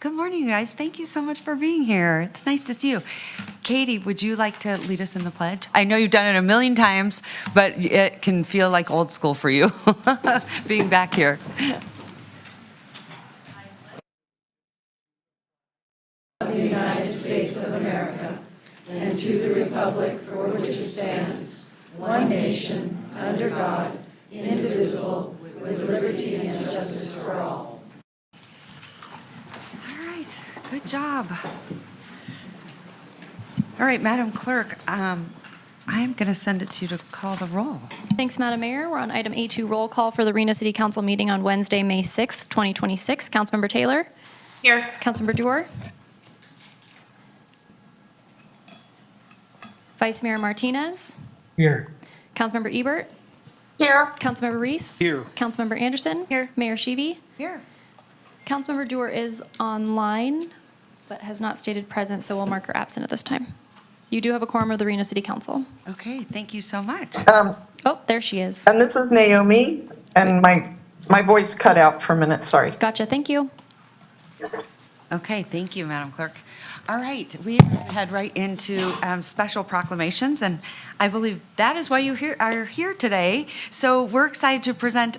Good morning, you guys. Thank you so much for being here. It's nice to see you. Katie, would you like to lead us in the pledge? I know you've done it a million times, but it can feel like old school for you being back here. Of the United States of America, and to the republic for which it stands, one nation, under God, indivisible, with liberty and justice for all. All right, good job. All right, Madam Clerk, I'm going to send it to you to call the roll. Thanks, Madam Mayor. We're on item A2, roll call for the Reno City Council meeting on Wednesday, May 6th, 2026. Councilmember Taylor? Here. Councilmember Dewar? Vice Mayor Martinez? Here. Councilmember Ebert? Here. Councilmember Reese? Here. Councilmember Anderson? Here. Mayor Sheevy? Here. Councilmember Dewar is online, but has not stated present, so we'll mark her absent at this time. You do have a quorum of the Reno City Council. Okay, thank you so much. Oh, there she is. And this is Naomi, and my voice cut out for a minute, sorry. Gotcha, thank you. Okay, thank you, Madam Clerk. All right, we head right into special proclamations, and I believe that is why you are here today. So we're excited to present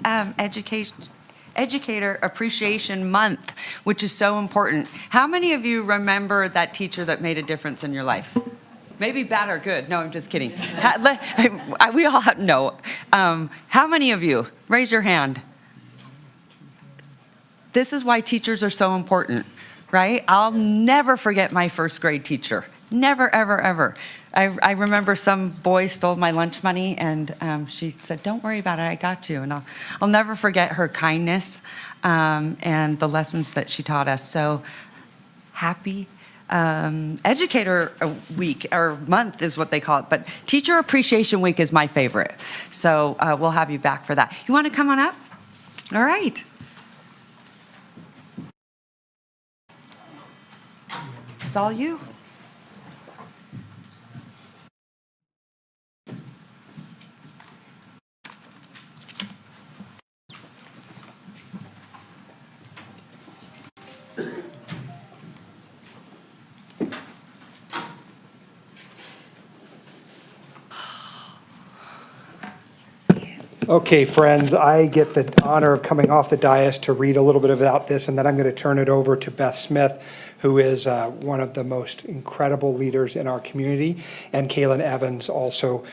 Educator Appreciation Month, which is so important. How many of you remember that teacher that made a difference in your life? Maybe bad or good. No, I'm just kidding. We all know. How many of you? Raise your hand. This is why teachers are so important, right? I'll never forget my first grade teacher. Never, ever, ever. I remember some boy stole my lunch money, and she said, "Don't worry about it, I got you." And I'll never forget her kindness and the lessons that she taught us. So happy Educator Week, or month is what they call it, but Teacher Appreciation Week is my favorite. So we'll have you back for that. You want to come on up? All right. It's all you. Okay, friends, I get the honor of coming off the dais to read a little bit about this, and then I'm going to turn it over to Beth Smith, who is one of the most incredible leaders in our community, and Kaylin Evans also.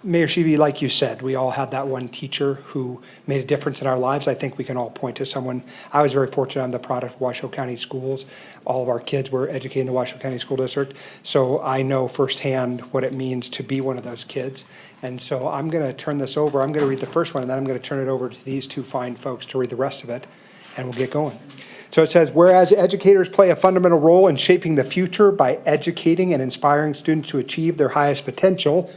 Mayor Sheevy, like you said, we all had that one teacher who made a difference in our lives. I think we can all point to someone. I was very fortunate. I'm the product of Washoe County Schools. All of our kids were educated in the Washoe County School District. So I know firsthand what it means to be one of those kids. And so I'm going to turn this over. I'm going to read the first one, and then I'm going to turn it over to these two fine folks to read the rest of it, and we'll get going. So it says, whereas educators play a fundamental role in shaping the future by educating and inspiring students to achieve their highest potential.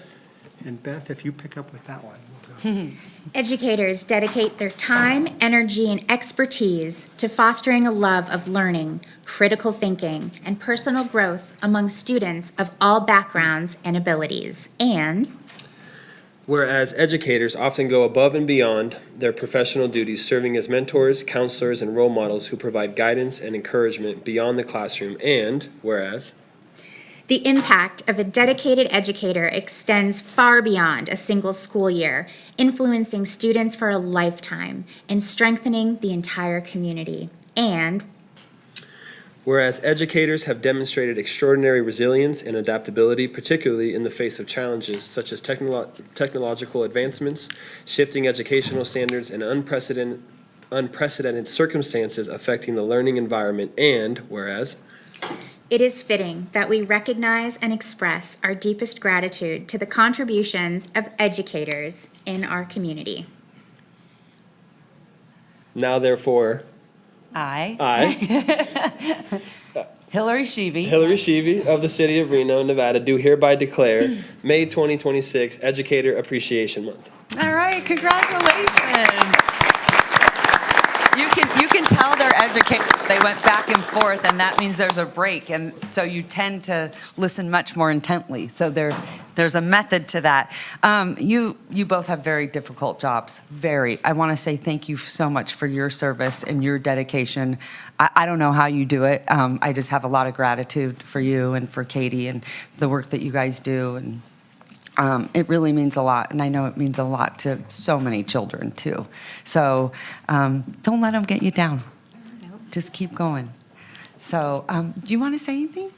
And Beth, if you pick up with that one, we'll go. Educators dedicate their time, energy, and expertise to fostering a love of learning, critical thinking, and personal growth among students of all backgrounds and abilities. And whereas educators often go above and beyond their professional duties, serving as mentors, counselors, and role models who provide guidance and encouragement beyond the classroom. And whereas the impact of a dedicated educator extends far beyond a single school year, influencing students for a lifetime and strengthening the entire community. And whereas educators have demonstrated extraordinary resilience and adaptability, particularly in the face of challenges such as technological advancements, shifting educational standards, and unprecedented circumstances affecting the learning environment. And whereas it is fitting that we recognize and express our deepest gratitude to the contributions of educators in our community. Now, therefore, I, Hillary Sheevy, Sheevy of the City of Reno, Nevada, do hereby declare May 2026 Educator Appreciation Month. All right, congratulations. You can tell they're educated. They went back and forth, and that means there's a break, and so you tend to listen much more intently. So there's a method to that. You both have very difficult jobs. I want to say thank you so much for your service and your dedication. I don't know how you do it. I just have a lot of gratitude for you and for Katie and the work that you guys do. And it really means a lot. And I know it means a lot to so many children, too. So don't let them get you down. Just keep going. So do you want to say anything?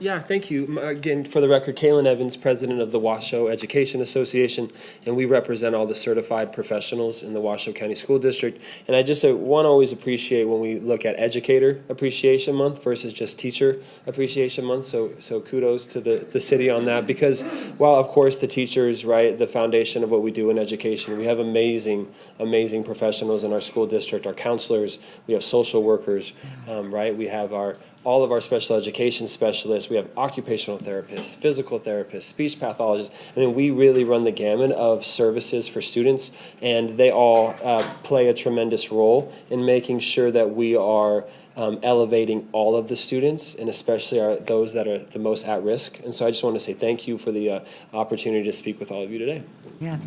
Yeah, thank you. Again, for the record, Kaylin Evans, president of the Washoe Education Association, and we represent all the certified professionals in the Washoe County School District. And I just want to always appreciate when we look at Educator Appreciation Month versus just Teacher Appreciation Month. So kudos to the city on that, because while, of course, the teachers, right, the foundation of what we do in education, we have amazing professionals in our school district, our counselors, we have social workers, right? We have all of our special education specialists, we have occupational therapists, physical therapists, speech pathologists. I mean, we really run the gamut of services for students, and they all play a tremendous role in making sure that we are elevating all of the students, and especially those that are the most at risk. And so I just want to say thank you for the opportunity to speak with all of you today. Yeah,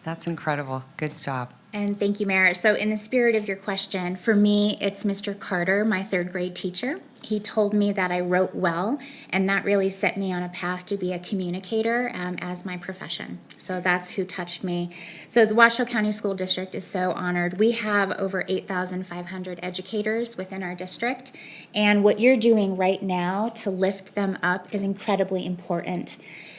that's incredible. Good job. And thank you, Mayor. So in the spirit of your question, for me, it's Mr. Carter, my third grade teacher. He told me that I wrote well, and that really set me on a path to be a communicator as my profession. So that's who touched me. So the Washoe County School District is so honored. We have over 8,500 educators within our district, and what you're doing right now to lift them up is incredibly important.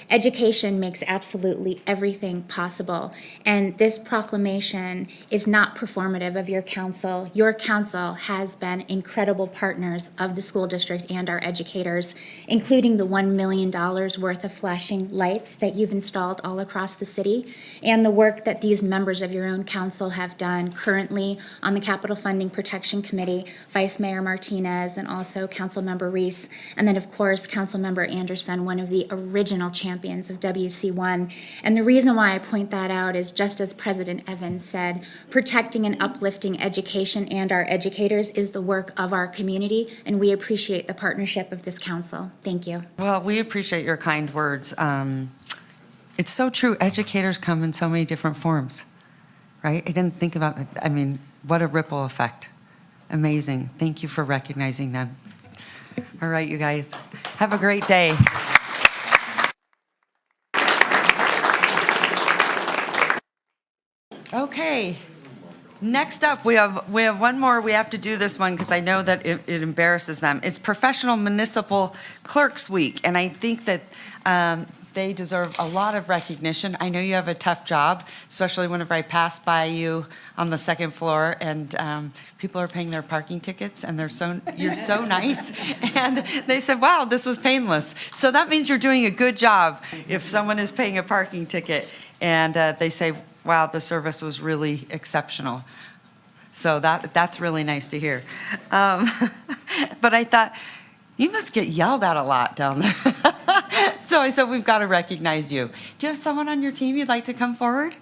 Education makes absolutely everything possible, and this proclamation is not performative of your council. Your council has been incredible partners of the school district and our educators, including the $1 million worth of flashing lights that you've installed all across the city, and the work that these members of your own council have done currently on the Capital Funding Protection Committee, Vice Mayor Martinez, and also Councilmember Reese, and then, of course, Councilmember Anderson, one of the original champions of WC1. And the reason why I point that out is, just as President Evans said, protecting and uplifting education and our educators is the work of our community, and we appreciate the partnership of this council. Thank you. Well, we appreciate your kind words. It's so true. Educators come in so many different forms, right? I didn't think about it. I mean, what a ripple effect. Amazing. Thank you for recognizing them. All right, you guys. Have a great day. Okay, next up, we have one more. We have to do this one because I know that it embarrasses them. It's Professional Municipal Clerks Week, and I think that they deserve a lot of recognition. I know you have a tough job, especially whenever I pass by you on the second floor, and people are paying their parking tickets, and you're so nice. And they said, wow, this was painless. So that means you're doing a good job if someone is paying a parking ticket, and they say, wow, the service was really exceptional. So that's really nice to hear. But I thought, you must get yelled at a lot down there. So I said, we've got to recognize you. Do you have someone on your team you'd like to come forward?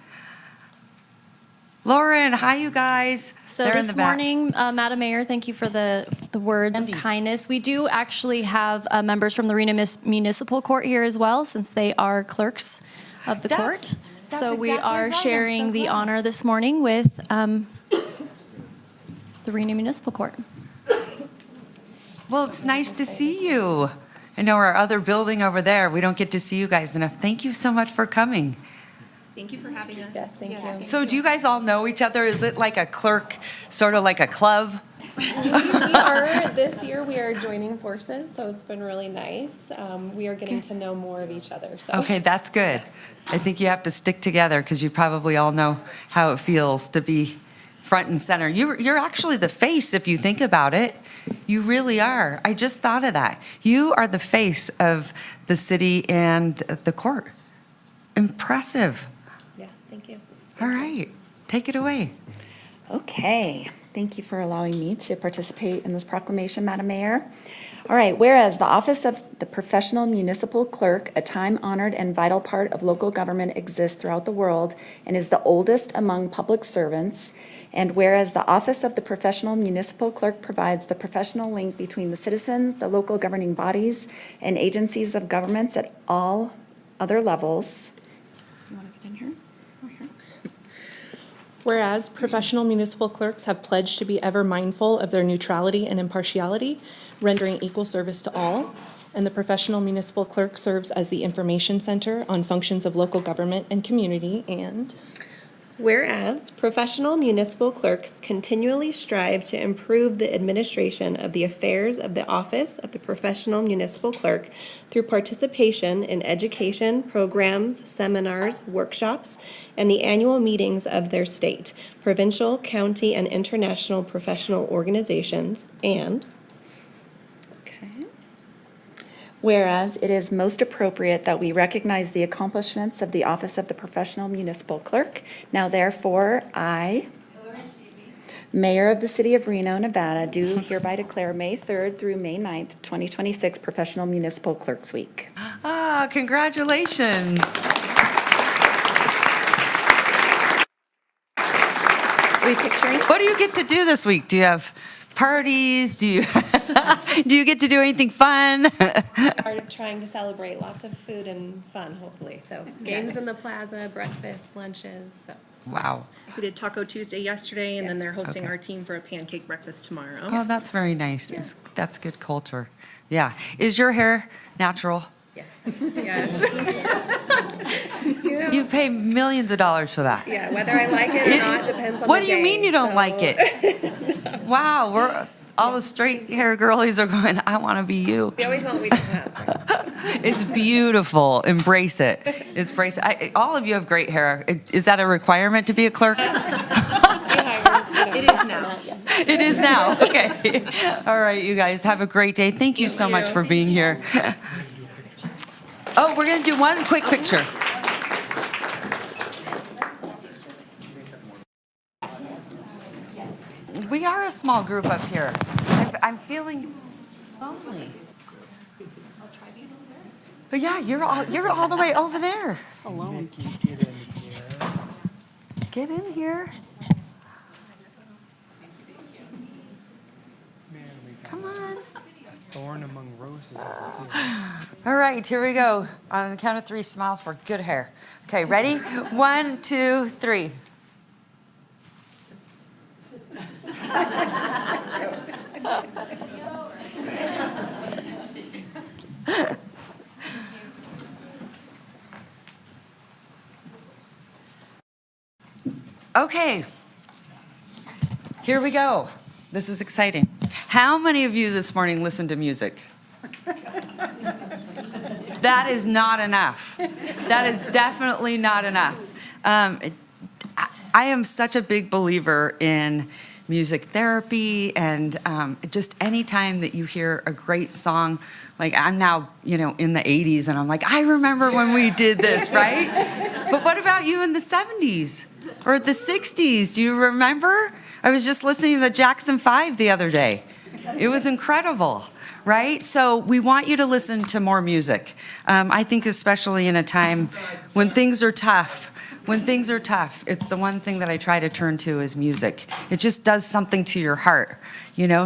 Lauren, hi, you guys. So They're in this the back. morning, Madam Mayor, thank you for the words of Envy. kindness. We do actually have members from the Reno Municipal Court here as well, since they are clerks of the court. That's So we exactly are right. I'm sharing so the glad. honor this morning with the Reno Municipal Court. Well, it's nice to see you. I know our other building over there, we don't get to see you guys enough. Thank you so much for coming. Thank you for having us. Yes, thank you. So do you guys all know each other? Is it like a clerk, sort of like a club? This year we are joining forces, so it's been really nice. We are getting to know more of each other, so. Okay, that's good. I think you have to stick together because you probably all know how it feels to be front and center. You're actually the face if you think about it. You really are. I just thought of that. You are the face of the city and the court. Impressive. Yes, thank you. All right, take it away. Okay, thank you for allowing me to participate in this proclamation, Madam Mayor. All right, whereas the office of the professional municipal clerk, a time-honored and vital part of local government, exists throughout the world and is the oldest among public servants, and whereas the office of the professional municipal clerk provides the professional link between the citizens, the local governing bodies, and agencies of governments at all other levels. You want to get in here? Whereas professional municipal clerks have pledged to be ever mindful of their neutrality and impartiality, rendering equal service to all, and the professional municipal clerk serves as the information center on functions of local government and community, and Whereas professional municipal clerks continually strive to improve the administration of the affairs of the office of the professional municipal clerk through participation in education, programs, seminars, workshops, and the annual meetings of their state, provincial, county, and international professional organizations, and Okay. Whereas it is most appropriate that we recognize the accomplishments of the Office of the Professional Municipal Clerk. Now therefore, I, Mayor of the City of Reno, Nevada, do hereby declare May 3rd through May 9th, 2026 Professional Municipal Clerks Week. Ah, congratulations. Are we picturing? What do you get to do this week? Do you have parties? Do you do you get to do anything fun? are trying to celebrate lots of food and fun, hopefully. So games in the plaza, breakfast, lunches, so. Wow. we did Taco Tuesday yesterday, and then they're hosting Okay. our team for a pancake breakfast tomorrow. Oh, that's very nice. That's good culture. Yeah. Is your hair natural? Yes. Yes. You pay millions of dollars for that. Yeah, whether I like it or not depends on What the do you mean day, you don't so- like it? Wow, we're all the straight hair girlies are going, I want to be you. We always want what we don't have. It's beautiful. Embrace it. Embrace it. All of you have great hair. Is that a requirement to be a clerk? It is now. It is now. Okay. All right, you guys have a great day. Thank you so much for being here. Oh, we're going to do one quick picture. We are a small group up here. I'm feeling lonely. But yeah, you're all the way over there. Alone. Get in here. Come on. Thorn among roses over here. All right, here we go. On the count of three, smile for good hair. Okay, ready? 1, 2, 3. Okay, here we go. This is exciting. How many of you this morning listened to music? That is not enough. That is definitely not enough. I am such a big believer in music therapy, and just any time that you hear a great song, like I'm now, in the 80s, and I'm like, I remember when we did this, right? But what about you in the 70s or the 60s? Do you remember? I was just listening to the Jackson 5 the other day. It was incredible, right? So we want you to listen to more music. I think especially in a time when things are tough. When things are tough, it's the one thing that I try to turn to is music. It just does something to your heart,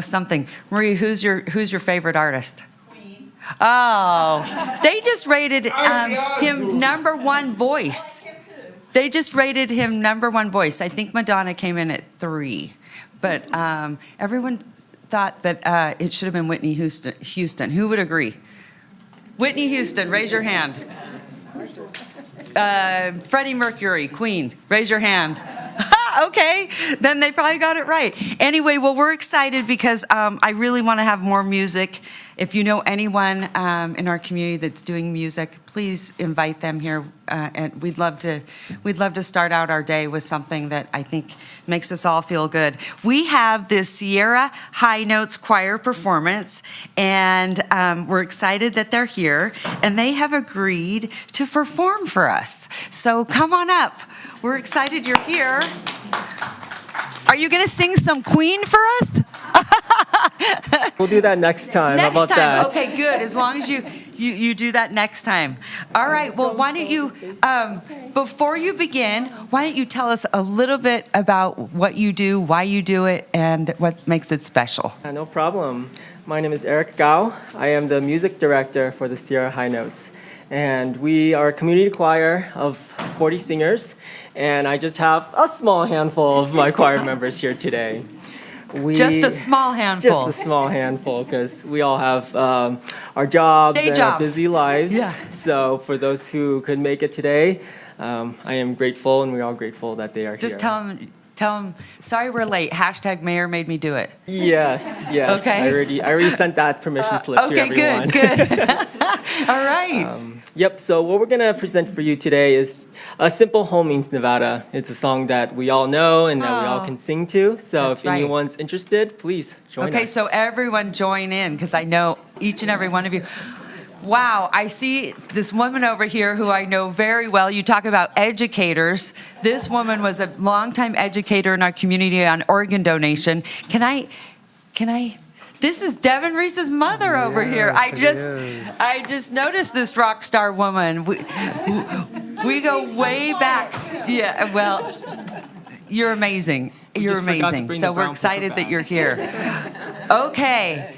something. Marie, who's your favorite artist? Queen. Oh, they just rated him #1 voice. They just rated him #1 voice. I think Madonna came in at 3, but everyone thought that it should have been Whitney Houston. Who would agree? Whitney Houston, raise your hand. Freddie Mercury, Queen, raise your hand. Okay, then they probably got it right. Anyway, well, we're excited because I really want to have more music. If you know anyone in our community that's doing music, please invite them here. And we'd love to start out our day with something that I think makes us all feel good. We have this Sierra High Notes choir performance, and we're excited that they're here, and they have agreed to perform for us. So come on up. We're excited you're here. Are you going to sing some Queen for us? We'll do that next time. How Next about time. that? Okay, good. As long as you do that next time. All right. Well, why don't you, before you begin, why don't you tell us a little bit about what you do, why you do it, and what makes it special? No problem. My name is Eric Gao. I am the music director for the Sierra High Notes. And we are a community choir of 40 singers, and I just have a small handful of my choir members here today. Just a small handful. Just a small handful, because we all have our jobs Day and jobs. our busy lives. Yeah. So for those who could make it today, I am grateful, and we're all grateful that they are Just here. tell them, sorry we're late. # mayor made me do it. Yes, yes. Okay. I already sent that permission slip to Okay, everyone. good. All right. Yep, so what we're gonna present for you today is a simple Home Means Nevada. It's a song that we all know and that we all Oh, can sing to. So that's if right. anyone's interested, please join us. Okay, so everyone join in, because I know each and every one of you. Wow, I see this woman over here who I know very well. You talk about educators. This woman was a longtime educator in our community on organ donation. Can I, this is Devin Reese's mother over here. I just noticed this rock star woman. We go way back. Yeah, well, you're amazing. You're just forgot to amazing. bring So the we're brown excited paper that you're here. Okay.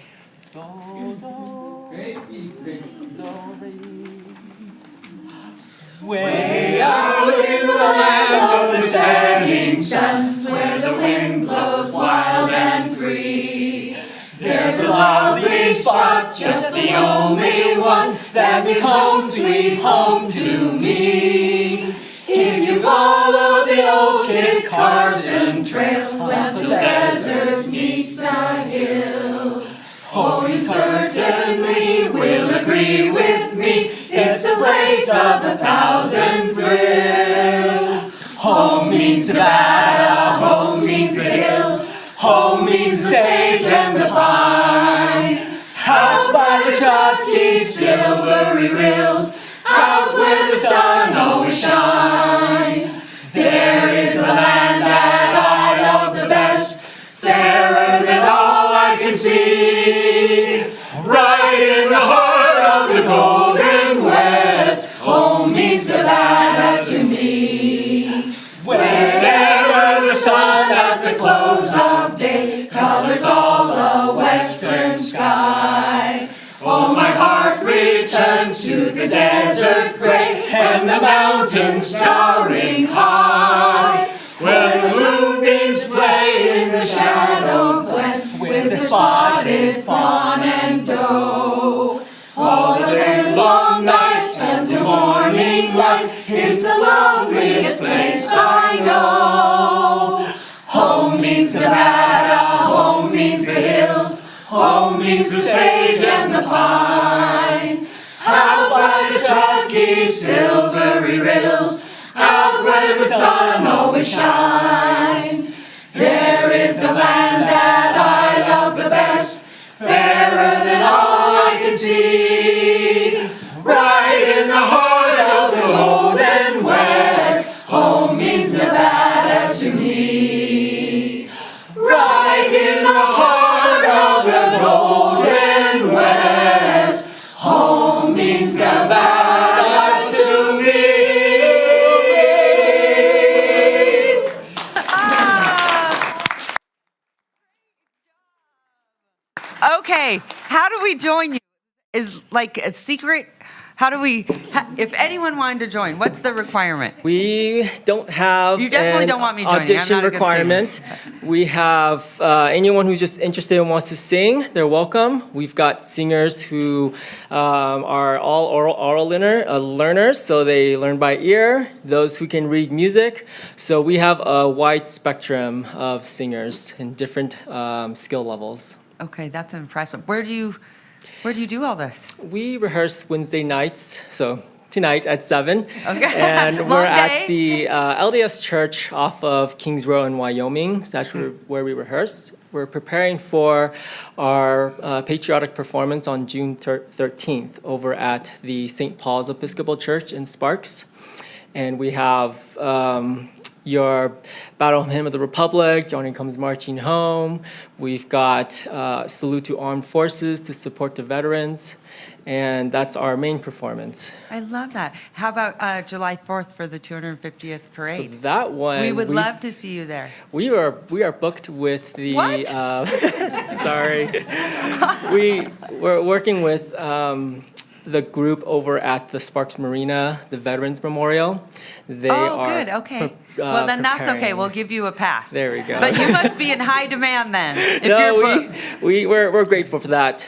Way out in the land of the setting sun, where the wind blows wild and free. there's a lovely spot, just the only one, that means home, sweet home to me. If you follow the old Kit Carson trail down to desert meets the hills, oh, you certainly will agree with me, it's the place of 1,000 thrills. Home means Nevada, home means the hills, home means the sage and the pines. Out by the Truckee silvery rills, out where the sun always shines. There is the land that I love the best, fairer than all I can see. Right in the heart of the Golden West, home means Nevada to me. Whenever the sun at the close of day colors all the western sky, oh, my heart returns to the desert gray and the mountains towering high, where the moonbeams play in the shadow glen with the spotted fawn and doe. All the live long night until morning light is the loveliest place I know. Home means Nevada, home means the hills, home means the sage and the pines. Out by the Truckee silvery rills, out where the sun always shines. There is a land that I love the best, fairer than all I can see. Right in the heart of the Golden West, home means Nevada to me. Right in the heart of the Golden West, home means Nevada to me. Okay, how do we join you? Is like a secret? How do we, if anyone wanted to join, what's the requirement? We don't have You definitely an don't want me joining. I'm audition not a good requirement. We have anyone who's just interested and wants to sing, they're welcome. We've got singers who are all oral learners, so they learn by ear. Those who can read music. So we have a wide spectrum of singers in different skill levels. Okay, that's impressive. Where do you do all this? We rehearse Wednesday nights, so tonight at 7. Okay. And Long we're day. at the LDS Church off of Kings Row in Wyoming. So that's where we rehearse. We're preparing for our patriotic performance on June 13th over at the St. Paul's Episcopal Church in Sparks. And we have your Battle Hymn of the Republic, Johnny Comes Marching Home. We've got Salute to Armed Forces to support the veterans. And that's our main performance. I love that. How about July 4th for the 250th So parade? that one, We would love to see you there. we are booked with the. What? Sorry, we're working with the group over at the Sparks Marina, the Veterans Memorial. They Oh, are good, okay. pre- Well, then that's okay, preparing- we'll give you a pass. There we go. But you must be in high demand then, if No, you're booked. we're grateful for that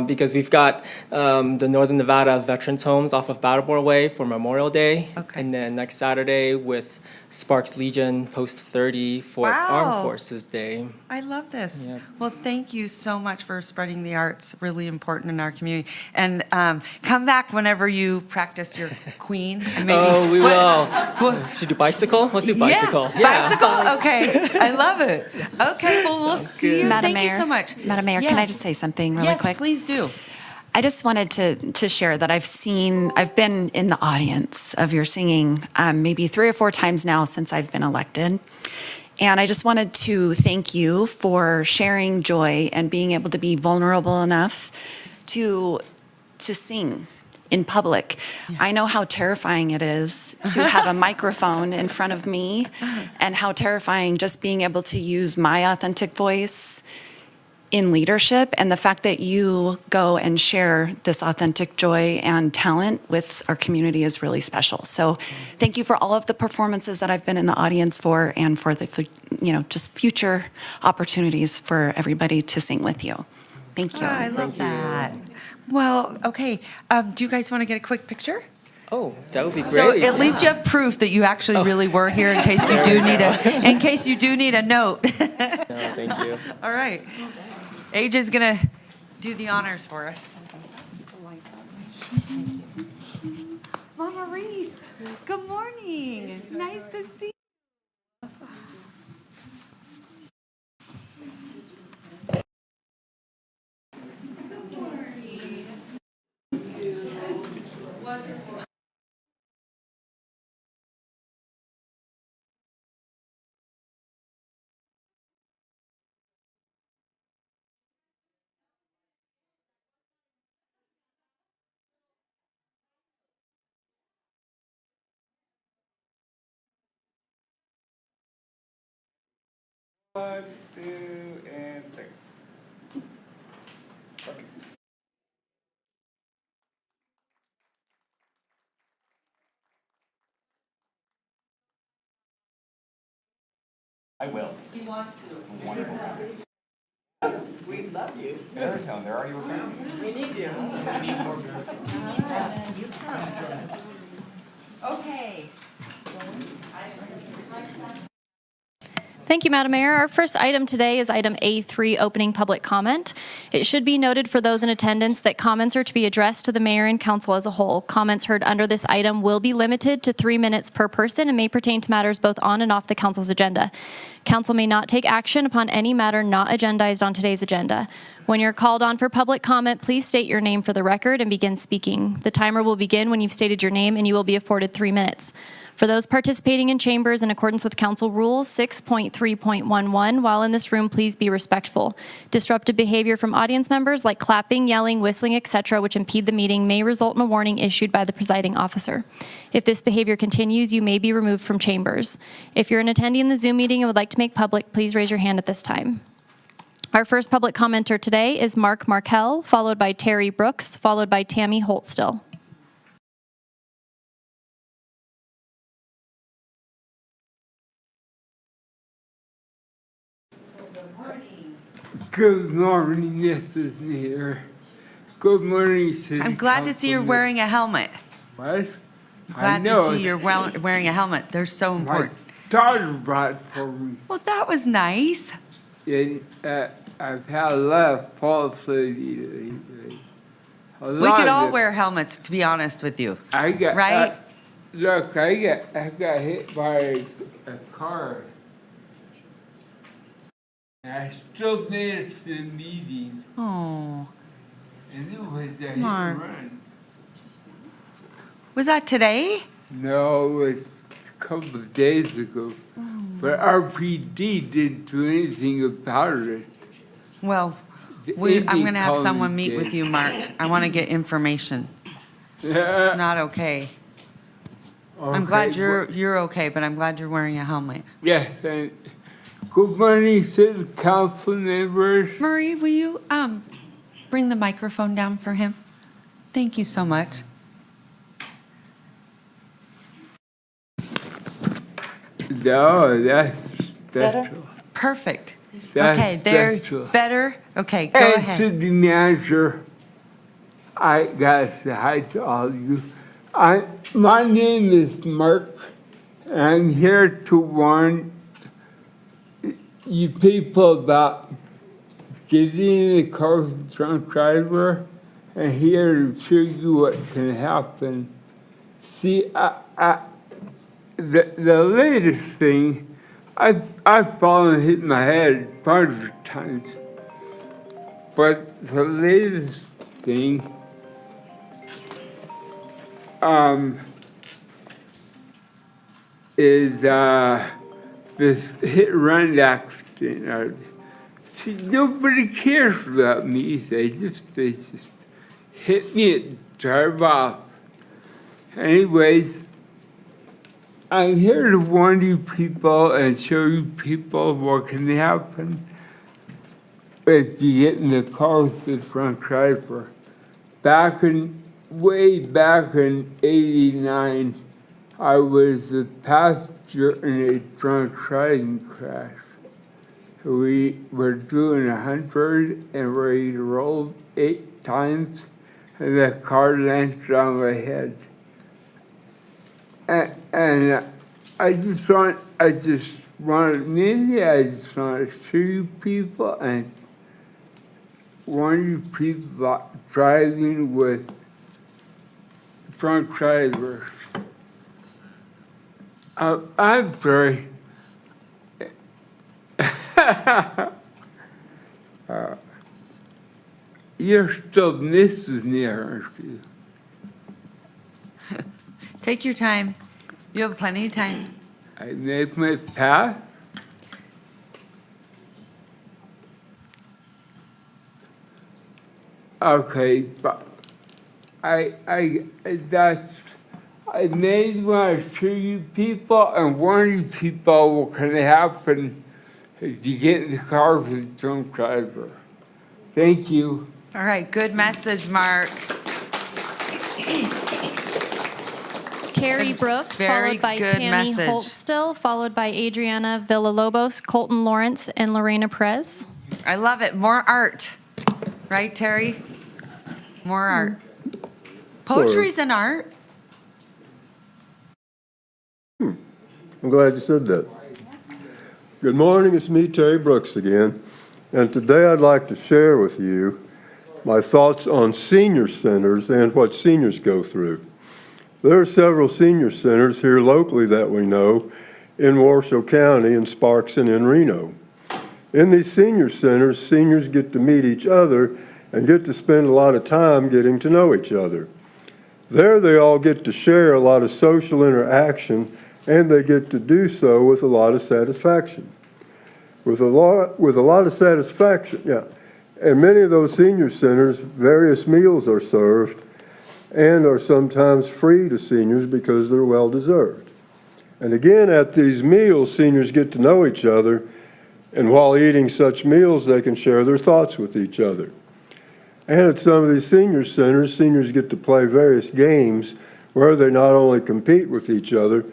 because we've got the Northern Nevada Veterans Homes off of Battleboro Way for Memorial Day. Okay. And then next Saturday with Sparks Legion Post 30 for Wow. Armed Forces Day. I love this. Yeah. Well, thank you so much for spreading the arts, really important in our community. And come back whenever you practice your queen. And maybe, Oh, we will. What- Should we do bicycle? Let's do bicycle. Yeah, bicycle? Okay, I love it. Okay, well, we'll see you. Madam Thank you Mayor, so much. Madam Mayor, can I Yes. just say something really Yes, quick? please do. I just wanted to share that I've been in the audience of your singing maybe 3 or 4 times now since I've been elected. And I just wanted to thank you for sharing joy and being able to be vulnerable enough to sing in public. I know how terrifying it is to have a microphone in front of me and how terrifying just being able to use my authentic voice in leadership, and the fact that you go and share this authentic joy and talent with our community is really special. So thank you for all of the performances that I've been in the audience for, and for the, just future opportunities for everybody to sing with you. Thank you. I love that. Well, okay, do you guys want to get a quick picture? Oh, that would be great. So at least you have proof that you actually really were here in case you do need a note. No, thank you. All right. AJ's gonna do the honors for us. Mama Reese, good morning. Nice to see you. One, two, and three. I will. He wants to. Wonderful. We love you. Baritone, they're already recruiting. We need you. Okay. Thank you, Madam Mayor. Our first item today is item A3, opening public comment. It should be noted for those in attendance that comments are to be addressed to the mayor and council as a whole. Comments heard under this item will be limited to 3 minutes per person and may pertain to matters both on and off the council's agenda. Council may not take action upon any matter not agendized on today's agenda. When you're called on for public comment, please state your name for the record and begin speaking. The timer will begin when you've stated your name, and you will be afforded 3 minutes. For those participating in chambers in accordance with Council Rules 6.3.11, while in this room, please be respectful. Disruptive behavior from audience members like clapping, yelling, whistling, etc., which impede the meeting, may result in a warning issued by the presiding officer. If this behavior continues, you may be removed from chambers. If you're an attendee in the Zoom meeting and would like to make public, please raise your hand at this time. Our first public commenter today is Mark Markell, followed by Terry Brooks, followed by Tammy Holtstill. Good morning, Mrs. Mayor. Good morning, City I'm glad to see you're Councilman. wearing a helmet. What? Glad to see you're wearing a helmet. They're so My important. daughter brought for me, Well, that was nice. and I've had a lot of falsity lately. We could all wear helmets, to be honest with you. I got right? Look, I got hit by a car. And I still made it to the meeting, Oh, and it was a hit Mark. and run. was that today? No, it was a couple of days ago. Oh. But RPD didn't do anything about it. Well, The I'm Indian going to have colony someone meet with did. you, Mark. I want to get information. It's not okay. I'm glad Okay, you're okay, but I'm glad you're wearing a helmet. Yes, and good morning, City Council members. Marie, will you bring the microphone down for him? Thank you so much. No, that's special. Perfect. That's Okay, there, special. better? Okay, go And ahead. city manager, I gotta say hi to all of you. My name is Mark, and I'm here to warn you people about getting in the car with a drunk driver, and here to show you what can happen. See, the latest thing, I've fallen and hit my head a bunch of times, but the latest thing, is this hit-and-run accident. See, nobody cares about me. They just hit me and drive off. Anyways, I'm here to warn you people and show you people what can happen if you get in the car with the drunk driver. Way back in '89, I was a passenger in a drunk driving crash. We were doing 100 and we rolled 8 times and the car landed on my head. And I just want to show you people and warn you people about driving with drunk drivers. I'm sorry. You're still Mrs. Near, aren't you? Take your time. You have plenty of time. I make my path. Okay, but I made want to show you people and warn you people what can happen if you get in the car with a drunk driver. Thank you. All right, good message, Mark. Terry Brooks, Very followed by good Tammy message. Holtstill, followed by Adriana Villalobos, Colton Lawrence, and Lorena Perez. I love it. More art. Right, Terry? More art. Poetry's an art. I'm glad you said that. Good morning, it's me, Terry Brooks again, and today I'd like to share with you my thoughts on senior centers and what seniors go through. There are several senior centers here locally that we know in Washoe County, in Sparks, and in Reno. In these senior centers, seniors get to meet each other and get to spend a lot of time getting to know each other. There they all get to share a lot of social interaction, and they get to do so with a lot of satisfaction. With a lot of satisfaction, yeah. In many of those senior centers, various meals are served and are sometimes free to seniors because they're well-deserved. And again, at these meals, seniors get to know each other, and while eating such meals, they can share their thoughts with each other. And at some of these senior centers, seniors get to play various games where they not only compete with each other,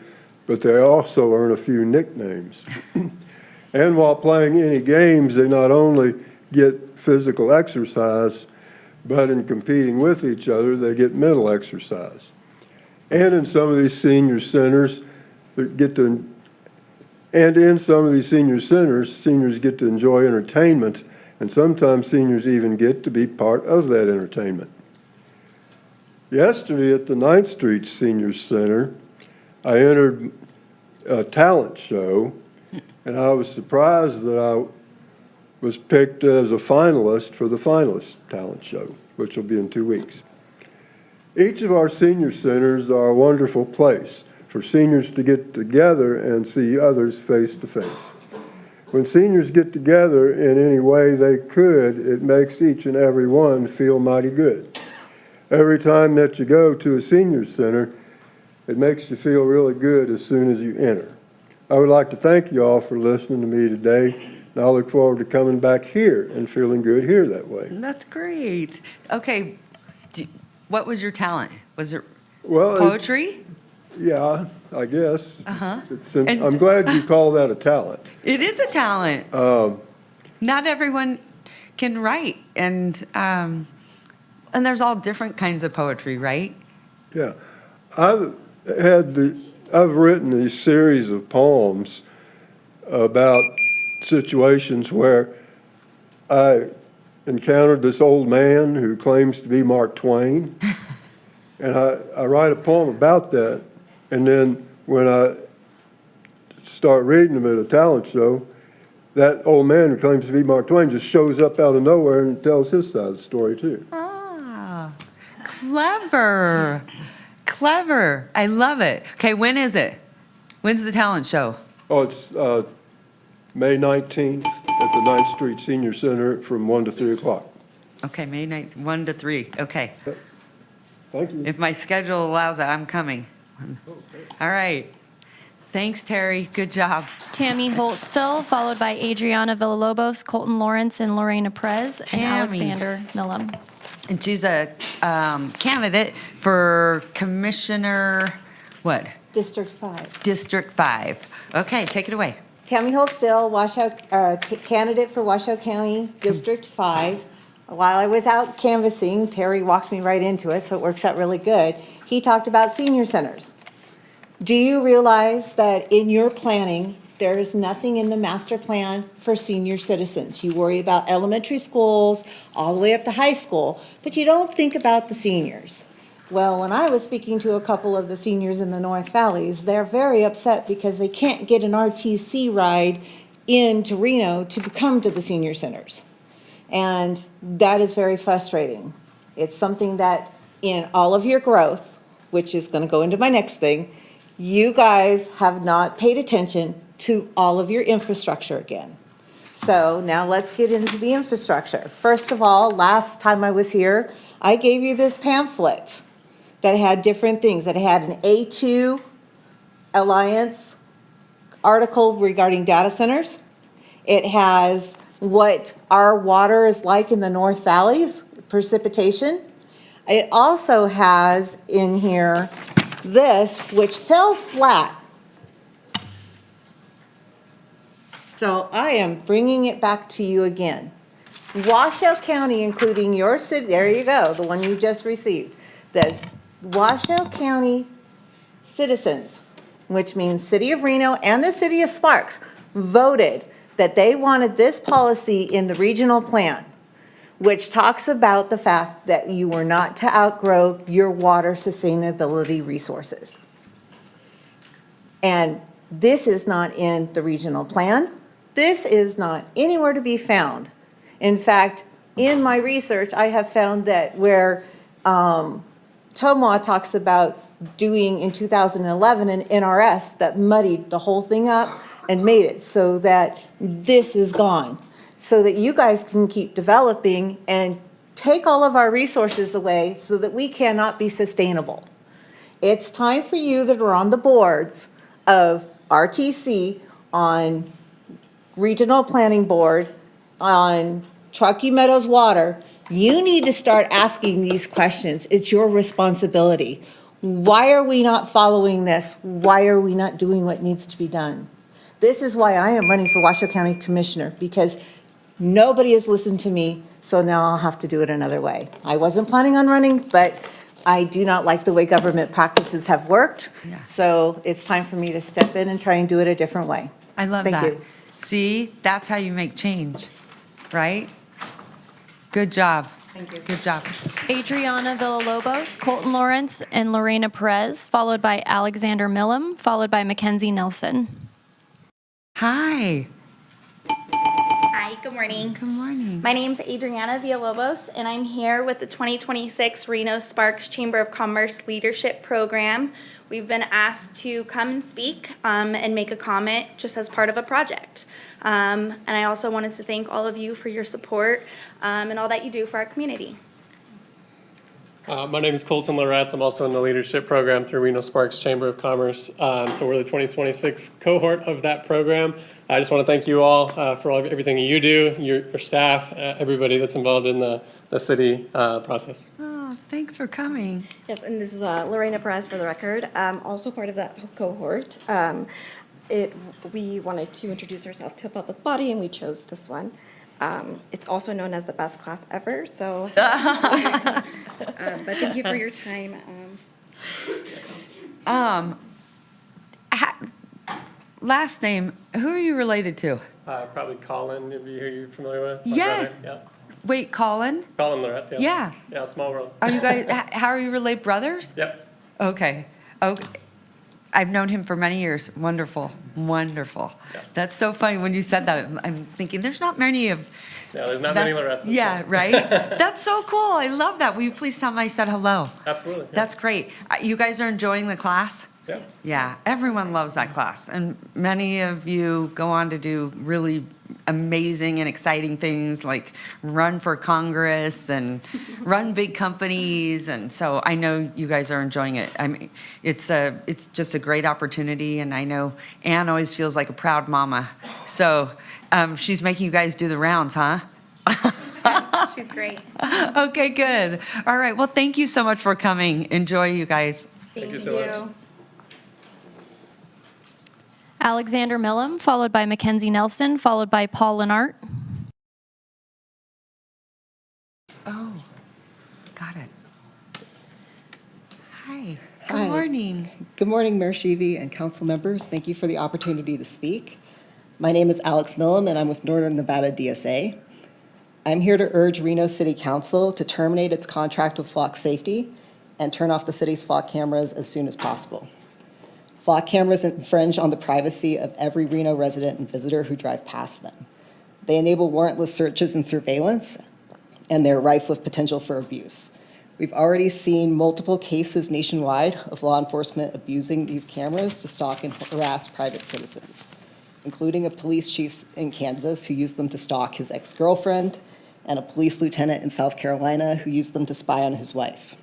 but they also earn a few nicknames. And while playing any games, they not only get physical exercise, but in competing with each other, they get mental exercise. And in some of these senior centers, seniors get to enjoy entertainment, and sometimes seniors even get to be part of that entertainment. Yesterday at the 9th Street Senior Center, I entered a talent show, and I was surprised that I was picked as a finalist for the finalist talent show, which will be in 2 weeks. Each of our senior centers are a wonderful place for seniors to get together and see others face to face. When seniors get together in any way they could, it makes each and every one feel mighty good. Every time that you go to a senior center, it makes you feel really good as soon as you enter. I would like to thank you all for listening to me today, and I look forward to coming back here and feeling good here that way. That's great. Okay, what was your talent? Was it Well, poetry? yeah, I guess. Uh-huh. I'm glad you call that a talent. It is a talent. Not everyone can write, and there's all different kinds of poetry, right? Yeah. I've written these series of poems about situations where I encountered this old man who claims to be Mark Twain. And I write a poem about that. And then when I start reading them at a talent show, that old man who claims to be Mark Twain just shows up out of nowhere and tells his side of the story too. Ah, clever. Clever. I love it. Okay, when is it? When's the talent show? Oh, it's May 19th at the 9th Street Senior Center from 1 to 3 o'clock. Okay, May 9th, 1 to 3. Okay. Thank you. If my schedule allows it, I'm coming. All right. Thanks, Terry. Good job. Tammy Holtstill, followed by Adriana Villalobos, Colton Lawrence, and Lorena Perez, and Tammy. Alexander Millam. And she's a candidate for Commissioner, what? District 5. District 5. Okay, take it away. Tammy Holtstill, candidate for Washoe County, District 5. While I was out canvassing, Terry walked me right into it, so it works out really good. He talked about senior centers. Do you realize that in your planning, there is nothing in the master plan for senior citizens? You worry about elementary schools all the way up to high school, but you don't think about the seniors. Well, when I was speaking to a couple of the seniors in the North Valleys, they're very upset because they can't get an RTC ride into Reno to come to the senior centers. And that is very frustrating. It's something that in all of your growth, which is going to go into my next thing, you guys have not paid attention to all of your infrastructure again. So now let's get into the infrastructure. First of all, last time I was here, I gave you this pamphlet that had different things. That had an A2 Alliance article regarding data centers. It has what our water is like in the North Valleys, precipitation. It also has in here this, which fell flat. So I am bringing it back to you again. Washoe County, including your city, there you go, the one you just received. This Washoe County citizens, which means City of Reno and the City of Sparks, voted that they wanted this policy in the regional plan, which talks about the fact that you were not to outgrow your water sustainability resources. And this is not in the regional plan. This is not anywhere to be found. In fact, in my research, I have found that where Tomoa talks about doing in 2011 an NRS that muddied the whole thing up and made it so that this is gone, so that you guys can keep developing and take all of our resources away so that we cannot be sustainable. It's time for you that are on the boards of RTC, on Regional Planning Board, on Truckee Meadows Water, you need to start asking these questions. It's your responsibility. Why are we not following this? Why are we not doing what needs to be done? This is why I am running for Washoe County Commissioner, because nobody has listened to me, so now I'll have to do it another way. I wasn't planning on running, but I do not like the way government practices have worked. Yeah. So it's time for me to step in and try and do it a different way. I love Thank that. you. See, that's how you make change, right? Good job. Thank you. Good job. Adriana Villalobos, Colton Lawrence, and Lorena Perez, followed by Alexander Millam, followed by Mackenzie Nelson. Hi. Hi, good morning. Good morning. My name's Adriana Villalobos, and I'm here with the 2026 Reno Sparks Chamber of Commerce Leadership Program. We've been asked to come and speak and make a comment just as part of a project. And I also wanted to thank all of you for your support and all that you do for our community. My name is Colton Loretz. I'm also in the leadership program through Reno Sparks Chamber of Commerce. So we're the 2026 cohort of that program. I just want to thank you all for everything you do, your staff, everybody that's involved in the city process. Oh, Thanks for coming. Yes, and this is Lorena Perez for the record, also part of that cohort. We wanted to introduce ourselves to a public body, and we chose this one. It's also known as the best class ever, so. But thank you for your time. Last name, who are you related to? Probably Colin, if you're familiar with. My Yes. brother. Wait, Colin? Colin Loretz, yeah. Yeah. Yeah, small world. Are you guys, how are you related, brothers? Yep. Okay. I've known him for many years. Wonderful, wonderful. Yeah. That's so funny when you said that. I'm thinking, there's not many of. Yeah, there's not many Loretzes. Yeah, right? That's so cool. I love that. Will you please tell them I said hello? Absolutely. Yeah. That's great. You guys are enjoying the class? Yeah. Yeah, everyone loves that class. And many of you go on to do really amazing and exciting things like run for Congress and run big companies. And so I know you guys are enjoying it. I mean, it's just a great opportunity. And I know Ann always feels like a proud mama. So she's making you guys do the rounds, huh? Yes, she's great. Okay, good. All right. Well, thank you so much for coming. Enjoy, you guys. Thank you so much. Alexander Millam, followed by Mackenzie Nelson, followed by Paul Lenart. Oh, got it. Hi. Good morning. Good morning, Mayor Sheevy and council members. Thank you for the opportunity to speak. My name is Alex Millam, and I'm with Northern Nevada DSA. I'm here to urge Reno City Council to terminate its contract with Flock Safety and turn off the city's flock cameras as soon as possible. Flock cameras infringe on the privacy of every Reno resident and visitor who drive past them. They enable warrantless searches and surveillance, and they're rife with potential for abuse. We've already seen multiple cases nationwide of law enforcement abusing these cameras to stalk and harass private citizens, including a police chief in Kansas who used them to stalk his ex-girlfriend, and a police lieutenant in South Carolina who used them to spy on his wife.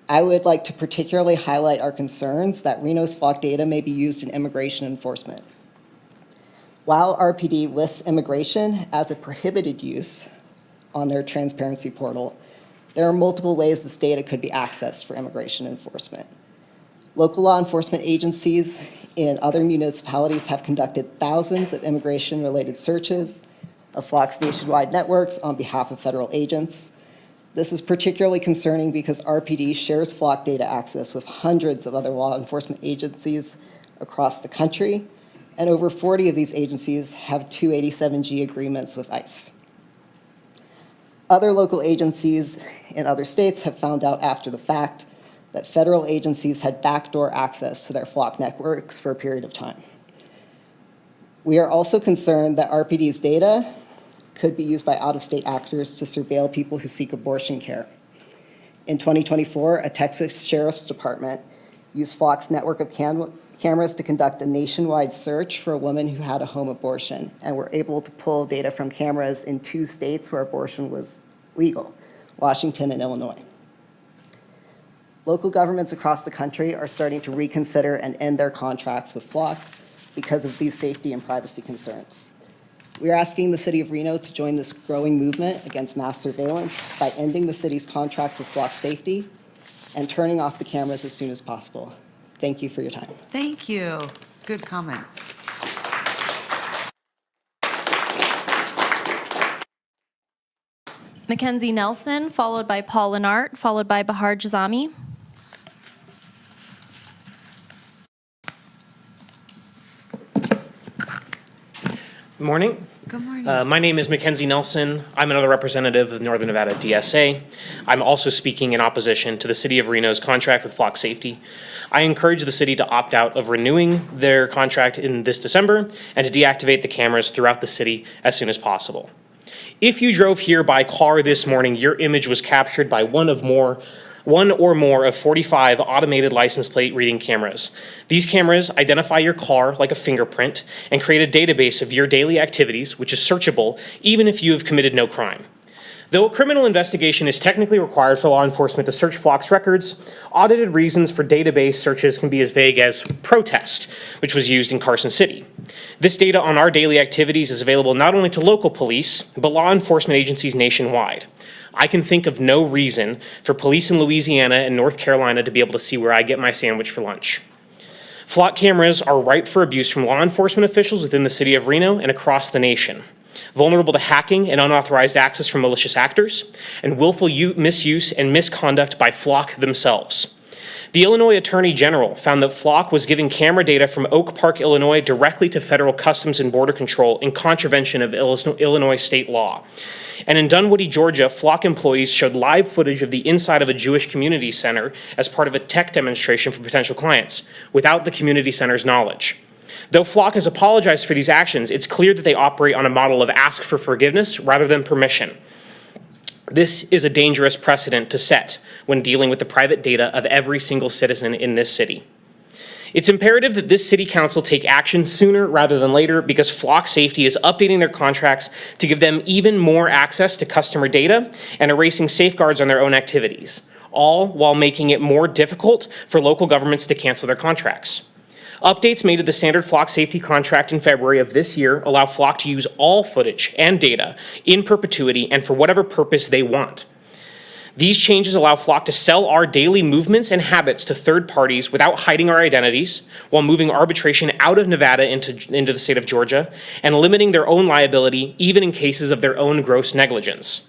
I would like to particularly highlight our concerns that Reno's flock data may be used in immigration enforcement. While RPD lists immigration as a prohibited use on their transparency portal, there are multiple ways this data could be accessed for immigration enforcement. Local law enforcement agencies in other municipalities have conducted thousands of immigration-related searches of Flock's nationwide networks on behalf of federal agents. This is particularly concerning because RPD shares flock data access with hundreds of other law enforcement agencies across the country, and over 40 of these agencies have 287G agreements with ICE. Other local agencies in other states have found out after the fact that federal agencies had backdoor access to their flock networks for a period of time. We are also concerned that RPD's data could be used by out-of-state actors to surveil people who seek abortion care. In 2024, a Texas Sheriff's Department used Flock's network of cameras to conduct a nationwide search for a woman who had a home abortion, and were able to pull data from cameras in 2 states where abortion was legal, Washington and Illinois. Local governments across the country are starting to reconsider and end their contracts with Flock because of these safety and privacy concerns. We are asking the city of Reno to join this growing movement against mass surveillance by ending the city's contract with Flock Safety and turning off the cameras as soon as possible. Thank you for your time. Thank you. Good comments. Mackenzie Nelson, followed by Paul Lenart, followed by Bahar Jazami. Good morning. Good morning. My name is Mackenzie Nelson. I'm another representative of Northern Nevada DSA. I'm also speaking in opposition to the City of Reno's contract with Flock Safety. I encourage the city to opt out of renewing their contract in this December and to deactivate the cameras throughout the city as soon as possible. If you drove here by car this morning, your image was captured by one or more of 45 automated license plate reading cameras. These cameras identify your car like a fingerprint and create a database of your daily activities, which is searchable even if you have committed no crime. Though a criminal investigation is technically required for law enforcement to search Flock's records, audited reasons for database searches can be as vague as protest, which was used in Carson City. This data on our daily activities is available not only to local police, but law enforcement agencies nationwide. I can think of no reason for police in Louisiana and North Carolina to be able to see where I get my sandwich for lunch. Flock cameras are ripe for abuse from law enforcement officials within the city of Reno and across the nation, vulnerable to hacking and unauthorized access from malicious actors, and willful misuse and misconduct by Flock themselves. The Illinois Attorney General found that Flock was giving camera data from Oak Park, Illinois, directly to federal Customs and Border Control in contravention of Illinois state law. And in Dunwoody, Georgia, Flock employees showed live footage of the inside of a Jewish community center as part of a tech demonstration for potential clients, without the community center's knowledge. Though Flock has apologized for these actions, it's clear that they operate on a model of ask for forgiveness rather than permission. This is a dangerous precedent to set when dealing with the private data of every single citizen in this city. It's imperative that this city council take action sooner rather than later, because Flock Safety is updating their contracts to give them even more access to customer data and erasing safeguards on their own activities, all while making it more difficult for local governments to cancel their contracts. Updates made to the standard Flock Safety contract in February of this year allow Flock to use all footage and data in perpetuity and for whatever purpose they want. These changes allow Flock to sell our daily movements and habits to third parties without hiding our identities, while moving arbitration out of Nevada into the state of Georgia, and limiting their own liability even in cases of their own gross negligence.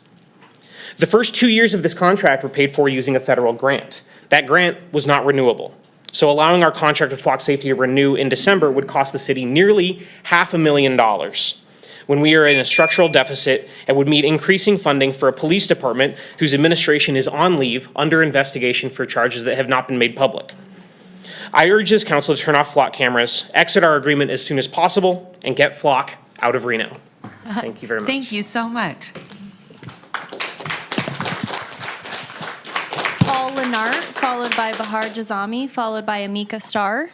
The first 2 years of this contract were paid for using a federal grant. That grant was not renewable. So allowing our contract with Flock Safety to renew in December would cost the city nearly $500,000 when we are in a structural deficit and would mean increasing funding for a police department whose administration is on leave under investigation for charges that have not been made public. I urge this council to turn off Flock cameras, exit our agreement as soon as possible, and get Flock out of Reno. Thank you very much. Thank you so much. Paul Lenart, followed by Bahar Jazami, followed by Amika Starr.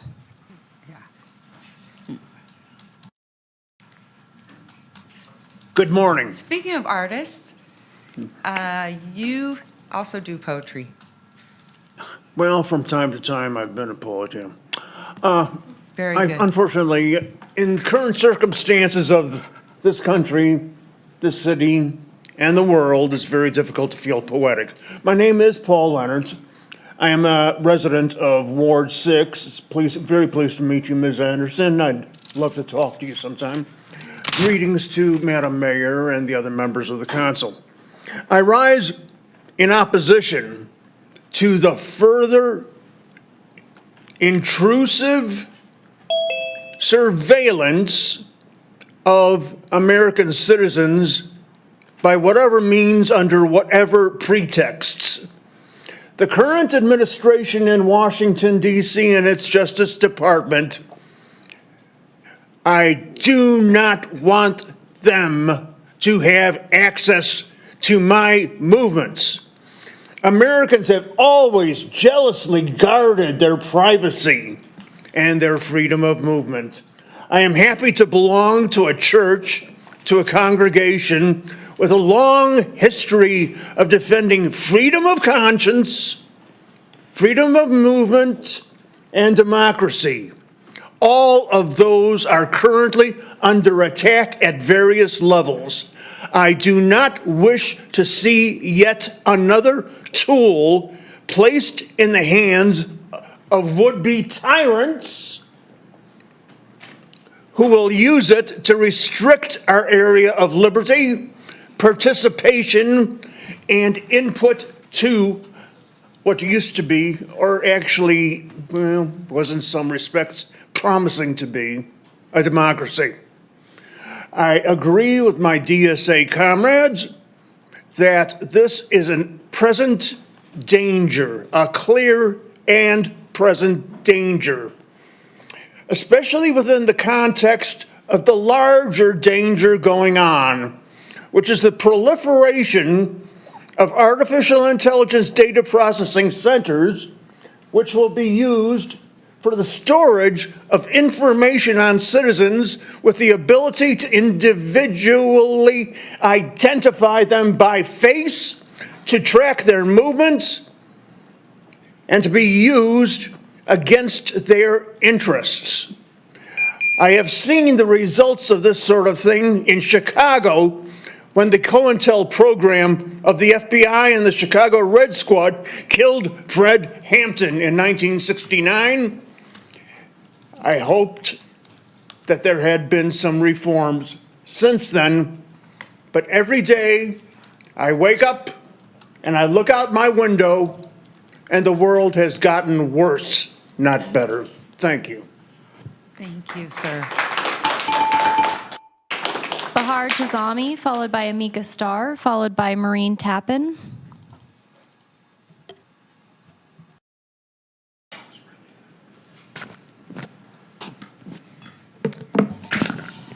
Good morning. Speaking of artists, you also do poetry. Well, from time to time, I've been a poet, yeah. Very good. Unfortunately, in current circumstances of this country, this city, and the world, it's very difficult to feel poetic. My name is Paul Leonard. I am a resident of Ward 6. Very pleased to meet you, Ms. Anderson. I'd love to talk to you sometime. Greetings to Madam Mayor and the other members of the council. I rise in opposition to the further intrusive surveillance of American citizens by whatever means, under whatever pretexts. The current administration in Washington, D.C. and its Justice Department, I do not want them to have access to my movements. Americans have always jealously guarded their privacy and their freedom of movement. I am happy to belong to a church, to a congregation with a long history of defending freedom of conscience, freedom of movement, and democracy. All of those are currently under attack at various levels. I do not wish to see yet another tool placed in the hands of would-be tyrants who will use it to restrict our area of liberty, participation, and input to what used to be, or actually, well, was in some respects promising to be, a democracy. I agree with my DSA comrades that this is a present danger, a clear and present danger, especially within the context of the larger danger going on, which is the proliferation of artificial intelligence data processing centers, which will be used for the storage of information on citizens with the ability to individually identify them by face, to track their movements, and to be used against their interests. I have seen the results of this sort of thing in Chicago, when the COINTEL program of the FBI and the Chicago Red Squad killed Fred Hampton in 1969. I hoped that there had been some reforms since then, but every day I wake up and I look out my window and the world has gotten worse, not better. Thank you. Thank you, sir. Bahar Jazami, followed by Amika Starr, followed by Maureen Tappan.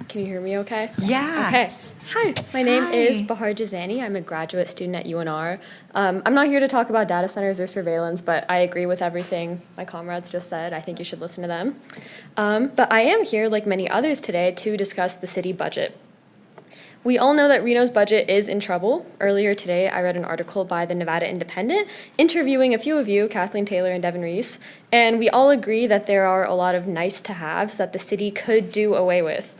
Can you hear me okay? Yeah. Okay. Hi, my name is Bahar Jazani. I'm a graduate student at UNR. I'm not here to talk about data centers or surveillance, but I agree with everything my comrades just said. I think you should listen to them. But I am here, like many others today, to discuss the city budget. We all know that Reno's budget is in trouble. Earlier today, I read an article by the Nevada Independent interviewing a few of you, Kathleen Taylor and Devin Reese, and we all agree that there are a lot of nice-to-haves that the city could do away with.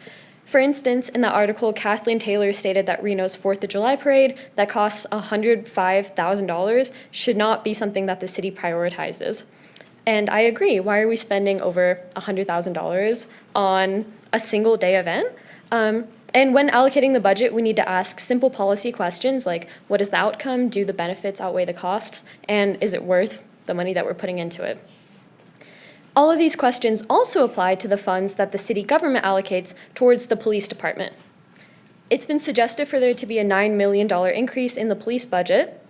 For instance, in the article, Kathleen Taylor stated that Reno's 4th of July parade that costs $105,000 should not be something that the city prioritizes. And I agree. Why are we spending over $100,000 on a single day event? And when allocating the budget, we need to ask simple policy questions like, what is the outcome? Do the benefits outweigh the costs? And is it worth the money that we're putting into it? All of these questions also apply to the funds that the city government allocates towards the police department. It's been suggested for there to be a $9 million increase in the police budget,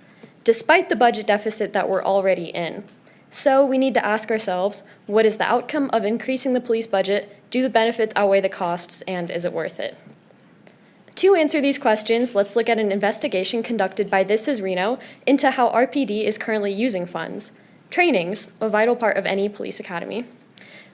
despite the budget deficit that we're already in. So we need to ask ourselves, what is the outcome of increasing the police budget? Do the benefits outweigh the costs, and is it worth it? To answer these questions, let's look at an investigation conducted by This Is Reno into how RPD is currently using funds. Trainings, a vital part of any police academy.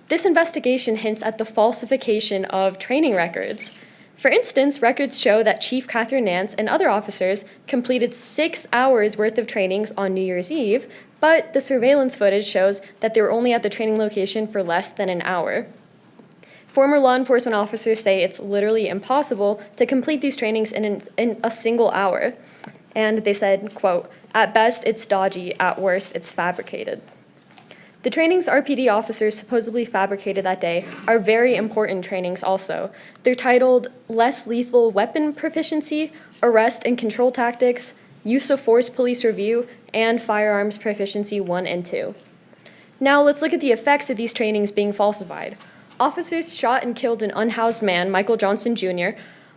This investigation hints at the falsification of training records. For instance, records show that Chief Catherine Nance and other officers completed 6 hours worth of trainings on New Year's Eve, but the surveillance footage shows that they were only at the training location for less than an hour. Former law enforcement officers say it's literally impossible to complete these trainings in a single hour. And they said, quote, "At best, it's dodgy. At worst, it's fabricated." The trainings RPD officers supposedly fabricated that day are very important trainings also. They're titled Less Lethal Weapon Proficiency, Arrest and Control Tactics, Use of Force Police Review, and Firearms Proficiency 1 and 2. Now let's look at the effects of these trainings being falsified. Officers shot and killed an unhoused man, Michael Johnson Jr.,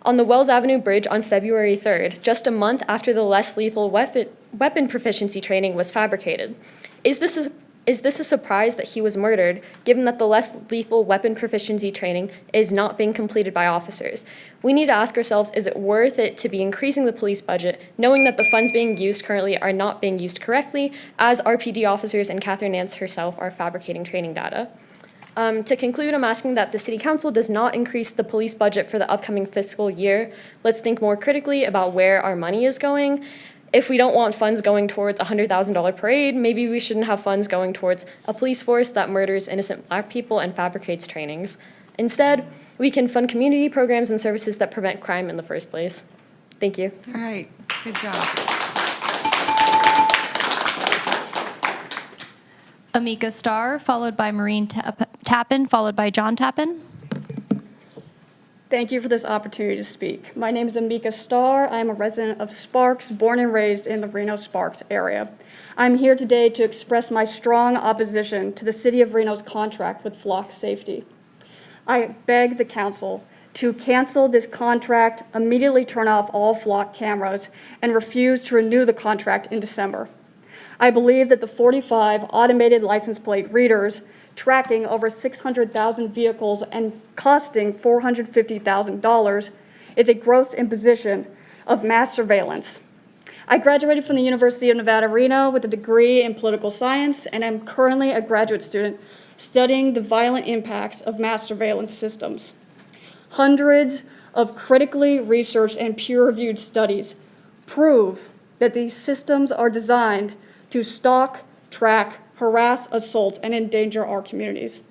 on the Wells Avenue Bridge on February 3rd, just a month after the less lethal weapon proficiency training was fabricated. Is this a surprise that he was murdered, given that the less lethal weapon proficiency training is not being completed by officers? We need to ask ourselves, is it worth it to be increasing the police budget, knowing that the funds being used currently are not being used correctly, as RPD officers and Catherine Nance herself are fabricating training data? To conclude, I'm asking that the City Council does not increase the police budget for the upcoming fiscal year. Let's think more critically about where our money is going. If we don't want funds going towards a $100,000 parade, maybe we shouldn't have funds going towards a police force that murders innocent Black people and fabricates trainings. Instead, we can fund community programs and services that prevent crime in the first place. Thank you. All right, good job. Amika Starr, followed by Maureen Tappan, followed by John Tappan. Thank you for this opportunity to speak. My name is Amika Starr. I'm a resident of Sparks, born and raised in the Reno-Sparks area. I'm here today to express my strong opposition to the City of Reno's contract with Flock Safety. I beg the council to cancel this contract, immediately turn off all Flock cameras, and refuse to renew the contract in December. I believe that the 45 automated license plate readers tracking over 600,000 vehicles and costing $450,000 is a gross imposition of mass surveillance. I graduated from the University of Nevada, Reno with a degree in political science, and I'm currently a graduate student studying the violent impacts of mass surveillance systems. Hundreds of critically researched and peer-reviewed studies prove that these systems are designed to stalk, track, harass, assault, and endanger our communities.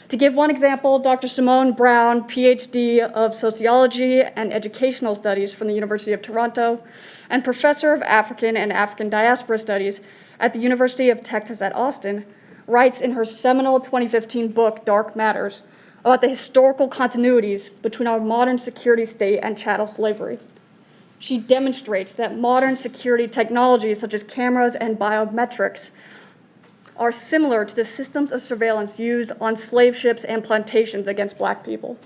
To give one example, Dr. Simone Brown, PhD of Sociology and Educational Studies from the University of Toronto, and Professor of African and African Diaspora Studies at the University of Texas at Austin, writes in her seminal 2015 book, Dark Matters, about the historical continuities between our modern security state and chattel slavery. She demonstrates that modern security technologies such as cameras and biometrics are similar to the systems of surveillance used on slave ships and plantations against Black people.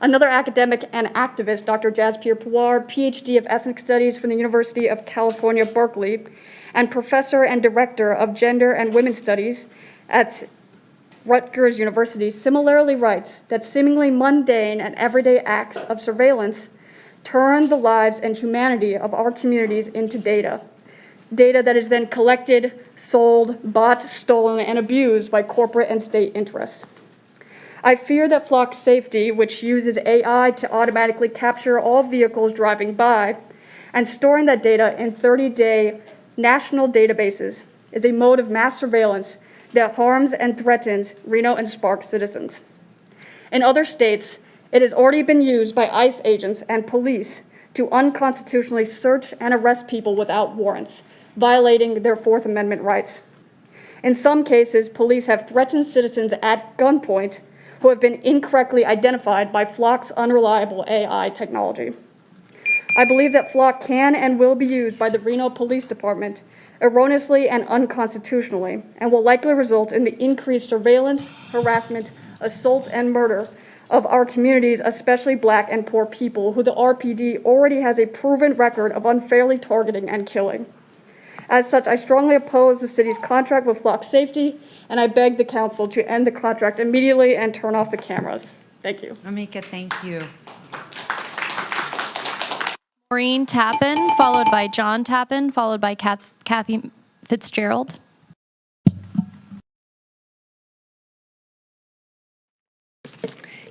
Another academic and activist, Dr. Jaspir Pawar, PhD of Ethnic Studies from the University of California, Berkeley, and Professor and Director of Gender and Women's Studies at Rutgers University, similarly writes that seemingly mundane and everyday acts of surveillance turn the lives and humanity of our communities into data that is then collected, sold, bought, stolen, and abused by corporate and state interests. I fear that Flock Safety, which uses AI to automatically capture all vehicles driving by and storing that data in 30-day national databases, is a mode of mass surveillance that harms and threatens Reno and Sparks citizens. In other states, it has already been used by ICE agents and police to unconstitutionally search and arrest people without warrants, violating their Fourth Amendment rights. In some cases, police have threatened citizens at gunpoint who have been incorrectly identified by Flock's unreliable AI technology. I believe that Flock can and will be used by the Reno Police Department erroneously and unconstitutionally, and will likely result in the increased surveillance, harassment, assault, and murder of our communities, especially Black and poor people, who the RPD already has a proven record of unfairly targeting and killing. As such, I strongly oppose the city's contract with Flock Safety, and I beg the council to end the contract immediately and turn off the cameras. Thank you. Amika, thank you. Maureen Tappan, followed by John Tappan, followed by Kathy Fitzgerald.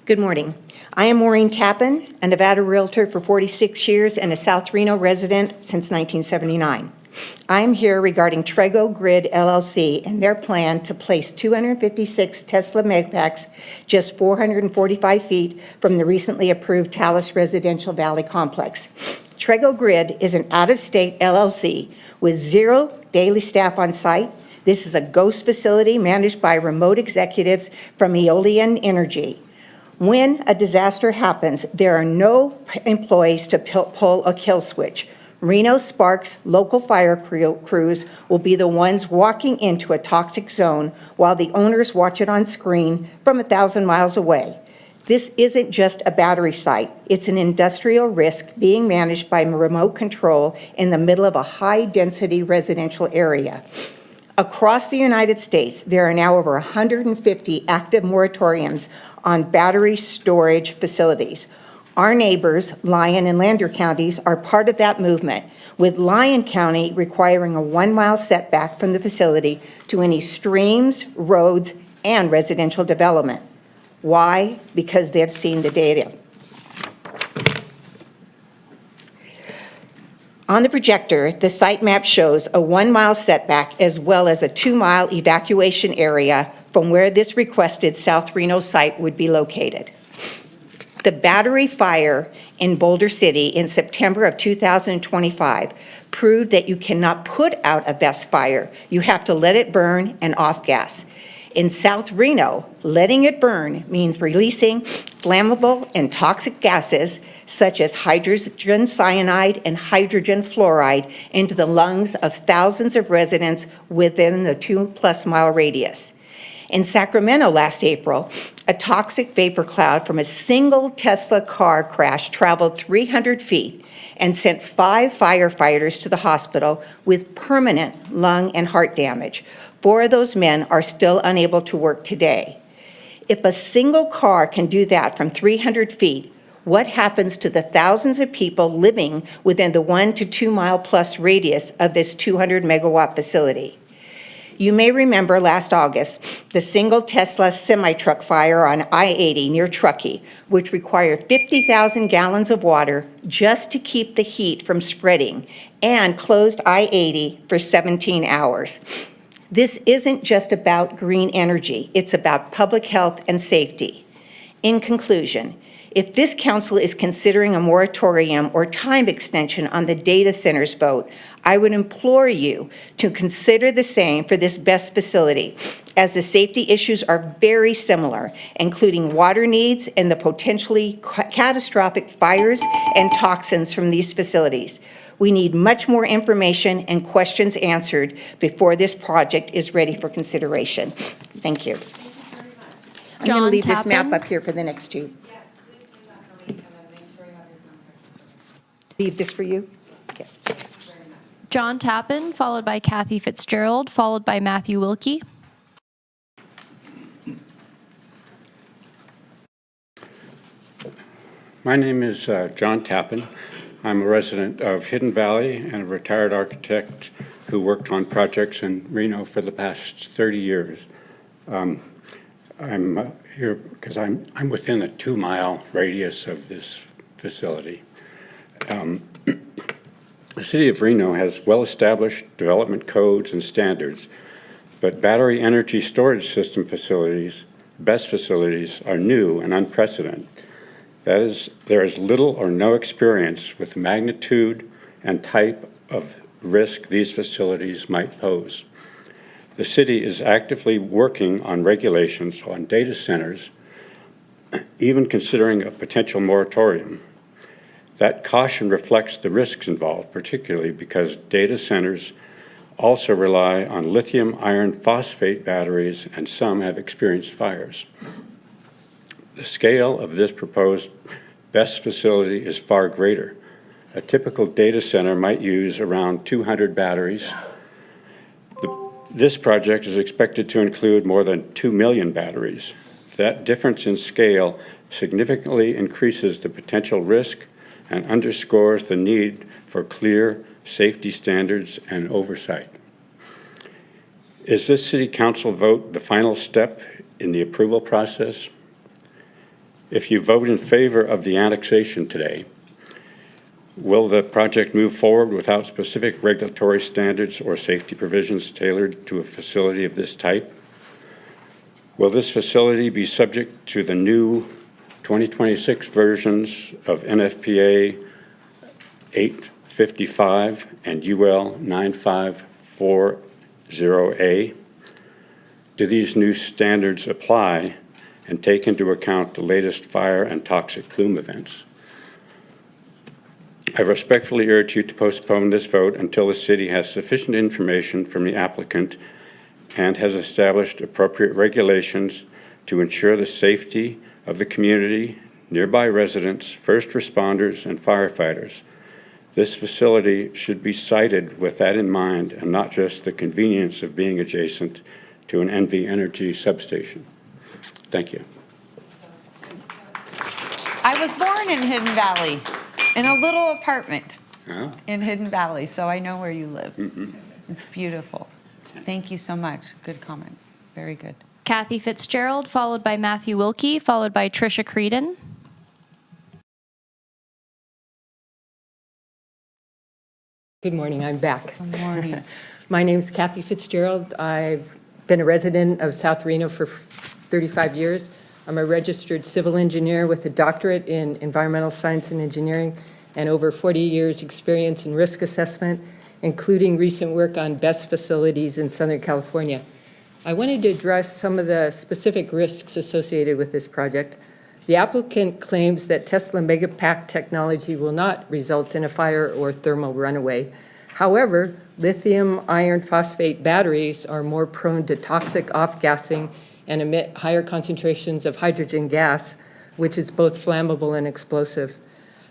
Good morning. I am Maureen Tappan, a Nevada realtor for 46 years and a South Reno resident since 1979. I am here regarding Trego Grid LLC and their plan to place 256 Tesla megapacks just 445 feet from the recently approved Talus Residential Valley Complex. Trego Grid is an out-of-state LLC with 0 daily staff on site. This is a ghost facility managed by remote executives from Aeolian Energy. When a disaster happens, there are no employees to pull a kill switch. Reno Sparks local fire crews will be the ones walking into a toxic zone while the owners watch it on screen from 1,000 miles away. This isn't just a battery site. It's an industrial risk being managed by remote control in the middle of a high-density residential area. Across the United States, there are now over 150 active moratoriums on battery storage facilities. Our neighbors, Lyon and Lander counties, are part of that movement, with Lyon County requiring a 1-mile setback from the facility to any streams, roads, and residential development. Why? Because they've seen the data. On the projector, the site map shows a 1-mile setback as well as a 2-mile evacuation area from where this requested South Reno site would be located. The battery fire in Boulder City in September of 2025 proved that you cannot put out a best fire. You have to let it burn and off gas. In South Reno, letting it burn means releasing flammable and toxic gases such as hydrogen cyanide and hydrogen fluoride into the lungs of thousands of residents within the 2+ mile radius. In Sacramento last April, a toxic vapor cloud from a single Tesla car crash traveled 300 feet and sent 5 firefighters to the hospital with permanent lung and heart damage. 4 of those men are still unable to work today. If a single car can do that from 300 feet, what happens to the thousands of people living within the 1 to 2 mile plus radius of this 200 megawatt facility? You may remember last August, the single Tesla semi-truck fire on I-80 near Truckee, which required 50,000 gallons of water just to keep the heat from spreading and closed I-80 for 17 hours. This isn't just about green energy, it's about public health and safety. In conclusion, if this council is considering a moratorium or time extension on the data centers vote, I would implore you to consider the same for this BEST facility, as the safety issues are very similar, including water needs and the potentially catastrophic fires and toxins from these facilities. We need much more information and questions answered before this project is ready for consideration. Thank you. I'm going to John leave this map Tappan. up here for the next two. Leave this for you? Yes. John Tappan, followed by Kathy Fitzgerald, followed by Matthew Wilkie. My name is John Tappan. I'm a resident of Hidden Valley and a retired architect who worked on projects in Reno for the past 30 years. I'm here because I'm within a 2-mile radius of this facility. The City of Reno has well-established development codes and standards, but battery energy storage system facilities, BESS facilities, are new and unprecedented. That is, there is little or no experience with the magnitude and type of risk these facilities might pose. The city is actively working on regulations on data centers, even considering a potential moratorium. That caution reflects the risks involved, particularly because data centers also rely on lithium iron phosphate batteries, and some have experienced fires. The scale of this proposed BESS facility is far greater. A typical data center might use around 200 batteries. This project is expected to include more than 2 million batteries. That difference in scale significantly increases the potential risk and underscores the need for clear safety standards and oversight. Is this City Council vote the final step in the approval process? If you vote in favor of the annexation today, will the project move forward without specific regulatory standards or safety provisions tailored to a facility of this type? Will this facility be subject to the new 2026 versions of NFPA 855 and UL 9540A? Do these new standards apply and take into account the latest fire and toxic plume events? I respectfully urge you to postpone this vote until the city has sufficient information from the applicant and has established appropriate regulations to ensure the safety of the community, nearby residents, first responders, and firefighters. This facility should be sited with that in mind and not just the convenience of being adjacent to an NV Energy substation. Thank you. I was born in Hidden Valley, in a little apartment Oh. in Hidden Valley, so I know where you live. Mm-hmm. It's beautiful. Thank you so much. Good comments. Very good. Kathy Fitzgerald, followed by Matthew Wilkie, followed by Tricia Creedon. Good morning, I'm back. Good morning. My name's Kathy Fitzgerald. I've been a resident of South Reno for 35 years. I'm a registered civil engineer with a doctorate in environmental science and engineering and over 40 years experience in risk assessment, including recent work on BESS facilities in Southern California. I wanted to address some of the specific risks associated with this project. The applicant claims that Tesla Megapack technology will not result in a fire or thermal runaway. However, lithium iron phosphate batteries are more prone to toxic off-gassing and emit higher concentrations of hydrogen gas, which is both flammable and explosive.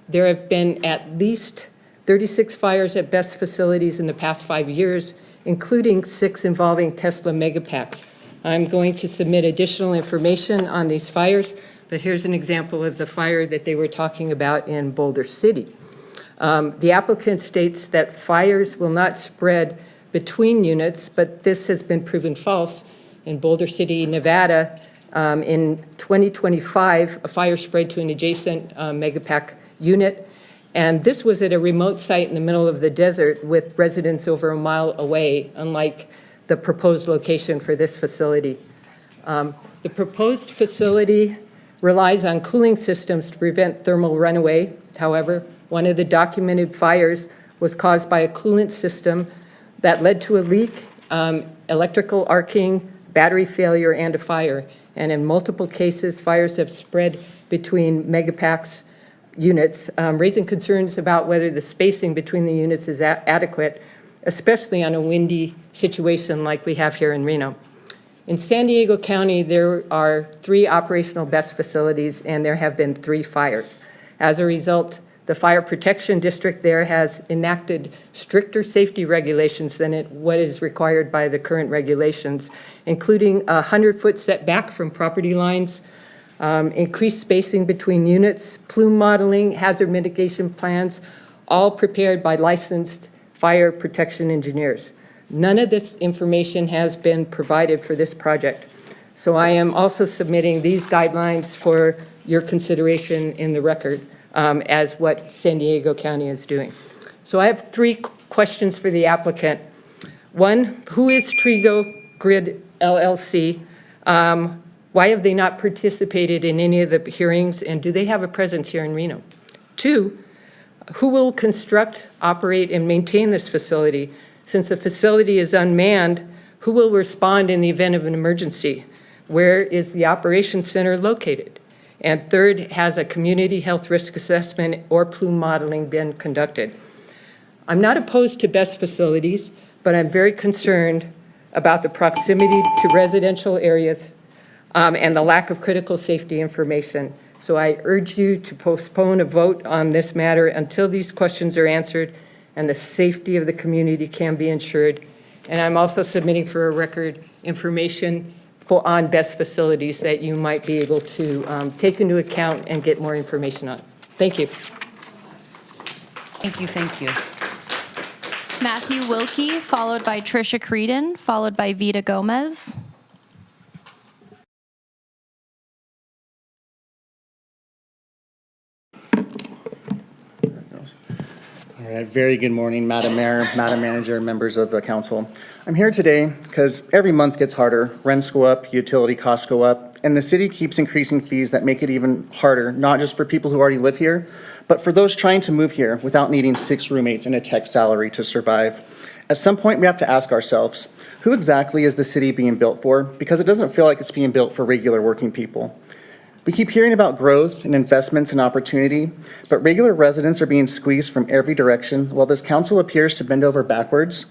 There have been at least 36 fires at BESS facilities in the past 5 years, including 6 involving Tesla Megapacks. I'm going to submit additional information on these fires, but here's an example of the fire that they were talking about in Boulder City. The applicant states that fires will not spread between units, but this has been proven false. In Boulder City, Nevada, in 2025, a fire spread to an adjacent Megapack unit, and this was at a remote site in the middle of the desert with residents over a mile away, unlike the proposed location for this facility. The proposed facility relies on cooling systems to prevent thermal runaway. However, one of the documented fires was caused by a coolant system that led to a leak, electrical arcing, battery failure, and a fire. And in multiple cases, fires have spread between megapacks units, raising concerns about whether the spacing between the units is adequate, especially on a windy situation like we have here in Reno. In San Diego County, there are 3 operational BEST facilities, and there have been 3 fires. As a result, the Fire Protection District there has enacted stricter safety regulations than what is required by the current regulations, including a 100-foot setback from property lines, increased spacing between units, plume modeling, hazard mitigation plans, all prepared by licensed fire protection engineers. None of this information has been provided for this project. So I am also submitting these guidelines for your consideration in the record as what San Diego County is doing. So I have 3 questions for the applicant. 1, who is Trigo Grid LLC? Why have they not participated in any of the hearings, and do they have a presence here in Reno? 2, who will construct, operate, and maintain this facility? Since the facility is unmanned, who will respond in the event of an emergency? Where is the operations center located? And 3rd, has a community health risk assessment or plume modeling been conducted? I'm not opposed to BEST facilities, but I'm very concerned about the proximity to residential areas and the lack of critical safety information. So I urge you to postpone a vote on this matter until these questions are answered and the safety of the community can be ensured. And I'm also submitting for a record information on BEST facilities that you might be able to take into account and get more information on. Thank you. Thank you, thank you. Matthew Wilkie, followed by Tricia Creedon, followed by Vita Gomez. All right, very good morning, Madam Mayor, Madam Manager, members of the council. I'm here today because every month gets harder. Rents go up, utility costs go up, and the city keeps increasing fees that make it even harder, not just for people who already live here, but for those trying to move here without needing 6 roommates and a tech salary to survive. At some point, we have to ask ourselves, who exactly is the city being built for? Because it doesn't feel like it's being built for regular working people. We keep hearing about growth and investments and opportunity, but regular residents are being squeezed from every direction while this council appears to bend over backwards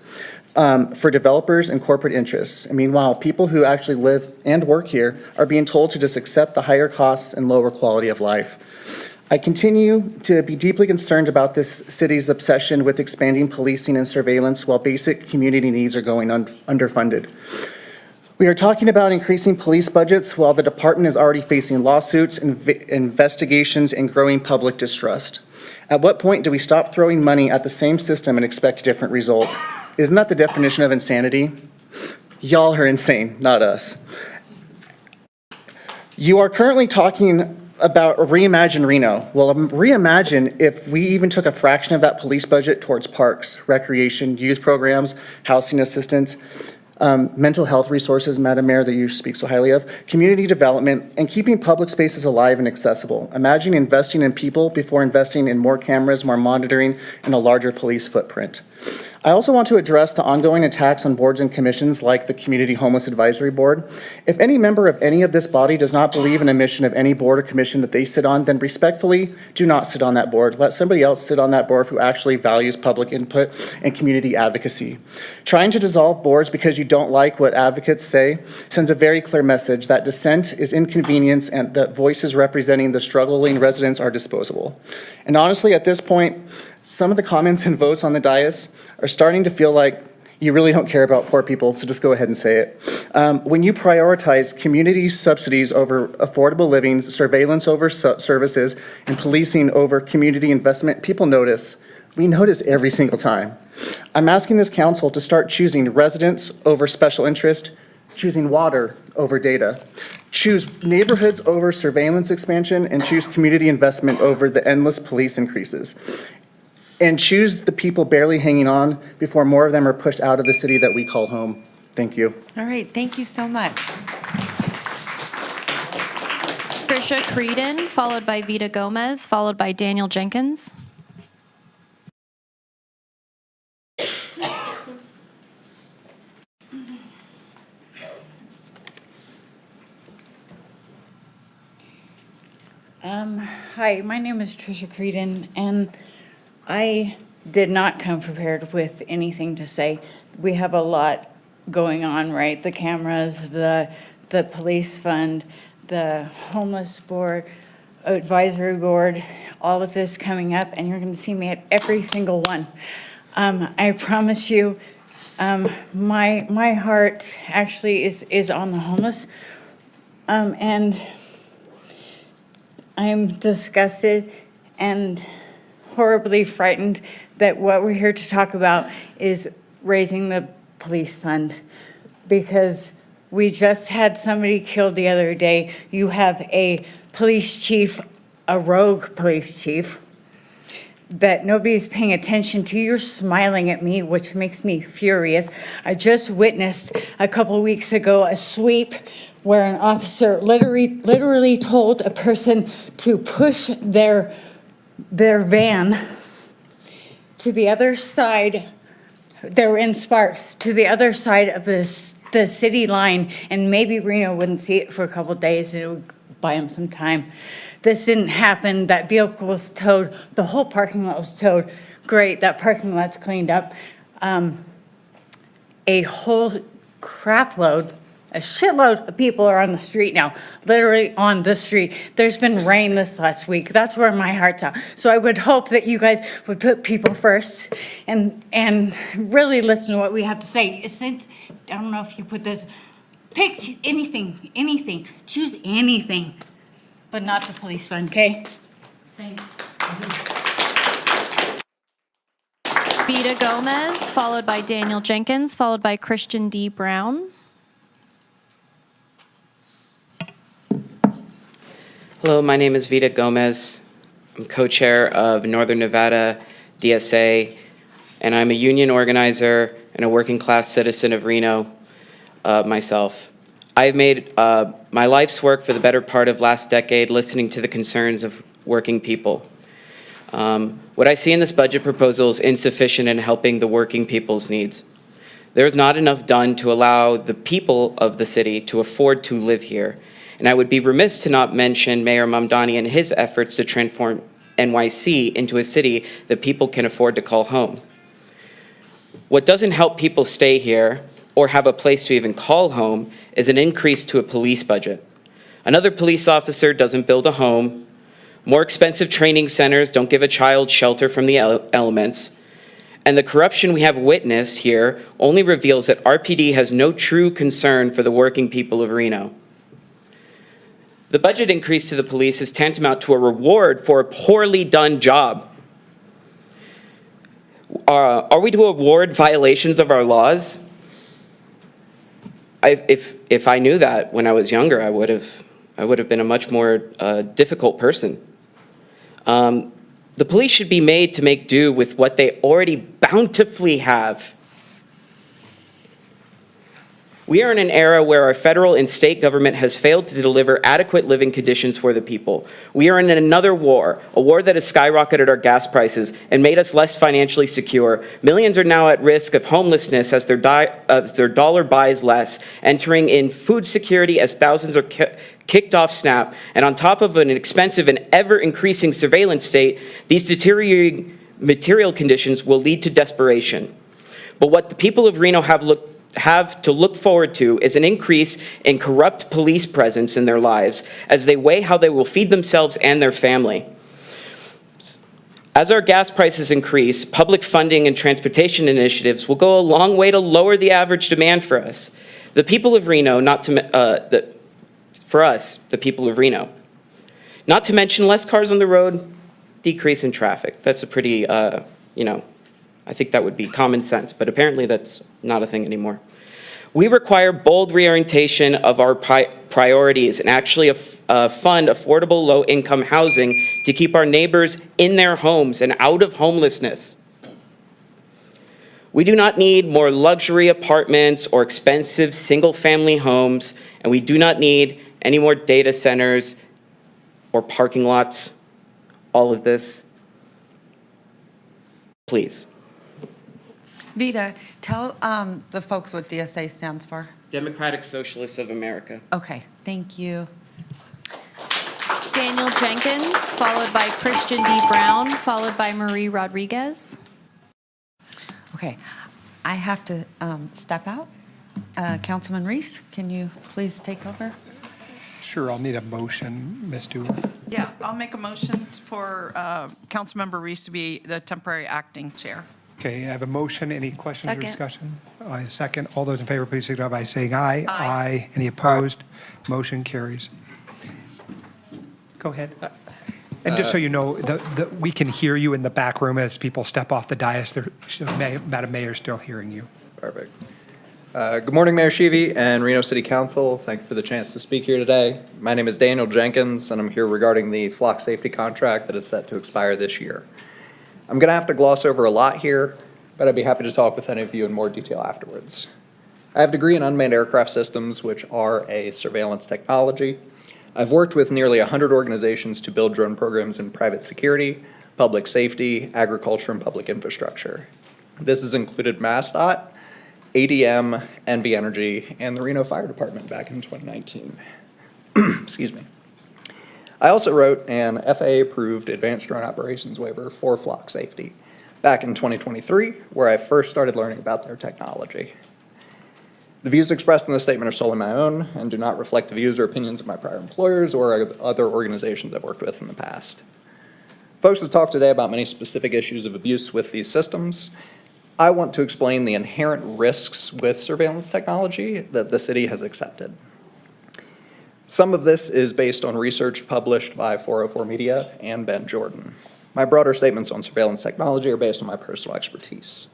for developers and corporate interests. And meanwhile, people who actually live and work here are being told to just accept the higher costs and lower quality of life. I continue to be deeply concerned about this city's obsession with expanding policing and surveillance while basic community needs are going underfunded. We are talking about increasing police budgets while the department is already facing lawsuits, investigations, and growing public distrust. At what point do we stop throwing money at the same system and expect different results? Isn't that the definition of insanity? Y'all are insane, not us. You are currently talking about reimagine Reno. Well, reimagine if we even took a fraction of that police budget towards parks, recreation, youth programs, housing assistance, mental health resources, Madam Mayor, that you speak so highly of, community development, and keeping public spaces alive and accessible. Imagine investing in people before investing in more cameras, more monitoring, and a larger police footprint. I also want to address the ongoing attacks on boards and commissions like the Community Homeless Advisory Board. If any member of any of this body does not believe in a mission of any board or commission that they sit on, then respectfully do not sit on that board. Let somebody else sit on that board who actually values public input and community advocacy. Trying to dissolve boards because you don't like what advocates say sends a very clear message that dissent is inconvenience and that voices representing the struggling residents are disposable. And honestly, at this point, some of the comments and votes on the dais are starting to feel like you really don't care about poor people, so just go ahead and say it. When you prioritize community subsidies over affordable living, surveillance over services, and policing over community investment, people notice. We notice every single time. I'm asking this council to start choosing residents over special interest, choosing water over data, choose neighborhoods over surveillance expansion, and choose community investment over the endless police increases. And choose the people barely hanging on before more of them are pushed out of the city that we call home. Thank you. All right, thank you so much. Trisha Creedon, followed by Vita Gomez, followed by Daniel Jenkins. Hi, my name is Trisha Creedon, and I did not come prepared with anything to say. We have a lot going on, right? The cameras, the police fund, the homeless board, advisory board, all of this coming up, and you're going to see me at every single one. I promise you, my heart actually is on the homeless, and I'm disgusted and horribly frightened that what we're here to talk about is raising the police fund, because we just had somebody killed the other day. You have a police chief, a rogue police chief, that nobody's paying attention to. You're smiling at me, which makes me furious. I just witnessed a couple weeks ago a sweep where an officer literally told a person to push their van to the other side. They were in Sparks, to the other side of the city line, and maybe Reno wouldn't see it for a couple days, and it would buy him some time. This didn't happen. That vehicle was towed. The whole parking lot was towed. Great, that parking lot's cleaned up. A whole crap load, a shitload of people are on the street now, literally on the street. There's been rain this last week. That's where my heart's at. So I would hope that you guys would put people first and really listen to what we have to say. I don't know if you put this, pick anything, choose anything, but not the police fund, okay? Thanks. Vita Gomez, followed by Daniel Jenkins, followed by Christian D. Brown. Hello, my name is Vita Gomez. I'm co-chair of Northern Nevada DSA, and I'm a union organizer and a working class citizen of Reno myself. I've made my life's work for the better part of last decade listening to the concerns of working people. What I see in this budget proposal is insufficient in helping the working people's needs. There is not enough done to allow the people of the city to afford to live here. And I would be remiss to not mention Mayor Mamdani and his efforts to transform NYC into a city that people can afford to call home. What doesn't help people stay here or have a place to even call home is an increase to a police budget. Another police officer doesn't build a home. More expensive training centers don't give a child shelter from the elements. And the corruption we have witnessed here only reveals that RPD has no true concern for the working people of Reno. The budget increase to the police is tantamount to a reward for a poorly done job. Are we to award violations of our laws? If I knew that when I was younger, I would have been a much more difficult person. The police should be made to make do with what they already bountifully have. We are in an era where our federal and state government has failed to deliver adequate living conditions for the people. We are in another war, a war that has skyrocketed our gas prices and made us less financially secure. Millions are now at risk of homelessness as their dollar buys less, entering in food security as thousands are kicked off SNAP. And on top of an expensive and ever-increasing surveillance state, these deteriorating material conditions will lead to desperation. But what the people of Reno have to look forward to is an increase in corrupt police presence in their lives as they weigh how they will feed themselves and their family. As our gas prices increase, public funding and transportation initiatives will go a long way to lower the average demand for us. The people of Reno, for us, the people of Reno. Not to mention less cars on the road, decrease in traffic. That's a pretty, I think that would be common sense, but apparently that's not a thing anymore. We require bold reorientation of our priorities and actually fund affordable low-income housing to keep our neighbors in their homes and out of homelessness. We do not need more luxury apartments or expensive single-family homes, and we do not need any more data centers or parking lots. All of this, please. Vita, tell the folks what DSA stands for. Democratic Socialists of America. Okay, thank you. Daniel Jenkins, followed by Christian D. Brown, followed by Marie Rodriguez. Okay, I have to step out. Councilman Reese, can you please take over? Sure, I'll need a motion, Ms. Stewart. Yeah, I'll make a motion for Councilmember Reese to be the temporary acting chair. Okay, I have a motion. Any questions or Second. discussion? I second. All those in favor, please signify by saying aye. Aye. Any opposed? Motion carries. Go ahead. And just so you know, we can hear you in the back room as people step off the dais. Madam Mayor is still hearing you. Perfect. Good morning, Mayor Sheevy and Reno City Council. Thank you for the chance to speak here today. My name is Daniel Jenkins, and I'm here regarding the flock safety contract that is set to expire this year. I'm going to have to gloss over a lot here, but I'd be happy to talk with any of you in more detail afterwards. I have a degree in unmanned aircraft systems, which are a surveillance technology. I've worked with nearly 100 organizations to build drone programs in private security, public safety, agriculture, and public infrastructure. This has included MassDOT, ADM, NV Energy, and the Reno Fire Department back in 2019. Excuse me. I also wrote an FAA-approved advanced drone operations waiver for flock safety back in 2023, where I first started learning about their technology. The views expressed in this statement are solely my own and do not reflect the views or opinions of my prior employers or other organizations I've worked with in the past. Folks have talked today about many specific issues of abuse with these systems. I want to explain the inherent risks with surveillance technology that the city has accepted. Some of this is based on research published by 404 Media and Ben Jordan. My broader statements on surveillance technology are based on my personal expertise.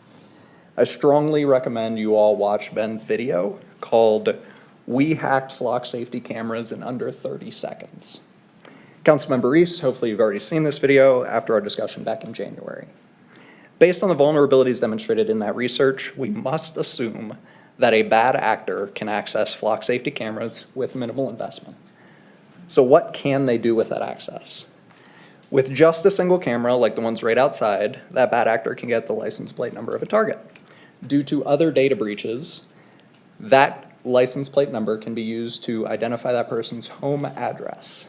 I strongly recommend you all watch Ben's video called "We Hacked Flock Safety Cameras in Under 30 Seconds." Councilmember Reese, hopefully you've already seen this video after our discussion back in January. Based on the vulnerabilities demonstrated in that research, we must assume that a bad actor can access flock safety cameras with minimal investment. So what can they do with that access? With just a single camera, like the ones right outside, that bad actor can get the license plate number of a target. Due to other data breaches, that license plate number can be used to identify that person's home address.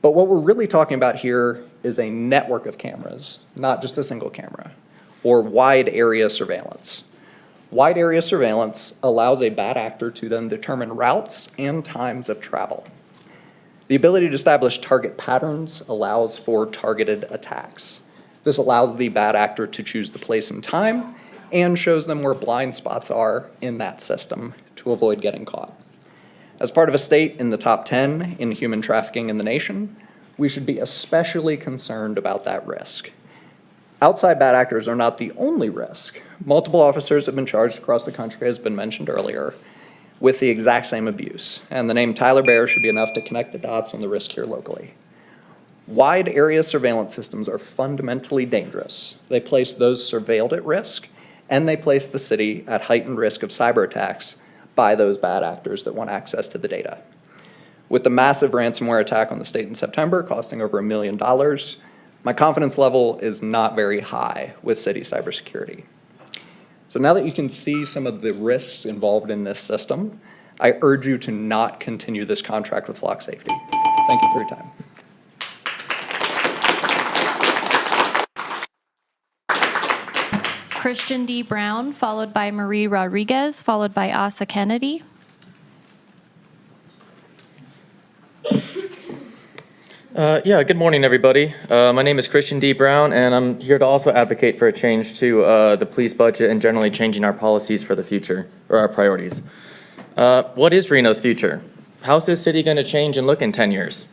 But what we're really talking about here is a network of cameras, not just a single camera, or wide area surveillance. Wide area surveillance allows a bad actor to then determine routes and times of travel. The ability to establish target patterns allows for targeted attacks. This allows the bad actor to choose the place and time and shows them where blind spots are in that system to avoid getting caught. As part of a state in the top 10 in human trafficking in the nation, we should be especially concerned about that risk. Outside bad actors are not the only risk. Multiple officers have been charged across the country, as has been mentioned earlier, with the exact same abuse, and the name Tyler Bear should be enough to connect the dots on the risk here locally. Wide area surveillance systems are fundamentally dangerous. They place those surveilled at risk, and they place the city at heightened risk of cyber attacks by those bad actors that want access to the data. With the massive ransomware attack on the state in September costing over $1 million, my confidence level is not very high with city cybersecurity. So now that you can see some of the risks involved in this system, I urge you to not continue this contract with Flock Safety. Thank you for your time. Christian D. Brown, followed by Marie Rodriguez, followed by Asa Kennedy. Good morning, everybody. My name is Christian D. Brown, and I'm here to also advocate for a change to the police budget and generally changing our policies for the future, or our priorities. What is Reno's future? How's this city going to change and look in 10 years?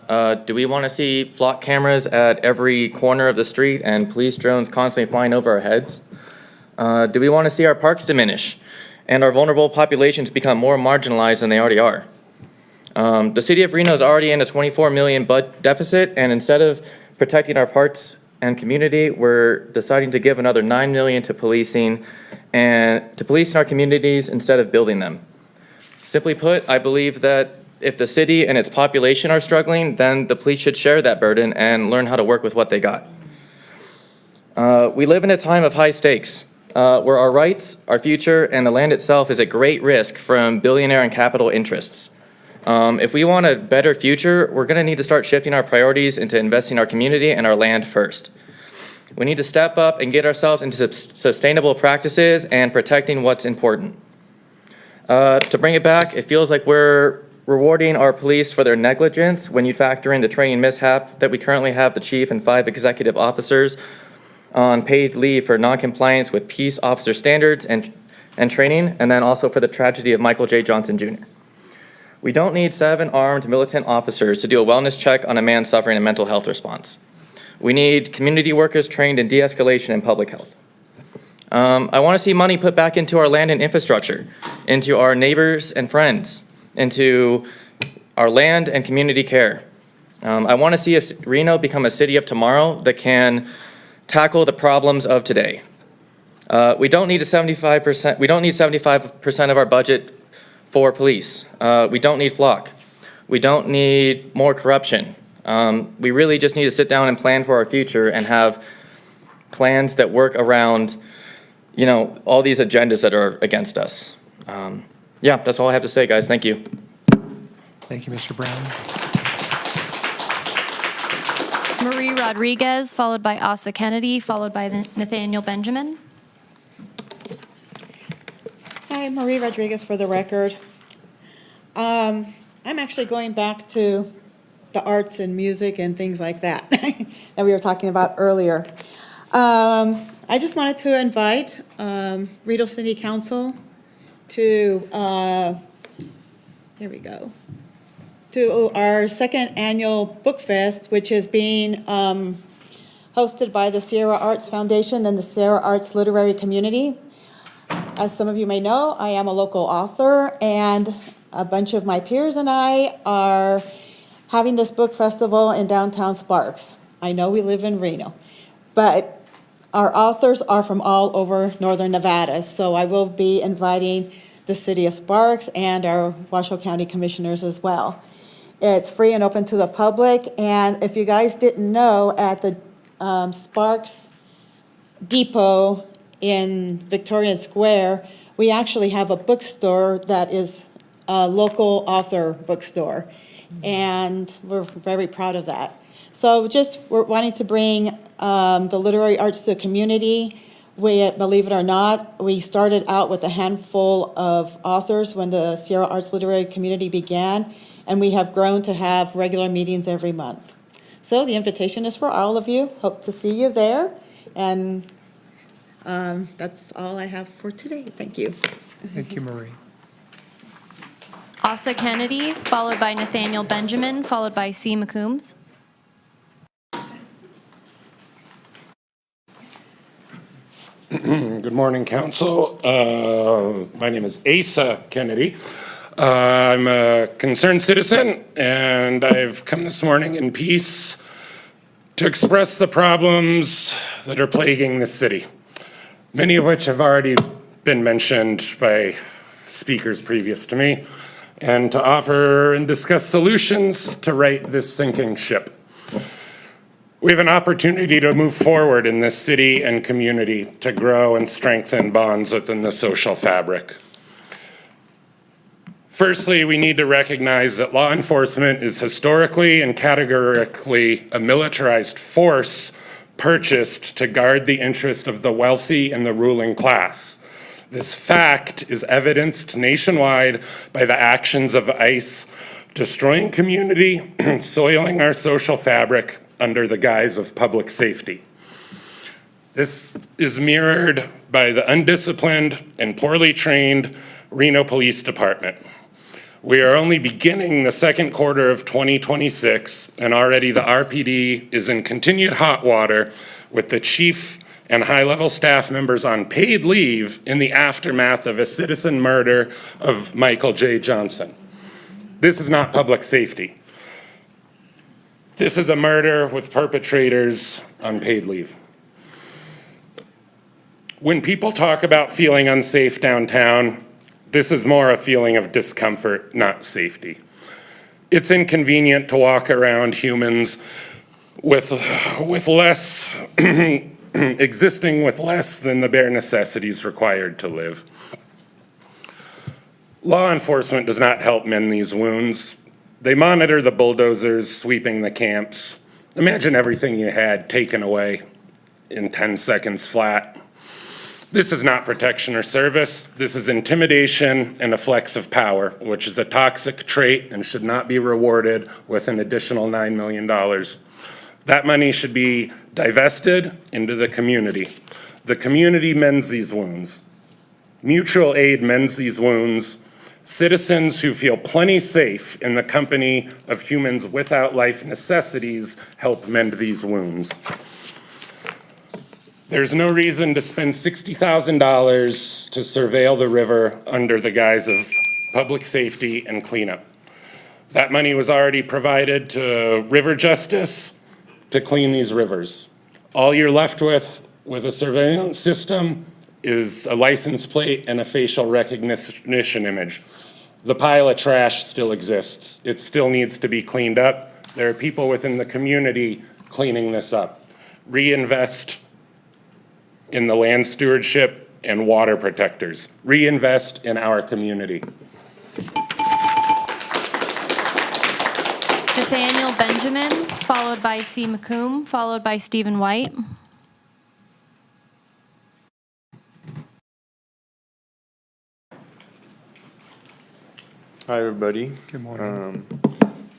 Do we want to see flock cameras at every corner of the street and police drones constantly flying over our heads? Do we want to see our parks diminish and our vulnerable populations become more marginalized than they already are? The city of Reno is already in a $24 million deficit, and instead of protecting our parks and community, we're deciding to give another $9 million to policing and to police in our communities instead of building them. Simply put, I believe that if the city and its population are struggling, then the police should share that burden and learn how to work with what they got. We live in a time of high stakes, where our rights, our future, and the land itself is at great risk from billionaire and capital interests. If we want a better future, we're going to need to start shifting our priorities into investing in our community and our land first. We need to step up and get ourselves into sustainable practices and protecting what's important. To bring it back, it feels like we're rewarding our police for their negligence when you factor in the training mishap that we currently have the chief and 5 executive officers on paid leave for noncompliance with peace officer standards and training, and then also for the tragedy of Michael J. Johnson Jr. We don't need 7 armed militant officers to do a wellness check on a man suffering a mental health response. We need community workers trained in de-escalation and public health. I want to see money put back into our land and infrastructure, into our neighbors and friends, into our land and community care. I want to see Reno become a city of tomorrow that can tackle the problems of today. We don't need 75% of our budget for police. We don't need flock. We don't need more corruption. We really just need to sit down and plan for our future and have plans that work around, all these agendas that are against us. Yeah, that's all I have to say, guys. Thank you. Thank you, Mr. Brown. Marie Rodriguez, followed by Asa Kennedy, followed by Nathaniel Benjamin. Hi, Marie Rodriguez for the record. I'm actually going back to the arts and music and things like that that we were talking about earlier. I just wanted to invite Reno City Council to, here we go, to our second annual Book Fest, which is being hosted by the Sierra Arts Foundation and the Sierra Arts Literary Community. As some of you may know, I am a local author, and a bunch of my peers and I are having this book festival in downtown Sparks. I know we live in Reno, but our authors are from all over northern Nevada, so I will be inviting the city of Sparks and our Washoe County commissioners as well. It's free and open to the public, and if you guys didn't know, at the Sparks Depot in Victoria Square, we actually have a bookstore that is a local author bookstore, and we're very proud of that. So we're wanting to bring the literary arts to the community. Believe it or not, we started out with a handful of authors when the Sierra Arts Literary Community began, and we have grown to have regular meetings every month. So the invitation is for all of you. Hope to see you there, and that's all I have for today. Thank you. Thank you, Marie. Asa Kennedy, followed by Nathaniel Benjamin, followed by C. McCombs. Good morning, Council. My name is Asa Kennedy. I'm a concerned citizen, and I've come this morning in peace to express the problems that are plaguing the city, many of which have already been mentioned by speakers previous to me, and to offer and discuss solutions to right this sinking ship. We have an opportunity to move forward in this city and community to grow and strengthen bonds within the social fabric. Firstly, we need to recognize that law enforcement is historically and categorically a militarized force purchased to guard the interest of the wealthy and the ruling class. This fact is evidenced nationwide by the actions of ICE destroying community, soiling our social fabric under the guise of public safety. This is mirrored by the undisciplined and poorly trained Reno Police Department. We are only beginning the second quarter of 2026, and already the RPD is in continued hot water with the chief and high-level staff members on paid leave in the aftermath of a citizen murder of Michael J. Johnson. This is not public safety. This is a murder with perpetrators on paid leave. When people talk about feeling unsafe downtown, this is more a feeling of discomfort, not safety. It's inconvenient to walk around humans with less, existing with less than the bare necessities required to live. Law enforcement does not help mend these wounds. They monitor the bulldozers sweeping the camps. Imagine everything you had taken away in 10 seconds flat. This is not protection or service. This is intimidation and a flex of power, which is a toxic trait and should not be rewarded with an additional $9 million. That money should be divested into the community. The community mends these wounds. Mutual aid mends these wounds. Citizens who feel plenty safe in the company of humans without life necessities help mend these wounds. There's no reason to spend $60,000 to surveil the river under the guise of public safety and cleanup. That money was already provided to River Justice to clean these rivers. All you're left with a surveillance system is a license plate and a facial recognition image. The pile of trash still exists. It still needs to be cleaned up. There are people within the community cleaning this up. Reinvest in the land stewardship and water protectors. Reinvest in our community. Nathaniel Benjamin, followed by C. McComb, followed by Stephen White. Hi, everybody. Good morning.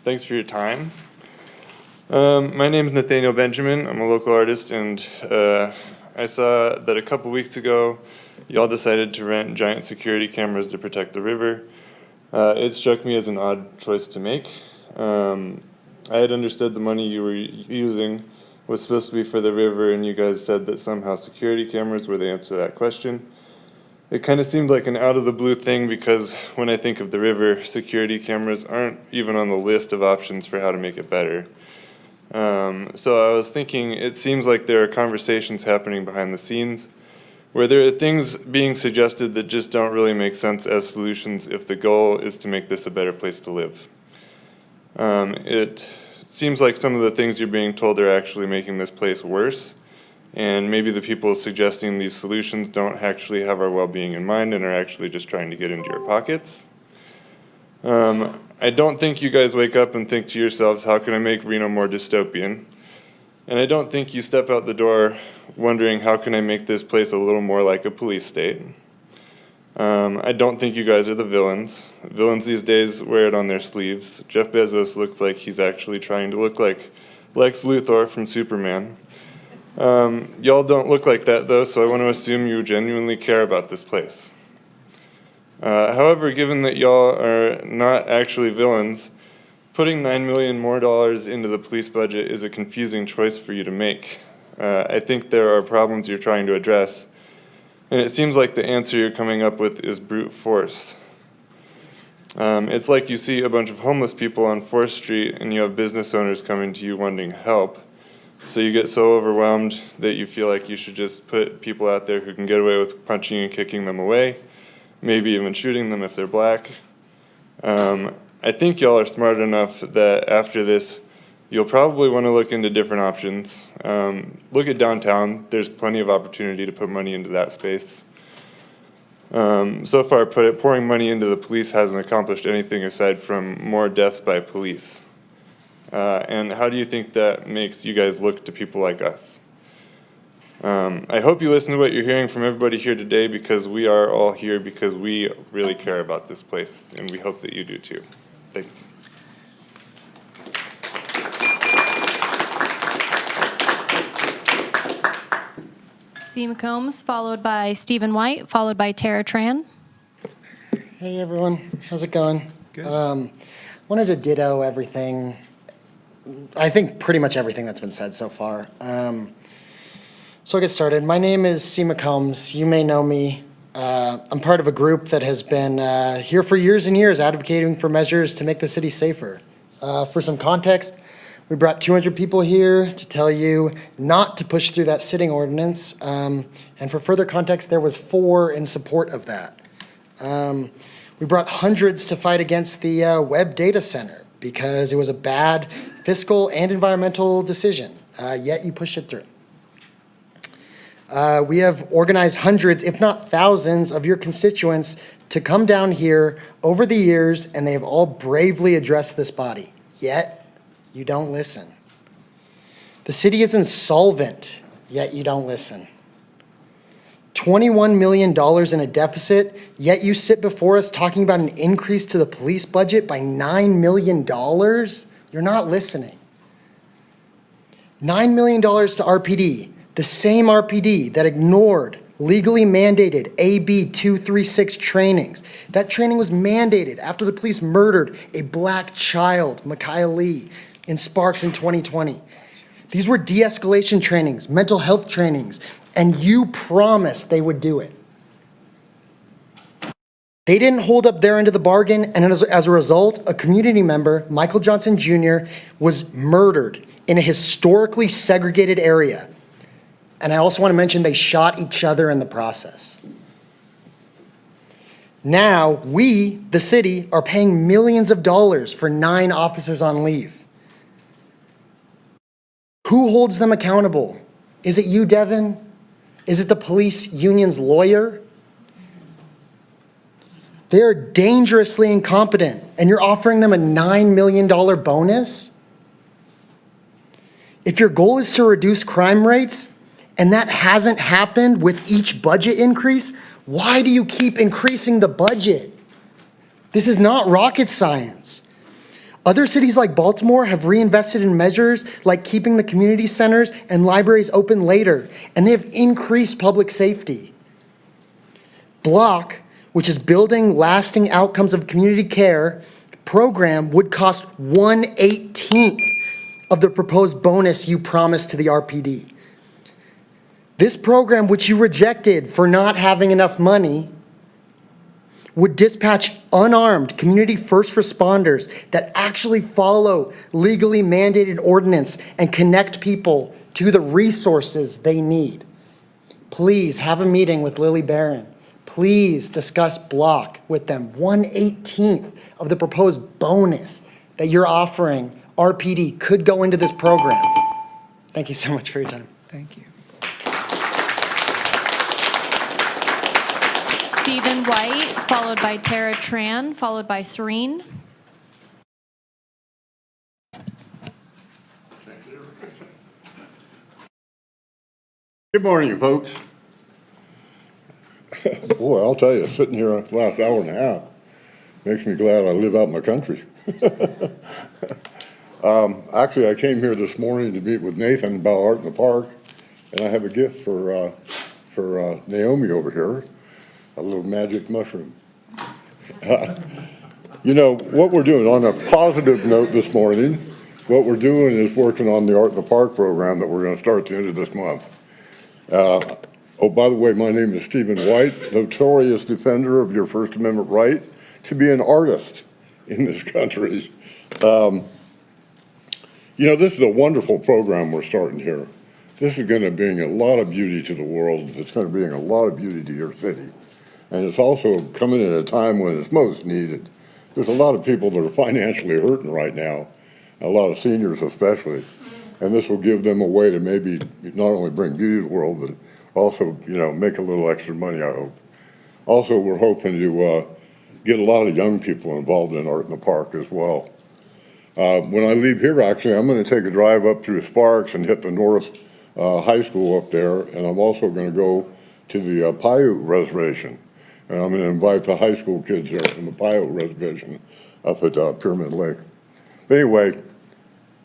Thanks for your time. My name is Nathaniel Benjamin. I'm a local artist, and I saw that a couple weeks ago, y'all decided to rent giant security cameras to protect the river. It struck me as an odd choice to make. I had understood the money you were using was supposed to be for the river, and you guys said that somehow security cameras were the answer to that question. It kind of seemed like an out-of-the-blue thing because when I think of the river, security cameras aren't even on the list of options for how to make it better. So I was thinking, it seems like there are conversations happening behind the scenes where there are things being suggested that just don't really make sense as solutions if the goal is to make this a better place to live. It seems like some of the things you're being told are actually making this place worse, and maybe the people suggesting these solutions don't actually have our well-being in mind and are actually just trying to get into your pockets. I don't think you guys wake up and think to yourselves, how can I make Reno more dystopian? And I don't think you step out the door wondering, how can I make this place a little more like a police state? I don't think you guys are the villains. Villains these days wear it on their sleeves. Jeff Bezos looks like he's actually trying to look like Lex Luthor from Superman. Y'all don't look like that though, so I want to assume you genuinely care about this place. However, given that y'all are not actually villains, putting $9 million more into the police budget is a confusing choice for you to make. I think there are problems you're trying to address, and it seems like the answer you're coming up with is brute force. It's like you see a bunch of homeless people on 4th Street and you have business owners coming to you wanting help. So you get so overwhelmed that you feel like you should just put people out there who can get away with punching and kicking them away, maybe even shooting them if they're black. I think y'all are smart enough that after this, you'll probably want to look into different options. Look at downtown. There's plenty of opportunity to put money into that space. So far, pouring money into the police hasn't accomplished anything aside from more deaths by police. And how do you think that makes you guys look to people like us? I hope you listen to what you're hearing from everybody here today, because we are all here because we really care about this place, and we hope that you do too. Thanks. C. McCombs, followed by Stephen White, followed by Tara Tran. Hey everyone, how's it going? Good. Wanted to ditto everything, I think pretty much everything that's been said so far. So I'll get started. My name is C. McCombs. You may know me. I'm part of a group that has been here for years and years advocating for measures to make the city safer. For some context, We brought 200 people here to tell you not to push through that sitting ordinance. And for further context, there was 4 in support of that. We brought hundreds to fight against the web data center because it was a bad fiscal and environmental decision, yet you pushed it through. We have organized hundreds, if not thousands, of your constituents to come down here over the years, and they have all bravely addressed this body, yet you don't listen. The city is insolvent, yet you don't listen. $21 million in a deficit, yet you sit before us talking about an increase to the police budget by $9 million? You're not listening. $9 million to RPD, the same RPD that ignored legally mandated AB 236 trainings. That training was mandated after the police murdered a black child, Micaiah Lee, in Sparks in 2020. These were de-escalation trainings, mental health trainings, and you promised they would do it. They didn't hold up their end of the bargain, and as a result, a community member, Michael Johnson Jr., was murdered in a historically segregated area. And I also want to mention they shot each other in the process. Now, we, the city, are paying millions of dollars for 9 officers on leave. Who holds them accountable? Is it you, Devin? Is it the police union's lawyer? They are dangerously incompetent, and you're offering them a $9 million bonus? If your goal is to reduce crime rates, and that hasn't happened with each budget increase, why do you keep increasing the budget? This is not rocket science. Other cities like Baltimore have reinvested in measures like keeping the community centers and libraries open later, and they have increased public safety. Block, which is building lasting outcomes of community care program, would cost 1/18 of the proposed bonus you promised to the RPD. This program, which you rejected for not having enough money, would dispatch unarmed community first responders that actually follow legally mandated ordinance and connect people to the resources they need. Please have a meeting with Lily Barron. Please discuss Block with them. 1/18 of the proposed bonus that you're offering RPD could go into this program. Thank you so much for your time. Thank you. Stephen White, followed by Tara Tran, followed by Serene. Good morning, folks. Boy, I'll tell you, sitting here the last hour and a half makes me glad I live out in the country. Actually, I came here this morning to meet with Nathan about Art in the Park, and I have a gift for Naomi over here, a little magic mushroom. You know, what we're doing, on a positive note this morning, what we're doing is working on the Art in the Park program that we're going to start at the end of this month. Oh, by the way, my name is Stephen White, notorious defender of your First Amendment right to be an artist in this country. You know, this is a wonderful program we're starting here. This is going to bring a lot of beauty to the world. It's going to bring a lot of beauty to your city. And it's also coming at a time when it's most needed. There's a lot of people that are financially hurting right now, a lot of seniors especially. And this will give them a way to maybe not only bring beauty to the world, but also, you know, make a little extra money, I hope. Also, we're hoping to get a lot of young people involved in Art in the Park as well. When I leave here, actually, I'm going to take a drive up through Sparks and hit the North High School up there, and I'm also going to go to the Paiute Reservation. And I'm going to invite the high school kids there from the Paiute Reservation up at Pyramid Lake. But anyway,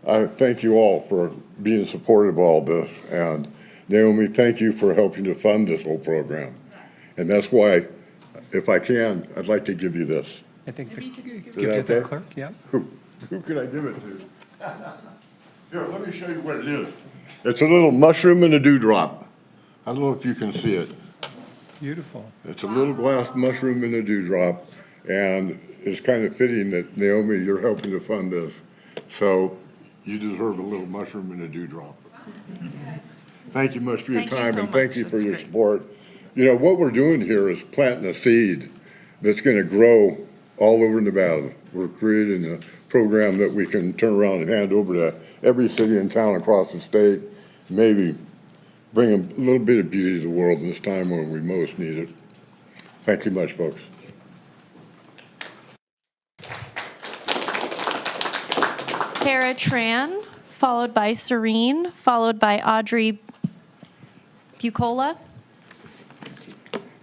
I thank you all for being supportive of all this. And Naomi, thank you for helping to fund this whole program. And that's why, if I can, I'd like to give you this. I think Is give that it to the okay? clerk, yeah. Who can I give it to? Here, let me show you what it is. It's a little mushroom and a dewdrop. I don't know if you can see it. Beautiful. It's a little glass mushroom and a dewdrop, and it's kind of fitting that, Naomi, you're helping to fund this. So You deserve a little mushroom and a dewdrop. Thank you much for your Thank you time, so and thank much. you for That's your great. support. You know, what we're doing here is planting a seed that's gonna grow all over Nevada. We're creating a program that we can turn around and hand over to every city and town across the state, maybe bring a little bit of beauty to the world in this time when we most need it. Thank you much, folks. Tara Tran, followed by Serene, followed by Audrey Bucola.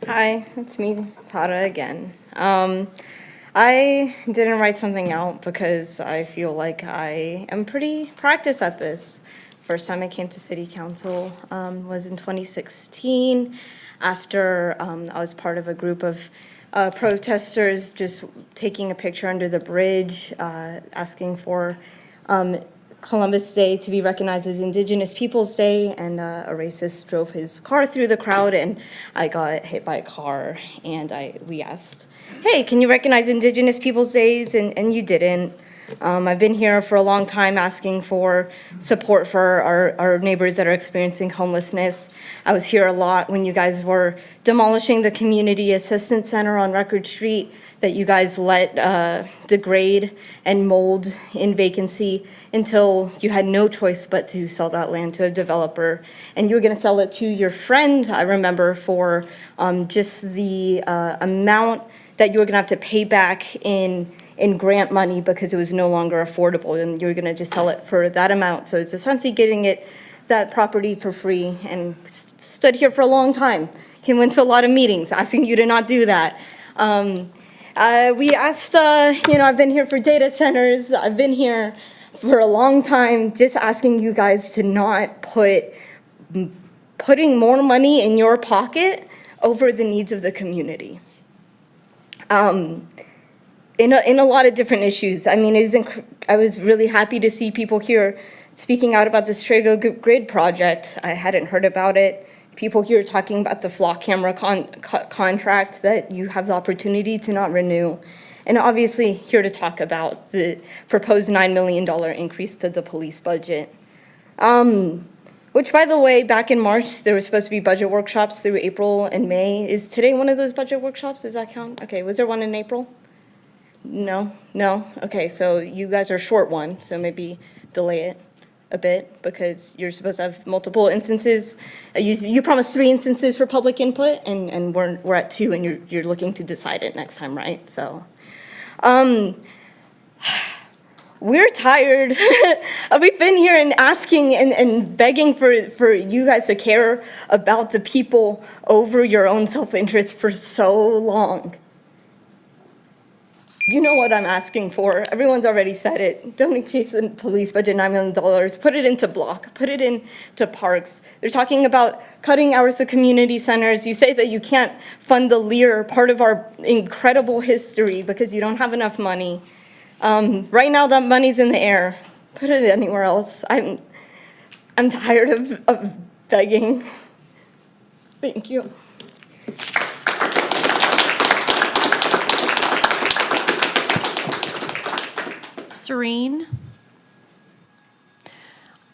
Hi, it's me, Tara, again. I didn't write something out because I feel like I am pretty practiced at this. First time I came to city council was in 2016 after I was part of a group of protesters just taking a picture under the bridge, asking for Columbus Day to be recognized as Indigenous Peoples Day, and a racist drove his car through the crowd, and I got hit by a car, and we asked, hey, can you recognize Indigenous Peoples Days? And you didn't. I've been here for a long time asking for support for our neighbors that are experiencing homelessness. I was here a lot when you guys were demolishing the Community Assistance Center on Record Street that you guys let degrade and mold in vacancy until you had no choice but to sell that land to a developer. And you were gonna sell it to your friend, I remember, for just the amount that you were gonna have to pay back in grant money because it was no longer affordable, and you were gonna just sell it for that amount. So it's essentially getting that property for free, and stood here for a long time. He went to a lot of meetings asking you to not do that. We asked, I've been here for data centers. I've been here for a long time, just asking you guys to not putting more money in your pocket over the needs of the community. In a lot of different issues. I mean, I was really happy to see people here speaking out about this Trago grid project. I hadn't heard about it. People here talking about the flock camera contract that you have the opportunity to not renew. And obviously here to talk about the proposed $9 million increase to the police budget. Which, by the way, back in March, there was supposed to be budget workshops through April and May. Is today one of those budget workshops? Does that count? Okay, was there one in April? No? Okay, so you guys are short one, so maybe delay it a bit because you're supposed to have multiple instances. You promised 3 instances for public input, and we're at 2, and you're looking to decide it next time, right? So, we're tired. We've been here and asking and begging for you guys to care about the people over your own self-interest for so long. You know what I'm asking for. Everyone's already said it. Don't increase the police budget $9 million. Put it into block. Put it into parks. They're talking about cutting hours to community centers. You say that you can't fund the Lear, part of our incredible history, because you don't have enough money. Right now, that money's in the air. Put it anywhere else. I'm tired of begging. Thank you. Serene,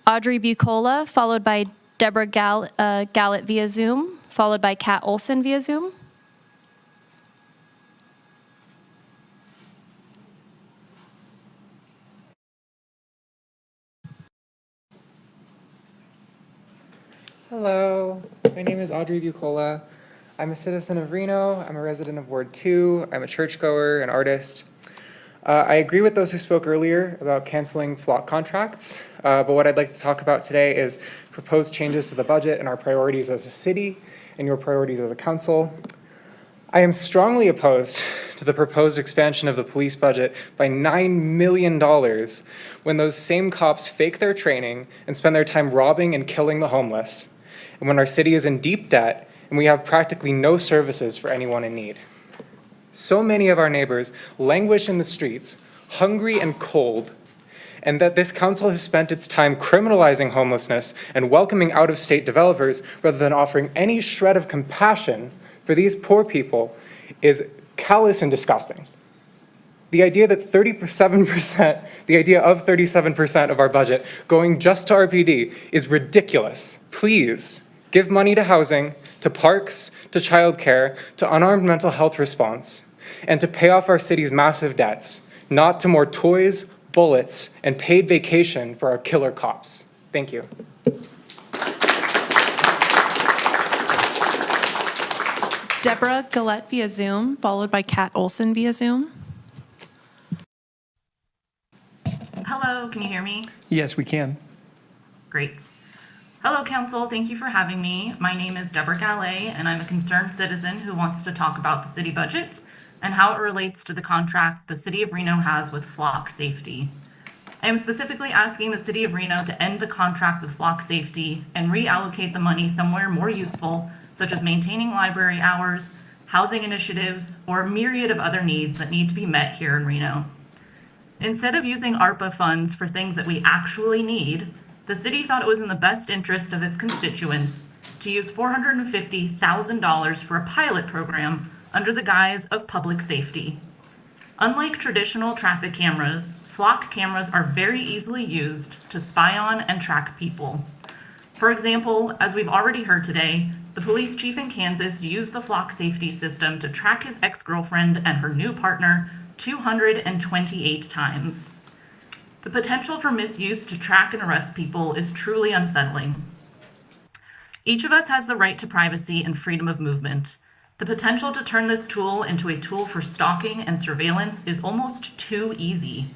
Audrey Bucola, followed by Deborah Gallant via Zoom, followed by Kat Olson via Zoom. Hello, my name is Audrey Bucola. I'm a citizen of Reno. I'm a resident of Ward 2. I'm a churchgoer, an artist. I agree with those who spoke earlier about canceling flock contracts, but what I'd like to talk about today is proposed changes to the budget and our priorities as a city and your priorities as a council. I am strongly opposed to the proposed expansion of the police budget by $9 million when those same cops fake their training and spend their time robbing and killing the homeless, and when our city is in deep debt and we have practically no services for anyone in need. So many of our neighbors languish in the streets, hungry and cold, and that this council has spent its time criminalizing homelessness and welcoming out-of-state developers rather than offering any shred of compassion for these poor people is callous and disgusting. The idea that 37% of our budget going just to RPD is ridiculous. Please give money to housing, to parks, to childcare, to unarmed mental health response, and to pay off our city's massive debts, not to more toys, bullets, and paid vacation for our killer cops. Thank you. Deborah Gillette via Zoom, followed by Kat Olson via Zoom. Hello, can you hear me? Yes, we can. Great. Hello, Council. Thank you for having me. My name is Deborah Gallet, and I'm a concerned citizen who wants to talk about the city budget and how it relates to the contract the City of Reno has with Flock Safety. I am specifically asking the City of Reno to end the contract with Flock Safety and reallocate the money somewhere more useful, such as maintaining library hours, housing initiatives, or a myriad of other needs that need to be met here in Reno. Instead of using ARPA funds for things that we actually need, the city thought it was in the best interest of its constituents to use $450,000 for a pilot program under the guise of public safety. Unlike traditional traffic cameras, Flock cameras are very easily used to spy on and track people. For example, as we've already heard today, the police chief in Kansas used the Flock safety system to track his ex-girlfriend and her new partner 228 times. The potential for misuse to track and arrest people is truly unsettling. Each of us has the right to privacy and freedom of movement. The potential to turn this tool into a tool for stalking and surveillance is almost too easy.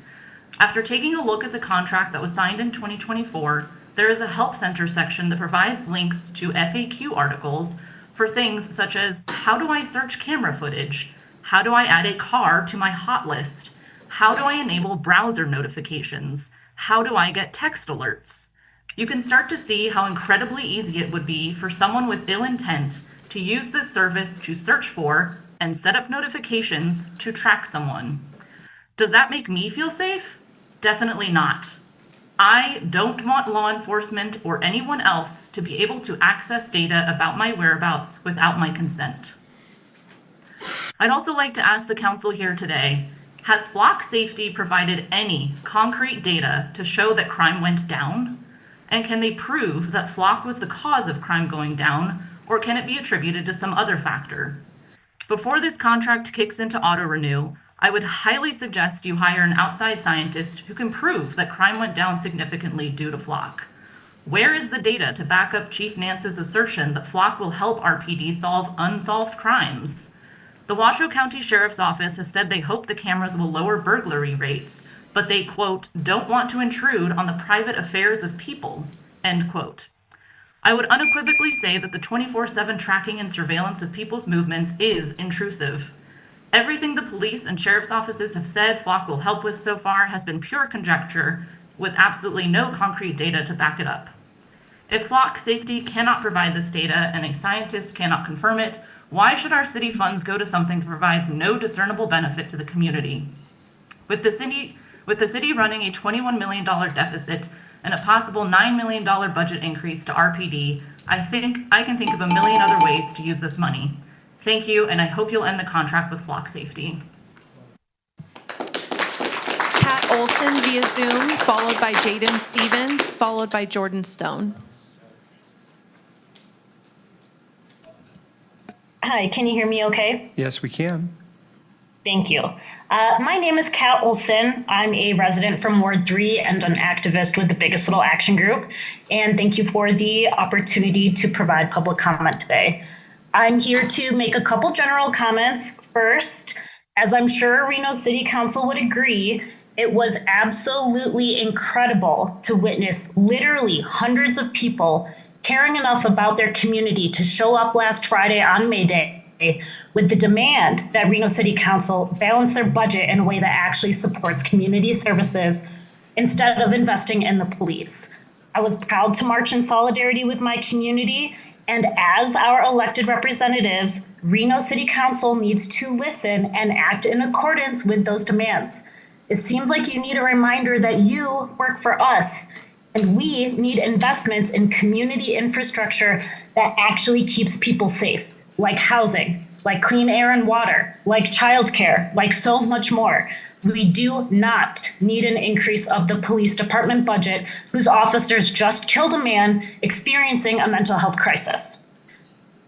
After taking a look at the contract that was signed in 2024, there is a help center section that provides links to FAQ articles for things such as, how do I search camera footage? How do I add a car to my hot list? How do I enable browser notifications? How do I get text alerts? You can start to see how incredibly easy it would be for someone with ill intent to use this service to search for and set up notifications to track someone. Does that make me feel safe? Definitely not. I don't want law enforcement or anyone else to be able to access data about my whereabouts without my consent. I'd also like to ask the council here today, has Flock Safety provided any concrete data to show that crime went down? And can they prove that Flock was the cause of crime going down, or can it be attributed to some other factor? Before this contract kicks into auto-renew, I would highly suggest you hire an outside scientist who can prove that crime went down significantly due to Flock. Where is the data to back up Chief Nance's assertion that Flock will help RPD solve unsolved crimes? The Washoe County Sheriff's Office has said they hope the cameras will lower burglary rates, but they, quote, don't want to intrude on the private affairs of people, end quote. I would unequivocally say that the 24/7 tracking and surveillance of people's movements is intrusive. Everything the police and sheriff's offices have said Flock will help with so far has been pure conjecture, with absolutely no concrete data to back it up. If Flock Safety cannot provide this data and a scientist cannot confirm it, why should our city funds go to something that provides no discernible benefit to the community? With the city running a $21 million deficit and a possible $9 million budget increase to RPD, I think I can think of a million other ways to use this money. Thank you, and I hope you'll end the contract with Flock Safety. Kat Olson via Zoom, followed by Jaden Stevens, followed by Jordan Stone. Hi, can you hear me okay? Yes, we can. Thank you. My name is Kat Olson. I'm a resident from Ward 3 and an activist with the Biggest Little Action Group. And thank you for the opportunity to provide public comment today. I'm here to make a couple general comments. First, as I'm sure Reno City Council would agree, it was absolutely incredible to witness literally hundreds of people caring enough about their community to show up last Friday on May Day with the demand that Reno City Council balance their budget in a way that actually supports community services instead of investing in the police. I was proud to march in solidarity with my community, and as our elected representatives, Reno City Council needs to listen and act in accordance with those demands. It seems like you need a reminder that you work for us, and we need investments in community infrastructure that actually keeps people safe, like housing, like clean air and water, like childcare, like so much more. We do not need an increase of the police department budget whose officers just killed a man experiencing a mental health crisis.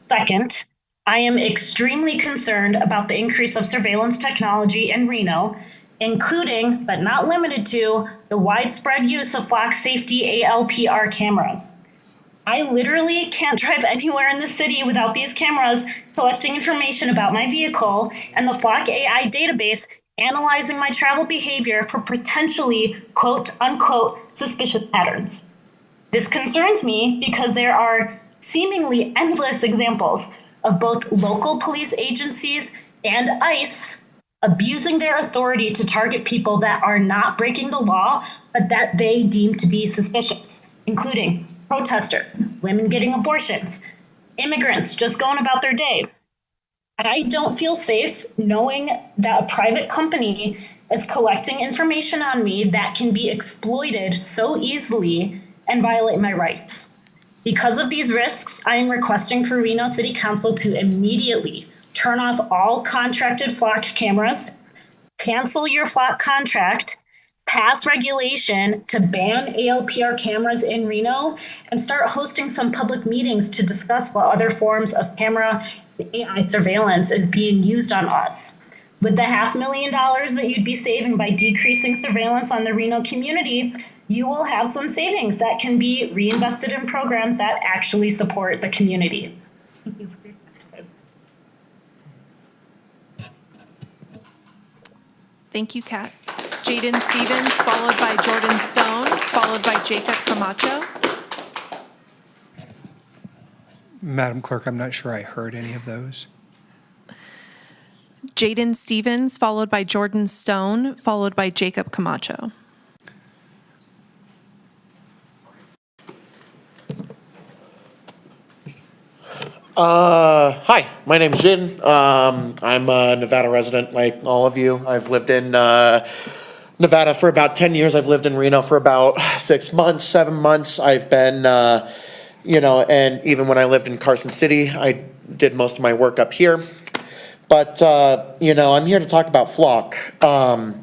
Second, I am extremely concerned about the increase of surveillance technology in Reno, including, but not limited to, the widespread use of Flock Safety ALPR cameras. I literally can't drive anywhere in the city without these cameras collecting information about my vehicle and the Flock AI database analyzing my travel behavior for potentially quote unquote suspicious patterns. This concerns me because there are seemingly endless examples of both local police agencies and ICE abusing their authority to target people that are not breaking the law, but that they deem to be suspicious, including protesters, women getting abortions, immigrants just going about their day. I don't feel safe knowing that a private company is collecting information on me that can be exploited so easily and violate my rights. Because of these risks, I am requesting for Reno City Council to immediately turn off all contracted Flock cameras, cancel your Flock contract, pass regulation to ban ALPR cameras in Reno, and start hosting some public meetings to discuss what other forms of camera AI surveillance is being used on us. With the $500,000 that you'd be saving by decreasing surveillance on the Reno community, you will have some savings that can be reinvested in programs that actually support the community. Thank you for your time. Thank you, Kat. Jaden Stevens, followed by Jordan Stone, followed by Jacob Camacho. Madam Clerk, I'm not sure I heard any of those. Jaden Stevens, followed by Jordan Stone, followed by Jacob Camacho. Hi, my name's Jin. I'm a Nevada resident like all of you. I've lived in Nevada for about 10 years. I've lived in Reno for about 6 months, 7 months. I've been, and even when I lived in Carson City, I did most of my work up here. But, I'm here to talk about Flock. I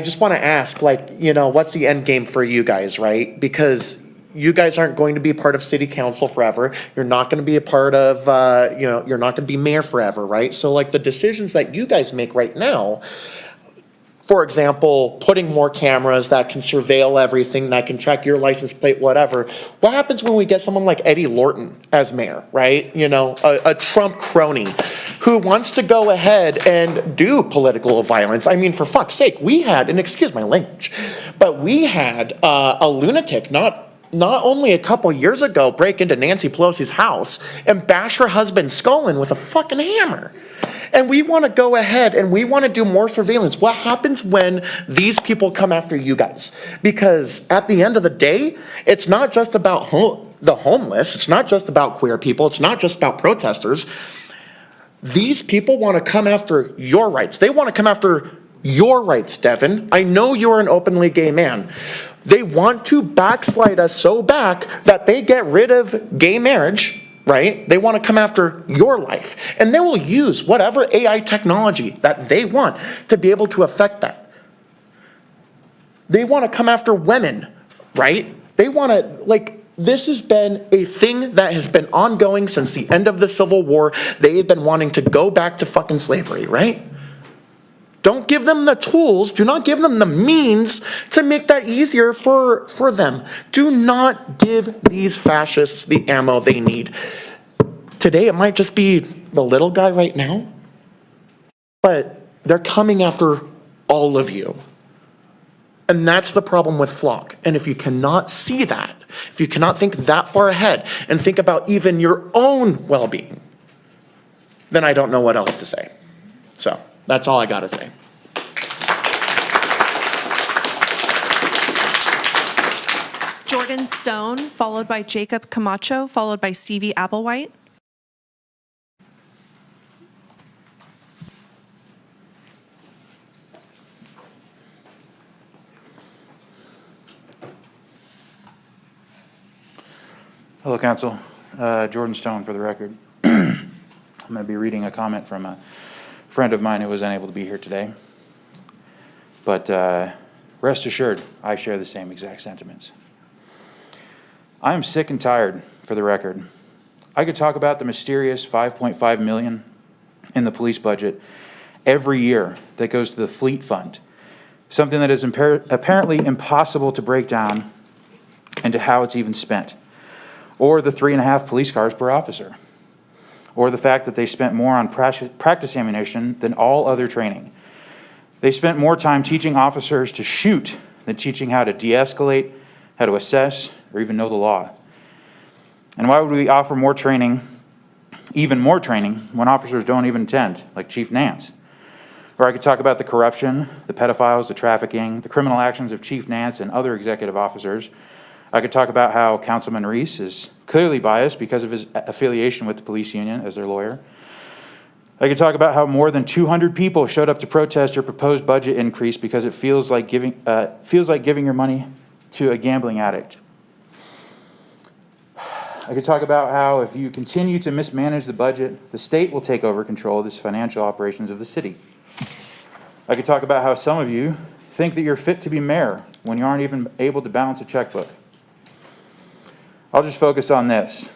just want to ask, what's the end game for you guys, right? Because you guys aren't going to be part of city council forever. You're not going to be a part of, you're not going to be mayor forever, right? So the decisions that you guys make right now, for example, putting more cameras that can surveil everything, that can track your license plate, whatever. What happens when we get someone like Eddie Lorton as mayor, right? A Trump crony who wants to go ahead and do political violence. I mean, for fuck's sake, we had, and excuse my language, but we had a lunatic, not only a couple years ago, break into Nancy Pelosi's house and bash her husband's skull in with a fucking hammer. And we want to go ahead and we want to do more surveillance. What happens when these people come after you guys? Because at the end of the day, it's not just about the homeless. It's not just about queer people. It's not just about protesters. These people want to come after your rights. They want to come after your rights, Devin. I know you're an openly gay man. They want to backslide us so back that they get rid of gay marriage, right? They want to come after your life. And they will use whatever AI technology that they want to be able to affect that. They want to come after women, right? They want to, this has been a thing that has been ongoing since the end of the Civil War. They've been wanting to go back to fucking slavery, right? Don't give them the tools, do not give them the means to make that easier for them. Do not give these fascists the ammo they need. Today it might just be the little guy right now, but they're coming after all of you. And that's the problem with Flock. And if you cannot see that, if you cannot think that far ahead and think about even your own well-being, then I don't know what else to say. So that's all I got to say. Jordan Stone, followed by Jacob Camacho, followed by Stevie Applewhite. Hello, Council. Jordan Stone for the record. I'm going to be reading a comment from a friend of mine who was unable to be here today. But rest assured, I share the same exact sentiments. I am sick and tired, for the record. I could talk about the mysterious $5.5 million in the police budget every year that goes to the fleet fund, something that is apparently impossible to break down into how it's even spent, or the 3.5 police cars per officer, or the fact that they spent more on practice ammunition than all other training. They spent more time teaching officers to shoot than teaching how to de-escalate, how to assess, or even know the law. And why would we offer more training, even more training, when officers don't even attend, like Chief Nance? Or I could talk about the corruption, the pedophiles, the trafficking, the criminal actions of Chief Nance and other executive officers. I could talk about how Councilman Reese is clearly biased because of his affiliation with the police union as their lawyer. I could talk about how more than 200 people showed up to protest your proposed budget increase because it feels like giving your money to a gambling addict. I could talk about how if you continue to mismanage the budget, the state will take over control of this financial operations of the city. I could talk about how some of you think that you're fit to be mayor when you aren't even able to balance a checkbook. I'll just focus on this.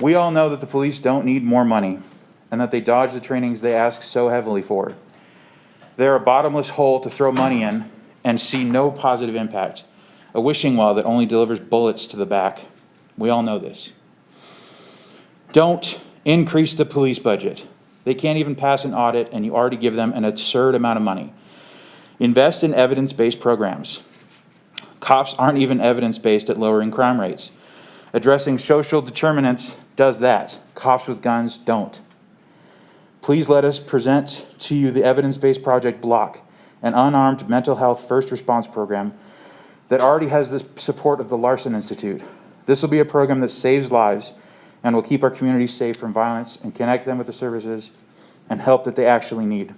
We all know that the police don't need more money and that they dodge the trainings they ask so heavily for. They're a bottomless hole to throw money in and see no positive impact, a wishing well that only delivers bullets to the back. We all know this. Don't increase the police budget. They can't even pass an audit, and you already give them an absurd amount of money. Invest in evidence-based programs. Cops aren't even evidence-based at lowering crime rates. Addressing social determinants does that. Cops with guns don't. Please let us present to you the evidence-based project block, an unarmed mental health first response program that already has the support of the Larson Institute. This will be a program that saves lives and will keep our communities safe from violence and connect them with the services and help that they actually need.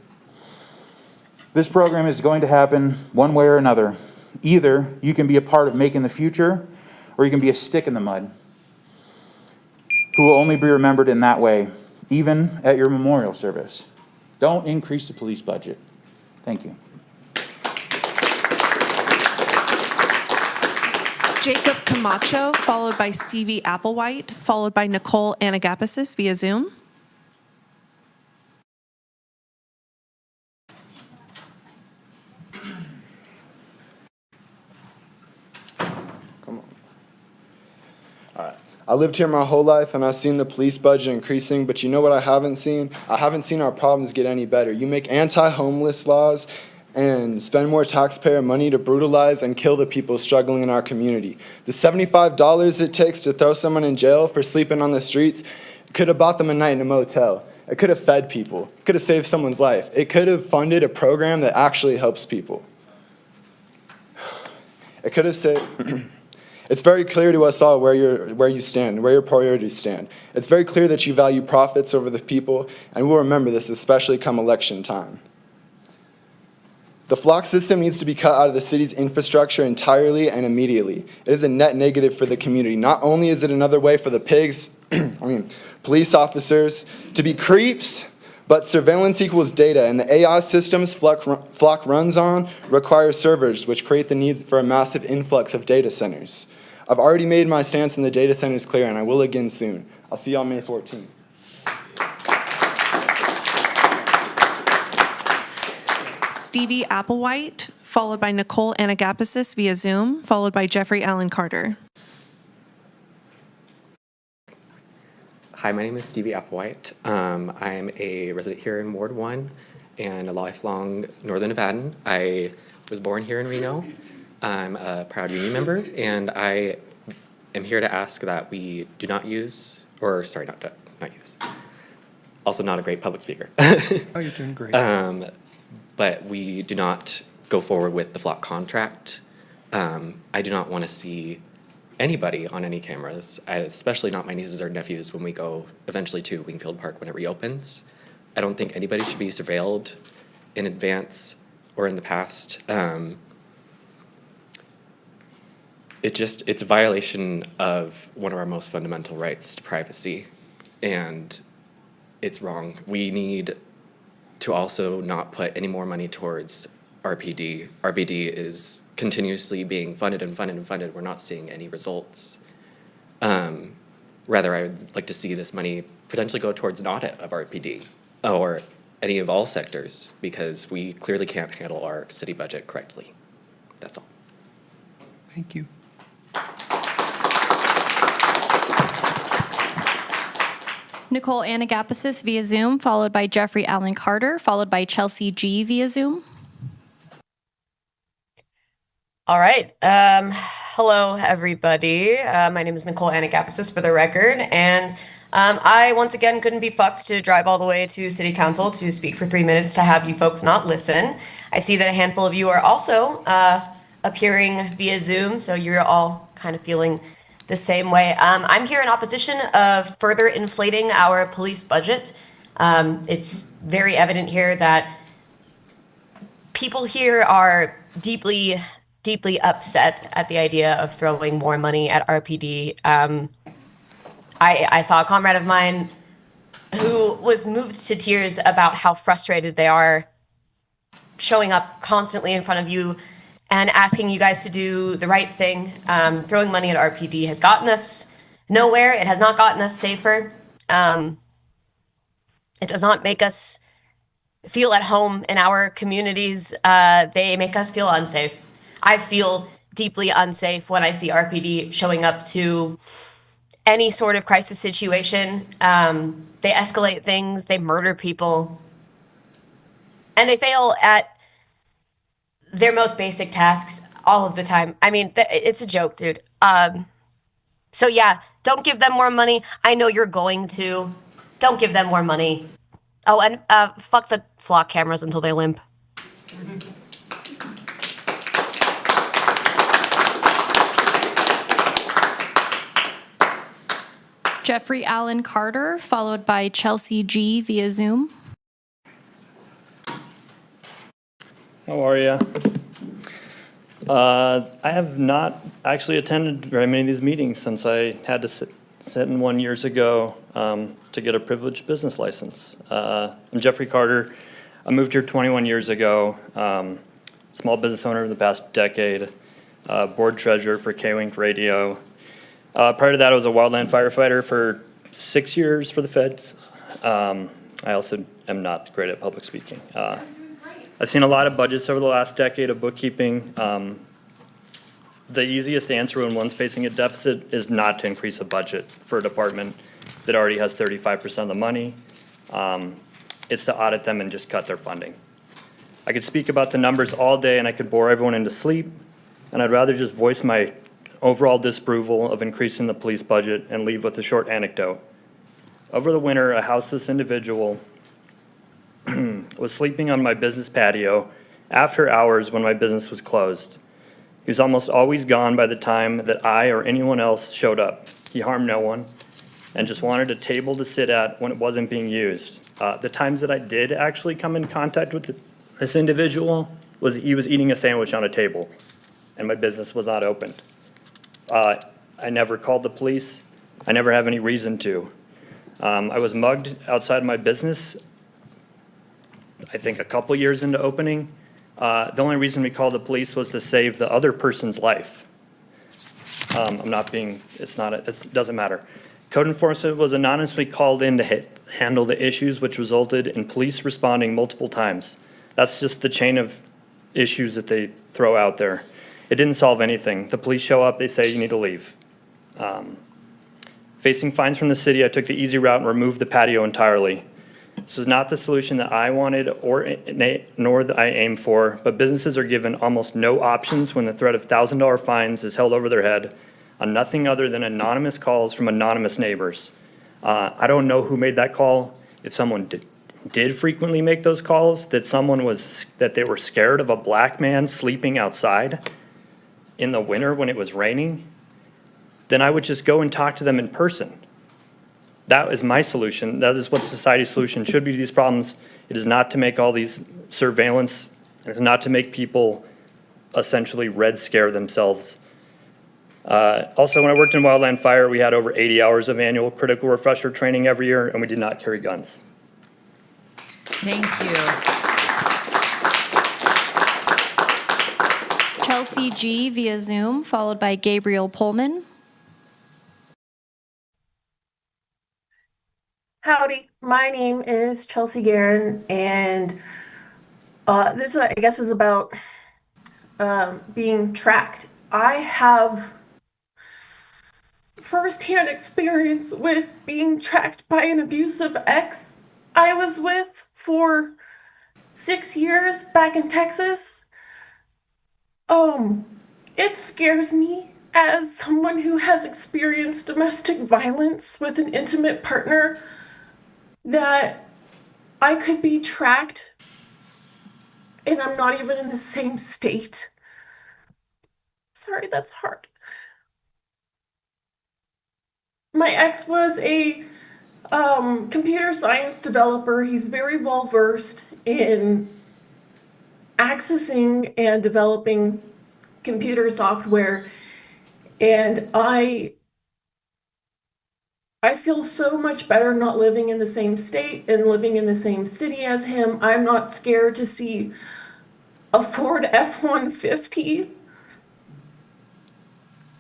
This program is going to happen one way or another. Either you can be a part of making the future, or you can be a stick in the mud who will only be remembered in that way, even at your memorial service. Don't increase the police budget. Thank you. Jacob Camacho, followed by Stevie Applewhite, followed by Nicole Anagapasis via Zoom. I lived here my whole life and I've seen the police budget increasing, but you know what I haven't seen? I haven't seen our problems get any better. You make anti-homeless laws and spend more taxpayer money to brutalize and kill the people struggling in our community. The $75 it takes to throw someone in jail for sleeping on the streets could have bought them a night in a motel. It could have fed people. It could have saved someone's life. It could have funded a program that actually helps people. It could have saved... It's very clear to us all where you stand, where your priorities stand. It's very clear that you value profits over the people, and we'll remember this, especially come election time. The flock system needs to be cut out of the city's infrastructure entirely and immediately. It is a net negative for the community. Not only is it another way for the pigs, police officers, to be creeps, but surveillance equals data, and the AI systems Flock runs on require servers, which create the need for a massive influx of data centers. I've already made my stance on the data centers clear, and I will again soon. I'll see you on May 14th. Stevie Applewhite, followed by Nicole Anagapasis via Zoom, followed by Jeffrey Allen Carter. Hi, my name is Stevie Applewhite. I'm a resident here in Ward 1 and a lifelong Northern Nevadan. I was born here in Reno. I'm a proud union member, and I am here to ask that we do not use, or sorry, not use. Also not a great public speaker. Oh, you're doing great. But we do not go forward with the flock contract. I do not want to see anybody on any cameras, especially not my nieces or nephews when we go eventually to Wingfield Park when it reopens. I don't think anybody should be surveilled in advance or in the past. It's a violation of one of our most fundamental rights to privacy. And it's wrong. We need to also not put any more money towards RPD. RPD is continuously being funded and funded and funded. We're not seeing any results. Rather, I would like to see this money potentially go towards an audit of RPD or any of all sectors, because we clearly can't handle our city budget correctly. That's all. Thank you. Nicole Anagapasis via Zoom, followed by Jeffrey Allen Carter, followed by Chelsea G via Zoom. All right. Hello, everybody. My name is Nicole Anagapasis for the record, and I once again couldn't be fucked to drive all the way to City Council to speak for 3 minutes to have you folks not listen. I see that a handful of you are also appearing via Zoom, so you're all kind of feeling the same way. I'm here in opposition of further inflating our police budget. It's very evident here that people here are deeply upset at the idea of throwing more money at RPD. I saw a comrade of mine who was moved to tears about how frustrated they are showing up constantly in front of you and asking you guys to do the right thing. Throwing money at RPD has gotten us nowhere. It has not gotten us safer. It does not make us feel at home in our communities. They make us feel unsafe. I feel deeply unsafe when I see RPD showing up to any sort of crisis situation. They escalate things, they murder people, and they fail at their most basic tasks all of the time. I mean, it's a joke, dude. So yeah, don't give them more money. I know you're going to. Don't give them more money. Oh, and fuck the flock cameras until they limp. Jeffrey Allen Carter, followed by Chelsea G via Zoom. How are you? I have not actually attended very many of these meetings since I had to sit in one years ago to get a privileged business license. I'm Jeffrey Carter. I moved here 21 years ago. Small business owner in the past decade. Board treasurer for K-Wink Radio. Prior to that, I was a wildland firefighter for 6 years for the feds. I also am not great at public speaking. I've seen a lot of budgets over the last decade of bookkeeping. The easiest answer when one's facing a deficit is not to increase a budget for a department that already has 35% of the money. It's to audit them and just cut their funding. I could speak about the numbers all day and I could bore everyone into sleep, and I'd rather just voice my overall disapproval of increasing the police budget and leave with a short anecdote. Over the winter, a houseless individual was sleeping on my business patio after hours when my business was closed. He was almost always gone by the time that I or anyone else showed up. He harmed no one and just wanted a table to sit at when it wasn't being used. The times that I did actually come in contact with this individual was he was eating a sandwich on a table and my business was not opened. I never called the police. I never have any reason to. I was mugged outside my business, I think a couple years into opening. The only reason we called the police was to save the other person's life. It doesn't matter. Code enforcement was anonymously called in to handle the issues, which resulted in police responding multiple times. That's just the chain of issues that they throw out there. It didn't solve anything. The police show up, they say you need to leave. Facing fines from the city, I took the easy route and removed the patio entirely. This was not the solution that I wanted nor that I aimed for, but businesses are given almost no options when the threat of $1,000 fines is held over their head on nothing other than anonymous calls from anonymous neighbors. I don't know who made that call. If someone did frequently make those calls, that they were scared of a black man sleeping outside in the winter when it was raining, then I would just go and talk to them in person. That is my solution. That is what society's solution should be to these problems. It is not to make all these surveillance. It is not to make people essentially red scare themselves. Also, when I worked in wildland fire, we had over 80 hours of annual critical refresher training every year, and we did not carry guns. Thank you. Chelsea G. via Zoom, followed by Gabriel Pullman. Howdy, my name is Chelsea Guerin, and this, I guess, is about being tracked. I have firsthand experience with being tracked by an abusive ex I was with for 6 years back in Texas. It scares me as someone who has experienced domestic violence with an intimate partner that I could be tracked and I'm not even in the same state. Sorry, that's hard. My ex was a computer science developer. He's very well versed in accessing and developing computer software, and I feel so much better not living in the same state and living in the same city as him. I'm not scared to see a Ford F-150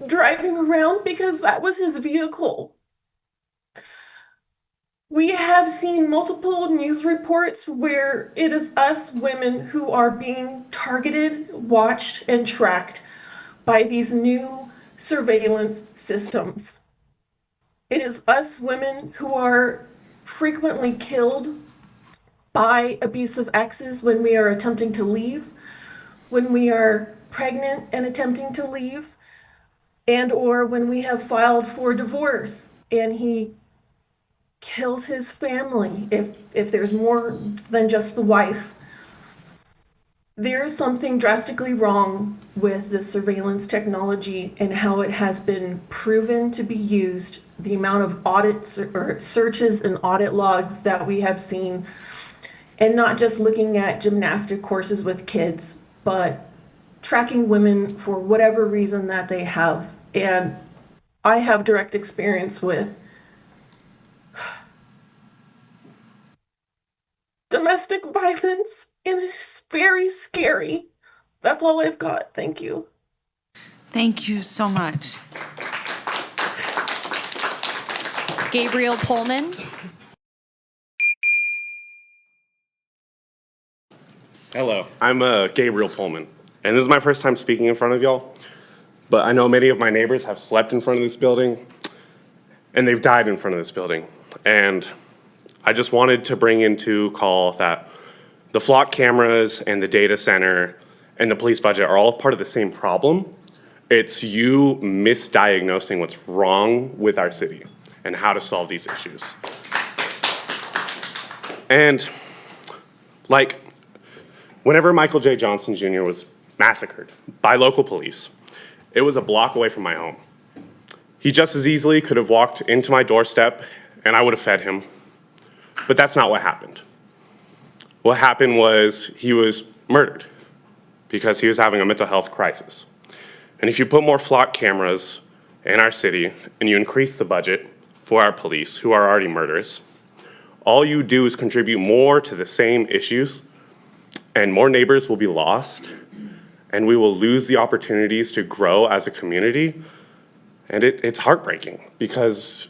driving around because that was his vehicle. We have seen multiple news reports where it is us women who are being targeted, watched, and tracked by these new surveillance systems. It is us women who are frequently killed by abusive exes when we are attempting to leave, when we are pregnant and attempting to leave, and or when we have filed for divorce and he kills his family if there's more than just the wife. There is something drastically wrong with the surveillance technology and how it has been proven to be used, the amount of audits or searches and audit logs that we have seen, and not just looking at gymnastic courses with kids, but tracking women for whatever reason that they have. And I have direct experience with domestic violence, and it's very scary. That's all I've got. Thank you. Thank you so much. Gabriel Pullman. Hello, I'm Gabriel Pullman, and this is my first time speaking in front of y'all, but I know many of my neighbors have slept in front of this building, and they've died in front of this building, and I just wanted to bring into call that the flock cameras and the data center and the police budget are all part of the same problem. It's you misdiagnosing what's wrong with our city and how to solve these issues. And like, whenever Michael J. Johnson Jr. was massacred by local police, it was a block away from my home. He just as easily could have walked into my doorstep and I would have fed him. But that's not what happened. What happened was he was murdered because he was having a mental health crisis. And if you put more flock cameras in our city and you increase the budget for our police, who are already murderers, all you do is contribute more to the same issues, and more neighbors will be lost, and we will lose the opportunities to grow as a community. And it's heartbreaking because,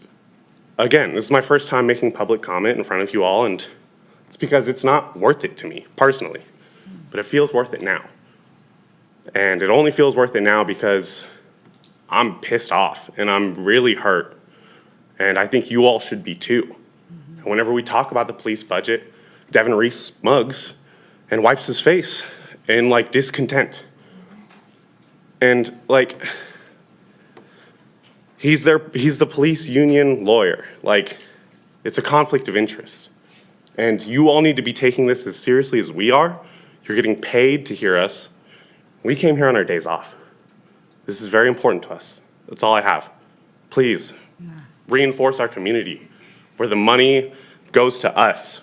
again, this is my first time making public comment in front of you all, and it's because it's not worth it to me personally, but it feels worth it now. And it only feels worth it now because I'm pissed off and I'm really hurt, and I think you all should be too. And whenever we talk about the police budget, Devin Reese smugs and wipes his face in like discontent. And like, he's the police union lawyer. Like, it's a conflict of interest. And you all need to be taking this as seriously as we are. You're getting paid to hear us. We came here on our days off. This is very important to us. That's all I have. Please, reinforce our community, where the money goes to us,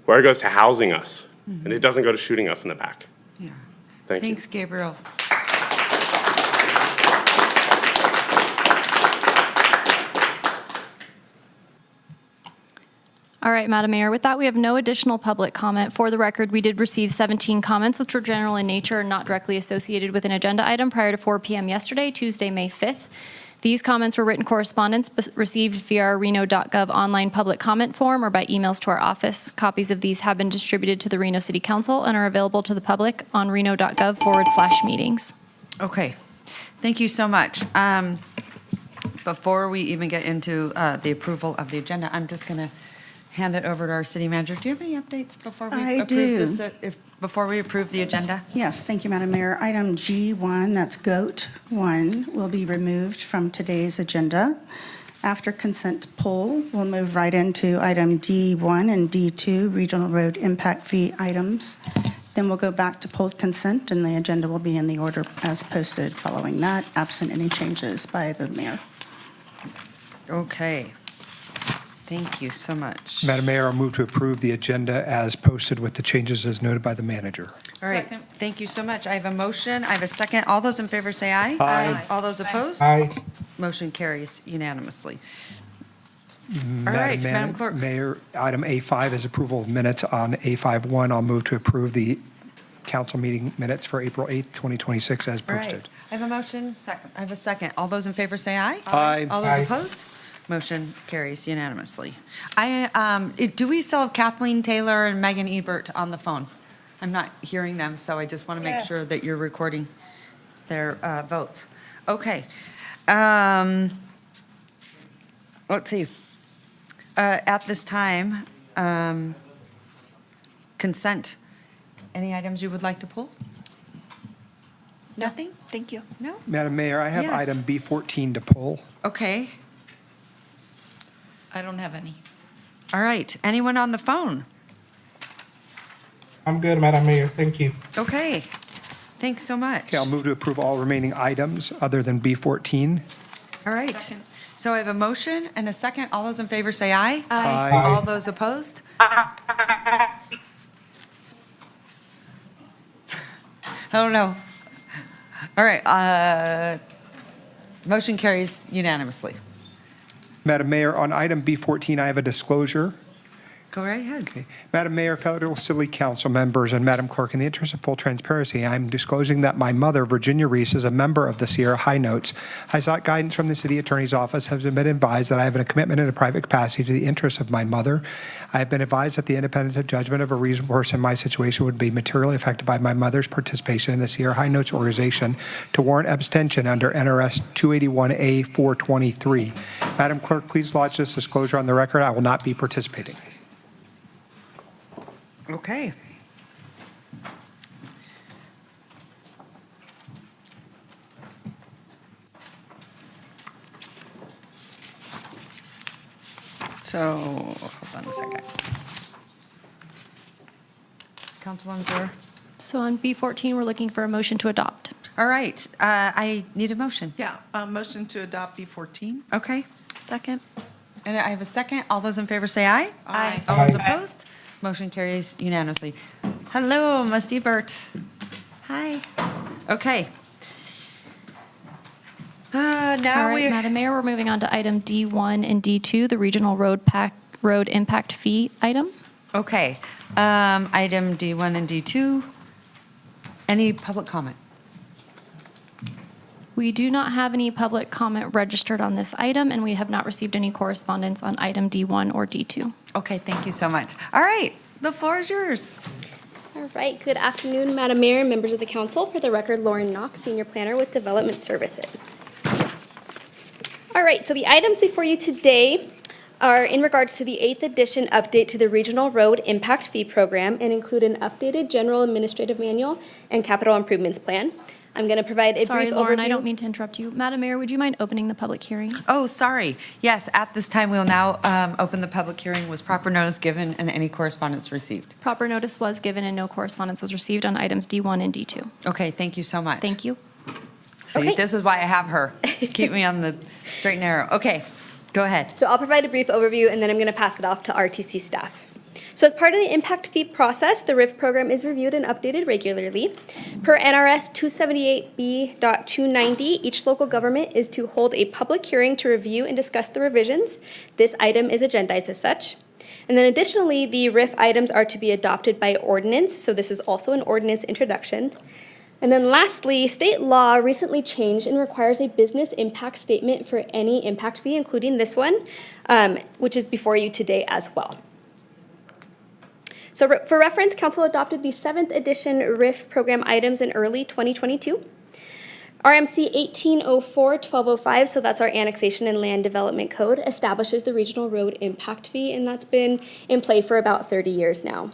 where it goes to housing us, and it doesn't go to shooting us in the back. Yeah. Thank you. Thanks, Gabriel. All right, Madam Mayor, with that, we have no additional public comment. For the record, we did receive 17 comments, which were general in nature and not directly associated with an agenda item prior to 4 p.m. yesterday, Tuesday, May 5th. These comments were written correspondence received via our reno.gov online public comment form or by emails to our office. Copies of these have been distributed to the Reno City Council and are available to the public on reno.gov/meetings. Okay, thank you so much. Before we even get into the approval of the agenda, I'm just going to hand it over to our city manager. Do you have any updates before we I approve do. this? Before we approve the agenda? Yes, thank you, Madam Mayor. Item G1, that's GOAT 1, will be removed from today's agenda. After consent poll, we'll move right into item D1 and D2, regional road impact fee items. Then we'll go back to polled consent, and the agenda will be in the order as posted following that, absent any changes by the mayor. Okay. Thank you so much. Madam Mayor, I'll move to approve the agenda as posted with the changes as noted by the manager. All right, thank you so much. I have a motion, I have a second. All those in favor say aye. Aye. All those opposed? Aye. Motion carries unanimously. All right, Madam Clerk. Mayor, item A5 is approval of minutes on A5-1. I'll move to approve the council meeting minutes for April 8th, 2026 as All right, posted. I have a motion. Second. I have a second. All those in favor say aye. Aye. All those Aye. opposed? Motion carries unanimously. Do we still have Kathleen Taylor and Megan Ebert on the phone? I'm not hearing them, so I just want to make sure that you're recording their votes. Okay. Let's see. At this time, consent. Any items you would like to pull? Nothing? Thank you. No? Madam Mayor, I have Yes. item B14 to pull. Okay. I don't have any. All right. Anyone on the phone? I'm good, Madam Mayor. Thank you. Okay. Thanks so much. Okay, I'll move to approve all remaining items other than B14. All right. So I have a motion and a second. All those in favor say aye. Aye. All those opposed? I don't know. All right. Motion carries unanimously. Madam Mayor, on item B14, I have a disclosure. Go right ahead. Okay. Madam Mayor, fellow City Council members, and Madam Clerk, in the interest of full transparency, I'm disclosing that my mother, Virginia Reese, is a member of the Sierra High Notes. I sought guidance from the City Attorney's Office, have been advised that I have a commitment in a private capacity to the interests of my mother. I have been advised that the independence of judgment of a reasonable person in my situation would be materially affected by my mother's participation in the Sierra High Notes organization to warrant abstention under NRS 281A423. Madam Clerk, please lodge this disclosure on the record. I will not be participating. Okay. So, hold on a second. Councilwoman Brewer? So on B14, we're looking for a motion to adopt. All right, I need a motion. Yeah, motion to adopt B14. Oh. Okay. Second. And I have a second. All those in favor say aye. Aye. All those opposed? Motion carries unanimously. Hello, Ms. Ebert. Hi. Okay. All Now right, we're, Madam Mayor, we're moving on to item D1 and D2, the regional road impact fee item. okay. Item D1 and D2. Any public comment? We do not have any public comment registered on this item, and we have not received any correspondence on item D1 or D2. Okay, thank you so much. All right, the floor is yours. All right, good afternoon, Madam Mayor and members of the council. For the record, Lauren Knox, Senior Planner with Development Services. All right, so the items before you today are in regards to the 8th edition update to the Regional Road Impact Fee Program and include an updated General Administrative Manual and Capital Improvements Plan. I'm going to provide a Sorry, brief Lauren, overview. I don't mean to interrupt you. Madam Mayor, would you mind opening the public hearing? Oh, sorry. Yes, at this time, we'll now open the public hearing. Was proper notice given and any correspondence received? Proper notice was given and no correspondence was received on items D1 and D2. Okay, thank you so much. Thank you. See, Okay. this is why I have her. Keep me on the straight and narrow. Okay, go ahead. So I'll provide a brief overview and then I'm going to pass it off to RTC staff. So as part of the impact fee process, the RIF program is reviewed and updated regularly. Per NRS 278B.290, each local government is to hold a public hearing to review and discuss the revisions. This item is agendized as such. And then additionally, the RIF items are to be adopted by ordinance, so this is also an ordinance introduction. And then lastly, state law recently changed and requires a business impact statement for any impact fee, including this one, which is before you today as well. So for reference, Council adopted the 7th edition RIF program items in early 2022. RMC 1804-1205, so that's our Annexation and Land Development Code, establishes the Regional Road Impact Fee, and that's been in play for about 30 years now.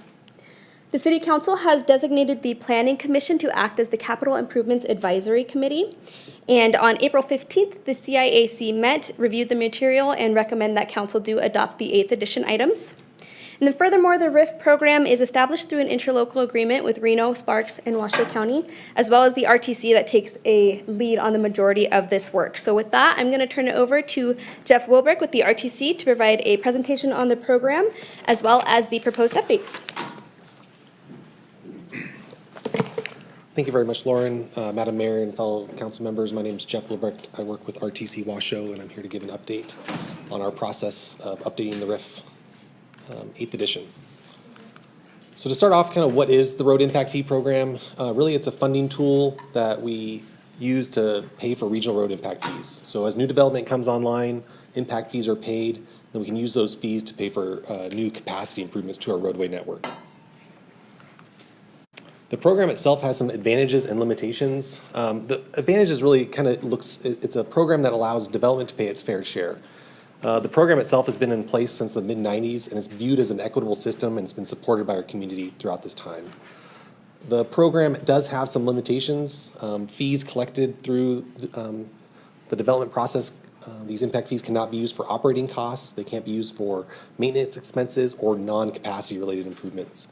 The City Council has designated the Planning Commission to act as the Capital Improvements Advisory Committee. And on April 15th, the CIAC met, reviewed the material, and recommend that Council do adopt the 8th edition items. And then furthermore, the RIF program is established through an interlocal agreement with Reno, Sparks, and Washoe County, as well as the RTC that takes a lead on the majority of this work. So with that, I'm going to turn it over to Jeff Wilbrick with the RTC to provide a presentation on the program, as well as the proposed updates. Thank you very much, Lauren, Madam Mayor, and fellow council members. My name is Jeff Wilbrick. I work with RTC Washoe, and I'm here to give an update on our process of updating the RIF 8th edition. So to start off, kind of what is the Road Impact Fee Program? Really, it's a funding tool that we use to pay for regional road impact fees. So as new development comes online, impact fees are paid, then we can use those fees to pay for new capacity improvements to our roadway network. The program itself has some advantages and limitations. The advantages really kind of it's a program that allows development to pay its fair share. The program itself has been in place since the mid-90s, and it's viewed as an equitable system, and it's been supported by our community throughout this time. The program does have some limitations. Fees collected through the development process, these impact fees cannot be used for operating costs. They can't be used for maintenance expenses or non-capacity related improvements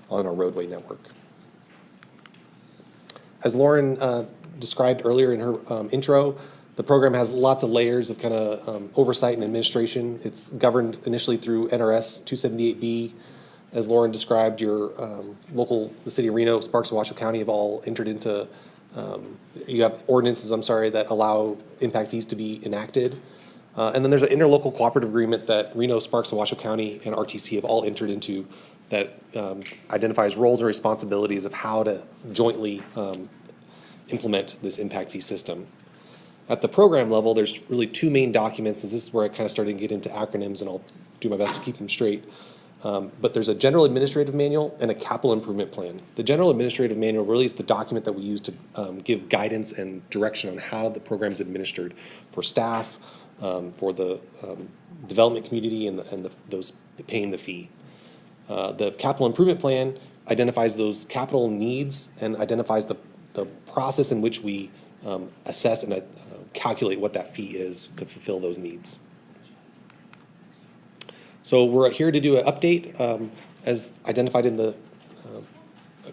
on our roadway network. As Lauren described earlier in her intro, the program has lots of layers of kind of oversight and administration. It's governed initially through NRS 278B. As Lauren described, your the city of Reno, Sparks, and Washoe County have all entered into, you have ordinances, that allow impact fees to be enacted. And then there's an interlocal cooperative agreement that Reno, Sparks, and Washoe County and RTC have all entered into that identifies roles and responsibilities of how to jointly implement this impact fee system. At the program level, there's really two main documents, and this is where I kind of started to get into acronyms, and I'll do my best to keep them straight. But there's a general administrative manual and a capital improvement plan. The general administrative manual really is the document that we use to give guidance and direction on how the program is administered for staff, for the development community, and those paying the fee. The capital improvement plan identifies those capital needs and identifies the process in which we assess and calculate what that fee is to fulfill those needs. So we're here to do an update as identified in the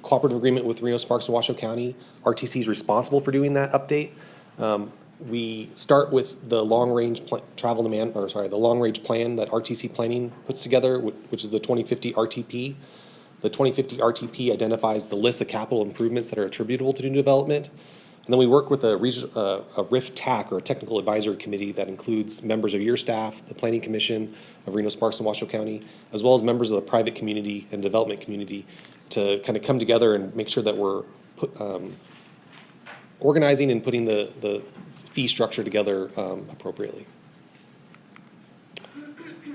cooperative agreement with Reno, Sparks, and Washoe County. RTC is responsible for doing that update. We start with the long-range the long-range plan that RTC Planning puts together, which is the 2050 RTP. The 2050 RTP identifies the list of capital improvements that are attributable to new development. And then we work with a RIF TAC, or a technical advisory committee, that includes members of your staff, the Planning Commission of Reno, Sparks, and Washoe County, as well as members of the private community and development community, to kind of come together and make sure that we're organizing and putting the fee structure together appropriately.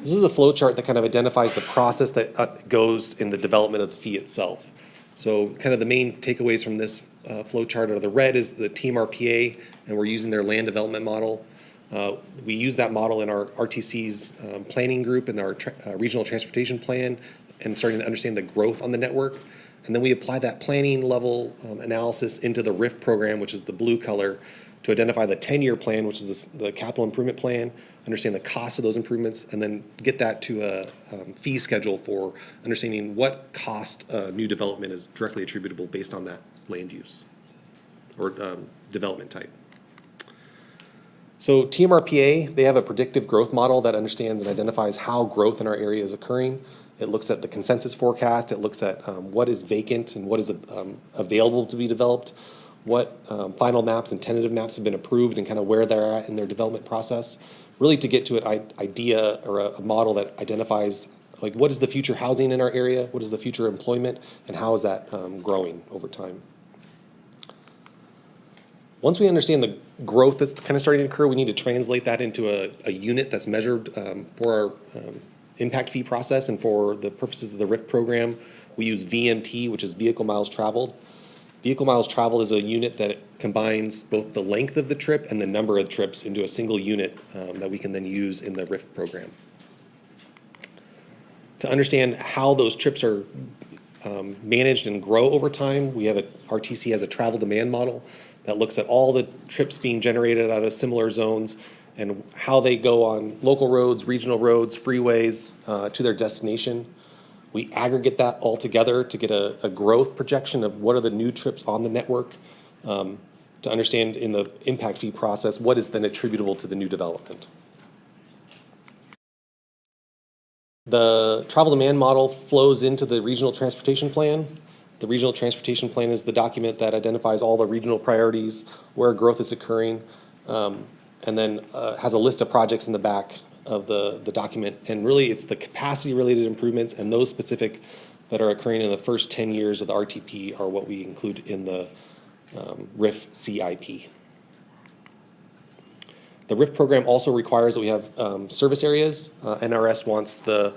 This is a flow chart that kind of identifies the process that goes in the development of the fee itself. So kind of the main takeaways from this flow chart are: the red is the Team RPA, and we're using their land development model. We use that model in our RTC's planning group and our regional transportation plan, and starting to understand the growth on the network. And then we apply that planning level analysis into the RIF program, which is the blue color, to identify the 10-year plan, which is the capital improvement plan, understand the cost of those improvements, and then get that to a fee schedule for understanding what cost new development is directly attributable based on that land use or development type. So TMRPA, they have a predictive growth model that understands and identifies how growth in our area is occurring. It looks at the consensus forecast. It looks at what is vacant and what is available to be developed, what final maps and tentative maps have been approved, and kind of where they're at in their development process, really to get to an idea or a model that identifies like what is the future housing in our area? What is the future employment? And how is that growing over time? Once we understand the growth that's kind of starting to occur, we need to translate that into a unit that's measured for our impact fee process, and for the purposes of the RIF program, we use VMT, which is vehicle miles traveled. Vehicle miles traveled is a unit that combines both the length of the trip and the number of trips into a single unit that we can then use in the RIF program. To understand how those trips are managed and grow over time, we have RTC has a travel demand model that looks at all the trips being generated out of similar zones and how they go on local roads, regional roads, freeways to their destination. We aggregate that all together to get a growth projection of what are the new trips on the network, to understand in the impact fee process what is then attributable to the new development. The travel demand model flows into the regional transportation plan. The regional transportation plan is the document that identifies all the regional priorities, where growth is occurring, and then has a list of projects in the back of the document. And really, it's the capacity-related improvements and those specific that are occurring in the first 10 years of the RTP are what we include in the RIF CIP. The RIF program also requires that we have service areas. NRS wants the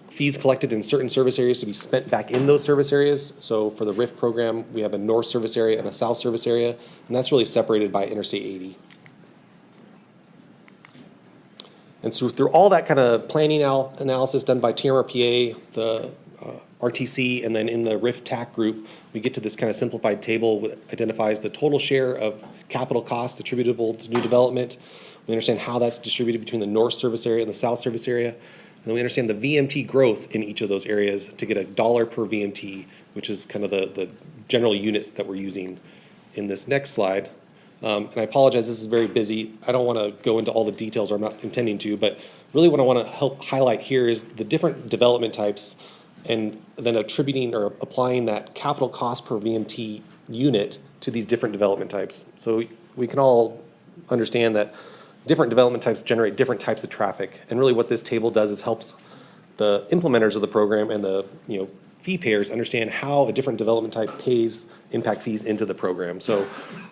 fees collected in certain service areas to be spent back in those service areas. So for the RIF program, we have a north service area and a south service area, and that's really separated by Interstate 80. And so through all that kind of planning analysis done by TMRPA, the RTC, and then in the RIF TAC group, we get to this kind of simplified table that identifies the total share of capital costs attributable to new development. We understand how that's distributed between the north service area and the south service area. And then we understand the VMT growth in each of those areas to get $1 per VMT, which is kind of the general unit that we're using in this next slide. And I apologize, this is very busy. I don't want to go into all the details, or I'm not intending to, but really what I want to help highlight here is the different development types, and then attributing or applying that capital cost per VMT unit to these different development types. So we can all understand that different development types generate different types of traffic. And really what this table does is helps the implementers of the program and the fee payers understand how a different development type pays impact fees into the program. So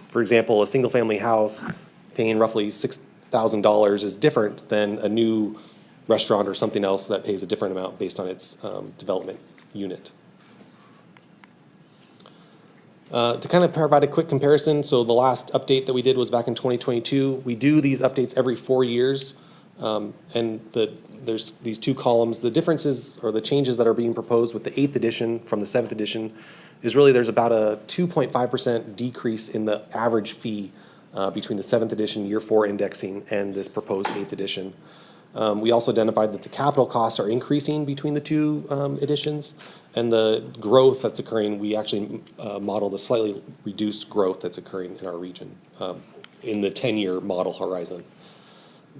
for example, a single family house paying roughly $6,000 is different than a new restaurant or something else that pays a different amount based on its development unit. To kind of provide a quick comparison, so the last update that we did was back in 2022. We do these updates every 4 years, and there's these two columns. The differences or the changes that are being proposed with the 8th edition from the 7th edition is really there's about a 2.5% decrease in the average fee between the 7th edition year 4 indexing and this proposed 8th edition. We also identified that the capital costs are increasing between the two editions, and the growth that's occurring, we actually modeled a slightly reduced growth that's occurring in our region in the 10-year model horizon.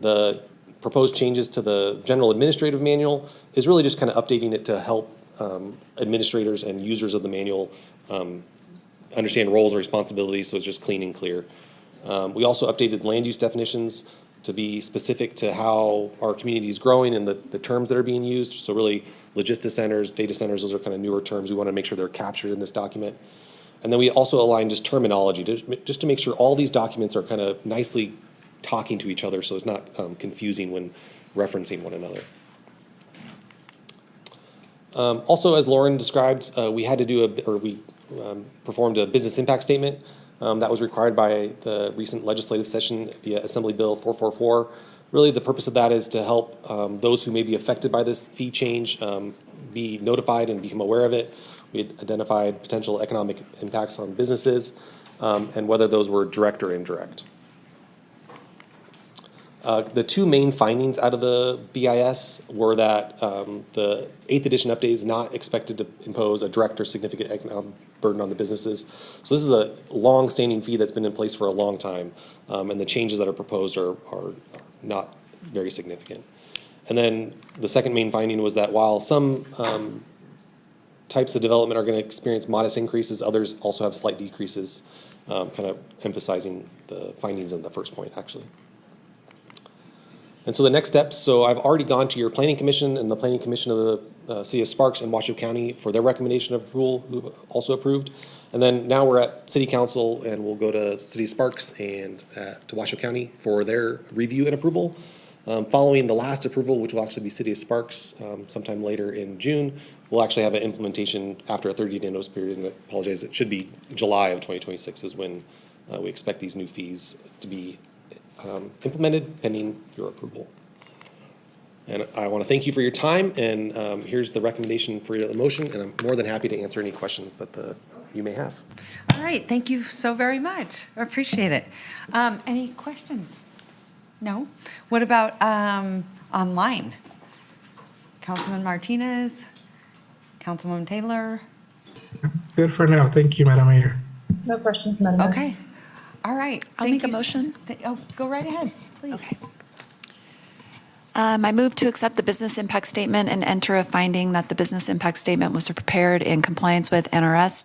The proposed changes to the general administrative manual is really just kind of updating it to help administrators and users of the manual understand roles and responsibilities, so it's just clean and clear. We also updated land use definitions to be specific to how our community is growing and the terms that are being used. So really, logistics centers, data centers, those are kind of newer terms. We want to make sure they're captured in this document. And then we also aligned just terminology, just to make sure all these documents are kind of nicely talking to each other so it's not confusing when referencing one another. Also, as Lauren described, we had to do we performed a business impact statement. That was required by the recent legislative session via Assembly Bill 444. Really, the purpose of that is to help those who may be affected by this fee change be notified and become aware of it. We had identified potential economic impacts on businesses and whether those were direct or indirect. The two main findings out of the BIS were that the 8th edition update is not expected to impose a direct or significant economic burden on the businesses. So this is a long-standing fee that's been in place for a long time, and the changes that are proposed are not very significant. And then the second main finding was that while some types of development are going to experience modest increases, others also have slight decreases, kind of emphasizing the findings in the first point, actually. And so the next steps, so I've already gone to your Planning Commission and the Planning Commission of the City of Sparks and Washoe County for their recommendation of approval, who also approved. And then now we're at City Council and we'll go to City of Sparks and to Washoe County for their review and approval. Following the last approval, which will actually be City of Sparks sometime later in June, we'll actually have an implementation after a 30-day notice period. And I apologize, it should be July of 2026 is when we expect these new fees to be implemented pending your approval. And I want to thank you for your time, and here's the recommendation for the motion, and I'm more than happy to answer any questions that you may have. All right, thank you so very much. I appreciate it. Any questions? No? What about online? Councilman Martinez? Councilwoman Taylor? Good for now. Thank you, Madam Mayor. No questions, Madam Mayor. Okay. All right. I'll make a motion. Go right ahead, please. Okay. I move to accept the business impact statement and enter a finding that the business impact statement was prepared in compliance with NRS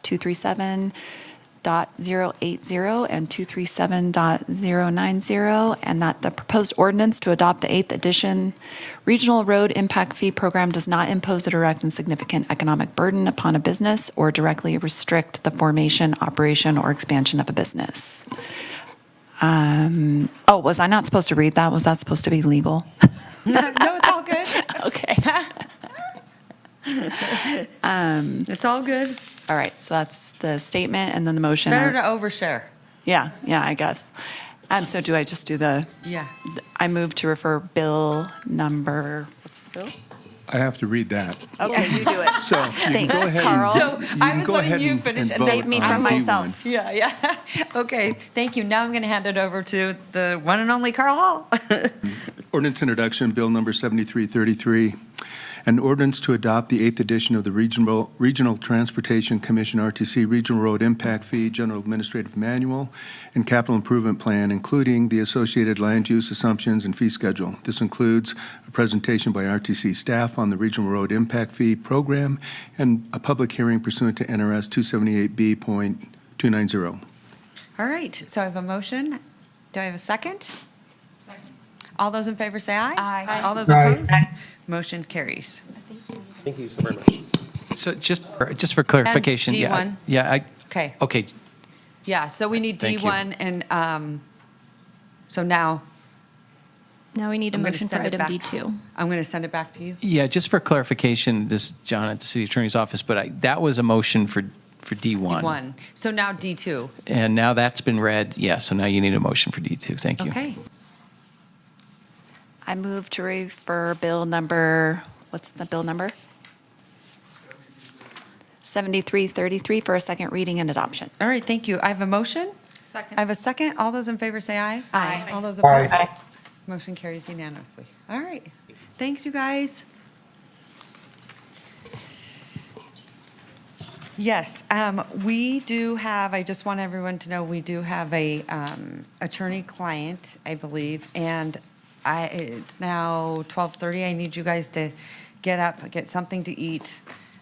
237.080 and 237.090, and that the proposed ordinance to adopt the 8th edition Regional Road Impact Fee Program does not impose a direct and significant economic burden upon a business or directly restrict the formation, operation, or expansion of a business. Was I not supposed to read that? Was that supposed to be legal? No, it's all good. Okay. It's all good. All right, so that's the statement and then the motion. Better to overshare. Yeah, I guess. So do I just do Yeah. I move to refer bill number, what's the bill? I have to read that. Okay, you do it. So you can Thanks, go ahead Carl. and, you I can was go letting ahead you and finish and and vote save me on from D1. myself. Yeah. Okay, thank you. Now I'm going to hand it over to the one and only Carl Hall. Ordinance introduction, bill number 7333. An ordinance to adopt the 8th edition of the Regional Transportation Commission RTC Regional Road Impact Fee General Administrative Manual and Capital Improvement Plan, including the associated land use assumptions and fee schedule. This includes a presentation by RTC staff on the Regional Road Impact Fee Program and a public hearing pursuant to NRS 278B.290. All right, so I have a motion. Do I have a second? All those in favor say aye. Aye. All those Aye. opposed? Motion carries. Thank you so very much. So just for clarification. And D1. Yeah. Okay, Okay. yeah, so we need Thank you. D1 and, so now Now we need a I'm gonna motion for send it item back. D2. I'm going to send it back to you. Yeah, just for clarification, this is John at the city attorney's office, but that was a motion for D1. D1. So now D2. And now that's been read. Yeah, so now you need a motion for D2. Thank you. Okay. I move to refer bill number, what's the bill number? 7333 for a second reading and adoption. All right, thank you. I have a motion. Second. I have a second. All those in favor say aye. Aye. All those Aye. opposed? Motion carries unanimously. All right. Thanks, you guys. Yes, we do have, I just want everyone to know, we do have a attorney-client, I believe, and it's now 12:30. I need you guys to get up, get something to eat,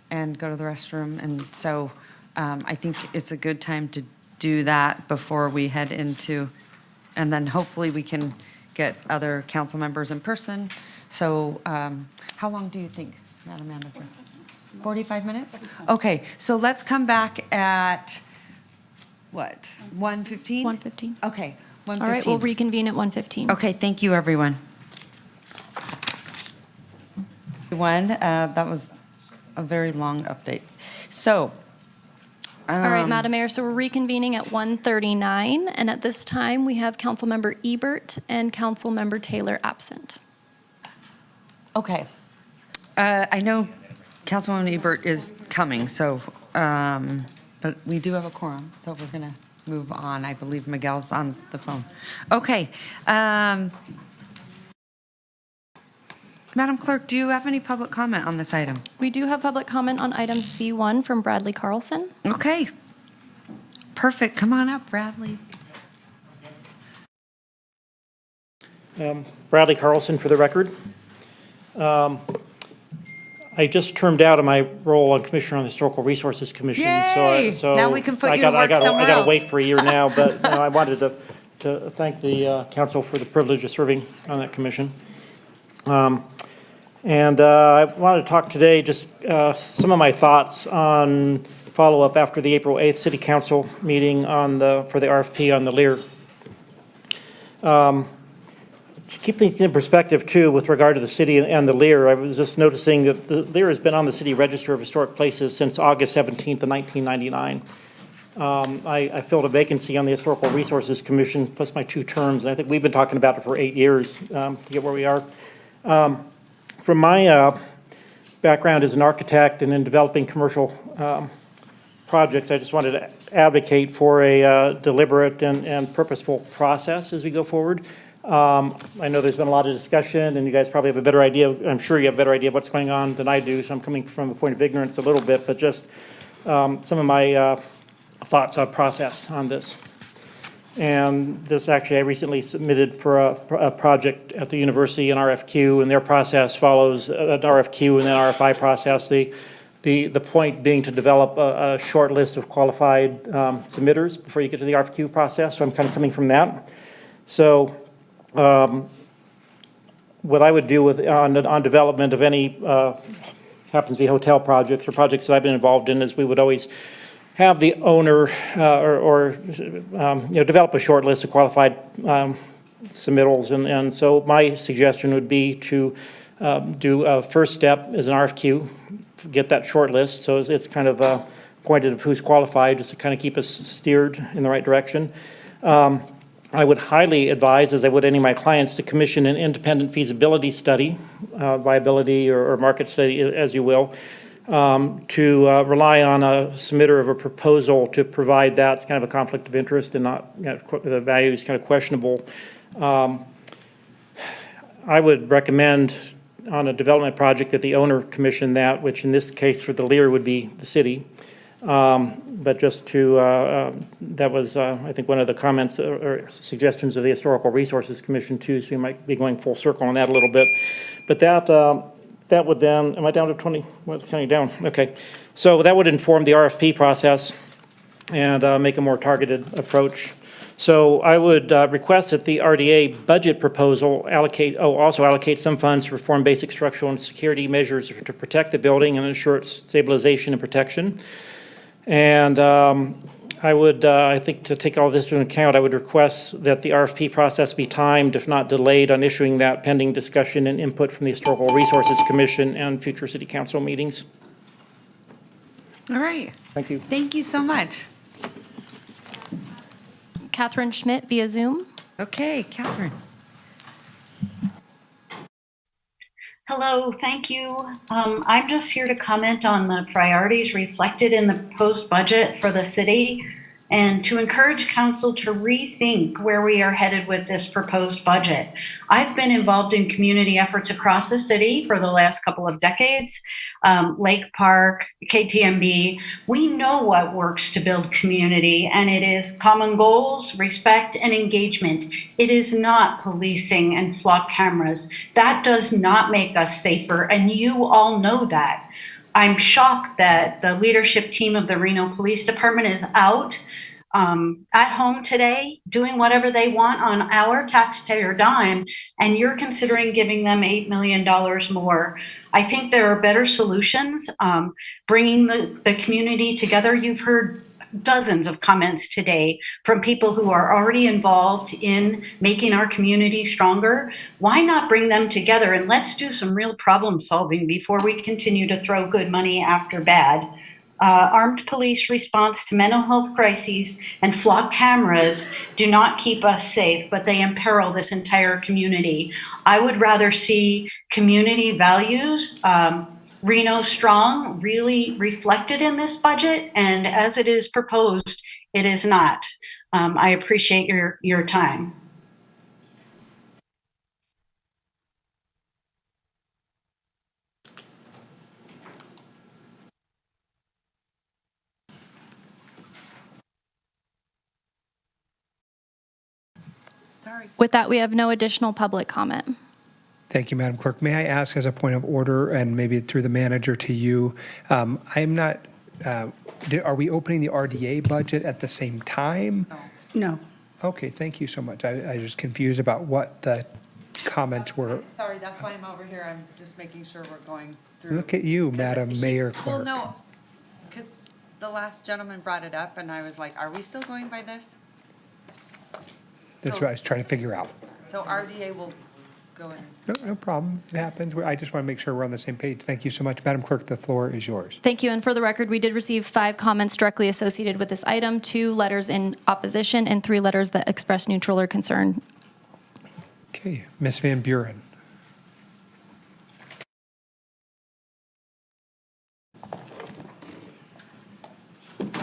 and go to the restroom. And so I think it's a good time to do that before we head into, and then hopefully we can get other council members in person. So how long do you think, Madam Manager? 45 minutes? Okay, so let's come back at, what, 1:15? 1:15. Okay, 1:15. All right, we'll reconvene at 1:15. Okay, thank you, everyone. That was a very long update. So. All right, Madam Mayor, so we're reconvening at 1:39, and at this time, we have Councilmember Ebert and Councilmember Taylor absent. Okay. I know Councilwoman Ebert is coming, so, but we do have a quorum, so we're going to move on. I believe Miguel's on the phone. Okay. Madam Clerk, do you have any public comment on this item? We do have public comment on item C1 from Bradley Carlson. Okay. Perfect. Come on up, Bradley. Bradley Carlson for the record. I just termed out of my role on Commissioner on the Historical Resources Commission. Yay! So Now we can put you to work somewhere I got to else. wait for a year now, but I wanted to thank the council for the privilege of serving on that commission. I wanted to talk today just some of my thoughts on follow-up after the April 8th City Council meeting for the RFP on the Lear. To keep things in perspective too with regard to the city and the Lear, I was just noticing that the Lear has been on the City Register of Historic Places since August 17th of 1999. I filled a vacancy on the Historical Resources Commission plus my 2 terms, and I think we've been talking about it for 8 years to get where we are. From my background as an architect and in developing commercial projects, I just wanted to advocate for a deliberate and purposeful process as we go forward. I know there's been a lot of discussion, and you guys probably have a better idea. I'm sure you have a better idea of what's going on than I do, so I'm coming from a point of ignorance a little bit, but just some of my thoughts on process on this. And this actually, I recently submitted for a project at the university, an RFQ, and their process follows an RFQ and then RFI process. The point being to develop a short list of qualified submitters before you get to the RFQ process. So I'm kind of coming from that. So what I would do on development of any happens to be hotel projects or projects that I've been involved in is we would always have the owner develop a short list of qualified submittals. And so my suggestion would be to do a first step as an RFQ, get that short list. So it's kind of pointed of who's qualified just to kind of keep us steered in the right direction. I would highly advise, as I would any of my clients, to commission an independent feasibility study, viability or market study, as you will, to rely on a submitter of a proposal to provide that. It's kind of a conflict of interest and not, the value is kind of questionable. I would recommend on a development project that the owner commission that, which in this case for the Lear would be the city. But just to, that was, I think, one of the comments or suggestions of the Historical Resources Commission too, so we might be going full circle on that a little bit. But that would then, am I down to 20? What's counting down? Okay. So that would inform the RFP process and make a more targeted approach. So I would request that the RDA budget proposal also allocate some funds to perform basic structural and security measures to protect the building and ensure its stabilization and protection. And I would, I think to take all this into account, I would request that the RFP process be timed, if not delayed, on issuing that pending discussion and input from the Historical Resources Commission and future City Council meetings. All right. Thank you. Thank you so much. Catherine Schmidt via Zoom. Okay, Catherine. Hello, thank you. I'm just here to comment on the priorities reflected in the proposed budget for the city and to encourage council to rethink where we are headed with this proposed budget. I've been involved in community efforts across the city for the last couple of decades, Lake Park, KTMB. We know what works to build community, and it is common goals, respect, and engagement. It is not policing and flock cameras. That does not make us safer, and you all know that. I'm shocked that the leadership team of the Reno Police Department is out at home today doing whatever they want on our taxpayer dime, and you're considering giving them $8 million more. I think there are better solutions, bringing the community together. You've heard dozens of comments today from people who are already involved in making our community stronger. Why not bring them together and let's do some real problem solving before we continue to throw good money after bad. Armed police response to mental health crises and flock cameras do not keep us safe, but they imperil this entire community. I would rather see community values, Reno Strong, really reflected in this budget, and as it is proposed, it is not. I appreciate your time. With that, we have no additional public comment. Thank you, Madam Clerk. May I ask as a point of order, and maybe through the manager to you, I'm not, are we opening the RDA budget at the same time? No. Okay, thank you so much. I was confused about what the comments were, Sorry, that's why I'm over here. I'm just making sure we're going through. look at you, Madam Mayor Well, Clerk. no, because the last gentleman brought it up, and I was like, are we still going by this? That's what I was trying to figure out. So RDA will go in. No problem. It happens. I just want to make sure we're on the same page. Thank you so much. Madam Clerk, the floor is yours. Thank you. And for the record, we did receive 5 comments directly associated with this item, 2 letters in opposition, and 3 letters that express neutral or concern. Okay, Ms. Van Buren.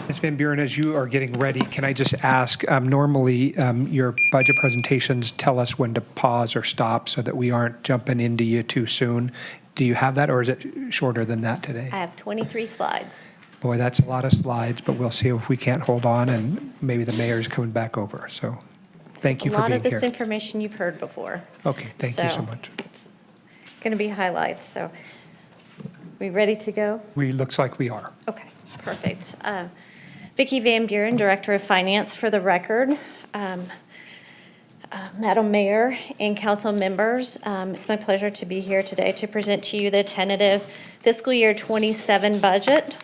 Ms. Van Buren, as you are getting ready, can I just ask, normally your budget presentations tell us when to pause or stop so that we aren't jumping into you too soon. Do you have that, or is it shorter than that today? I have 23 slides. Boy, that's a lot of slides, but we'll see if we can't hold on, and maybe the mayor's coming back over. So thank you for A lot being of this here. information you've heard before. Okay, thank you so much. Going to be highlights. So we ready to go? Looks like we are. Okay, perfect. Vicki Van Buren, Director of Finance, for the record. Madam Mayor and council members, it's my pleasure to be here today to present to you the tentative fiscal year 27 budget.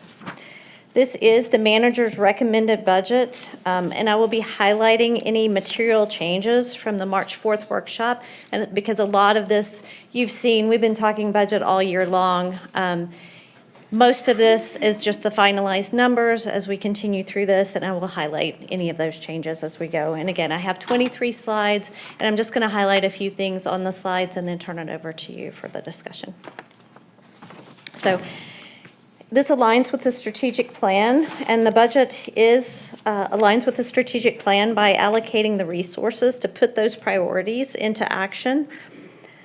This is the manager's recommended budget, and I will be highlighting any material changes from the March 4th workshop, and because a lot of this you've seen, we've been talking budget all year long. Most of this is just the finalized numbers as we continue through this, and I will highlight any of those changes as we go. And again, I have 23 slides, and I'm just going to highlight a few things on the slides and then turn it over to you for the discussion. So this aligns with the strategic plan, and the budget aligns with the strategic plan by allocating the resources to put those priorities into action.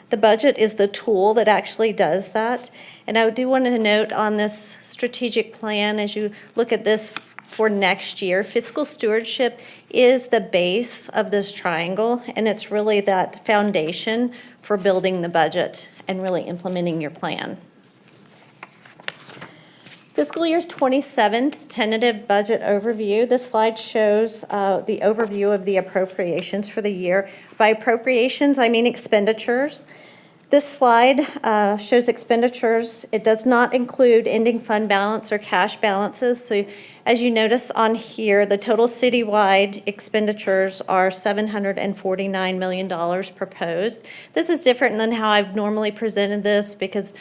The budget is the tool that actually does that. And I do want to note on this strategic plan, as you look at this for next year, fiscal stewardship is the base of this triangle, and it's really that foundation for building the budget and really implementing your plan. Fiscal year 27 tentative budget overview. This slide shows the overview of the appropriations for the year. By appropriations, I mean expenditures. This slide shows expenditures. It does not include ending fund balance or cash balances. So as you notice on here, the total citywide expenditures are $749 million proposed. This is different than how I've normally presented this, because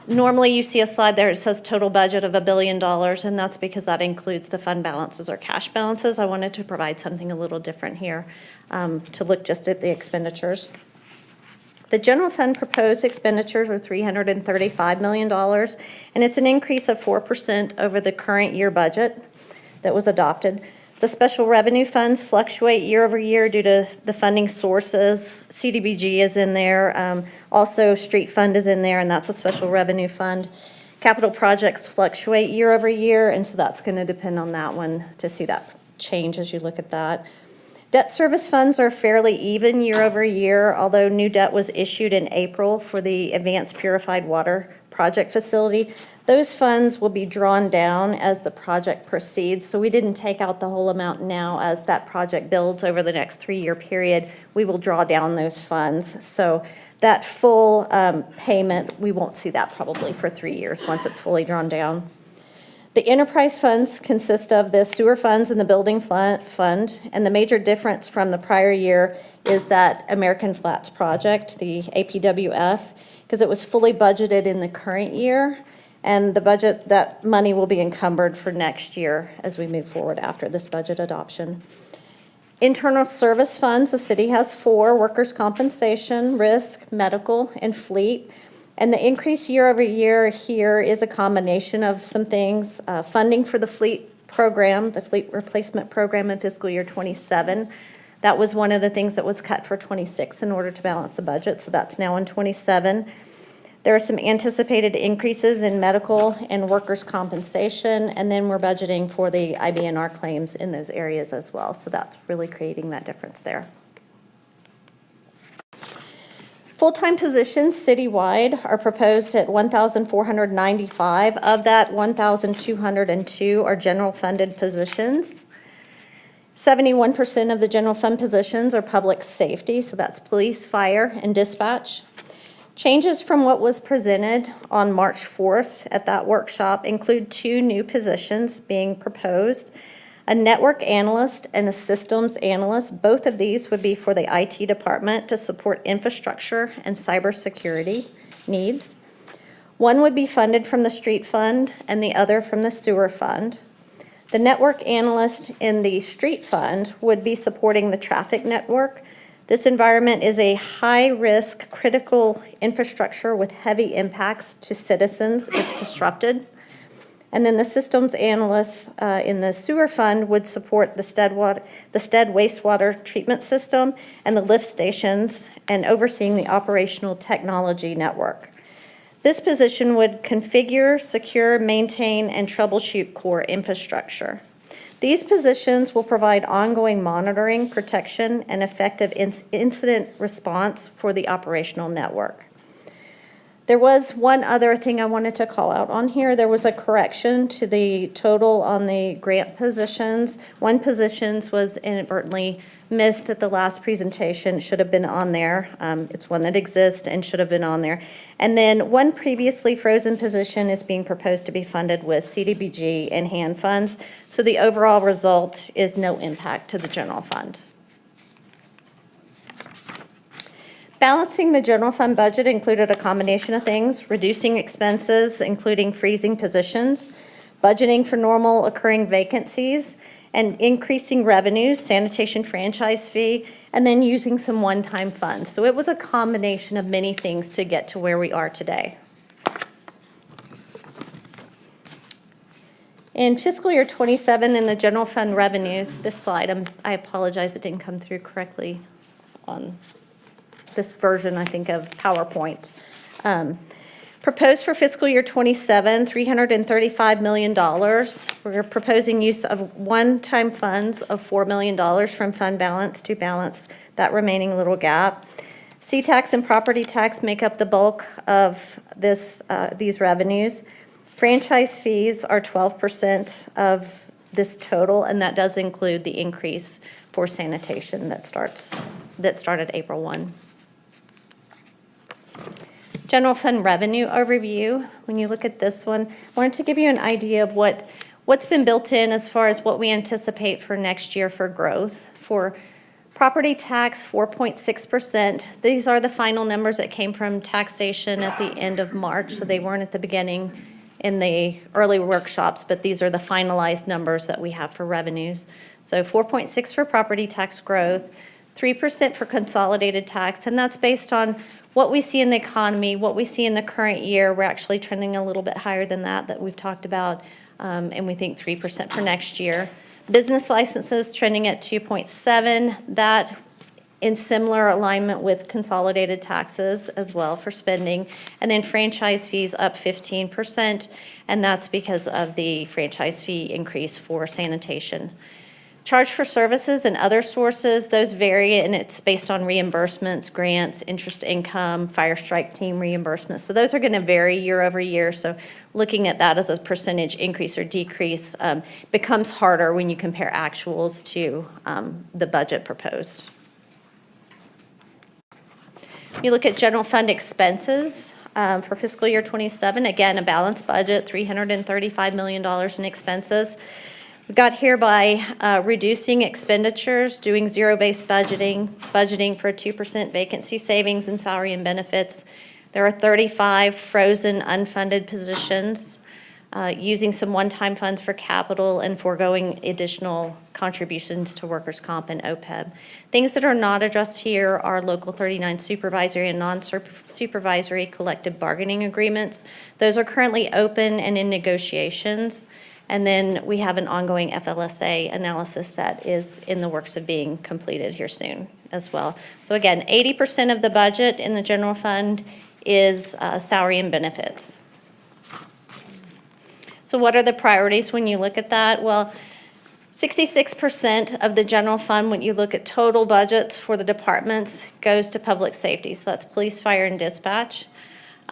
normally you see a slide there, it says total budget of $1 billion, and that's because that includes the fund balances or cash balances. I wanted to provide something a little different here to look just at the expenditures. The general fund proposed expenditures were $335 million, and it's an increase of 4% over the current year budget that was adopted. The special revenue funds fluctuate year over year due to the funding sources. CDBG is in there. Also, street fund is in there, and that's a special revenue fund. Capital projects fluctuate year over year, and so that's going to depend on that one to see that change as you look at that. Debt service funds are fairly even year over year, although new debt was issued in April for the Advanced Purified Water Project facility. Those funds will be drawn down as the project proceeds, so we didn't take out the whole amount now. As that project builds over the next 3-year period, we will draw down those funds. So that full payment, we won't see that probably for 3 years once it's fully drawn down. The enterprise funds consist of the sewer funds and the building fund, and the major difference from the prior year is that American Flats project, the APWF, because it was fully budgeted in the current year, and the budget, that money will be encumbered for next year as we move forward after this budget adoption. Internal service funds, the city has 4: workers' compensation, risk, medical, and fleet. And the increase year over year here is a combination of some things. Funding for the fleet program, the fleet replacement program in fiscal year 27. That was one of the things that was cut for 26 in order to balance the budget, so that's now in 27. There are some anticipated increases in medical and workers' compensation, and then we're budgeting for the IBNR claims in those areas as well, so that's really creating that difference there. Full-time positions citywide are proposed at 1,495. Of that, 1,202 are general funded positions. 71% of the general fund positions are public safety, so that's police, fire, and dispatch. Changes from what was presented on March 4th at that workshop include 2 new positions being proposed, a network analyst and a systems analyst. Both of these would be for the IT department to support infrastructure and cybersecurity needs. One would be funded from the street fund and the other from the sewer fund. The network analyst in the street fund would be supporting the traffic network. This environment is a high-risk, critical infrastructure with heavy impacts to citizens if disrupted. And then the systems analyst in the sewer fund would support the Stead wastewater treatment system and the lift stations and overseeing the operational technology network. This position would configure, secure, maintain, and troubleshoot core infrastructure. These positions will provide ongoing monitoring, protection, and effective incident response for the operational network. There was one other thing I wanted to call out on here. There was a correction to the total on the grant positions. One position was inadvertently missed at the last presentation. It should have been on there. It's one that exists and should have been on there. And then one previously frozen position is being proposed to be funded with CDBG and hand funds. So the overall result is no impact to the general fund. Balancing the general fund budget included a combination of things: reducing expenses, including freezing positions, budgeting for normal occurring vacancies, and increasing revenues, sanitation franchise fee, and then using some one-time funds. So it was a combination of many things to get to where we are today. In fiscal year 27 in the general fund revenues, this slide, I apologize, it didn't come through correctly on this version, I think, of PowerPoint. Proposed for fiscal year 27, $335 million. We're proposing use of one-time funds of $4 million from fund balance to balance that remaining little gap. C-tax and property tax make up the bulk of these revenues. Franchise fees are 12% of this total, and that does include the increase for sanitation that started April 1. General fund revenue overview. When you look at this one, I wanted to give you an idea of what's been built in as far as what we anticipate for next year for growth. For property tax, 4.6%. These are the final numbers that came from taxation at the end of March, so they weren't at the beginning in the early workshops, but these are the finalized numbers that we have for revenues. So 4.6 for property tax growth, 3% for consolidated tax, and that's based on what we see in the economy, what we see in the current year. We're actually trending a little bit higher than that we've talked about, and we think 3% for next year. Business licenses trending at 2.7, that in similar alignment with consolidated taxes as well for spending. And then franchise fees up 15%, and that's because of the franchise fee increase for sanitation. Charge for services and other sources, those vary, and it's based on reimbursements, grants, interest income, fire strike team reimbursements. So those are going to vary year over year. So looking at that as a percentage increase or decrease becomes harder when you compare actuals to the budget proposed. You look at general fund expenses for fiscal year 27, again, a balanced budget, $335 million in expenses. We got here by reducing expenditures, doing zero-based budgeting for a 2% vacancy savings in salary and benefits. There are 35 frozen unfunded positions, using some one-time funds for capital and foregoing additional contributions to workers' comp and OPEB. Things that are not addressed here are Local 39 supervisory and non-supervisory collective bargaining agreements. Those are currently open and in negotiations. And then we have an ongoing FLSA analysis that is in the works of being completed here soon as well. So again, 80% of the budget in the general fund is salary and benefits. So what are the priorities when you look at that? Well, 66% of the general fund, when you look at total budgets for the departments, goes to public safety. So that's police, fire, and dispatch.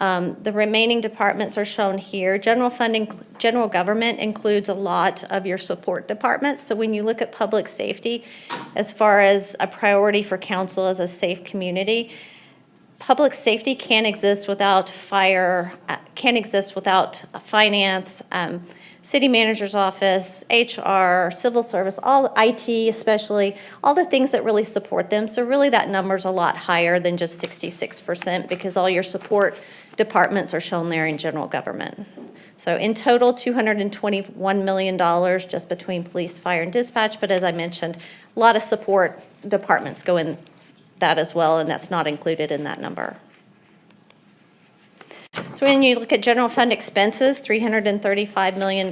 The remaining departments are shown here. General government includes a lot of your support departments. So when you look at public safety, as far as a priority for council as a safe community, public safety can't exist without fire, can't exist without finance, city manager's office, HR, civil service, all IT especially, all the things that really support them. So really that number's a lot higher than just 66% because all your support departments are shown there in general government. So in total, $221 million just between police, fire, and dispatch. But as I mentioned, a lot of support departments go in that as well, and that's not included in that number. So when you look at general fund expenses, $335 million.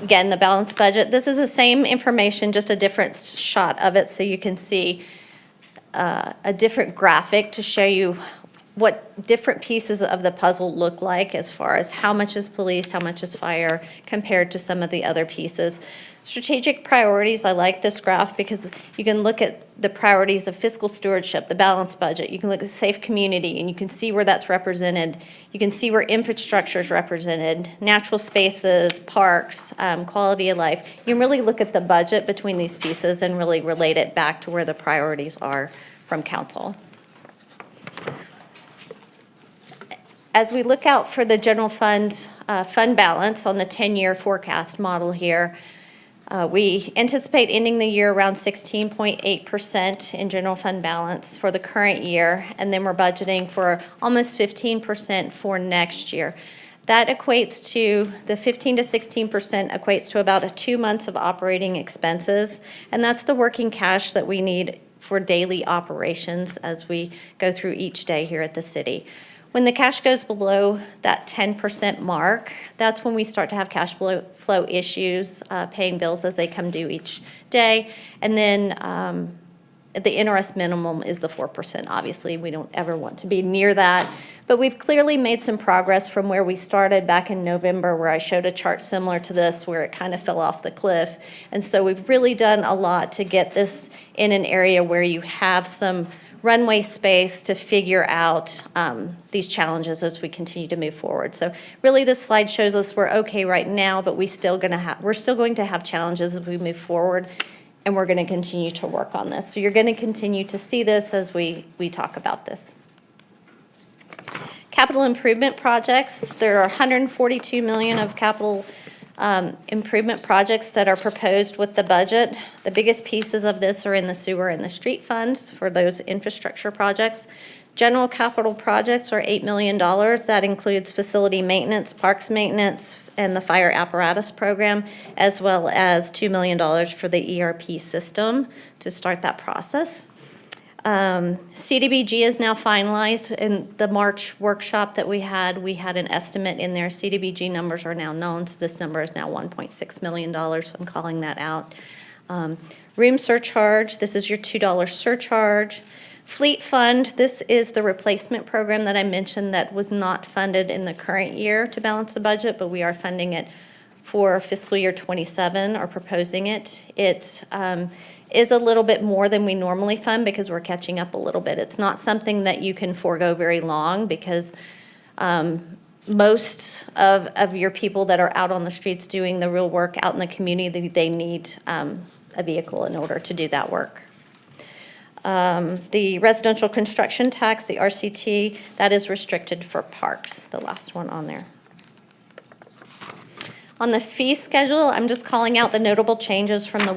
Again, the balanced budget. This is the same information, just a different shot of it, so you can see a different graphic to show you what different pieces of the puzzle look like as far as how much is police, how much is fire, compared to some of the other pieces. Strategic priorities, I like this graph because you can look at the priorities of fiscal stewardship, the balanced budget. You can look at safe community, and you can see where that's represented. You can see where infrastructure is represented, natural spaces, parks, quality of life. You can really look at the budget between these pieces and really relate it back to where the priorities are from council. As we look out for the general fund balance on the 10-year forecast model here, we anticipate ending the year around 16.8% in general fund balance for the current year, and then we're budgeting for almost 15% for next year. That equates to, the 15 to 16% equates to about 2 months of operating expenses, and that's the working cash that we need for daily operations as we go through each day here at the city. When the cash goes below that 10% mark, that's when we start to have cash flow issues, paying bills as they come due each day. And then the interest minimum is the 4%. Obviously, we don't ever want to be near that. But we've clearly made some progress from where we started back in November, where I showed a chart similar to this, where it kind of fell off the cliff. And so we've really done a lot to get this in an area where you have some runway space to figure out these challenges as we continue to move forward. So really this slide shows us we're okay right now, but we're still going to have challenges as we move forward, and we're going to continue to work on this. So you're going to continue to see this as we talk about this. Capital improvement projects, there are $142 million of capital improvement projects that are proposed with the budget. The biggest pieces of this are in the sewer and the street funds for those infrastructure projects. General capital projects are $8 million. That includes facility maintenance, parks maintenance, and the fire apparatus program, as well as $2 million for the ERP system to start that process. CDBG is now finalized. In the March workshop that we had an estimate in there. CDBG numbers are now known, so this number is now $1.6 million, so I'm calling that out. Room surcharge, this is your $2 surcharge. Fleet fund, this is the replacement program that I mentioned that was not funded in the current year to balance the budget, but we are funding it for fiscal year 27, or proposing it. It is a little bit more than we normally fund because we're catching up a little bit. It's not something that you can forego very long because most of your people that are out on the streets doing the real work out in the community, they need a vehicle in order to do that work. The residential construction tax, the RCT, that is restricted for parks, the last one on there. On the fee schedule, I'm just calling out the notable changes from the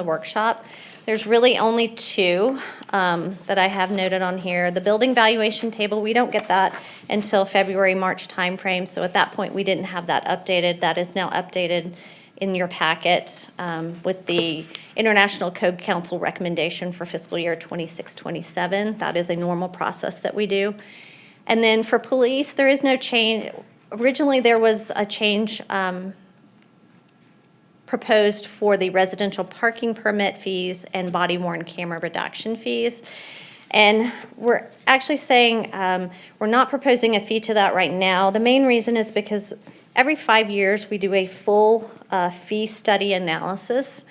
workshop. There's really only two that I have noted on here. The building valuation table, we don't get that until February, March timeframe. So at that point, we didn't have that updated. That is now updated in your packet with the International Code Council recommendation for fiscal year 26-27. That is a normal process that we do. And then for police, there is no change. Originally, there was a change proposed for the residential parking permit fees and body-worn camera reduction fees. And we're actually saying we're not proposing a fee to that right now. The main reason is because every 5 years, we do a full fee study analysis.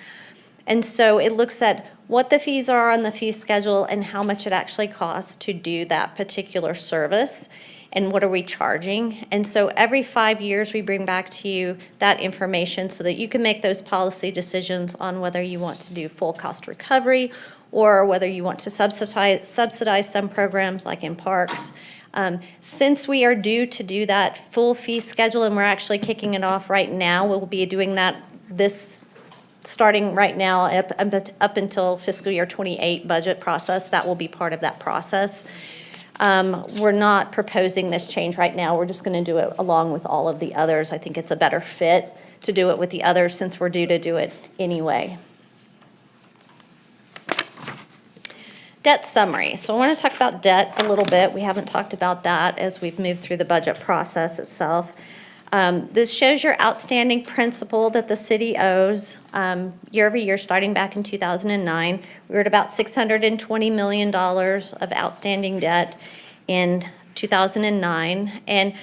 And so it looks at what the fees are on the fee schedule, and how much it actually costs to do that particular service, and what are we charging. And so every 5 years, we bring back to you that information so that you can make those policy decisions on whether you want to do full cost recovery or whether you want to subsidize some programs like in parks. Since we are due to do that full fee schedule, and we're actually kicking it off right now, we'll be doing that starting right now up until fiscal year 28 budget process. That will be part of that process. We're not proposing this change right now. We're just going to do it along with all of the others. I think it's a better fit to do it with the others since we're due to do it anyway. Debt summary. So I want to talk about debt a little bit. We haven't talked about that as we've moved through the budget process itself. This shows your outstanding principal that the city owes year over year, starting back in 2009. We were at about $620 million of outstanding debt in 2009. And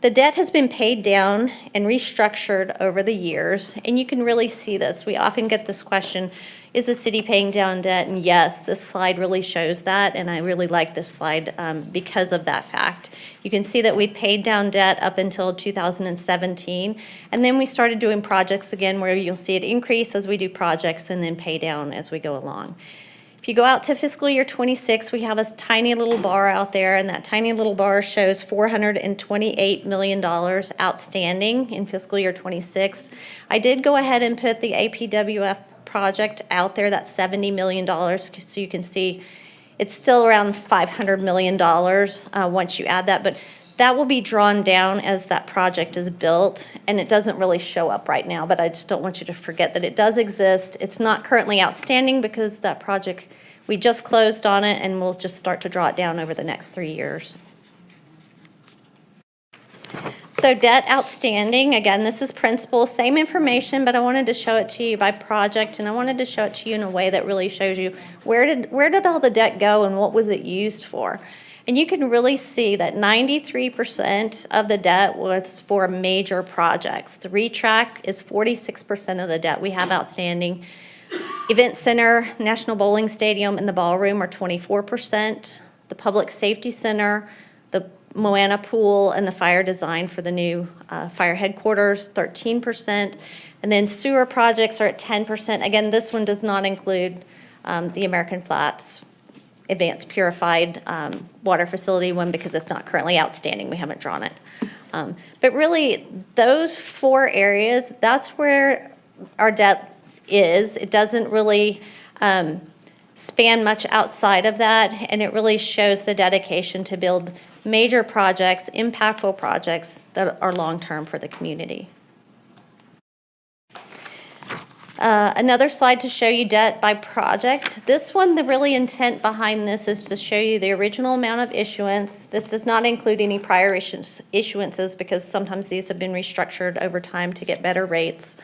the debt has been paid down and restructured over the years. And you can really see this. We often get this question, is the city paying down debt? And yes, this slide really shows that, and I really like this slide because of that fact. You can see that we paid down debt up until 2017, and then we started doing projects again where you'll see it increase as we do projects and then pay down as we go along. If you go out to fiscal year 26, we have a tiny little bar out there, and that tiny little bar shows $428 million outstanding in fiscal year 26. I did go ahead and put the APWF project out there, that's $70 million, so you can see it's still around $500 million once you add that, but that will be drawn down as that project is built, and it doesn't really show up right now, but I just don't want you to forget that it does exist. It's not currently outstanding because that project, we just closed on it, and we'll just start to draw it down over the next 3 years. So debt outstanding, again, this is principal, same information, but I wanted to show it to you by project, and I wanted to show it to you in a way that really shows you where did all the debt go and what was it used for. And you can really see that 93% of the debt was for major projects. The retrack is 46% of the debt we have outstanding. Event Center, National Bowling Stadium, and the ballroom are 24%. The Public Safety Center, the Moana Pool, and the fire design for the new fire headquarters, 13%. And then sewer projects are at 10%. Again, this one does not include the American Flats Advanced Purified Water Facility one because it's not currently outstanding. We haven't drawn it. But really, those 4 areas, that's where our debt is. It doesn't really span much outside of that, and it really shows the dedication to build major projects, impactful projects that are long-term for the community. Another slide to show you debt by project. This one, the really intent behind this is to show you the original amount of issuance. This does not include any prior issuances because sometimes these have been restructured over time to get better rates.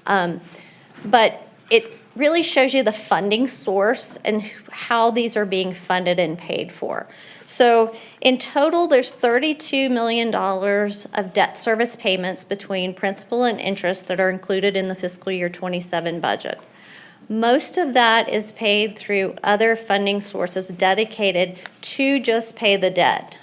But it really shows you the funding source and how these are being funded and paid for. So in total, there's $32 million of debt service payments between principal and interest that are included in the fiscal year 27 budget. Most of that is paid through other funding sources dedicated to just pay the debt.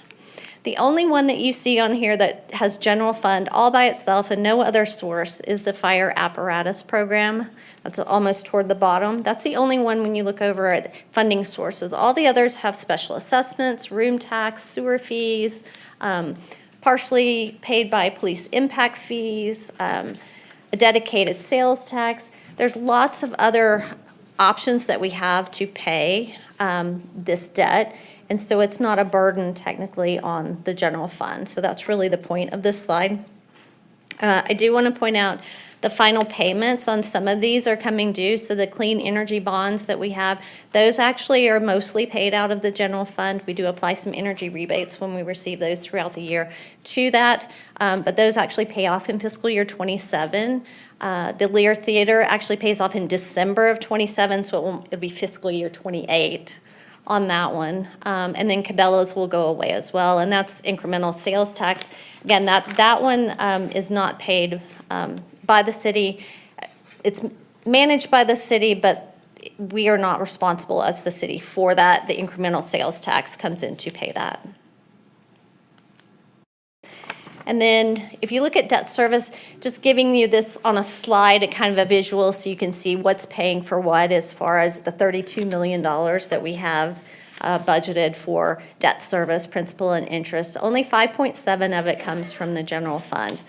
The only one that you see on here that has general fund all by itself and no other source is the fire apparatus program. That's almost toward the bottom. That's the only one when you look over at funding sources. All the others have special assessments, room tax, sewer fees, partially paid by police impact fees, a dedicated sales tax. There's lots of other options that we have to pay this debt. And so it's not a burden technically on the general fund. So that's really the point of this slide. I do want to point out the final payments on some of these are coming due. So the clean energy bonds that we have, those actually are mostly paid out of the general fund. We do apply some energy rebates when we receive those throughout the year to that. But those actually pay off in fiscal year 27. The Lear Theater actually pays off in December of 27, so it'll be fiscal year 28. On that one. And then Cabela's will go away as well, and that's incremental sales tax. Again, that one is not paid by the city. It's managed by the city, but we are not responsible as the city for that. The incremental sales tax comes in to pay that. And then if you look at debt service, just giving you this on a slide, a kind of a visual so you can see what's paying for what as far as the $32 million that we have budgeted for debt service, principal and interest. Only 5.7 of it comes from the general fund.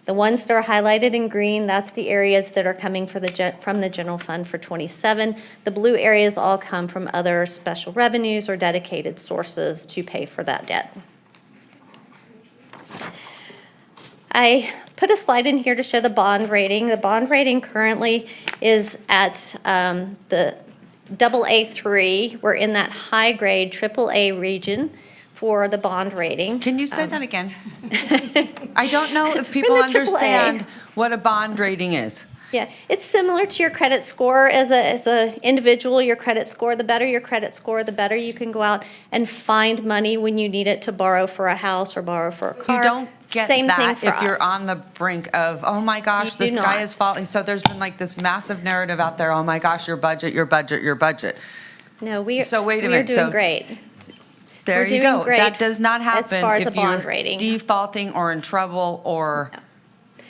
The ones that are highlighted in green, that's the areas that are coming from the general fund for 27. The blue areas all come from other special revenues or dedicated sources to pay for that debt. I put a slide in here to show the bond rating. The bond rating currently is at the AA3. We're in that high grade AAA region for the bond rating. Can you say that again? I don't know if people We're in the understand AAA. what a bond rating is. Yeah, it's similar to your credit score as a individual, your credit score. The better your credit score, the better you can go out and find money when you need it to borrow for a house or borrow for a car. You don't get Same thing that for if you're us. on the brink of, oh my gosh, You the do sky not. is falling. So there's been like this massive narrative out there, oh my gosh, your budget, your budget, your budget. No, So wait a we're minute, doing so- great. There We're you doing go. great That does not happen as far as if a bond you're rating. defaulting or in trouble or,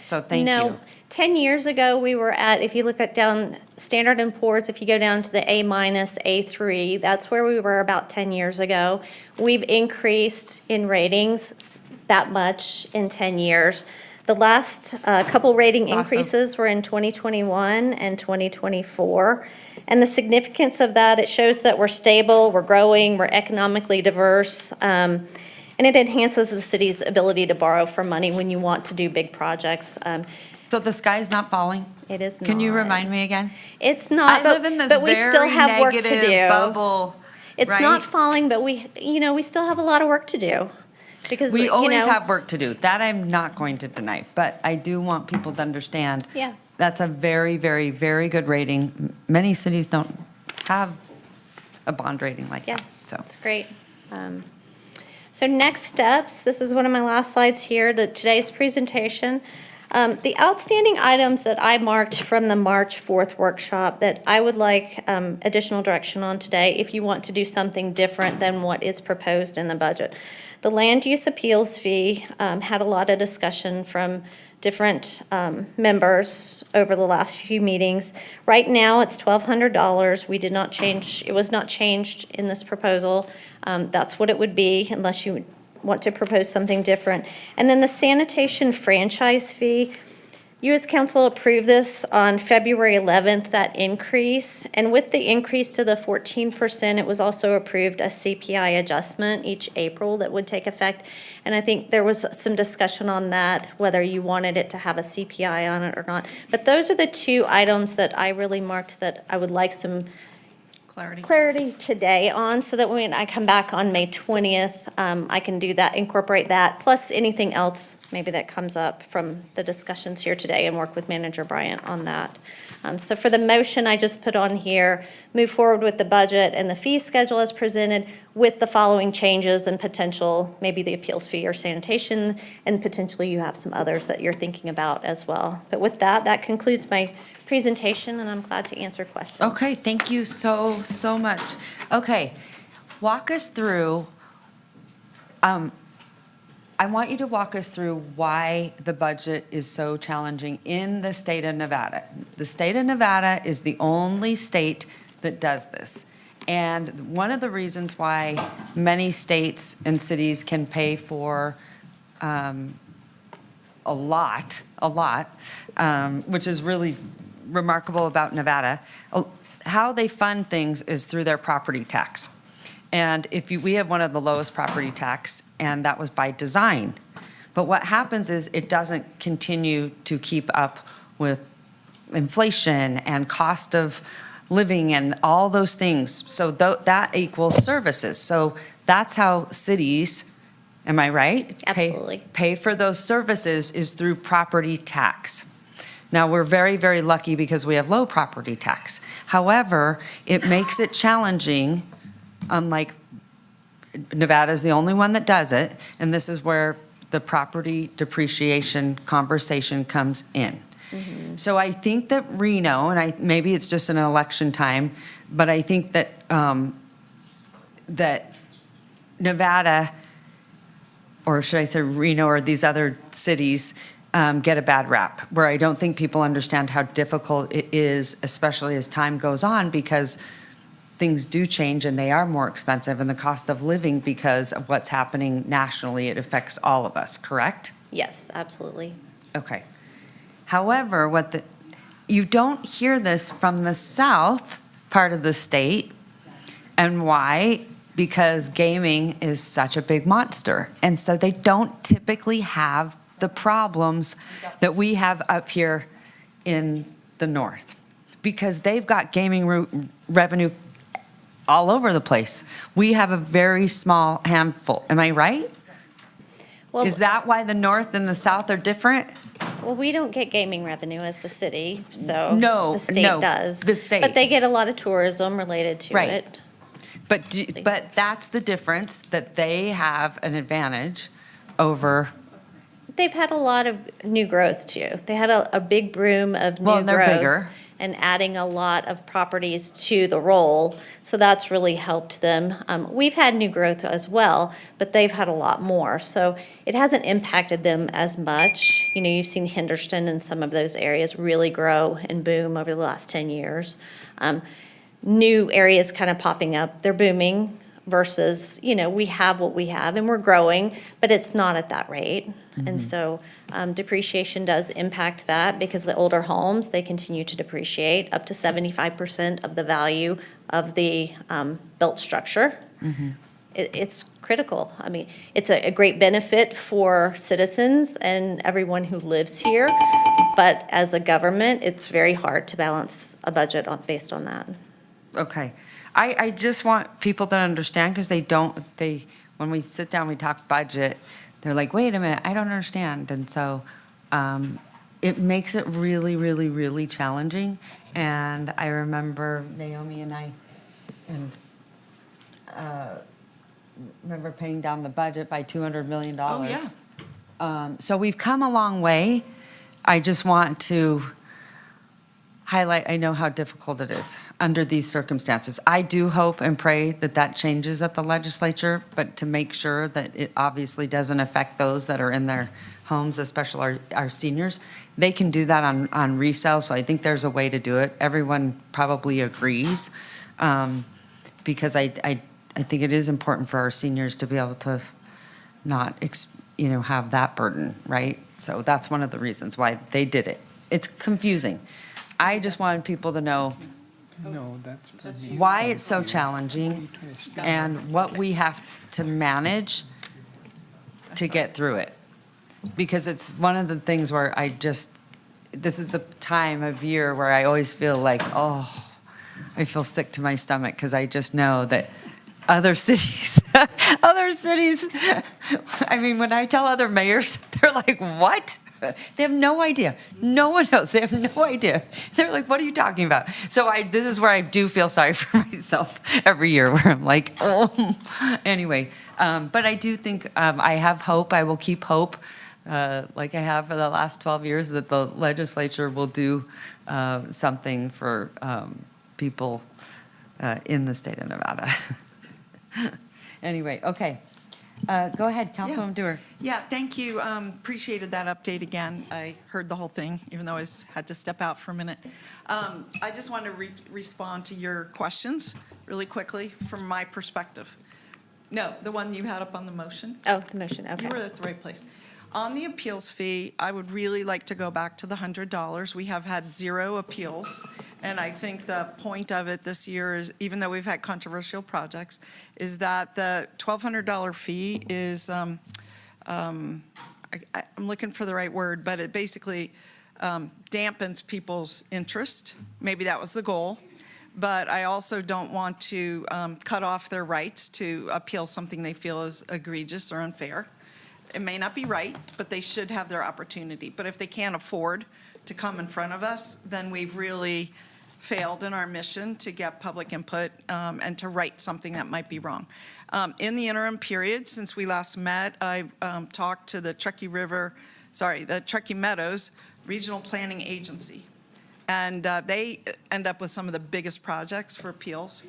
so thank No, you. 10 years ago, we were at, if you look at down Standard & Poor's, if you go down to the A-, A3, that's where we were about 10 years ago. We've increased in ratings that much in 10 years. The last couple rating increases were in 2021 and 2024. And the significance of that, it shows that we're stable, we're growing, we're economically diverse, and it enhances the city's ability to borrow for money when you want to do big projects. So the sky's not falling? It is not. Can you remind me again? It's not, I but, live in this but we still very have work to negative do. bubble, It's right? not falling, but we still have a lot of work to do. Because We always know, have work to do. That I'm not going to deny. But I do want people to understand. Yeah. That's a very, very, very good rating. Many cities don't have a bond rating like Yeah, that. So it's great. So next steps, this is one of my last slides here, today's presentation. The outstanding items that I marked from the March 4th workshop that I would like additional direction on today if you want to do something different than what is proposed in the budget. The land use appeals fee had a lot of discussion from different members over the last few meetings. Right now, it's $1,200. We did not change, it was not changed in this proposal. That's what it would be unless you want to propose something different. And then the sanitation franchise fee, you as council approved this on February 11th, that increase. And with the increase to the 14%, it was also approved a CPI adjustment each April that would take effect. And I think there was some discussion on that, whether you wanted it to have a CPI on it or not. But those are the two items that I really marked that I would like some clarity today on, so that when I come back on May 20th, I can do that, incorporate that, plus anything else maybe that comes up from the discussions here today and work with Manager Bryant on that. So for the motion I just put on here, move forward with the budget and the fee schedule as presented with the following changes and potential, maybe the appeals fee or sanitation, and potentially you have some others that you're thinking about as well. But with that, that concludes my presentation, and I'm glad to answer questions. okay, thank you so, so much. Okay, walk us through, I want you to walk us through why the budget is so challenging in the state of Nevada. The state of Nevada is the only state that does this. And one of the reasons why many states and cities can pay for a lot, which is really remarkable about Nevada, how they fund things is through their property tax. And we have one of the lowest property tax, and that was by design. But what happens is it doesn't continue to keep up with inflation and cost of living and all those things. So that equals services. So that's how cities, am I right? Absolutely. Pay for those services is through property tax. Now, we're very, very lucky because we have low property tax. However, it makes it challenging, unlike Nevada is the only one that does it, and this is where the property depreciation conversation comes in. So I think that Reno, and maybe it's just an election time, But I think that, that Nevada, or should I say Reno, or these other cities get a bad rap, where I don't think people understand how difficult it is, especially as time goes on, because things do change and they are more expensive, and the cost of living, because of what's happening nationally, it affects all of us, correct? Yes, absolutely. Okay. However, you don't hear this from the south part of the state. And why? Because gaming is such a big monster. And so they don't typically have the problems that we have up here in the north. Because they've got gaming revenue all over the place. We have a very small handful. Am I right? Well, Is that why the north and the south are different? Well, we don't get gaming revenue as the city, so. No, The state no, does. the state. But they get a lot of tourism related to Right. it. But that's the difference, that they have an advantage over, They've had a lot of new growth too. They had a big boom of new Well, growth. and they're bigger. And adding a lot of properties to the roll, so that's really helped them. We've had new growth as well, but they've had a lot more, so it hasn't impacted them as much. You know, you've seen Henderson and some of those areas really grow and boom over the last 10 years. New areas kind of popping up, they're booming versus, you know, we have what we have and we're growing, but it's not at that rate. And so depreciation does impact that, because the older homes, they continue to depreciate up to 75% of the value of the built structure. It's critical. I mean, it's a great benefit for citizens and everyone who lives here, but as a government, it's very hard to balance a budget based on that. okay. I just want people to understand, because when we sit down, we talk budget, they're like, wait a minute, I don't understand. And so it makes it really, really, really challenging. And I remember Naomi and I, remember paying down the budget by $200 million. Oh, yeah. So we've come a long way. I just want to highlight, I know how difficult it is under these circumstances. I do hope and pray that that changes at the legislature, but to make sure that it obviously doesn't affect those that are in their homes, especially our seniors. They can do that on resale, so I think there's a way to do it. Everyone probably agrees, because I think it is important for our seniors to be able to not, have that burden, right? So that's one of the reasons why they did it. It's confusing. I just wanted people to know No, that's. why it's so challenging and what we have to manage to get through it. Because it's one of the things where this is the time of year where I always feel like, I feel sick to my stomach, because I just know that other cities, I mean, when I tell other mayors, they're like, what? They have no idea. No one knows. They have no idea. They're like, what are you talking about? So this is where I do feel sorry for myself every year, where I'm like, anyway. But I do think I have hope. I will keep hope, like I have for the last 12 years, that the legislature will do something for people in the state of Nevada. Anyway, okay. Go ahead, Councilwoman Dewar. Yeah, thank you. Appreciated that update again. I heard the whole thing, even though I had to step out for a minute. I just wanted to respond to your questions really quickly from my perspective. No, the one you had up on the motion. Oh, the motion, okay. You were at the right place. On the appeals fee, I would really like to go back to the $100. We have had 0 appeals, and I think the point of it this year is, even though we've had controversial projects, is that the $1,200 fee is, I'm looking for the right word, but it basically dampens people's interest. Maybe that was the goal. But I also don't want to cut off their rights to appeal something they feel is egregious or unfair. It may not be right, but they should have their opportunity. But if they can't afford to come in front of us, then we've really failed in our mission to get public input and to right something that might be wrong. In the interim period, since we last met, I talked to the Truckee Meadows Regional Planning Agency. And they end up with some of the biggest projects for appeals,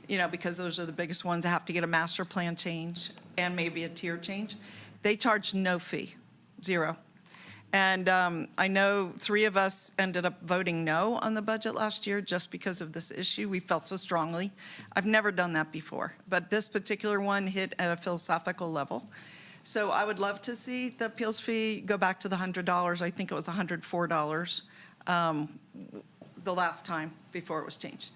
because those are the biggest ones that have to get a master plan change and maybe a tier change. They charge no fee, zero. And I know 3 of us ended up voting no on the budget last year just because of this issue. We felt so strongly. I've never done that before, but this particular one hit at a philosophical level. So I would love to see the appeals fee go back to the $100. I think it was $104 the last time before it was changed.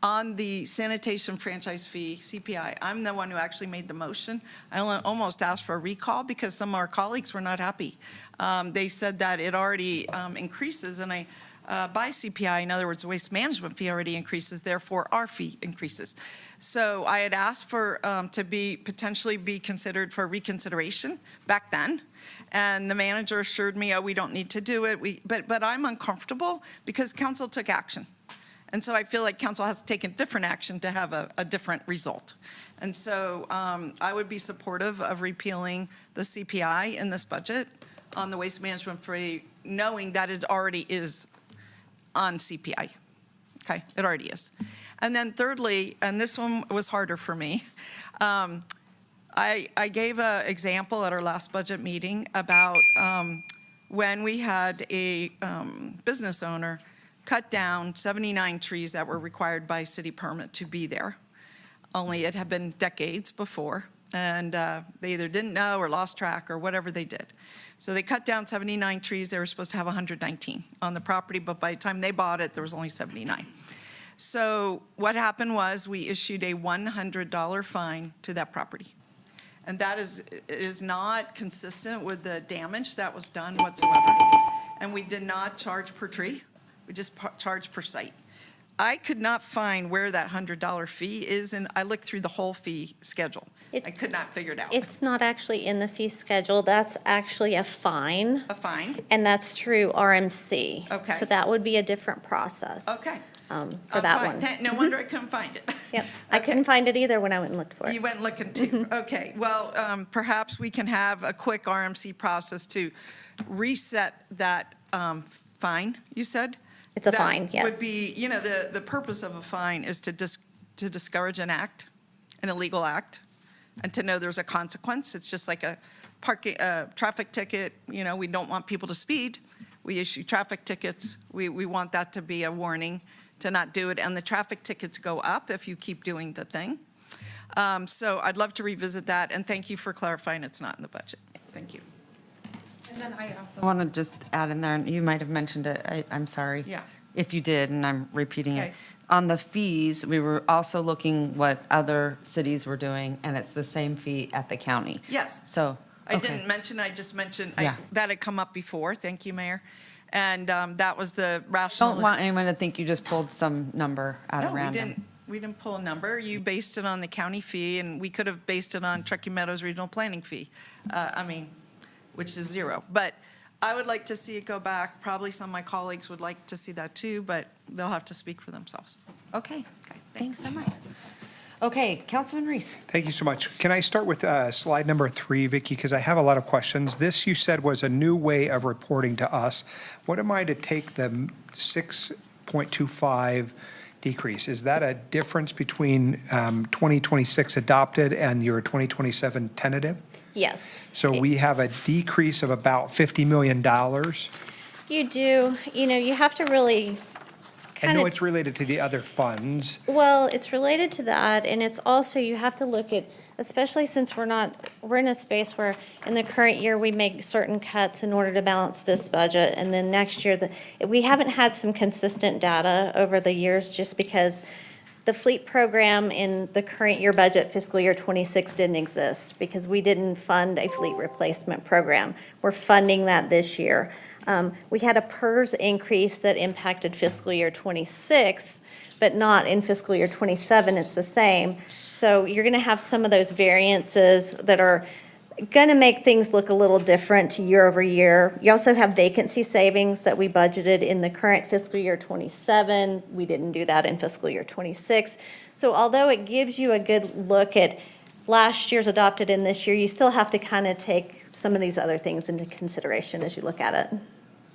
On the sanitation franchise fee, CPI, I'm the one who actually made the motion. I almost asked for a recall because some of our colleagues were not happy. They said that it already increases, and by CPI, in other words, the waste management fee already increases, therefore our fee increases. So I had asked for to potentially be considered for reconsideration back then, and the manager assured me, oh, we don't need to do it. But I'm uncomfortable because council took action. And so I feel like council has taken different action to have a different result. And so I would be supportive of repealing the CPI in this budget on the waste management fee, knowing that it already is on CPI. Okay, it already is. And then thirdly, and this one was harder for me, I gave an example at our last budget meeting about when we had a business owner cut down 79 trees that were required by city permit to be there. Only it had been decades before, and they either didn't know or lost track or whatever they did. So they cut down 79 trees. They were supposed to have 119 on the property, but by the time they bought it, there was only 79. So what happened was we issued a $100 fine to that property. And that is not consistent with the damage that was done whatsoever. And we did not charge per tree. We just charge per site. I could not find where that $100 fee is, and I looked through the whole fee schedule. I could not figure it out. It's not actually in the fee schedule. That's actually a fine. A fine? And that's through RMC. Okay. So that would be a different process. Okay. For that Fine. one. No wonder I couldn't find it. Yep. I couldn't find it either when I went and looked for it. You went looking too. Okay. Well, perhaps we can have a quick RMC process to reset that fine, you said? It's a That fine, yes. would be, the purpose of a fine is to discourage an act, an illegal act, and to know there's a consequence. It's just like a traffic ticket. We don't want people to speed. We issue traffic tickets. We want that to be a warning to not do it. And the traffic tickets go up if you keep doing the thing. So I'd love to revisit that. And thank you for clarifying it's not in the budget. Thank you. And then I also want to just add in there, and you might have mentioned it, I'm sorry. Yeah. If you did, and I'm repeating Okay. it. On the fees, we were also looking what other cities were doing, and it's the same fee at the county. Yes. So, I okay. didn't mention, I just mentioned Yeah. that had come up before. Thank you, Mayor. And that was the Don't rationale. want anyone to think you just pulled some number out of No, random. we didn't pull a number. You based it on the county fee, and we could have based it on Truckee Meadows Regional Planning fee. Which is zero. But I would like to see it go back. Probably some of my colleagues would like to see that too, but they'll have to speak for themselves. Okay, thanks so much. Okay, Councilman Reese. Thank you so much. Can I start with slide number 3, Vicki, because I have a lot of questions. This, you said, was a new way of reporting to us. What am I to take the 6.25 decrease? Is that a difference between 2026 adopted and your 2027 tentative? Yes. So we have a decrease of about $50 million. You do. You have to really I know it's related to the other funds. Well, it's related to that, and it's also, you have to look at, especially since we're in a space where in the current year, we make certain cuts in order to balance this budget, and then next year, we haven't had some consistent data over the years just because the fleet program in the current year budget, fiscal year 26, didn't exist because we didn't fund a fleet replacement program. We're funding that this year. We had a PERS increase that impacted fiscal year 26, but not in fiscal year 27, it's the same. So you're gonna have some of those variances that are gonna make things look a little different year over year. You also have vacancy savings that we budgeted in the current fiscal year 27. We didn't do that in fiscal year 26. So although it gives you a good look at last year's adopted in this year, you still have to kind of take some of these other things into consideration as you look at it.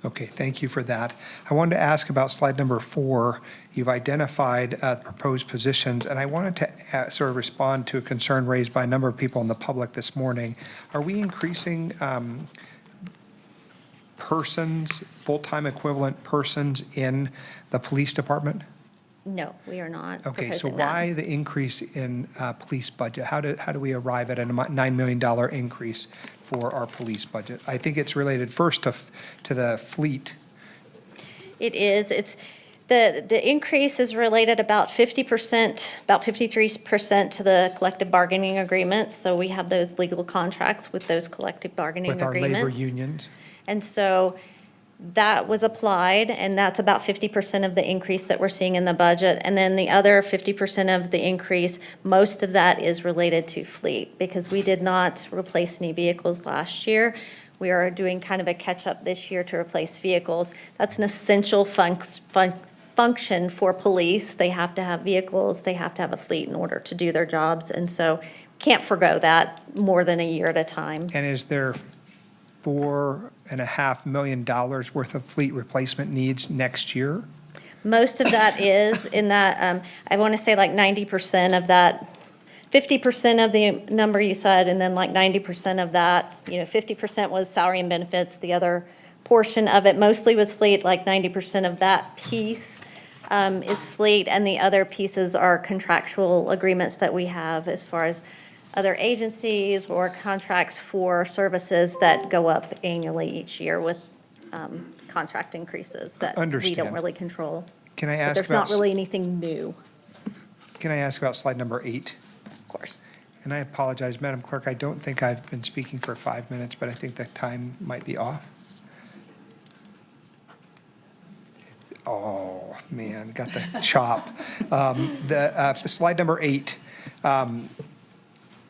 Okay, thank you for that. I wanted to ask about slide number 4. You've identified proposed positions, and I wanted to sort of respond to a concern raised by a number of people in the public this morning. Are we increasing persons, full-time equivalent persons in the police department? No, we are not Okay, so proposing that. why the increase in police budget? How do we arrive at a $9 million increase for our police budget? I think it's related first to the fleet. It is. It's the increase is related about 50%, about 53% to the collective bargaining agreements. So we have those legal contracts with those collective bargaining With our agreements. labor unions? And so that was applied, and that's about 50% of the increase that we're seeing in the budget. And then the other 50% of the increase, most of that is related to fleet, because we did not replace any vehicles last year. We are doing kind of a catch-up this year to replace vehicles. That's an essential function for police. They have to have vehicles, they have to have a fleet in order to do their jobs, and so can't forgo that more than a year at a time. And is there $4.5 million worth of fleet replacement needs next year? Most of that is in that, I want to say like 90% of that, 50% of the number you said, and then like 90% of that, 50% was salary and benefits. The other portion of it mostly was fleet, like 90% of that piece is fleet, and the other pieces are contractual agreements that we have as far as other agencies or contracts for services that go up annually each year with contract increases that we Understand. don't really control. Can I But ask there's not about, really anything new, can I ask about slide number 8? of course. And I apologize, Madam Clerk, I don't think I've been speaking for 5 minutes, but I think the time might be off. Oh, man, got the chop. Slide number 8.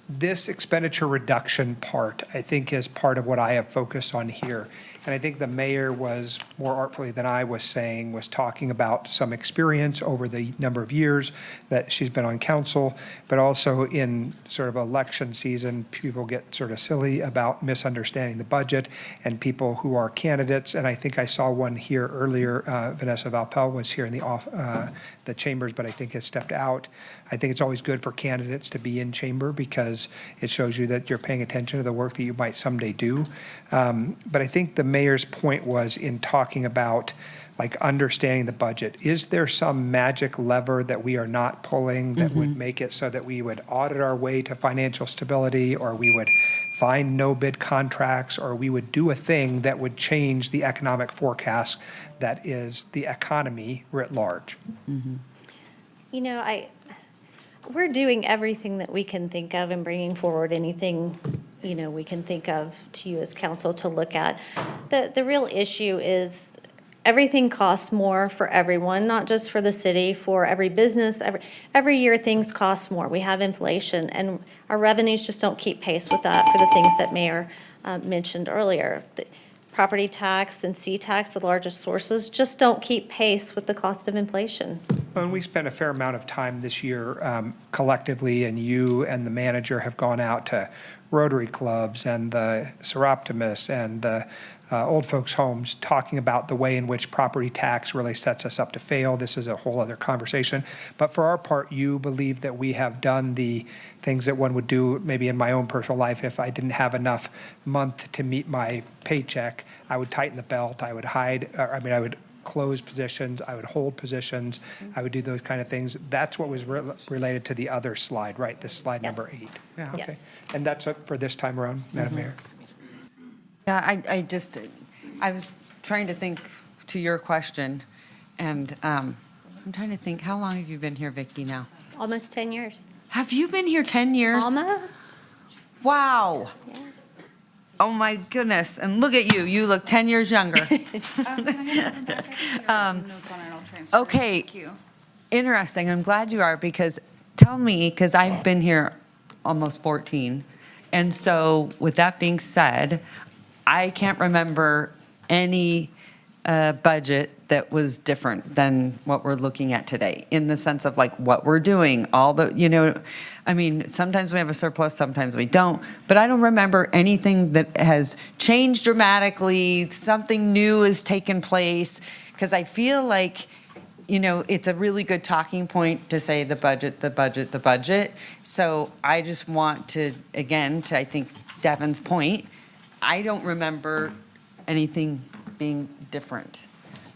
This expenditure reduction part, I think, is part of what I have focused on here. And I think the mayor was, more artfully than I was saying, was talking about some experience over the number of years that she's been on council, but also in sort of election season, people get sort of silly about misunderstanding the budget and people who are candidates. And I think I saw one here earlier. Vanessa Valpel was here in the chambers, but I think has stepped out. I think it's always good for candidates to be in chamber because it shows you that you're paying attention to the work that you might someday do. But I think the mayor's point was in talking about like understanding the budget. Is there some magic lever that we are not pulling that would make it so that we would audit our way to financial stability, or we would find no bid contracts, or we would do a thing that would change the economic forecast that is the economy writ large? We're doing everything that we can think of and bringing forward anything, we can think of to you as council to look at. The real issue is everything costs more for everyone, not just for the city, for every business. Every year, things cost more. We have inflation, and our revenues just don't keep pace with that for the things that Mayor mentioned earlier. The property tax and C-tax, the largest sources, just don't keep pace with the cost of inflation. Well, and we spent a fair amount of time this year collectively, and you and the manager have gone out to Rotary clubs and the Seroptimus and the old folks' homes, talking about the way in which property tax really sets us up to fail. This is a whole other conversation. But for our part, you believe that we have done the things that one would do maybe in my own personal life. If I didn't have enough month to meet my paycheck, I would tighten the belt, I would I would close positions, I would hold positions, I would do those kind of things. That's what was related to the other slide, right? This slide number 8. Yeah. Okay. Yes. And that's it for this time around, Madam Mayor? Yeah, I was trying to think to your question, and I'm trying to think, how long have you been here, Vicki, now? Almost 10 years. Have you been here 10 years? Almost. Wow. Yeah. Oh, my goodness. And look at you. You look 10 years younger. Okay. Interesting. I'm glad you are, because tell me, because I've been here almost 14. And so with that being said, I can't remember any a budget that was different than what we're looking at today, in the sense of like what we're doing, all the, I mean, sometimes we have a surplus, sometimes we don't, but I don't remember anything that has changed dramatically, something new has taken place, because I feel like, it's a really good talking point to say the budget, the budget, the budget. So I just want to, again, to I think Devin's point, I don't remember anything being different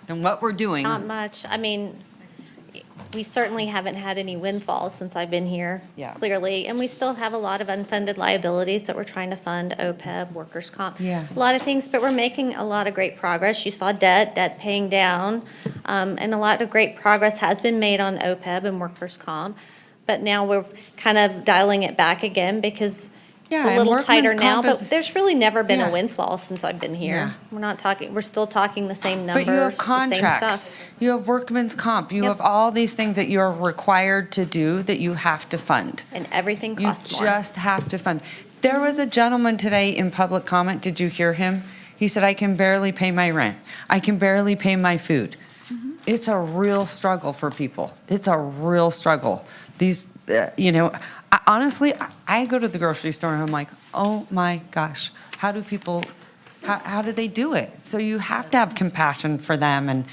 than what we're doing. Not much. I mean, we certainly haven't had any windfalls since I've been here. Yeah. Clearly, and we still have a lot of unfunded liabilities that we're trying to fund, OPEB, workers' comp. Yeah. A lot of things, but we're making a lot of great progress. You saw debt paying down, and a lot of great progress has been made on OPEB and workers' comp. But now we're kind of dialing it back again because Yeah, it's a and little workman's tighter now, comp but is- there's really never been Yeah. a windfall since I've been here. Yeah. We're still talking the same numbers, But you have the same contracts, stuff. you have workman's comp, you Yep. have all these things that you're required to do that you have to fund. And everything You costs more. just have to fund. There was a gentleman today in public comment, did you hear him? He said, I can barely pay my rent. I can barely pay my food. It's a real struggle for people. It's a real struggle. These, honestly, I go to the grocery store and I'm like, oh my gosh, how do people, how do they do it? So you have to have compassion for them, and,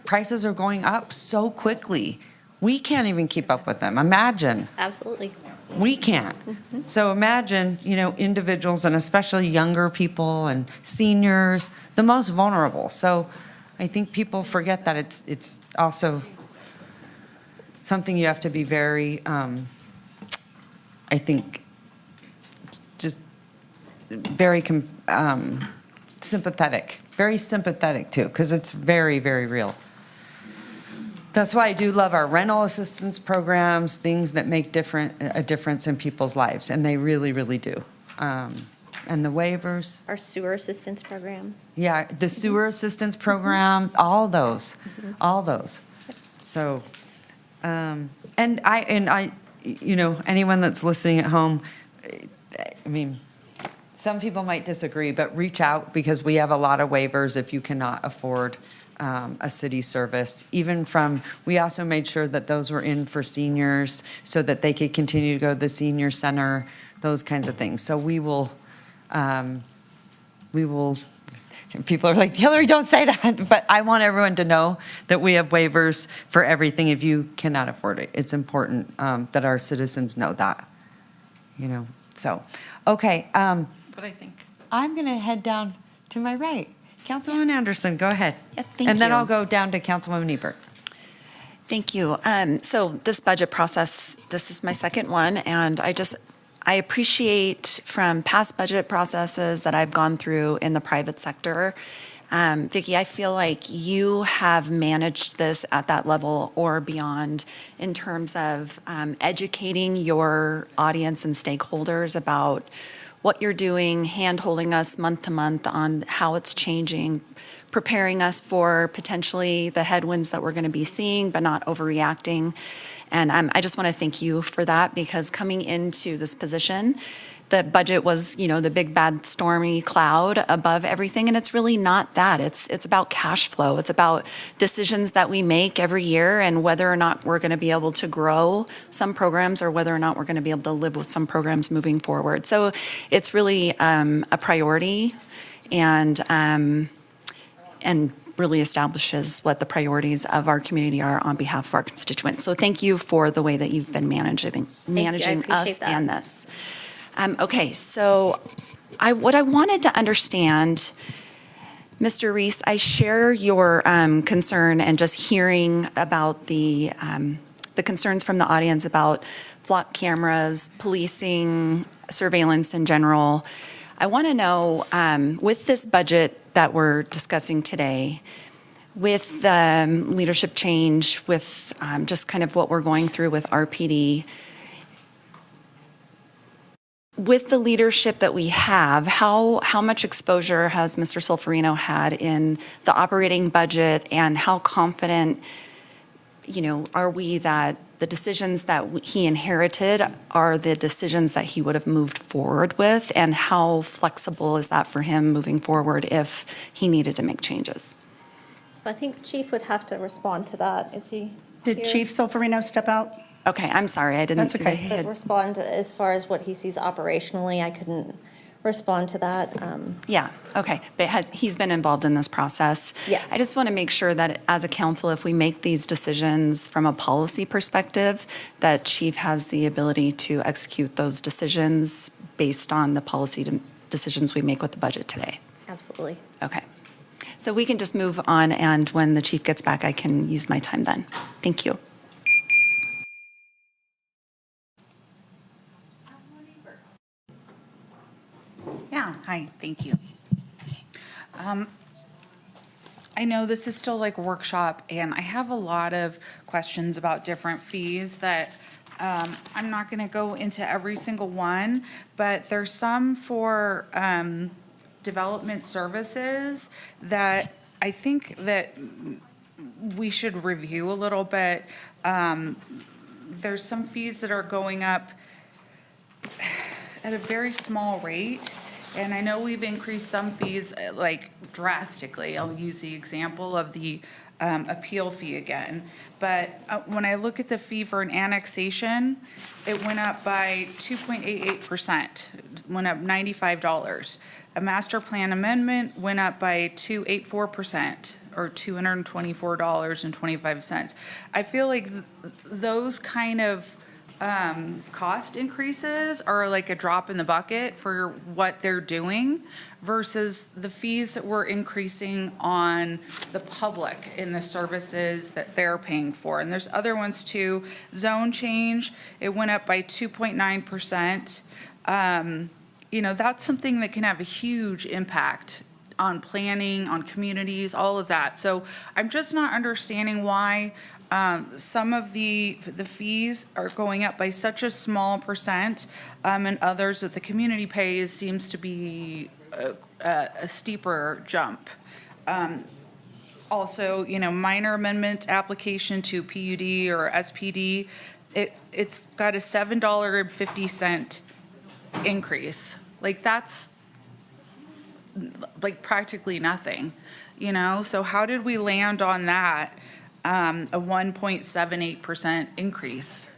prices are going up so quickly. We can't even keep up with them. Imagine. Absolutely. We can't. So imagine, individuals, and especially younger people and seniors, the most vulnerable. So I think people forget that it's also something you have to be very, I think, just very sympathetic, very sympathetic too, because it's very, very real. That's why I do love our rental assistance programs, things that make a difference in people's lives, and they really, really do. And the waivers, Our sewer assistance program. yeah, the sewer assistance program, all those. So, and I, anyone that's listening at home, I mean, some people might disagree, but reach out, because we have a lot of waivers if you cannot afford a city service. We also made sure that those were in for seniors so that they could continue to go to the senior center, those kinds of things. So we will, people are like, Hillary, don't say that. But I want everyone to know that we have waivers for everything if you cannot afford it. It's important that our citizens know that, so, okay. But I think. I'm going to head down to my right. Councilwoman Anderson, go ahead. Yeah, thank And then you. I'll go down to Councilwoman Ebert. Thank you. So this budget process, this is my second one, and I appreciate from past budget processes that I've gone through in the private sector. Vicki, I feel like you have managed this at that level or beyond in terms of educating your audience and stakeholders about what you're doing, hand-holding us month to month on how it's changing, preparing us for potentially the headwinds that we're going to be seeing, but not overreacting. And I just want to thank you for that, because coming into this position, the budget was, the big bad stormy cloud above everything, and it's really not that. It's about cash flow. It's about decisions that we make every year and whether or not we're going to be able to grow some programs or whether or not we're going to be able to live with some programs moving forward. So it's really a priority, and really establishes what the priorities of our community are on behalf of our constituents. So thank you for the way that you've been managing appreciate us that. and this. Okay, so what I wanted to understand, Mr. Reese, I share your concern and just hearing about the concerns from the audience about flock cameras, policing, surveillance in general. I want to know, with this budget that we're discussing today, with the leadership change, with just kind of what we're going through with RPD, with the leadership that we have, how much exposure has Mr. Solferino had in the operating budget, and how confident, are we that the decisions that he inherited are the decisions that he would have moved forward with, and how flexible is that for him moving forward if he needed to make changes? I think Chief would have to respond to that. Is he Did here? Chief Silverino step out? Okay, I'm sorry, I didn't That's see that okay. he But had. respond as far as what he sees operationally. I couldn't respond to that. Yeah, okay, but he's been involved in this process. Yes. I just want to make sure that as a council, if we make these decisions from a policy perspective, that Chief has the ability to execute those decisions based on the policy decisions we make with the budget today. Absolutely. Okay. So we can just move on, and when the chief gets back, I can use my time then. Thank you. Yeah, hi, thank you. I know this is still like a workshop, and I have a lot of questions about different fees that I'm not going to go into every single one, but there's some for development services that I think that we should review a little bit. There's some fees that are going up at a very small rate. And I know we've increased some fees like drastically. I'll use the example of the appeal fee again. But when I look at the fee for an annexation, it went up by 2.88%, went up $95. A master plan amendment went up by 2.84%, or $224.25. I feel like those kind of cost increases are like a drop in the bucket for what they're doing versus the fees that we're increasing on the public in the services that they're paying for. And there's other ones too. Zone change, it went up by 2.9%. You know, that's something that can have a huge impact on planning, on communities, all of that. So I'm just not understanding why some of the fees are going up by such a small percent, and others that the community pays seems to be a steeper jump. Also, you know, minor amendment application to PUD or SPD, it's got a $7.50 increase. Like that's like practically nothing, you know? So how did we land on that? A 1.78% increase.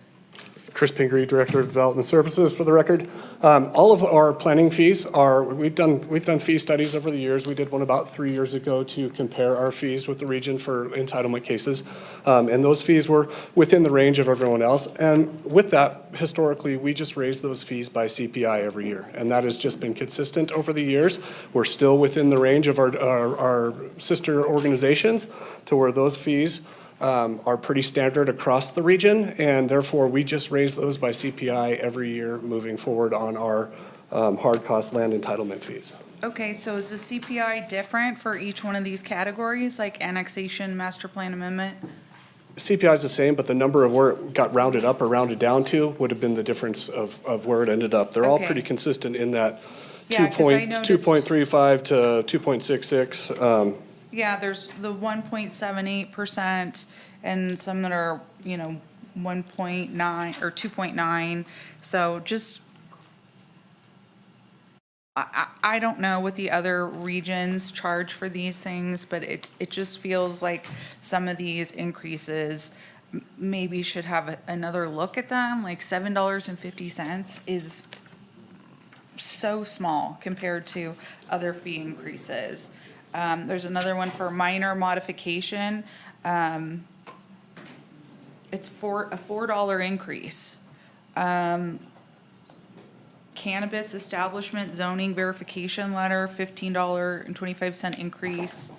Chris Pingree, Director of Development Services, for the record. All of our planning fees are, we've done fee studies over the years. We did one about 3 years ago to compare our fees with the region for entitlement cases. And those fees were within the range of everyone else. And with that, historically, we just raise those fees by CPI every year. And that has just been consistent over the years. We're still within the range of our sister organizations to where those fees are pretty standard across the region, and therefore we just raise those by CPI every year moving forward on our hard cost land entitlement fees. Okay, so is the CPI different for each one of these categories, like annexation, master plan amendment? CPI is the same, but the number of where it got rounded up or rounded down to would have been the difference of where it ended up. They're all Okay. pretty consistent in that Yeah, 'cause I noticed- 2.35 to 2.66. Yeah, there's the 1.78% and some that are, you know, 1.9 or 2.9. So just, I don't know what the other regions charge for these things, but it just feels like some of these increases maybe should have another look at them. Like $7.50 is so small compared to other fee increases. There's another one for minor modification. It's for a $4 increase. Cannabis establishment zoning verification letter, $15.25 increase.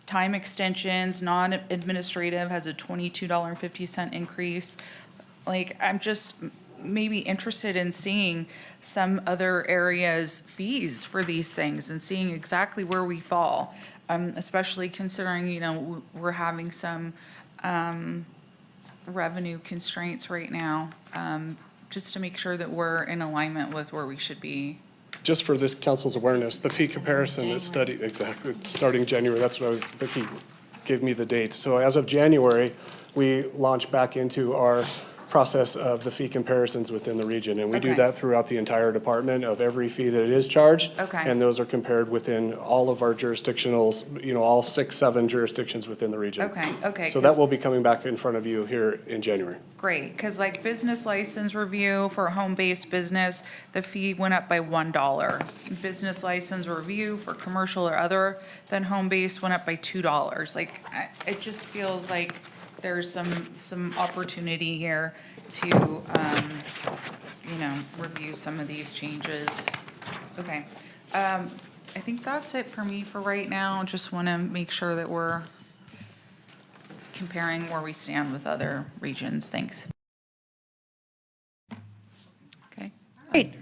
Time extensions, non-administrative has a $22.50 increase. Like, I'm just maybe interested in seeing some other areas' fees for these things and seeing exactly where we fall, especially considering, you know, we're having some revenue constraints right now, just to make sure that we're in alignment with where we should be. Just for this council's awareness, the fee comparison is exactly, starting January, that's what Vicki gave me the date. So as of January, we launch back into our process of the fee comparisons within the region. And we do Okay. that throughout the entire department of every fee that is charged. Okay. And those are compared within all of our jurisdictionals, all 6, 7 jurisdictions within the region. Okay, So that 'cause- will be coming back in front of you here in January. Great, because like business license review for a home-based business, the fee went up by $1. Business license review for commercial or other than home-based went up by $2. Like, it just feels like there's some opportunity here to, review some of these changes. Okay. I think that's it for me for right now. Just want to make sure that we're comparing where we stand with other regions. Thanks. Okay. Great.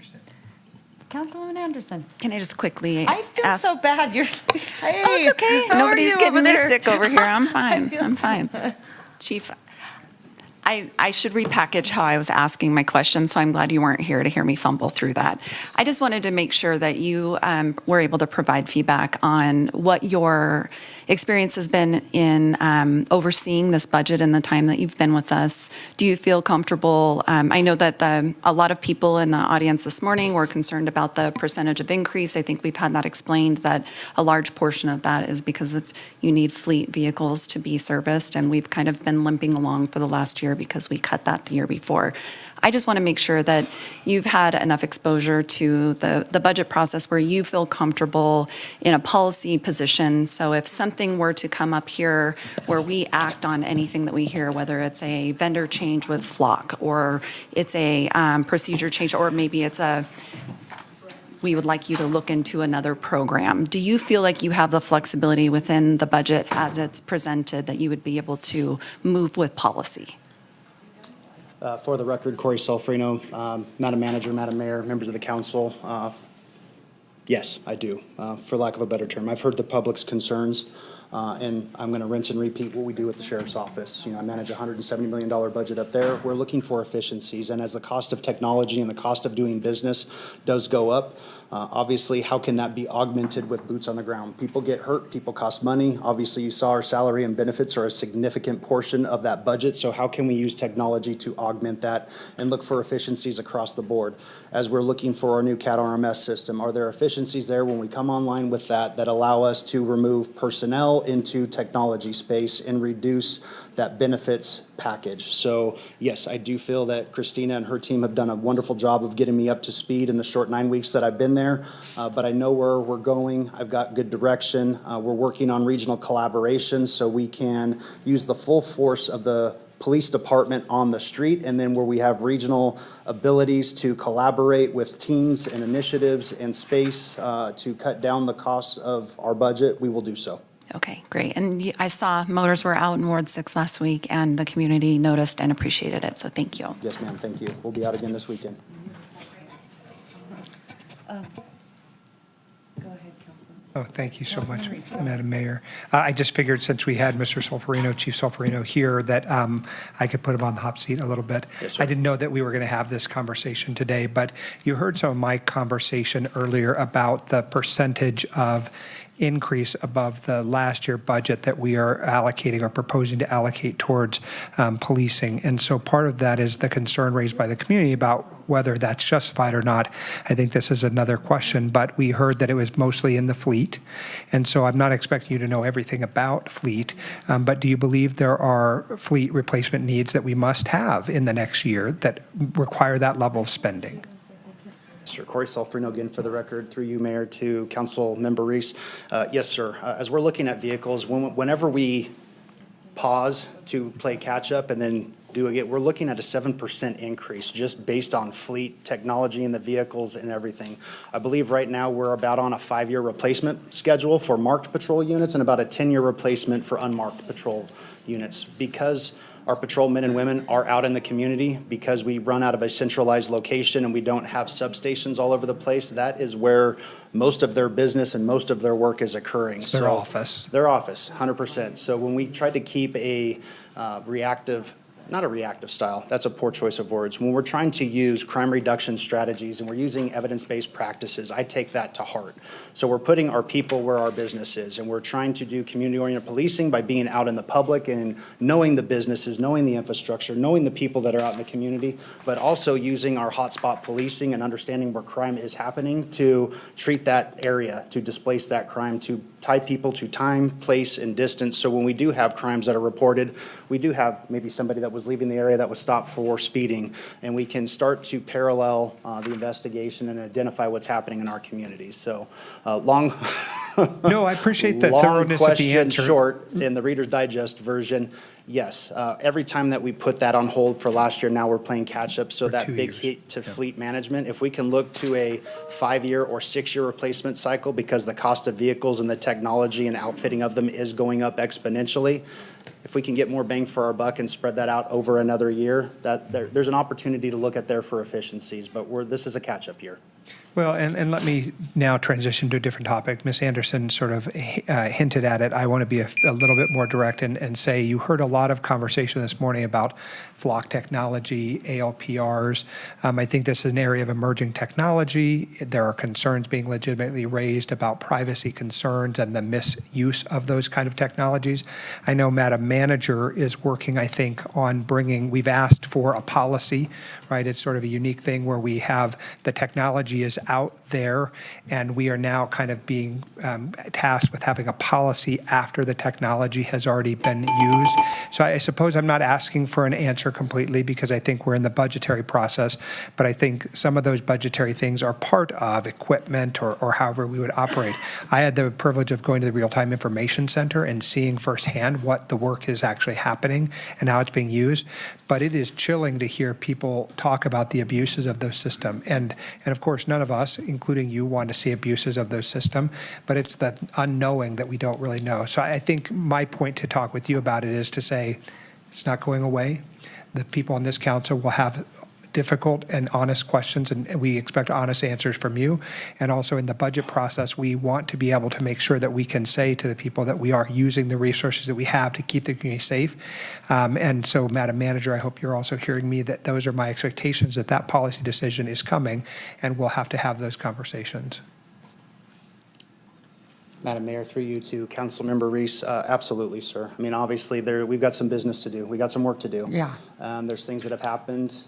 Councilwoman Anderson. Can I just quickly I feel ask? so bad. You're, hey. Oh, it's okay. How are Nobody's you getting over me there? sick over here. I'm fine. feel- I'm fine. Chief, I should repackage how I was asking my question, so I'm glad you weren't here to hear me fumble through that. I just wanted to make sure that you were able to provide feedback on what your experience has been in overseeing this budget in the time that you've been with us. Do you feel comfortable? I know that a lot of people in the audience this morning were concerned about the percentage of increase. I think we've had that explained, that a large portion of that is because of you need fleet vehicles to be serviced, and we've kind of been limping along for the last year because we cut that the year before. I just want to make sure that you've had enough exposure to the budget process where you feel comfortable in a policy position. So if something were to come up here where we act on anything that we hear, whether it's a vendor change with Flock, or it's a procedure change, or maybe it's we would like you to look into another program. Do you feel like you have the flexibility within the budget as it's presented that you would be able to move with policy? For the record, Corey Solferino, Madam Manager, Madam Mayor, members of the council. Yes, I do, for lack of a better term. I've heard the public's concerns, and I'm going to rinse and repeat what we do at the Sheriff's Office. I manage a $170 million budget up there. We're looking for efficiencies, and as the cost of technology and the cost of doing business does go up, obviously, how can that be augmented with boots on the ground? People get hurt, people cost money. Obviously, you saw our salary and benefits are a significant portion of that budget, so how can we use technology to augment that and look for efficiencies across the board? As we're looking for our new CAT RMS system, are there efficiencies there when we come online with that allow us to remove personnel into technology space and reduce that benefits package? So yes, I do feel that Christina and her team have done a wonderful job of getting me up to speed in the short 9 weeks that I've been there, but I know where we're going. I've got good direction. We're working on regional collaboration so we can use the full force of the police department on the street, and then where we have regional abilities to collaborate with teams and initiatives and space to cut down the costs of our budget, we will do so. Okay, great. And I saw motors were out in Ward 6 last week, and the community noticed and appreciated it, so thank you. Yes, ma'am, thank you. We'll be out again this weekend. Go ahead, Council. Oh, thank you so much, Madam Mayor. I just figured since we had Mr. Solferino, Chief Solferino here, that I could put him on the hot seat a little bit. Yes, sir. I didn't know that we were going to have this conversation today, but you heard some of my conversation earlier about the percentage of increase above the last year budget that we are allocating or proposing to allocate towards policing. And so part of that is the concern raised by the community about whether that's justified or not. I think this is another question, but we heard that it was mostly in the fleet. And so I'm not expecting you to know everything about fleet, but do you believe there are fleet replacement needs that we must have in the next year that require that level of spending? Sir, Corey Solferino again for the record, through you, Mayor, to Council Member Reese. Yes, sir. As we're looking at vehicles, whenever we pause to play catch up and then do again, we're looking at a 7% increase just based on fleet technology in the vehicles and everything. I believe right now we're about on a 5-year replacement schedule for marked patrol units and about a 10-year replacement for unmarked patrol units. Because our patrolmen and women are out in the community, because we run out of a centralized location and we don't have substations all over the place, that is where most of their business and most of their work is occurring. It's their office. Their office, 100%. So when we tried to keep a reactive not a reactive style, that's a poor choice of words. When we're trying to use crime reduction strategies and we're using evidence-based practices, I take that to heart. So we're putting our people where our business is, and we're trying to do community-oriented policing by being out in the public and knowing the businesses, knowing the infrastructure, knowing the people that are out in the community, but also using our hotspot policing and understanding where crime is happening to treat that area, to displace that crime, to tie people to time, place, and distance. So when we do have crimes that are reported, we do have maybe somebody that was leaving the area that was stopped for speeding, and we can start to parallel the investigation and identify what's happening in our communities. So long. No, I appreciate the long thoroughness of the question answer. short, in the Reader's Digest version, yes. Every time that we put that on hold for last year, now we're playing catch-up. So that big hit to fleet management, if we can look to a 5-year or 6-year replacement cycle because the cost of vehicles and the technology and outfitting of them is going up exponentially, if we can get more bang for our buck and spread that out over another year, there's an opportunity to look at there for efficiencies. But this is a catch-up year. Well, and let me now transition to a different topic. Ms. Anderson sort of hinted at it. I want to be a little bit more direct and say you heard a lot of conversation this morning about flock technology, ALPRs. I think this is an area of emerging technology. There are concerns being legitimately raised about privacy concerns and the misuse of those kind of technologies. I know Madam Manager is working, I think, on we've asked for a policy, right? It's sort of a unique thing where we have the technology is out there, and we are now kind of being tasked with having a policy after the technology has already been used. So I suppose I'm not asking for an answer completely because I think we're in the budgetary process, but I think some of those budgetary things are part of equipment or however we would operate. I had the privilege of going to the Real-Time Information Center and seeing firsthand what the work is actually happening and how it's being used, but it is chilling to hear people talk about the abuses of those systems. And of course, none of us, including you, want to see abuses of those systems, but it's the unknowing that we don't really know. So I think my point to talk with you about it is to say it's not going away. The people on this council will have difficult and honest questions, and we expect honest answers from you. And also in the budget process, we want to be able to make sure that we can say to the people that we are using the resources that we have to keep the community safe. And so, Madam Manager, I hope you're also hearing me that those are my expectations, that policy decision is coming, and we'll have to have those conversations. Madam Mayor, through you to Councilmember Reese, absolutely, sir. I mean, obviously, we've got some business to do. We got some work to do. Yeah. There's things that have happened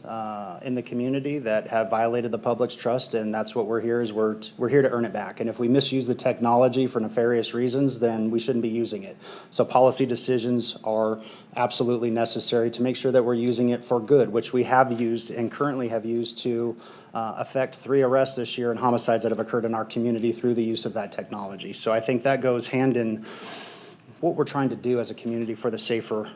in the community that have violated the public's trust, and that's what we're here is we're here to earn it back. And if we misuse the technology for nefarious reasons, then we shouldn't be using it. So policy decisions are absolutely necessary to make sure that we're using it for good, which we have used and currently have used to affect 3 arrests this year and homicides that have occurred in our community through the use of that technology. So I think that goes hand in what we're trying to do as a community for the safer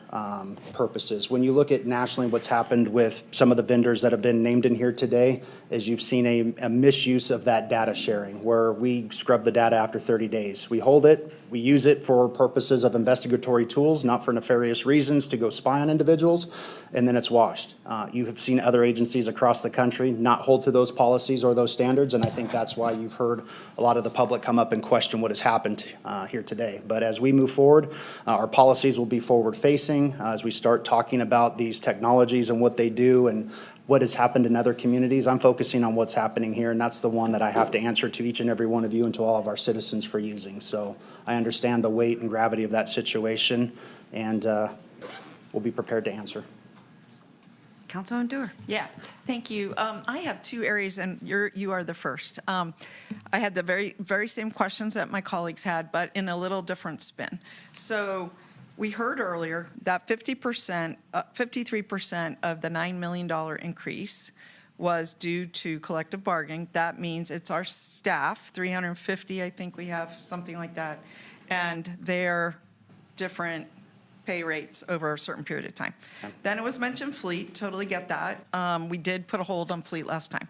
purposes. When you look at nationally what's happened with some of the vendors that have been named in here today, is you've seen a misuse of that data sharing where we scrub the data after 30 days. We hold it, we use it for purposes of investigatory tools, not for nefarious reasons to go spy on individuals, and then it's washed. You have seen other agencies across the country not hold to those policies or those standards, and I think that's why you've heard a lot of the public come up and question what has happened here today. But as we move forward, our policies will be forward-facing as we start talking about these technologies and what they do and what has happened in other communities. I'm focusing on what's happening here, and that's the one that I have to answer to each and every one of you and to all of our citizens for using. So I understand the weight and gravity of that situation, and we'll be prepared to answer. Councilwoman Dewar. Yeah, thank you. I have 2 areas, and you are the first. I had the very same questions that my colleagues had, but in a little different spin. So we heard earlier that 53% of the $9 million increase was due to collective bargaining. That means it's our staff, 350, I think we have, something like that, and their different pay rates over a certain period of time. Then it was mentioned fleet, totally get that. We did put a hold on fleet last time.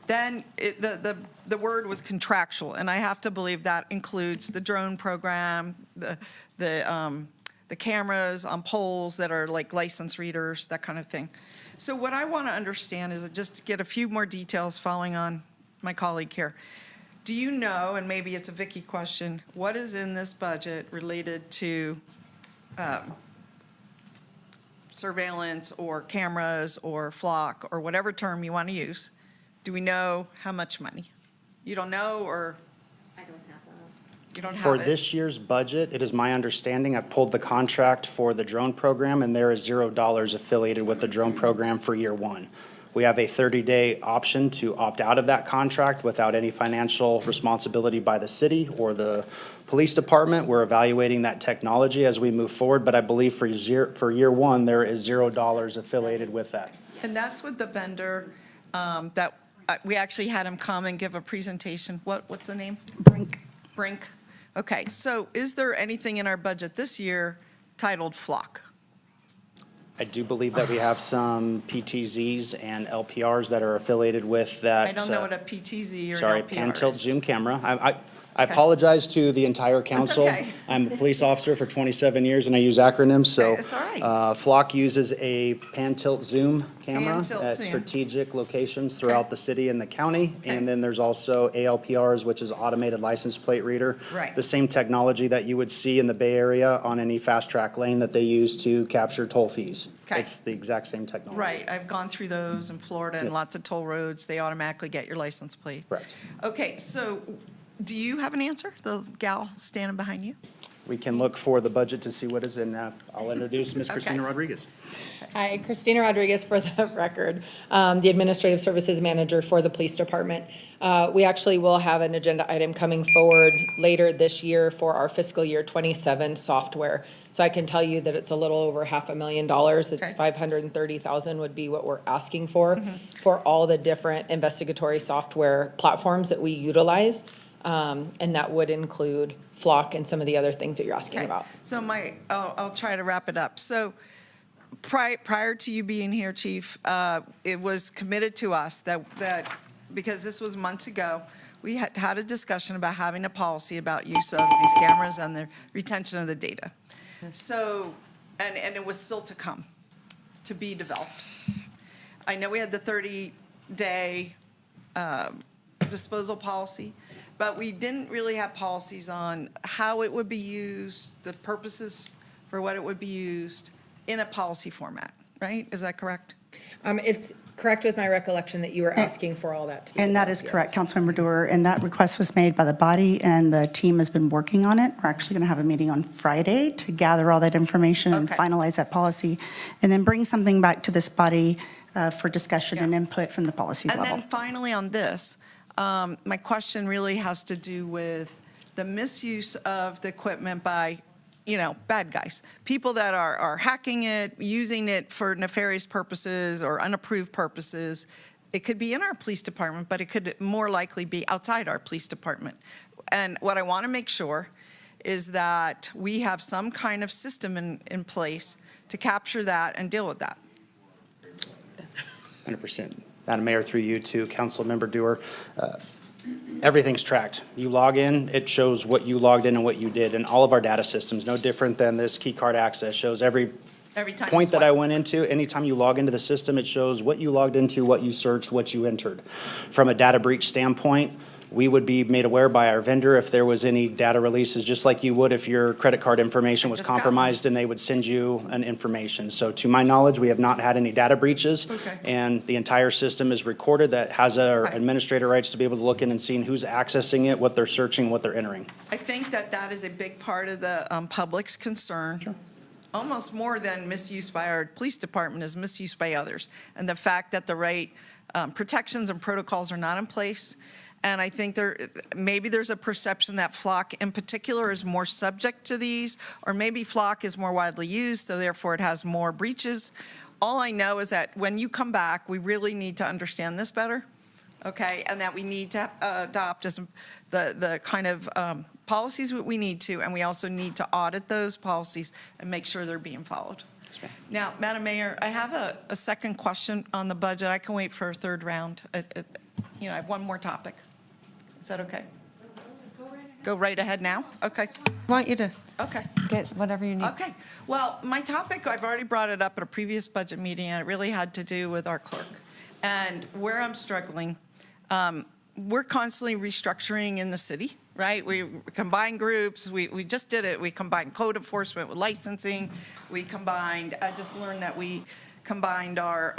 Then the word was contractual, and I have to believe that includes the drone program, the cameras on poles that are like license readers, that kind of thing. So what I want to understand is just to get a few more details following on my colleague here. Do you know, and maybe it's a Vicky question, what is in this budget related to surveillance or cameras or flock or whatever term you want to use, do we know how much money? You don't know, or? I don't have that. You don't For have it? this year's budget, it is my understanding, I've pulled the contract for the drone program, and there is $0 affiliated with the drone program for year one. We have a 30-day option to opt out of that contract without any financial responsibility by the city or the police department. We're evaluating that technology as we move forward, but I believe for year one, there is $0 affiliated with that. And that's what the vendor, that, we actually had him come and give a presentation. What's the name? Brink. Okay, so is there anything in our budget this year titled Flock? I do believe that we have some PTZs and LPRs that are affiliated with that. I don't know what a PTZ or Sorry, an LPR pan-tilt is. zoom camera. I apologize to the entire council. okay. I'm a police officer for 27 years and I use acronyms, so. Okay, it's all right. Flock uses a pan-tilt zoom camera Pan-tilt at zoom. strategic locations throughout the city and the county. And then there's also ALPRs, which is automated license plate reader. Right. The same technology that you would see in the Bay Area on any fast-track lane that they use to capture toll fees. Okay. It's the exact same technology. Right, I've gone through those in Florida and Yep. lots of toll roads. They automatically get your license plate. Correct. Okay, so do you have an answer? The gal standing behind you? We can look for the budget to see what is in that. I'll introduce Ms. Christina Rodriguez. Hi, Christina Rodriguez for the record, the Administrative Services Manager for the Police Department. We actually will have an agenda item coming forward later this year for our fiscal year '27 software. So I can tell you that it's a little over $500,000. It's Okay. $530,000 would be what we're asking for all the different investigatory software platforms that we utilize. And that would include Flock and some of the other things that you're asking Okay. about. So I'll try to wrap it up. So prior to you being here, Chief, it was committed to us that, because this was months ago, we had a discussion about having a policy about use of these cameras and the retention of the data. So, and it was still to come, to be developed. I know we had the 30-day disposal policy, but we didn't really have policies on how it would be used, the purposes for what it would be used in a policy format, right? Is that correct? It's correct with my recollection that you were asking for all that to be And that is developed, yes. correct, Councilmember Doer, and that request was made by the body, and the team has been working on it. We're actually going to have a meeting on Friday to gather all that information and Okay. finalize that policy, and then bring something back to this body for discussion and input from the policy And level. then finally on this, my question really has to do with the misuse of the equipment by, bad guys. People that are hacking it, using it for nefarious purposes or unapproved purposes. It could be in our police department, but it could more likely be outside our police department. And what I want to make sure is that we have some kind of system in place to capture that and deal with that. 100%. Madam Mayor, through you to Councilmember Doer, everything's tracked. You log in, it shows what you logged in and what you did, and all of our data systems, no different than this key card access, shows every Every time you point that I swipe. went into. Anytime you log into the system, it shows what you logged into, what you searched, what you entered. From a data breach standpoint, we would be made aware by our vendor if there was any data releases, just like you would if your credit card information was just got one. compromised, and they would send you an information. So to my knowledge, we have not had any data breaches. Okay. And the entire system is recorded. That has our Right. administrator rights to be able to look in and see who's accessing it, what they're searching, what they're entering. I think that is a big part of the public's concern. Almost more than misuse by our police department is misuse by others. And the fact that the right protections and protocols are not in place. And I think maybe there's a perception that Flock in particular is more subject to these, or maybe Flock is more widely used, so therefore it has more breaches. All I know is that when you come back, we really need to understand this better, okay? And that we need to adopt the kind of policies that we need to, and we also need to audit those policies and make sure they're being followed. Now, Madam Mayor, I have a second question on the budget. I can wait for a third round. I have one more topic. Is that okay? Go right ahead now? Okay. I want you to Okay. get whatever you need. Okay. Well, my topic, I've already brought it up at a previous budget meeting, and it really had to do with our clerk. And where I'm struggling, we're constantly restructuring in the city, right? We combine groups, we just did it. We combined code enforcement with licensing. We combined, I just learned that we combined our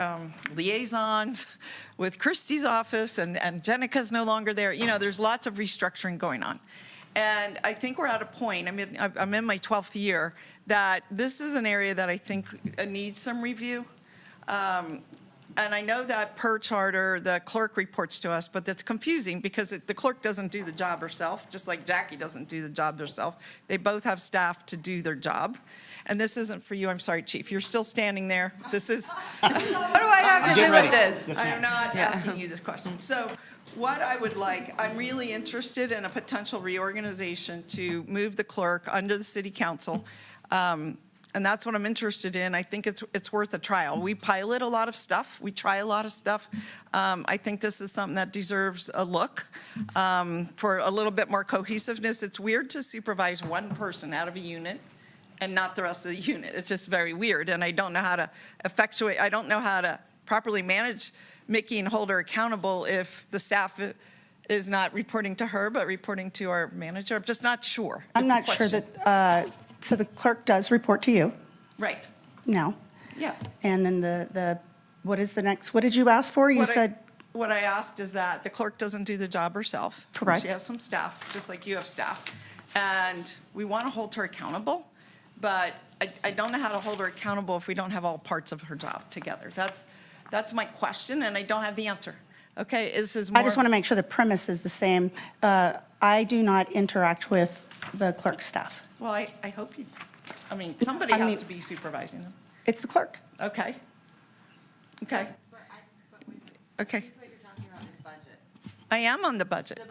liaisons with Christie's office, and Jenica's no longer there. You know, there's lots of restructuring going on. And I think we're at a point, I mean, I'm in my 12th year, that this is an area that I think needs some review. And I know that per charter, the clerk reports to us, but that's confusing because the clerk doesn't do the job herself, just like Jackie doesn't do the job herself. They both have staff to do their job. And this isn't for you, I'm sorry, Chief, you're still standing there. This is, what do I have to do with this? I am not asking you this question. So what I would like, I'm really interested in a potential reorganization to move the clerk under the city council. And that's what I'm interested in. I think it's worth a trial. We pilot a lot of stuff. We try a lot of stuff. I think this is something that deserves a look for a little bit more cohesiveness. It's weird to supervise one person out of a unit and not the rest of the unit. It's just very weird, and I don't know how to effectuate, I don't know how to properly manage Mickey and hold her accountable if the staff is not reporting to her, but reporting to our manager. I'm just not sure. I'm not sure that, so the clerk does report to you Right, now. yes. And then what is the next, what did you ask for? You said, What I asked is that the clerk doesn't do the job herself. Correct. She has some staff, just like you have staff. And we want to hold her accountable, but I don't know how to hold her accountable if we don't have all parts of her job together. That's my question, and I don't have the answer. Okay, this is more. I just want to make sure the premise is the same. I do not interact with the clerk staff. Well, I hope you, I mean, somebody has to be supervising them. It's the clerk. Okay. Okay. Okay. I am on the budget.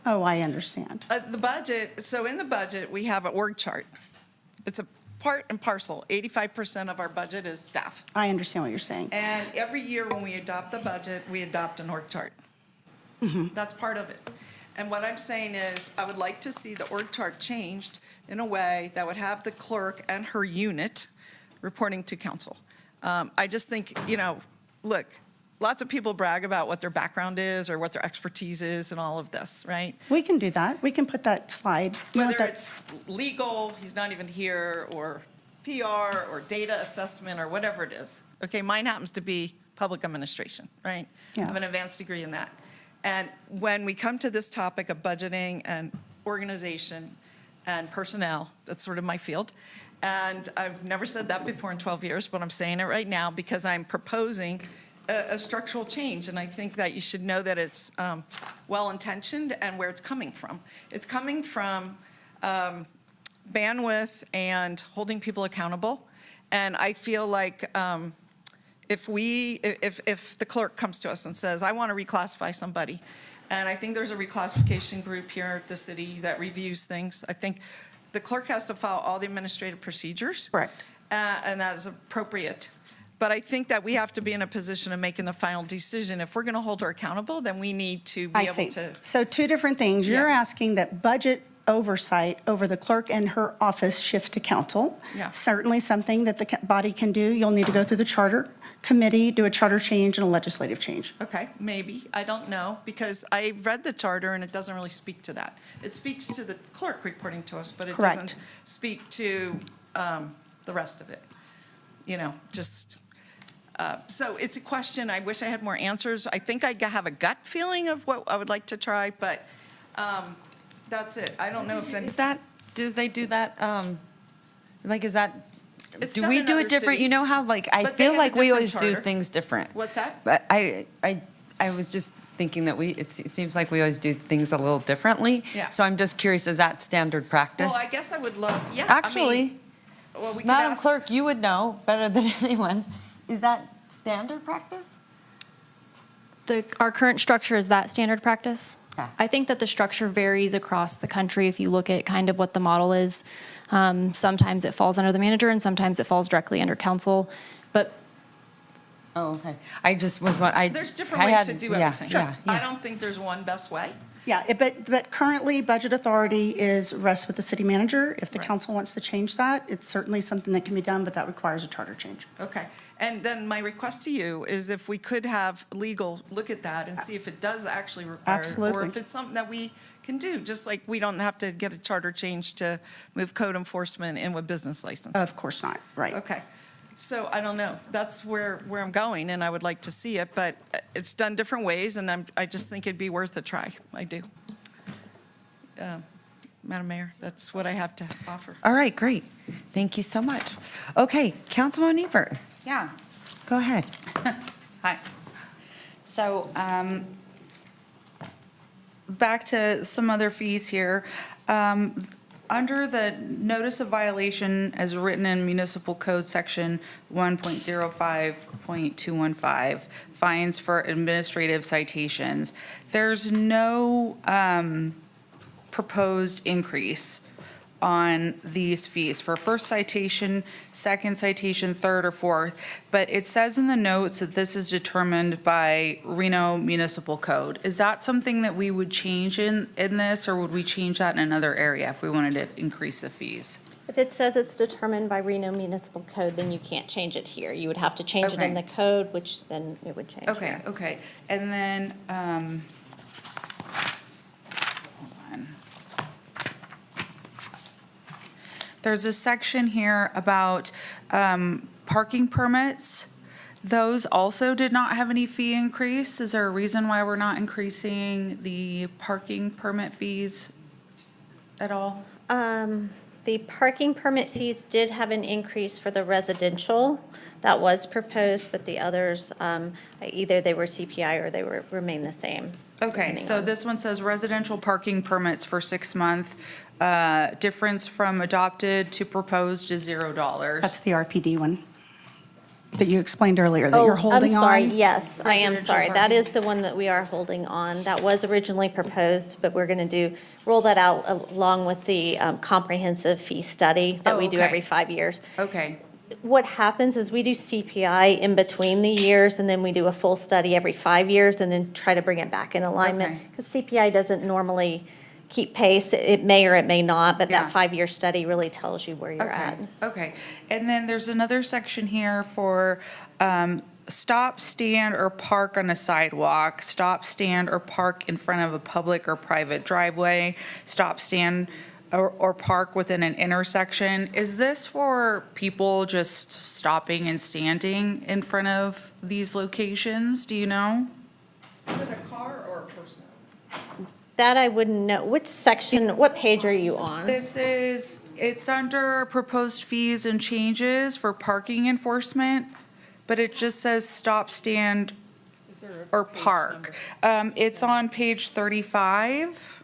Oh, I understand. The budget, so in the budget, we have an org chart. It's a part and parcel. 85% of our budget is staff. I understand what you're saying. And every year when we adopt the budget, we adopt an org chart. That's part of it. And what I'm saying is, I would like to see the org chart changed in a way that would have the clerk and her unit reporting to council. I just think, you know, look, lots of people brag about what their background is or what their expertise is and all of this, right? We can do that. We can put that slide. Whether it's legal, he's not even here, or PR, or data assessment, or whatever it is. Okay, mine happens to be public administration, right? I have an advanced degree in that. And when we come to this topic of budgeting and organization and personnel, that's sort of my field. And I've never said that before in 12 years, but I'm saying it right now because I'm proposing a structural change, and I think that you should know that it's well-intentioned and where it's coming from. It's coming from bandwidth and holding people accountable, and I feel like if the clerk comes to us and says, I want to reclassify somebody, and I think there's a reclassification group here at the city that reviews things. I think the clerk has to follow all the administrative procedures. Correct. And that is appropriate. But I think that we have to be in a position of making the final decision. If we're going to hold her accountable, then we need to be able to. So two different things. You're Yeah. asking that budget oversight over the clerk and her office shift to council. Yeah. Certainly something that the body can do. You'll need to go through the charter committee, do a charter change and a legislative change. Okay, maybe. I don't know, because I read the charter and it doesn't really speak to that. It speaks to the clerk reporting to us, but it Correct. doesn't speak to the rest of it. You know, just, so it's a question. I wish I had more answers. I think I have a gut feeling of what I would like to try, but that's it. I don't know if any. Is that, do they do that, like, is that, It's do done we in do other it different? You cities, know how, like, I but they feel have a like we different always do charter. things different. What's that? But I was just thinking that it seems like we always do things a little differently. Yeah. So I'm just curious, is that standard practice? Well, I guess I would love, yeah. Actually, well, we could Madam ask. Clerk, you would know better than anyone. Is that standard practice? Our current structure, is that standard practice? Yeah. I think that the structure varies across the country if you look at kind of what the model is. Sometimes it falls under the manager and sometimes it falls directly under council. But Oh, okay. I just was, There's different ways to do everything. Yeah. I don't think there's one best way. Yeah, but currently, budget authority rests with the city manager. If the council wants to change that, it's certainly something that can be done, but that requires a charter change. Okay. And then my request to you is if we could have legal look at that and see if it does actually require. Or Absolutely. if it's something that we can do, just like we don't have to get a charter change to move code enforcement in with business license. Of course not, right. Okay. So I don't know. That's where I'm going, and I would like to see it, but it's done different ways, and I just think it'd be worth a try. I do. Madam Mayor, that's what I have to offer. All right, great. Thank you so much. Okay, Councilwoman Ebert, Yeah. go ahead. Hi. So, back to some other fees here. Under the notice of violation as written in municipal code section 1.05.215, fines for administrative citations, there's no proposed increase on these fees for first citation, second citation, third or fourth. But it says in the notes that this is determined by Reno Municipal Code. Is that something that we would change in this, or would we change that in another area if we wanted to increase the fees? If it says it's determined by Reno Municipal Code, then you can't change it here. You would have to change it in the code, which then it would change Okay, here. okay. And then, hold on. There's a section here about parking permits. Those also did not have any fee increase. Is there a reason why we're not increasing the parking permit fees at all? The parking permit fees did have an increase for the residential. That was proposed, but the others, either they were CPI or they remain the same. Okay, depending so on- this one says residential parking permits for 6 month, difference from adopted to proposed is $0. That's the RPD one that you explained earlier that you're holding on. I'm sorry, yes, I am Residential sorry. That parking. is the one that we are holding on. That was originally proposed, but we're going to roll that out along with the comprehensive fee study that Oh, we do okay. every 5 years. Okay, What happens is we do CPI in between the years, and then we do a full study every 5 years, and then try to bring it back in alignment. Okay. Because CPI doesn't normally keep pace. It may or it may not, but Yeah. that 5-year study really tells you where you're at. okay. And then there's another section here for stop, stand, or park on a sidewalk, stop, stand, or park in front of a public or private driveway, stop, stand, or park within an intersection. Is this for people just stopping and standing in front of these locations? Do you know? Is it a car or a person? That I wouldn't know. Which section, what page are you on? It's under proposed fees and changes for parking enforcement, but it just says stop, stand, or park. It's on page 35.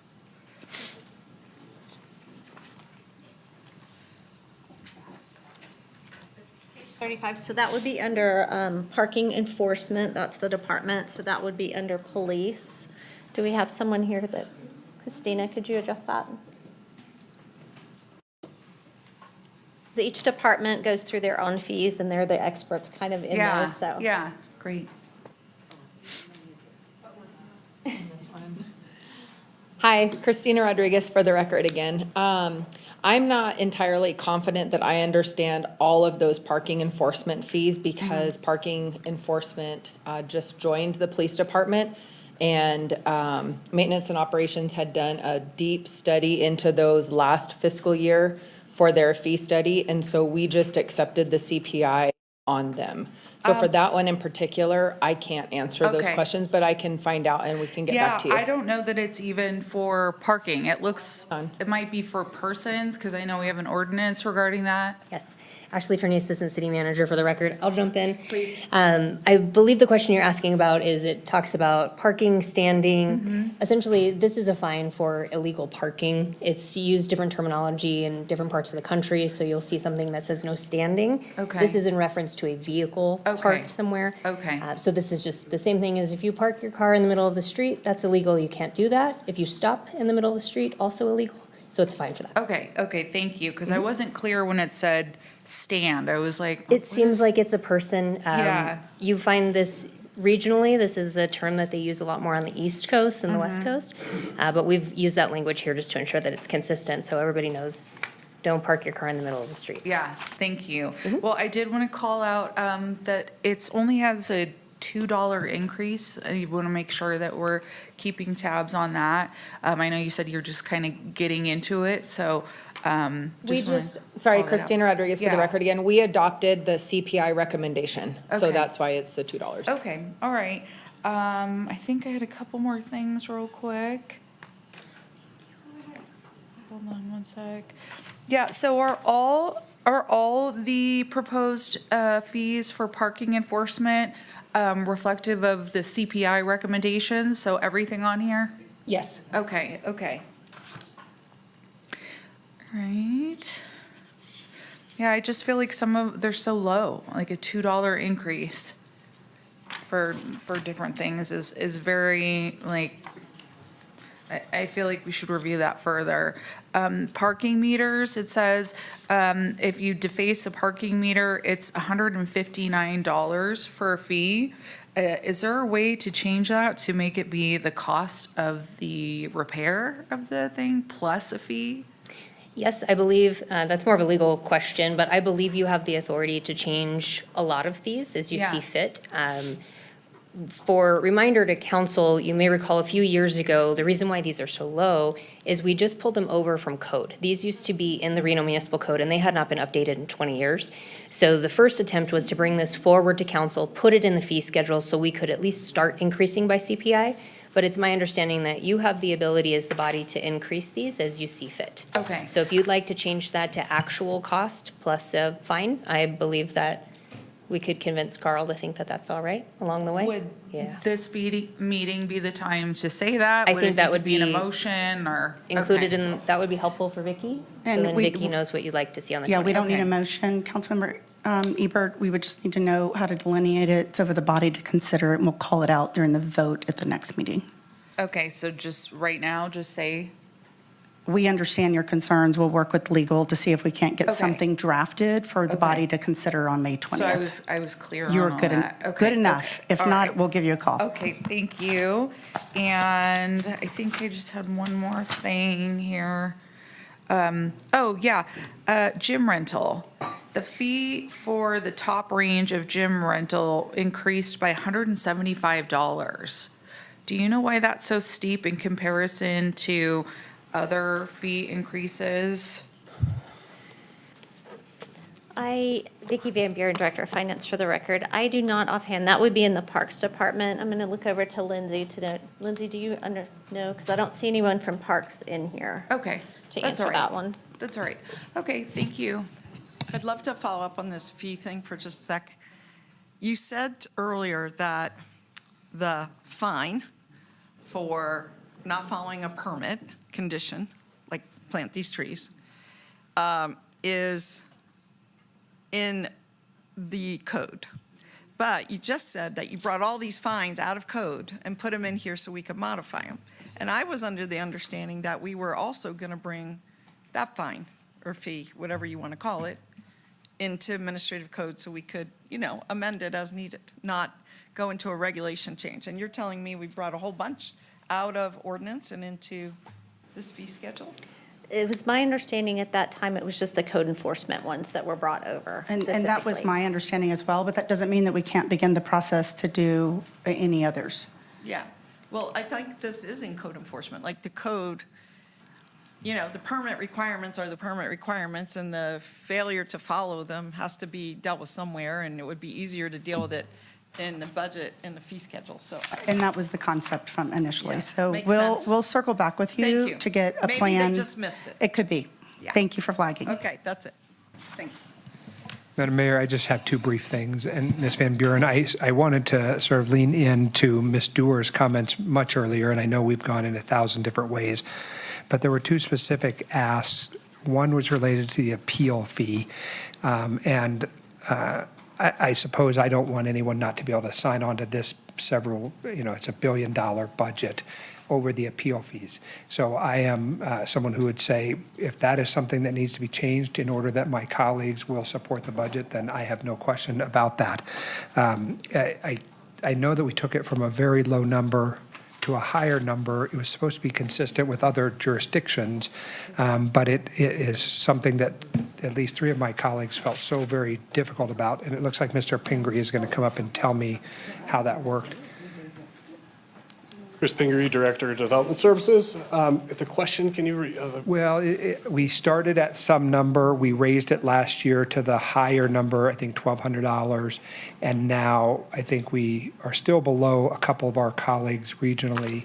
35, so that would be under parking enforcement, that's the department, so that would be under police. Do we have someone here that, Christina, could you address that? Each department goes through their own fees, and they're the experts kind of in Yeah, those, so. yeah, great. Hi, Christina Rodriguez for the record again. I'm not entirely confident that I understand all of those parking enforcement fees because parking enforcement just joined the police department, and maintenance and operations had done a deep study into those last fiscal year for their fee study, and so we just accepted the CPI on them. So for that one in particular, I can't answer those Okay. questions, but I can find out and we can get back to you. Yeah, I don't know that it's even for parking. It looks, it might be for persons, because I know we have an ordinance regarding that. Yes. Ashley Turney, Assistant City Manager for the record. I'll jump in. Please. I believe the question you're asking about is it talks about parking, standing. Essentially, this is a fine for illegal parking. It's used different terminology in different parts of the country, so you'll see something that says no standing. Okay. This is in reference to a vehicle parked somewhere. Okay. So this is just the same thing as if you park your car in the middle of the street, that's illegal. You can't do that. If you stop in the middle of the street, also illegal. So it's a fine for that. Okay, thank you, because I wasn't clear when it said stand. I was like. It seems like it's a person. Yeah. You find this regionally, this is a term that they use a lot more on the East Coast than the West Coast. But we've used that language here just to ensure that it's consistent, so everybody knows, don't park your car in the middle of the street. Yeah, thank you. Well, I did want to call out that it's only has a $2 increase. You want to make sure that we're keeping tabs on that. I know you said you're just kind of getting into it, so. Sorry, Christina Rodriguez for the record again, we adopted the CPI recommendation, so Okay. that's why it's the $2. Okay, all right. I think I had a couple more things real quick. Hold on one sec. Yeah, so are all the proposed fees for parking enforcement reflective of the CPI recommendations? So everything on here? Yes. Okay, okay. Right. Yeah, I just feel like they're so low, like a $2 increase for different things is very, like, I feel like we should review that further. Parking meters, it says, if you deface a parking meter, it's $159 for a fee. Is there a way to change that to make it be the cost of the repair of the thing plus a fee? Yes, I believe, that's more of a legal question, but I believe you have the authority to change a lot of these as you see fit. For reminder to council, you may recall a few years ago, the reason why these are so low is we just pulled them over from code. These used to be in the Reno Municipal Code, and they had not been updated in 20 years. So the first attempt was to bring this forward to council, put it in the fee schedule so we could at least start increasing by CPI. But it's my understanding that you have the ability as the body to increase these as you see fit. Okay. So if you'd like to change that to actual cost plus a fine, I believe that we could convince Carl to think that that's all right along the way. Would Yeah. this meeting be the time to say that? I think that would be an be emotion or? included Okay. in, that would be helpful for Vicky. So And then we- Vicky knows what you'd like to see on the 20th. Yeah, we don't need Okay. a motion. Councilmember Ebert, we would just need to know how to delineate it. It's over the body to consider it, and we'll call it out during the vote at the next meeting. Okay, so just right now, just say, We understand your concerns. We'll work with legal to see if we can't get Okay. something drafted for the body to consider on May 20th. so I was clear on You were all good, that. Okay, good enough. okay, If all not, right. we'll give you a call. Okay, thank you. And I think I just had one more thing here. Gym rental. The fee for the top range of gym rental increased by $175. Do you know why that's so steep in comparison to other fee increases? Vicki Van Buren, Director of Finance for the record. I do not offhand, that would be in the Parks Department. I'm going to look over to Lindsay to know. Lindsay, do you know? Because I don't see anyone from Parks in here. Okay. To that's answer all right. that one. That's all right. Okay, thank you. I'd love to follow up on this fee thing for just a sec. You said earlier that the fine for not following a permit condition, like plant these trees, is in the code. But you just said that you brought all these fines out of code and put them in here so we could modify them. And I was under the understanding that we were also going to bring that fine or fee, whatever you want to call it, into administrative code so we could, amend it as needed, not go into a regulation change. And you're telling me we brought a whole bunch out of ordinance and into this fee schedule? It was my understanding at that time, it was just the code enforcement ones that were brought over And that was specifically. my understanding as well, but that doesn't mean that we can't begin the process to do any others. Yeah. Well, I think this is in code enforcement, like the code, the permit requirements are the permit requirements, and the failure to follow them has to be dealt with somewhere, and it would be easier to deal with it in the budget and the fee schedule, so. And that was the concept from initially. Yeah, So makes we'll sense. we'll circle back with Thank you you. to get a Maybe they plan. just missed it. It could be. Yeah. Thank you for flagging. Okay, that's it. Thanks. Madam Mayor, I just have two brief things. And Ms. Van Buren, I wanted to sort of lean into Ms. Dewar's comments much earlier, and I know we've gone in 1,000 different ways, but there were two specific asks. One was related to the appeal fee, I suppose I don't want anyone not to be able to sign on to this it's a $1 billion budget over the appeal fees. So I am someone who would say, if that is something that needs to be changed in order that my colleagues will support the budget, then I have no question about that. I know that we took it from a very low number to a higher number. It was supposed to be consistent with other jurisdictions, but it is something that at least 3 of my colleagues felt so very difficult about, and it looks like Mr. Pingree is going to come up and tell me how that worked. Chris Pingree, Director of Development Services. The question, can you Well, we started at some number. We raised it last year to the higher number, I think $1,200. And now I think we are still below a couple of our colleagues regionally.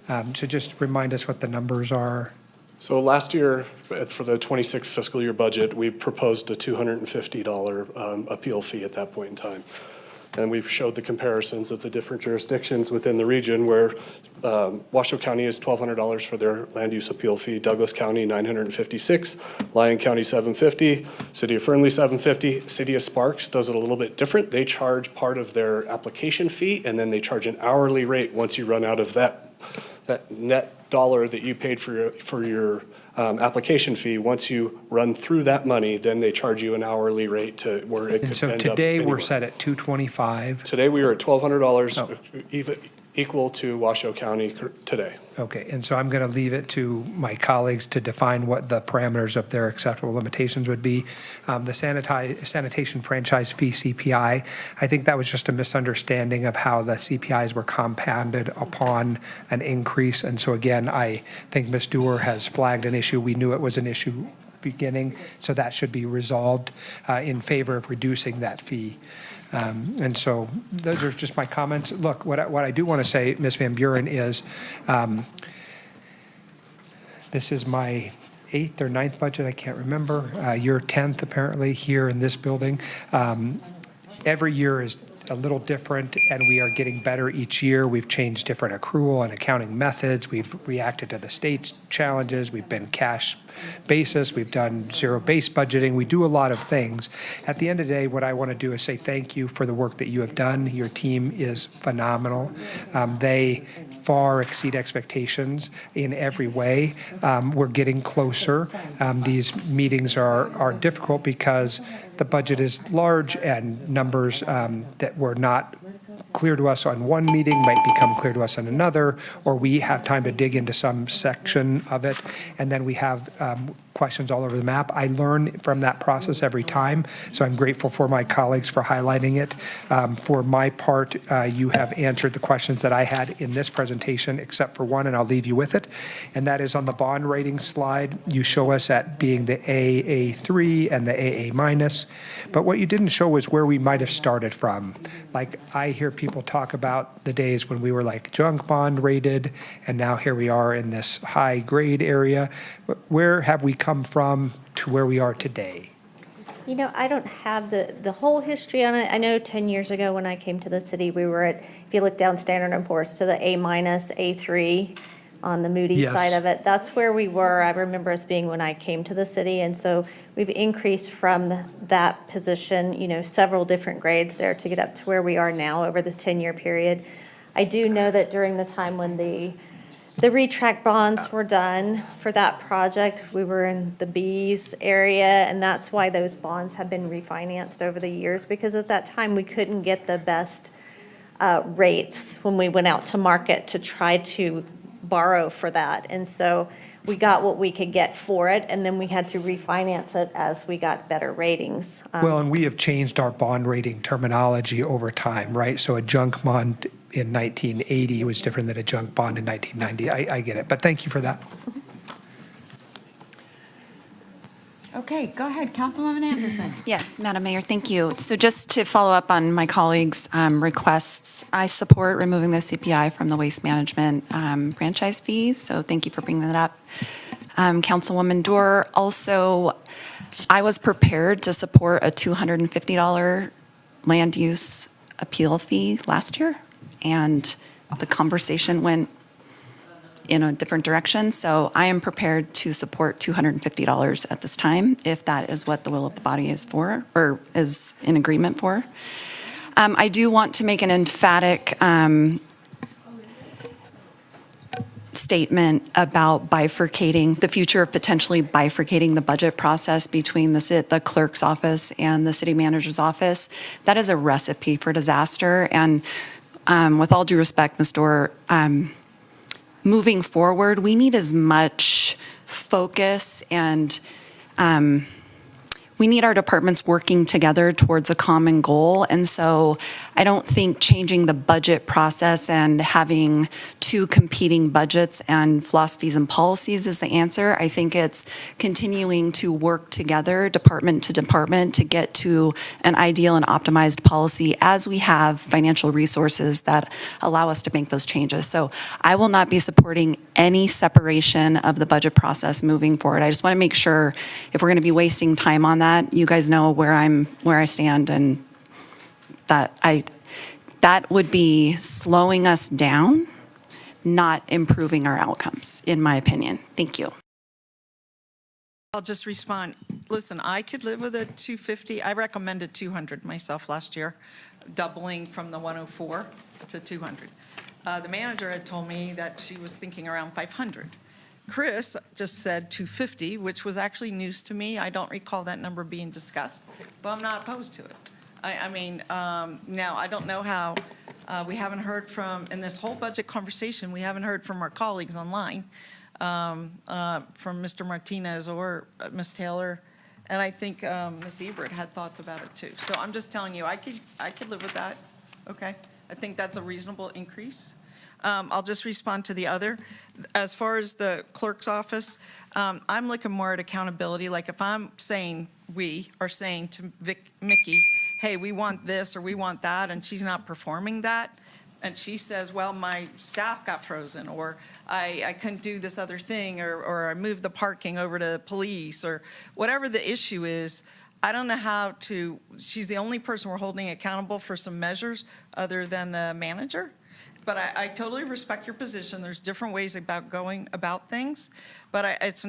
So just remind us what the numbers are. So last year, for the 26 fiscal year budget, we proposed a $250 appeal fee at that point in time. And we showed the comparisons of the different jurisdictions within the region where Washoe County is $1,200 for their land use appeal fee, Douglas County $956, Lyon County $750, City of Fernley $750. City of Sparks does it a little bit different. They charge part of their application fee, and then they charge an hourly rate once you run out of that net dollar that you paid for your application fee. Once you run through that money, then they charge you an hourly rate to where it could And so end up today we're anywhere. set at $225. Today, we are at $1,200, equal to Washoe County today. Okay, and so I'm going to leave it to my colleagues to define what the parameters of their acceptable limitations would be. The sanitation franchise fee, CPI, I think that was just a misunderstanding of how the CPIs were compounded upon an increase. And so again, I think Ms. Dewar has flagged an issue. We knew it was an issue beginning, so that should be resolved in favor of reducing that fee. And so those are just my comments. Look, what I do want to say, Ms. Van Buren, is this is my 8th or 9th budget, I can't remember. Your 10th, apparently, here in this building. Every year is a little different, and we are getting better each year. We've changed different accrual and accounting methods. We've reacted to the state's challenges. We've been cash basis. We've done zero-based budgeting. We do a lot of things. At the end of the day, what I want to do is say thank you for the work that you have done. Your team is phenomenal. They far exceed expectations in every way. We're getting closer. These meetings are difficult because the budget is large and numbers that were not clear to us on one meeting might become clear to us on another, or we have time to dig into some section of it, and then we have questions all over the map. I learn from that process every time, so I'm grateful for my colleagues for highlighting it. For my part, you have answered the questions that I had in this presentation, except for one, and I'll leave you with it, and that is on the bond rating slide. You show us at being the AA3 and the AA minus, but what you didn't show was where we might have started from. Like, I hear people talk about the days when we were like junk bond rated, and now here we are in this high grade area. Where have we come from to where we are today? You know, I don't have the whole history on it. I know 10 years ago when I came to the city, we were at, if you look down Standard & Poor's to the A minus, A3 on the Moody's Yes. side of it. That's where we were. I remember us being when I came to the city. And so we've increased from that position, you know, several different grades there to get up to where we are now over the 10-year period. I do know that during the time when the retract bonds were done for that project, we were in the B's area, and that's why those bonds have been refinanced over the years, because at that time we couldn't get the best rates when we went out to market to try to borrow for that. And so we got what we could get for it, and then we had to refinance it as we got better ratings. Well, and we have changed our bond rating terminology over time, right? So a junk bond in 1980 was different than a junk bond in 1990. I get it, but thank you for that. Okay, go ahead, Councilwoman Anderson. Yes, Madam Mayor, thank you. So just to follow up on my colleagues' requests, I support removing the CPI from the waste management franchise fees, so thank you for bringing that up. Councilwoman Dorr, also, I was prepared to support a $250 land use appeal fee last year, and the conversation went in a different direction. So I am prepared to support $250 at this time, if that is what the will of the body is for, or is in agreement for. I do want to make an emphatic statement about bifurcating, the future of potentially bifurcating the budget process between the clerk's office and the city manager's office. That is a recipe for disaster. And with all due respect, Ms. Dorr, moving forward, we need as much focus and we need our departments working together towards a common goal. And so I don't think changing the budget process and having two competing budgets and philosophies and policies is the answer. I think it's continuing to work together, department to department, to get to an ideal and optimized policy as we have financial resources that allow us to make those changes. So I will not be supporting any separation of the budget process moving forward. I just want to make sure if we're going to be wasting time on that, you guys know where I stand, and that would be slowing us down, not improving our outcomes, in my opinion. Thank you. I'll just respond. Listen, I could live with a 250. I recommended 200 myself last year, doubling from the 104 to 200. The manager had told me that she was thinking around 500. Chris just said 250, which was actually news to me. I don't recall that number being discussed, but I'm not opposed to it. Now, I don't know how, we haven't heard from, in this whole budget conversation, we haven't heard from our colleagues online, from Mr. Martinez or Ms. Taylor, and I think Ms. Ebert had thoughts about it too. So I'm just telling you, I could live with that, okay? I think that's a reasonable increase. I'll just respond to the other. As far as the clerk's office, I'm looking more at accountability. Like if I'm saying, we are saying to Mickey, hey, we want this or we want that, and she's not performing that, and she says, well, my staff got frozen, or I couldn't do this other thing, or I moved the parking over to police, or whatever the issue is, I don't know how to, she's the only person we're holding accountable for some measures other than the manager. But I totally respect your position. There's different ways about going about things, but it's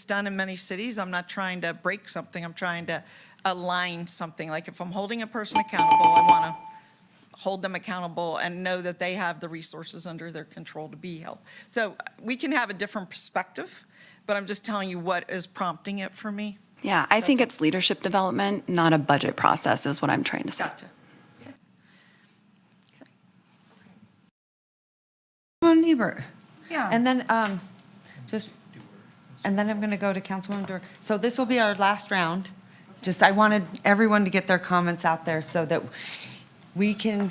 done in many cities. I'm not trying to break something. I'm trying to align something. Like if I'm holding a person accountable, I want to hold them accountable and know that they have the resources under their control to be held. So we can have a different perspective, but I'm just telling you what is prompting it for me. Yeah, I think it's leadership development, not a budget process, is what I'm trying to say. Gotcha. Councilwoman Ebert. Yeah. And then and then I'm going to go to Councilwoman Dorr. So this will be our last round. I wanted everyone to get their comments out there so that we can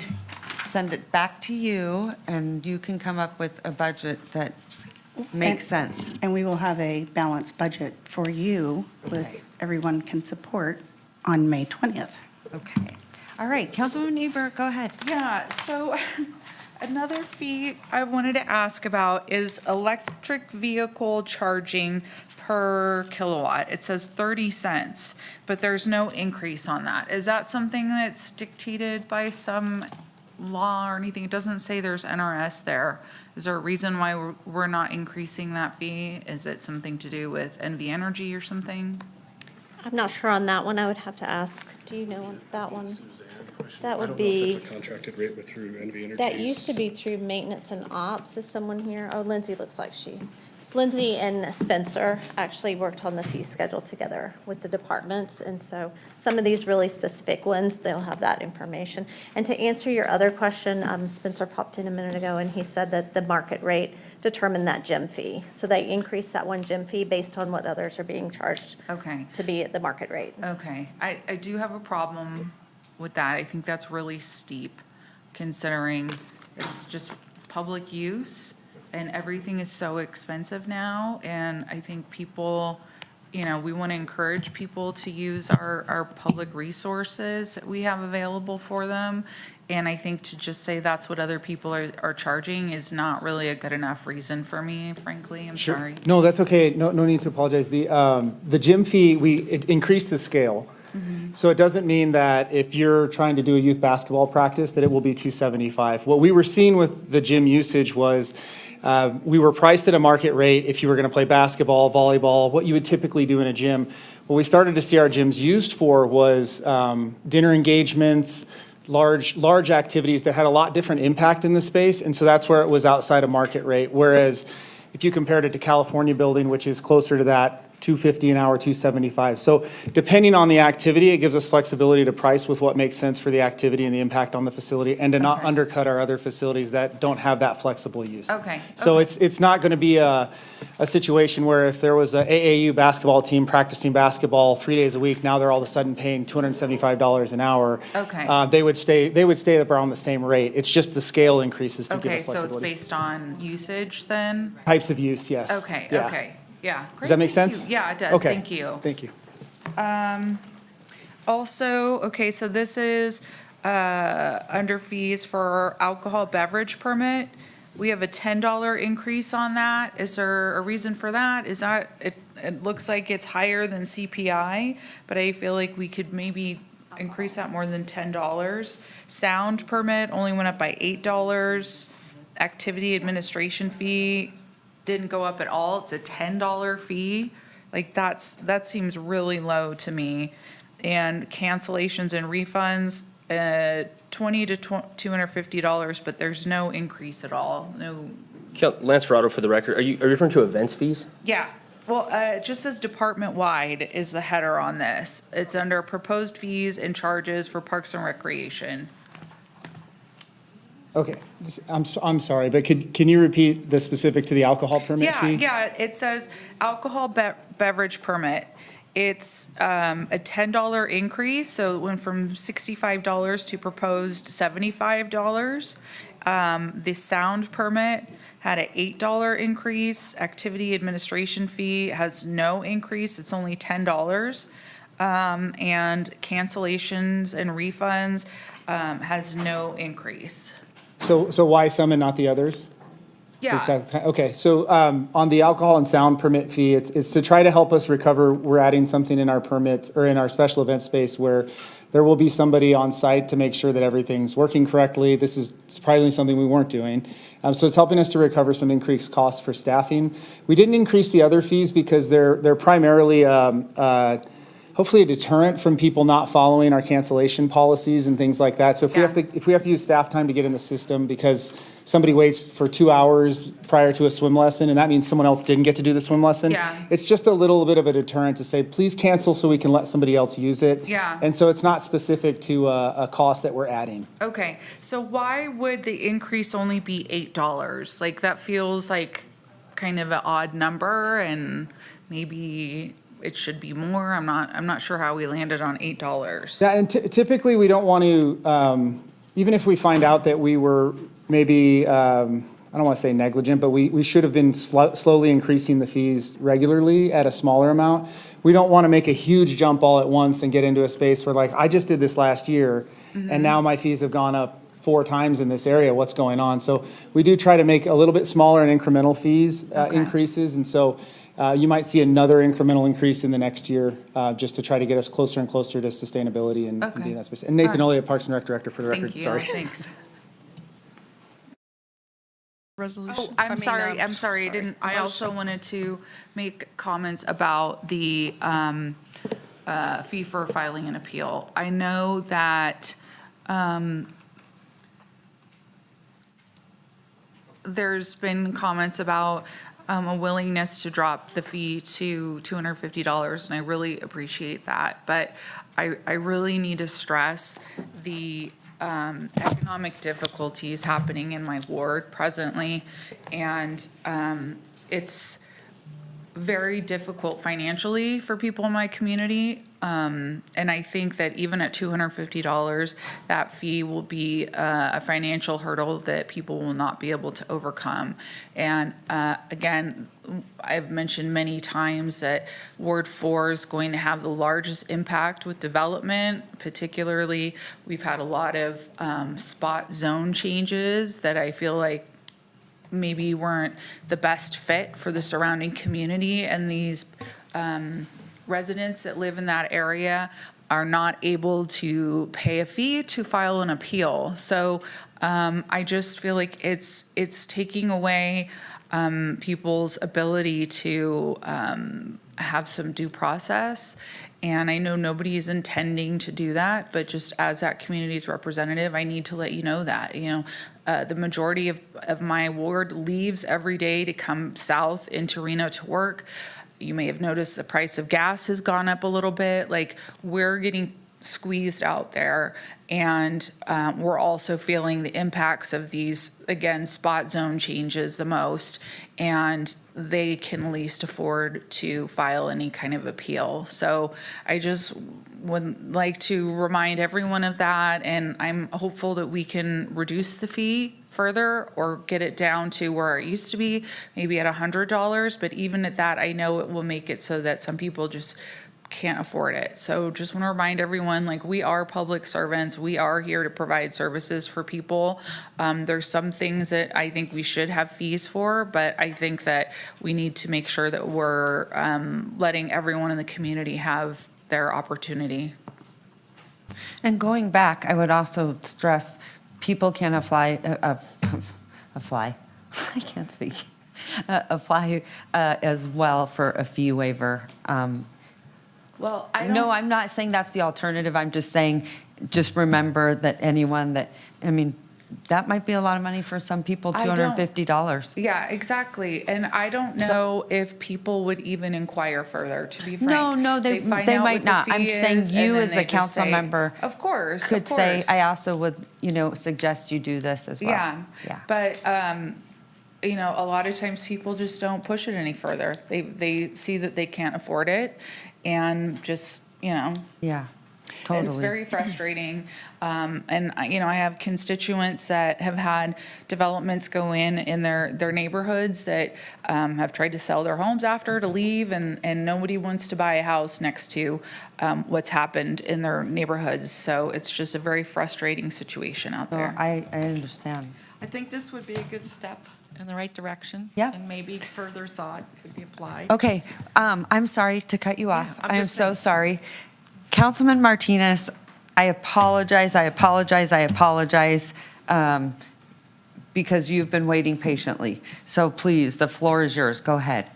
send it back to you and you can come up with a budget that makes sense. And we will have a balanced budget for you with everyone can support on May 20th. Okay. All right, Councilwoman Ebert, go ahead. Yeah, so another fee I wanted to ask about is electric vehicle charging per kilowatt. It says 30 cents, but there's no increase on that. Is that something that's dictated by some law or anything? It doesn't say there's NRS there. Is there a reason why we're not increasing that fee? Is it something to do with NV Energy or something? I'm not sure on that one. I would have to ask. Do you know that one? That would be. I don't know if it's a contracted rate with through NV Energy. That used to be through maintenance and ops. Is someone here? Oh, Lindsay looks like she. Lindsay and Spencer actually worked on the fee schedule together with the departments. And so some of these really specific ones, they'll have that information. And to answer your other question, Spencer popped in a minute ago and he said that the market rate determined that gym fee. So they increased that one gym fee based on what others are being charged. Okay. To be at the market rate. Okay. I do have a problem with that. I think that's really steep considering it's just public use. And everything is so expensive now, and I think people, we want to encourage people to use our public resources that we have available for them. And I think to just say that's what other people are charging is not really a good enough reason for me, frankly. I'm sorry. No, that's okay. No need to apologize. The gym fee, it increased the scale. Mm-hmm. So it doesn't mean that if you're trying to do a youth basketball practice, that it will be $275. What we were seeing with the gym usage was we were priced at a market rate if you were going to play basketball, volleyball, what you would typically do in a gym. What we started to see our gyms used for was dinner engagements, large activities that had a lot different impact in the space, and so that's where it was outside of market rate. Whereas if you compared it to California building, which is closer to that 250 an hour, 275. So depending on the activity, it gives us flexibility to price with what makes sense for the activity and the impact on the facility, and to not Okay. undercut our other facilities that don't have that flexible use. Okay, So okay. it's not going to be a situation where if there was a AAU basketball team practicing basketball 3 days a week, now they're all of a sudden paying $275 an hour. Okay. They would stay around the same rate. It's just the scale increases to give Okay, us so it's flexibility. based on usage then? Types of use, yes. Okay, Yeah. okay, yeah. Does that great, make thank sense? you. Yeah, it does, Okay. thank you. Thank you. Also, okay, so this is under fees for alcohol beverage permit. We have a $10 increase on that. Is there a reason for that? Is that, it looks like it's higher than CPI, but I feel like we could maybe increase that more than $10. Sound permit only went up by $8. Activity administration fee didn't go up at all. It's a $10 fee. Like that seems really low to me. And cancellations and refunds, $20 to $250, but there's no increase at all. No. Lance Ferraro for the record. Are you referring to events fees? Yeah. Well, it just says department-wide is the header on this. It's under proposed fees and charges for Parks and Recreation. Okay, I'm sorry, but can you repeat the specific to the alcohol permit fee? Yeah, it says alcohol beverage permit. It's a $10 increase, so it went from $65 to proposed $75. The sound permit had an $8 increase. Activity administration fee has no increase, it's only $10. And cancellations and refunds has no increase. So why some and not the others? Yeah. Is that- Okay, so on the alcohol and sound permit fee, it's to try to help us recover. We're adding something in our permit, or in our special event space, where there will be somebody on site to make sure that everything's working correctly. This is surprisingly something we weren't doing. So it's helping us to recover some increased costs for staffing. We didn't increase the other fees because they're primarily hopefully a deterrent from people not following our cancellation policies and things like that. So if we have to use staff time to get in the system because somebody waits for 2 hours prior to a swim lesson, and that means someone else didn't get to do the swim lesson. Yeah. It's just a little bit of a deterrent to say, please cancel so we can let somebody else use it. Yeah. And so it's not specific to a cost that we're adding. Okay, so why would the increase only be $8? Like, that feels like kind of an odd number, and maybe it should be more. I'm not sure how we landed on $8. Yeah, and typically we don't want to, even if we find out that we were maybe, I don't want to say negligent, but we should have been slowly increasing the fees regularly at a smaller amount. We don't want to make a huge jump all at once and get into a space where, like, I just did this last year, and now my fees have gone up 4 times in this area. What's going on? So we do try to make a little bit smaller and incremental fees increases, and so you might see another incremental increase in the next year, just to try to get us closer and closer to sustainability and being that space. And Nathan Elliott, Parks and Rec Director, for the record. Thank you, Sorry. thanks. Resolution. Oh, I'm sorry, I also wanted to make comments about the fee for filing an appeal. I know that there's been comments about a willingness to drop the fee to $250, and I really appreciate that. But I really need to stress the economic difficulties happening in my ward presently, and it's very difficult financially for people in my community. And I think that even at $250, that fee will be a financial hurdle that people will not be able to overcome. And again, I've mentioned many times that Ward 4 is going to have the largest impact with development. Particularly, we've had a lot of spot zone changes that I feel like maybe weren't the best fit for the surrounding community, and these residents that live in that area are not able to pay a fee to file an appeal. So I just feel like it's taking away people's ability to have some due process. And I know nobody is intending to do that, but just as that community's representative, I need to let you know that, the majority of my ward leaves every day to come south into Reno to work. You may have noticed the price of gas has gone up a little bit. Like, we're getting squeezed out there. And we're also feeling the impacts of these, again, spot zone changes the most. And they can least afford to file any kind of appeal. So I just would like to remind everyone of that. And I'm hopeful that we can reduce the fee further or get it down to where it used to be, maybe at $100. But even at that, I know it will make it so that some people just can't afford it. So just want to remind everyone, like, we are public servants. We are here to provide services for people. There's some things that I think we should have fees for, but I think that we need to make sure that we're letting everyone in the community have their opportunity. And going back, I would also stress, people can apply, I can't speak, apply as well for a fee waiver. Well, No, I'm not saying that's the alternative. I'm just saying, just remember that anyone that, I mean, that might be a lot of money for some people, I don't- $250. Yeah, exactly. And I don't know if people would even inquire further, to be frank. No, they find they out might what the not. I'm fee saying is, and you then as they a just council say, member Of course, could of say, course. I also would, suggest you do this as well. Yeah, but, a lot of times people just don't push it any further. They see that they can't afford it and just, Yeah, totally. It's very frustrating. And, I have constituents that have had developments go in their neighborhoods that have tried to sell their homes after to leave, and nobody wants to buy a house next to what's happened in their neighborhoods. So it's just a very frustrating situation out there. I understand. I think this would be a good step in the right direction. Yeah. And maybe further thought could be applied. Okay, I'm sorry to cut you off. I'm I am just so saying. sorry. Councilman Martinez, I apologize, because you've been waiting patiently. So please, the floor is yours. Go ahead.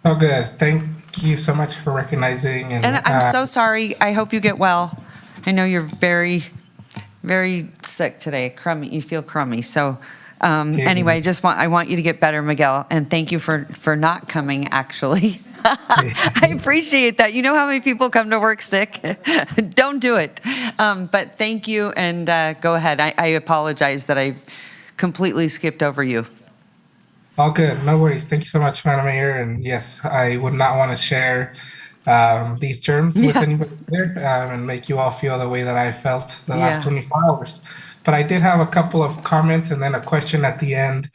Oh, good. Thank you so much for recognizing. And I'm so sorry. I hope you get well. I know you're very, very sick today. Crummy. You feel crummy. So anyway, I want you to get better, Miguel. And thank you for not coming, actually. I appreciate that. You know how many people come to work sick? Don't do it. But thank you, and go ahead. I apologize that I completely skipped over you. All good. No worries. Thank you so much, Madam Mayor. And yes, I would not want to share these terms with anybody there and make you all feel the way that I felt the last 24 hours. But I did have a couple of comments and then a question at the end,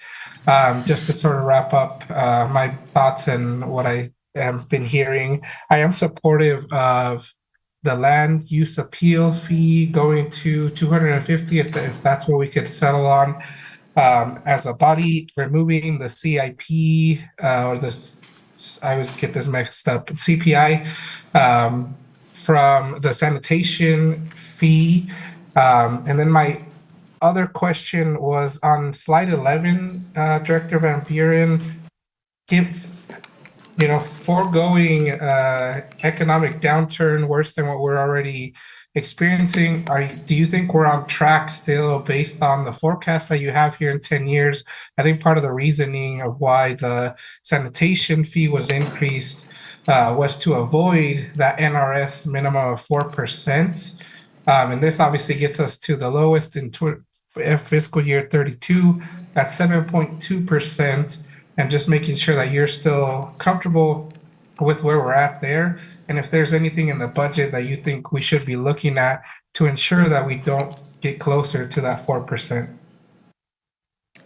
just to sort of wrap up my thoughts and what I have been hearing. I am supportive of the land use appeal fee going to $250 if that's what we could settle on as a body, removing the CIP or I always get this mixed up, CPI from the sanitation fee. And then my other question was on slide 11, Director Van Buren, foregoing economic downturn worse than what we're already experiencing, do you think we're on track still based on the forecast that you have here in 10 years? I think part of the reasoning of why the sanitation fee was increased was to avoid that NRS minimum of 4%. And this obviously gets us to the lowest in fiscal year 32 at 7.2%. And just making sure that you're still comfortable with where we're at there. And if there's anything in the budget that you think we should be looking at to ensure that we don't get closer to that 4%.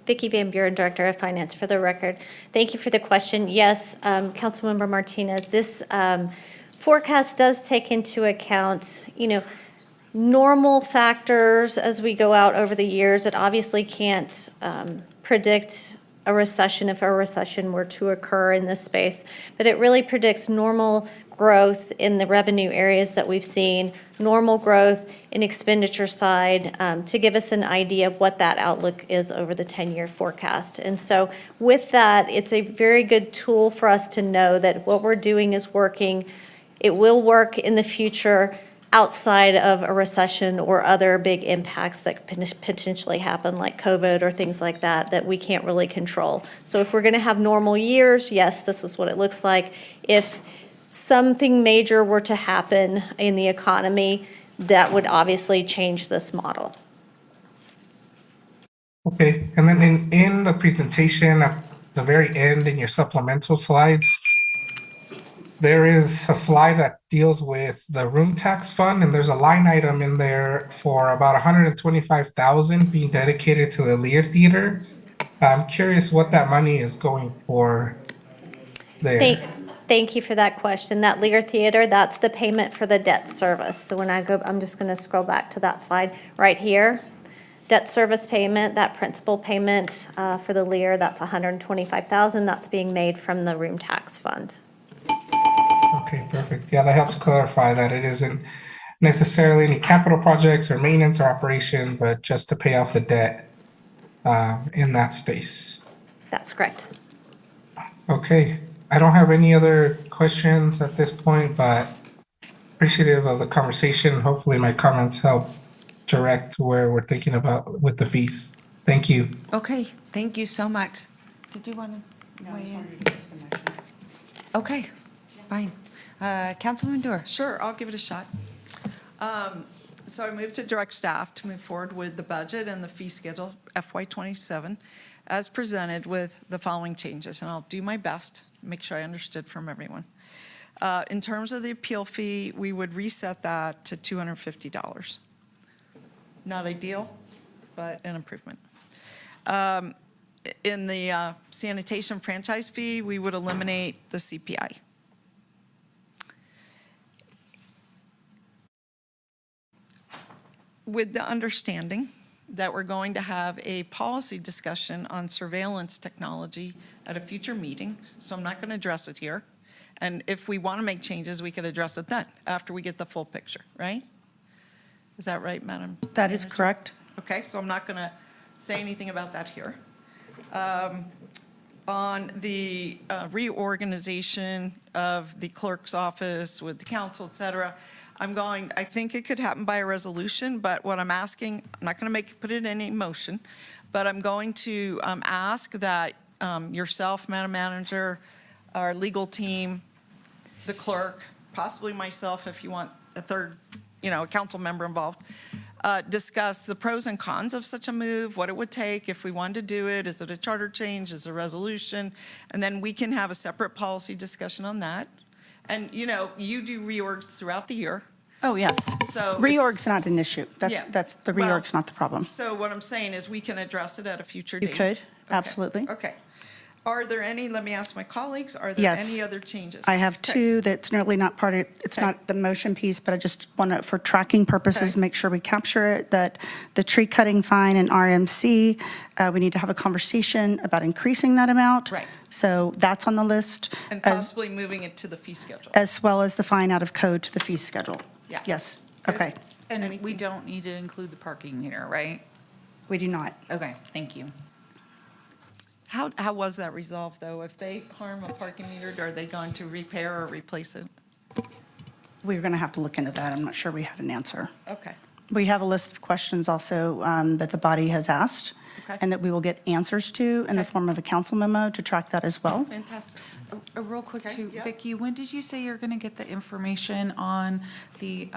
Vicki Van Buren, Director of Finance, for the record. Thank you for the question. Yes, Councilmember Martinez, this forecast does take into account, normal factors as we go out over the years. It obviously can't predict a recession if a recession were to occur in this space, but it really predicts normal growth in the revenue areas that we've seen, normal growth in expenditure side, to give us an idea of what that outlook is over the 10-year forecast. And so with that, it's a very good tool for us to know that what we're doing is working. It will work in the future. outside of a recession or other big impacts that could potentially happen, like COVID or things like that, that we can't really control. So if we're going to have normal years, yes, this is what it looks like. If something major were to happen in the economy, that would obviously change this model. Okay, and then in the presentation at the very end in your supplemental slides, there is a slide that deals with the room tax fund, and there's a line item in there for about 125,000 being dedicated to the Lear Theater. I'm curious what that money is going for there. Thank you for that question. That Lear Theater, that's the payment for the debt service. So when I go, I'm just going to scroll back to that slide right here. Debt service payment, that principal payment for the Lear, that's 125,000. That's being made from the room tax fund. Okay, perfect. Yeah, that helps clarify that it isn't necessarily any capital projects or maintenance or operation, but just to pay off the debt in that space. That's correct. Okay, I don't have any other questions at this point, but appreciative of the conversation. Hopefully my comments help direct where we're thinking about with the fees. Thank you. Okay, thank you so much. Did you want to weigh in? Okay, fine. Councilwoman Dewar. Sure, I'll give it a shot. So I moved to direct staff to move forward with the budget and the fee schedule FY27 as presented with the following changes, and I'll do my best, make sure I understood from everyone. In terms of the appeal fee, we would reset that to $250. Not ideal, but an improvement. In the sanitation franchise fee, we would eliminate the CPI. With the understanding that we're going to have a policy discussion on surveillance technology at a future meeting, so I'm not going to address it here. And if we want to make changes, we could address it then, after we get the full picture, right? Is that right, Madam? That is correct. Okay, so I'm not going to say anything about that here. On the reorganization of the clerk's office with the council, et cetera, I think it could happen by a resolution, but what I'm asking, I'm not going to put it in any motion, but I'm going to ask that yourself, Madam Manager, our legal team, the clerk, possibly myself if you want a third, a council member involved, discuss the pros and cons of such a move, what it would take if we wanted to do it. Is it a charter change? Is it a resolution? And then we can have a separate policy discussion on that. And, you do reorgs throughout the year. Oh, yes. So Reorg's not an issue. Yeah. The reorg's not the problem. So what I'm saying is we can address it at a future You date. could, absolutely. Okay. Are there any, let me ask my colleagues, are there Yes. any other changes? I have two that's really not part of, it's not the motion piece, but I just want to, for tracking purposes, Okay. make sure we capture it, that the tree cutting fine and RMC, we need to have a conversation about increasing that amount. Right. So that's on the list. And possibly moving it to the fee schedule. As well as the fine out of code to the fee schedule. Yeah. Yes, Good. okay. And we don't need to include the parking meter, right? We do not. Okay, thank you. How was that resolved, though? If they harm a parking meter, are they going to repair or replace it? We're going to have to look into that. I'm not sure we had an answer. Okay. We have a list of questions also that the body has asked Okay. and that we will get answers to in the form of a council memo to track that as well. Fantastic. Real quick Okay, too, yeah. Vicki, when did you say you're going to get the information on the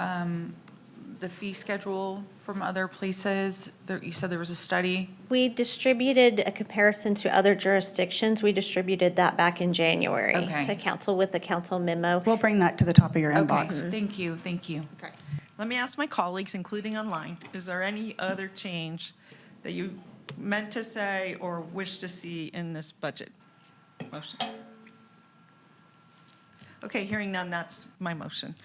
fee schedule from other places? You said there was a study. We distributed a comparison to other jurisdictions. We distributed that back in January Okay. to council with the council memo. We'll bring that to the top of your Okay, inbox. thank you, thank you. Okay. Let me ask my colleagues, including online, is there any other change that you meant to say or wish to see in this budget motion? Okay, hearing none, that's my motion.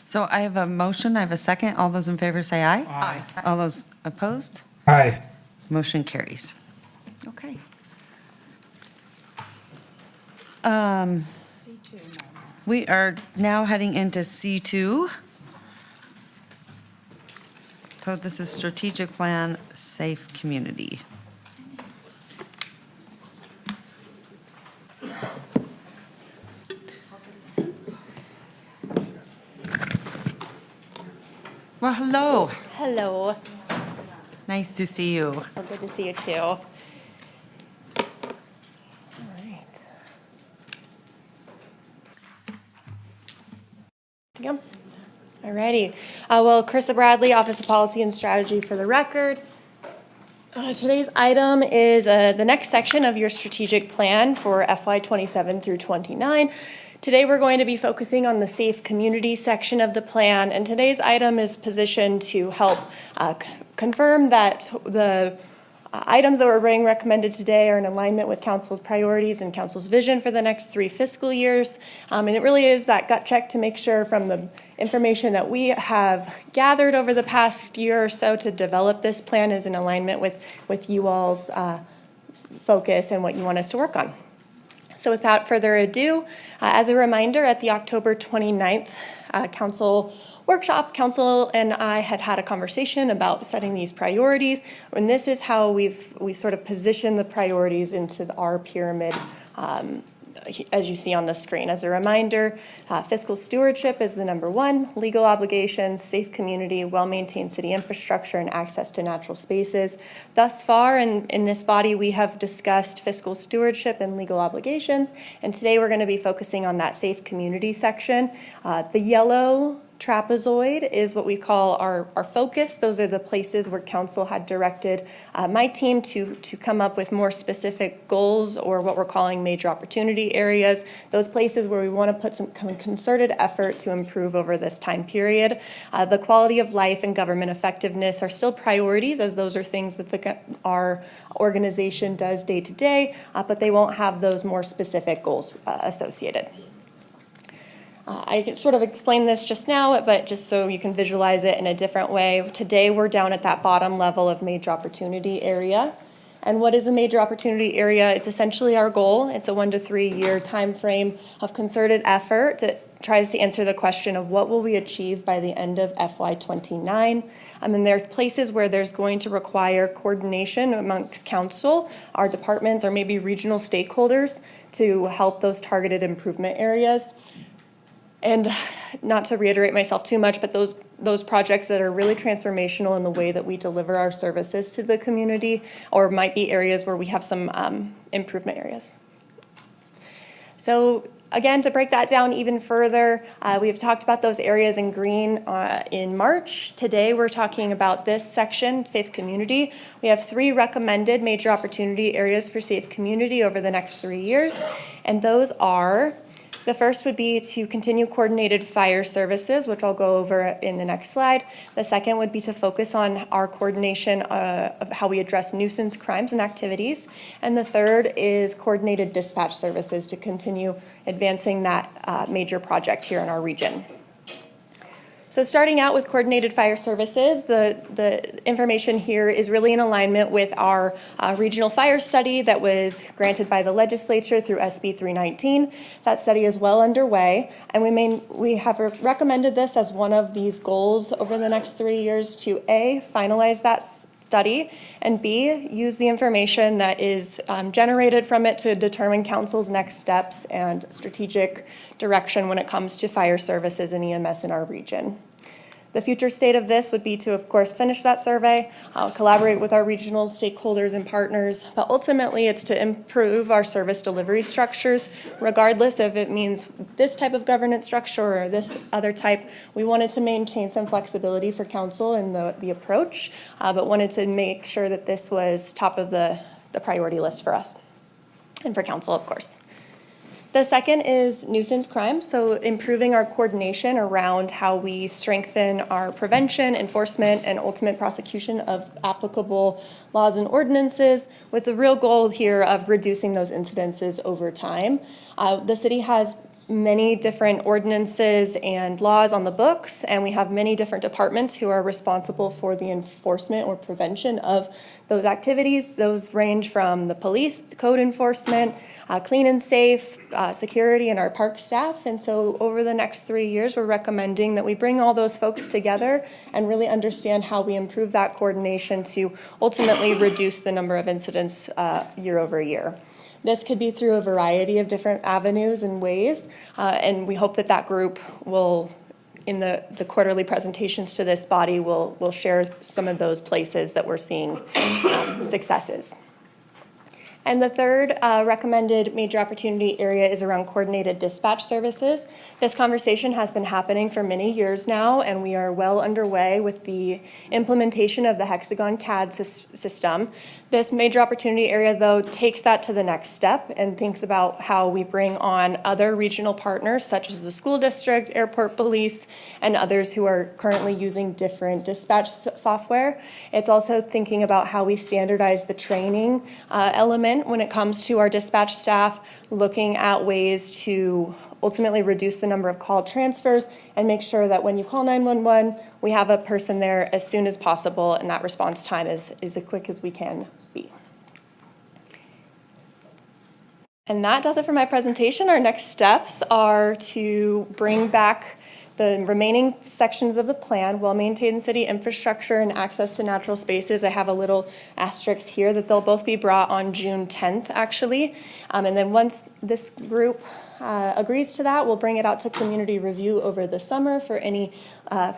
So I have a motion, I have a second. All those in favor say aye. Aye. All those opposed? Hi. Motion carries. Okay. We are now heading into C2. So this is strategic plan, safe community. Well, hello. Hello. Nice to see you. So good to see you too. All right. Yep. All righty. Well, Carissa Bradley, Office of Policy and Strategy for the record. Today's item is the next section of your strategic plan for FY '27 through '29. Today, we're going to be focusing on the safe community section of the plan, and today's item is positioned to help confirm that the items that we're being recommended today are in alignment with Council's priorities and Council's vision for the next 3 fiscal years. And it really is that gut check to make sure from the information that we have gathered over the past year or so to develop this plan is in alignment with you all's focus and what you want us to work on. So without further ado, as a reminder, at the October 29th Council workshop, Council and I had a conversation about setting these priorities, and this is how we've sort of positioned the priorities into our pyramid as you see on the screen. As a reminder, fiscal stewardship is the number 1, legal obligations, safe community, well-maintained city infrastructure, and access to natural spaces. Thus far in this body, we have discussed fiscal stewardship and legal obligations, and today we're going to be focusing on that safe community section. The yellow trapezoid is what we call our focus. Those are the places where Council had directed my team to come up with more specific goals, or what we're calling major opportunity areas, those places where we want to put some concerted effort to improve over this time period. The quality of life and government effectiveness are still priorities, as those are things that our organization does day to day, but they won't have those more specific goals associated. I can sort of explain this just now, but just so you can visualize it in a different way. Today, we're down at that bottom level of major opportunity area. And what is a major opportunity area? It's essentially our goal. It's a 1 to 3 year time frame of concerted effort that tries to answer the question of what will we achieve by the end of FY '29. And there are places where there's going to require coordination amongst Council, our departments, or maybe regional stakeholders to help those targeted improvement areas. And not to reiterate myself too much, but those projects that are really transformational in the way that we deliver our services to the community, or might be areas where we have some improvement areas. So again, to break that down even further, we've talked about those areas in green in March. Today, we're talking about this section, safe community. We have 3 recommended major opportunity areas for safe community over the next 3 years, and those are: the first would be to continue coordinated fire services, which I'll go over in the next slide. The second would be to focus on our coordination of how we address nuisance crimes and activities. And the third is coordinated dispatch services to continue advancing that major project here in our region. So starting out with coordinated fire services, the information here is really in alignment with our regional fire study that was granted by the legislature through SB 319. That study is well underway, and we have recommended this as one of these goals over the next 3 years to A, finalize that study, and B, use the information that is generated from it to determine Council's next steps and strategic direction when it comes to fire services and EMS in our region. The future state of this would be to, of course, finish that survey, collaborate with our regional stakeholders and partners, but ultimately it's to improve our service delivery structures, regardless if it means this type of governance structure or this other type. We wanted to maintain some flexibility for Council in the approach, but wanted to make sure that this was top of the priority list for us and for Council, of course. The second is nuisance crimes, so improving our coordination around how we strengthen our prevention, enforcement, and ultimate prosecution of applicable laws and ordinances, with the real goal here of reducing those incidences over time. The city has many different ordinances and laws on the books, and we have many different departments who are responsible for the enforcement or prevention of those activities. Those range from the police, the code enforcement, clean and safe, security, and our park staff. And so over the next 3 years, we're recommending that we bring all those folks together and really understand how we improve that coordination to ultimately reduce the number of incidents year over year. This could be through a variety of different avenues and ways, and we hope that that group will in the quarterly presentations to this body, we'll share some of those places that we're seeing successes. And the third recommended major opportunity area is around coordinated dispatch services. This conversation has been happening for many years now, and we are well underway with the implementation of the Hexagon CAD system. This major opportunity area, though, takes that to the next step and thinks about how we bring on other regional partners, such as the school district, airport police, and others who are currently using different dispatch software. It's also thinking about how we standardize the training element when it comes to our dispatch staff, looking at ways to ultimately reduce the number of call transfers and make sure that when you call 911, we have a person there as soon as possible and that response time is as quick as we can be. And that does it for my presentation. Our next steps are to bring back the remaining sections of the plan while maintaining city infrastructure and access to natural spaces. I have a little asterisk here that they'll both be brought on June 10th, actually. And then once this group agrees to that, we'll bring it out to community review over the summer for any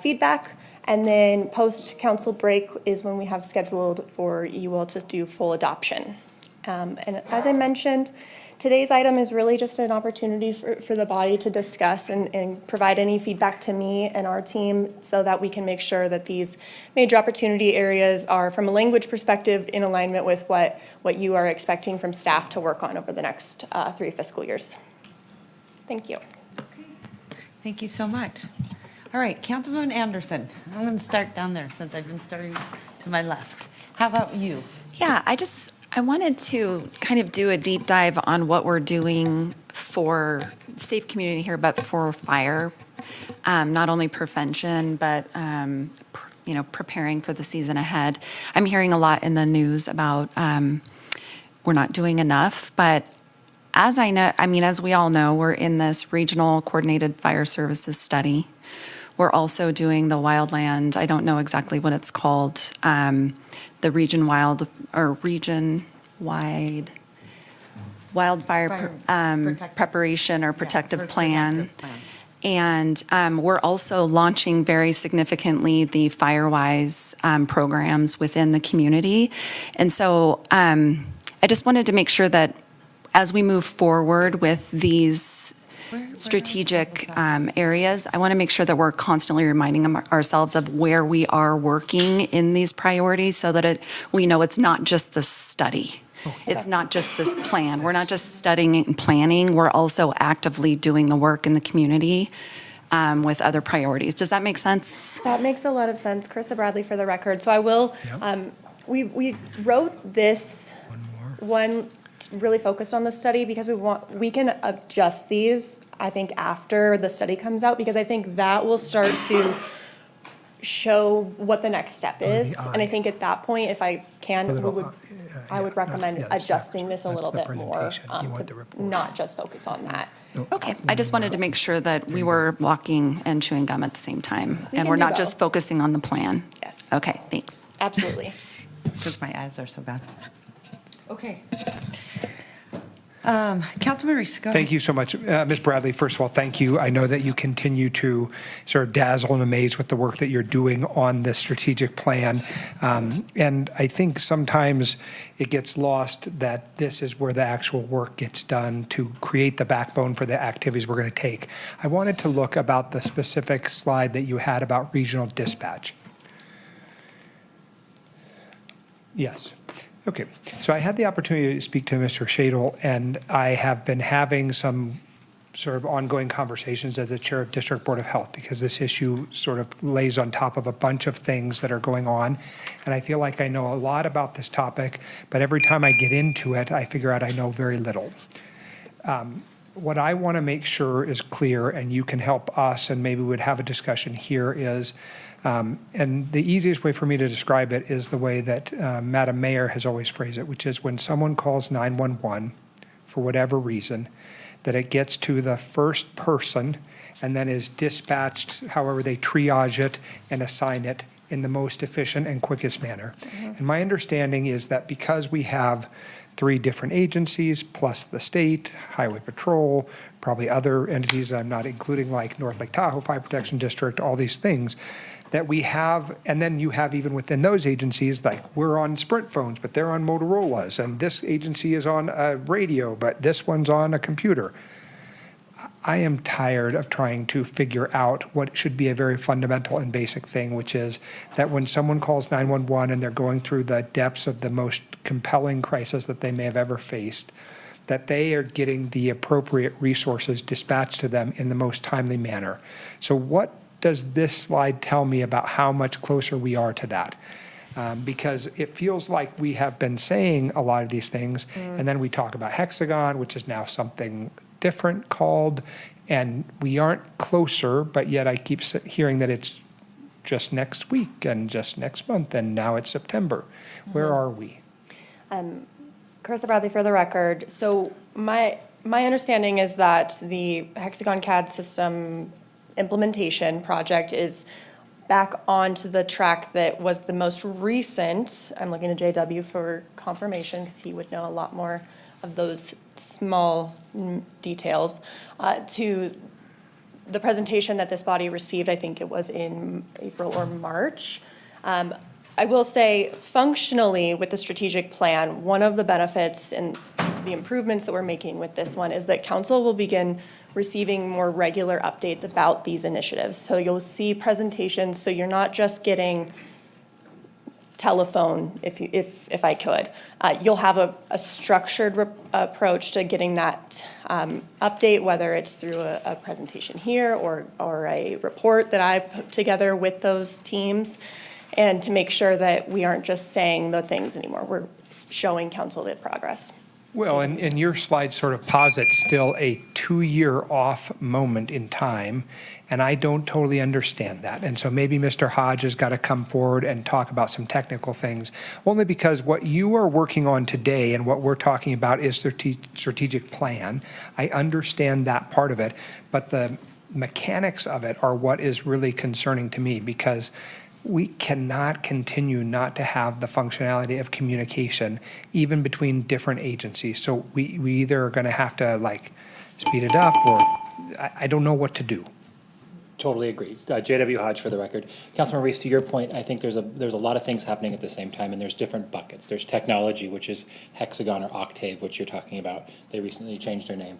feedback. And then post-council break is when we have scheduled for you all to do full adoption. And as I mentioned, today's item is really just an opportunity for the body to discuss and provide any feedback to me and our team so that we can make sure that these major opportunity areas are, from a language perspective, in alignment with what you are expecting from staff to work on over the next 3 fiscal years. Thank you. Thank you so much. All right, Councilwoman Anderson, I'm going to start down there since I've been starting to my left. How about you? Yeah, I wanted to kind of do a deep dive on what we're doing for safe community here, but for fire, not only prevention, but preparing for the season ahead. I'm hearing a lot in the news about we're not doing enough, but as we all know, we're in this regional coordinated fire services study. We're also doing the wildland, I don't know exactly what it's called, the region-wide wildfire preparation or protective plan. And we're also launching very significantly the FireWise programs within the community. And so I just wanted to make sure that as we move forward with these strategic areas, I want to make sure that we're constantly reminding ourselves of where we are working in these priorities so that we know it's not just the study. It's not just this plan. We're not just studying and planning. We're also actively doing the work in the community with other priorities. Does that make sense? That makes a lot of sense. Carissa Bradley for the record. So I will, we wrote this one really focused on the study because we can adjust these, I think, after the study comes out, because I think that will start to show what the next step is. And I think at that point, if I can, I would recommend adjusting this a little bit more to not just focus on that. Okay, I just wanted to make sure that we were walking and chewing gum at the same time, and we're not just focusing on the plan. Yes. Okay, thanks. Absolutely. Because my eyes are so bad. Okay. Councilman Reese, go ahead. Thank you so much. Ms. Bradley, first of all, thank you. I know that you continue to sort of dazzle and amaze with the work that you're doing on the strategic plan. And I think sometimes it gets lost that this is where the actual work gets done to create the backbone for the activities we're going to take. I wanted to look about the specific slide that you had about regional dispatch. Yes. Okay, so I had the opportunity to speak to Mr. Shadle, and I have been having some sort of ongoing conversations as the chair of District Board of Health, because this issue sort of lays on top of a bunch of things that are going on. And I feel like I know a lot about this topic, but every time I get into it, I figure out I know very little. What I want to make sure is clear, and you can help us, and maybe we'd have a discussion here, is and the easiest way for me to describe it is the way that Madam Mayor has always phrased it, which is when someone calls 911 for whatever reason, that it gets to the first person and then is dispatched, however they triage it and assign it in the most efficient and quickest manner. And my understanding is that because we have 3 different agencies, plus the state, Highway Patrol, probably other entities I'm not including, like North Lake Tahoe Fire Protection District, all these things, that we have, and then you have even within those agencies, like we're on Sprint phones, but they're on Motorola's, and this agency is on a radio, but this one's on a computer. I am tired of trying to figure out what should be a very fundamental and basic thing, which is that when someone calls 911 and they're going through the depths of the most compelling crisis that they may have ever faced, that they are getting the appropriate resources dispatched to them in the most timely manner. So what does this slide tell me about how much closer we are to that? Because it feels like we have been saying a lot of these things, and then we talk about Hexagon, which is now something different called, and we aren't closer, but yet I keep hearing that it's just next week and just next month, and now it's September. Where are we? Carissa Bradley for the record. So my understanding is that the Hexagon CAD system implementation project is back onto the track that was the most recent. I'm looking to JW for confirmation because he would know a lot more of those small details. To the presentation that this body received, I think it was in April or March. I will say functionally with the strategic plan, one of the benefits and the improvements that we're making with this one is that council will begin receiving more regular updates about these initiatives. So you'll see presentations, so you're not just getting telephone, if I could. You'll have a structured approach to getting that update, whether it's through a presentation here or a report that I put together with those teams, and to make sure that we aren't just saying the things anymore. We're showing council the progress. Well, and your slide sort of posits still a 2-year off moment in time, and I don't totally understand that. And so maybe Mr. Hodge has got to come forward and talk about some technical things, only because what you are working on today and what we're talking about is strategic plan. I understand that part of it, but the mechanics of it are what is really concerning to me, because we cannot continue not to have the functionality of communication, even between different agencies. So we either are going to have to like speed it up, or I don't know what to do. Totally agree. JW Hodge for the record. Councilman Reese, to your point, I think there's a lot of things happening at the same time, and there's different buckets. There's technology, which is Hexagon or Octave, which you're talking about. They recently changed their name.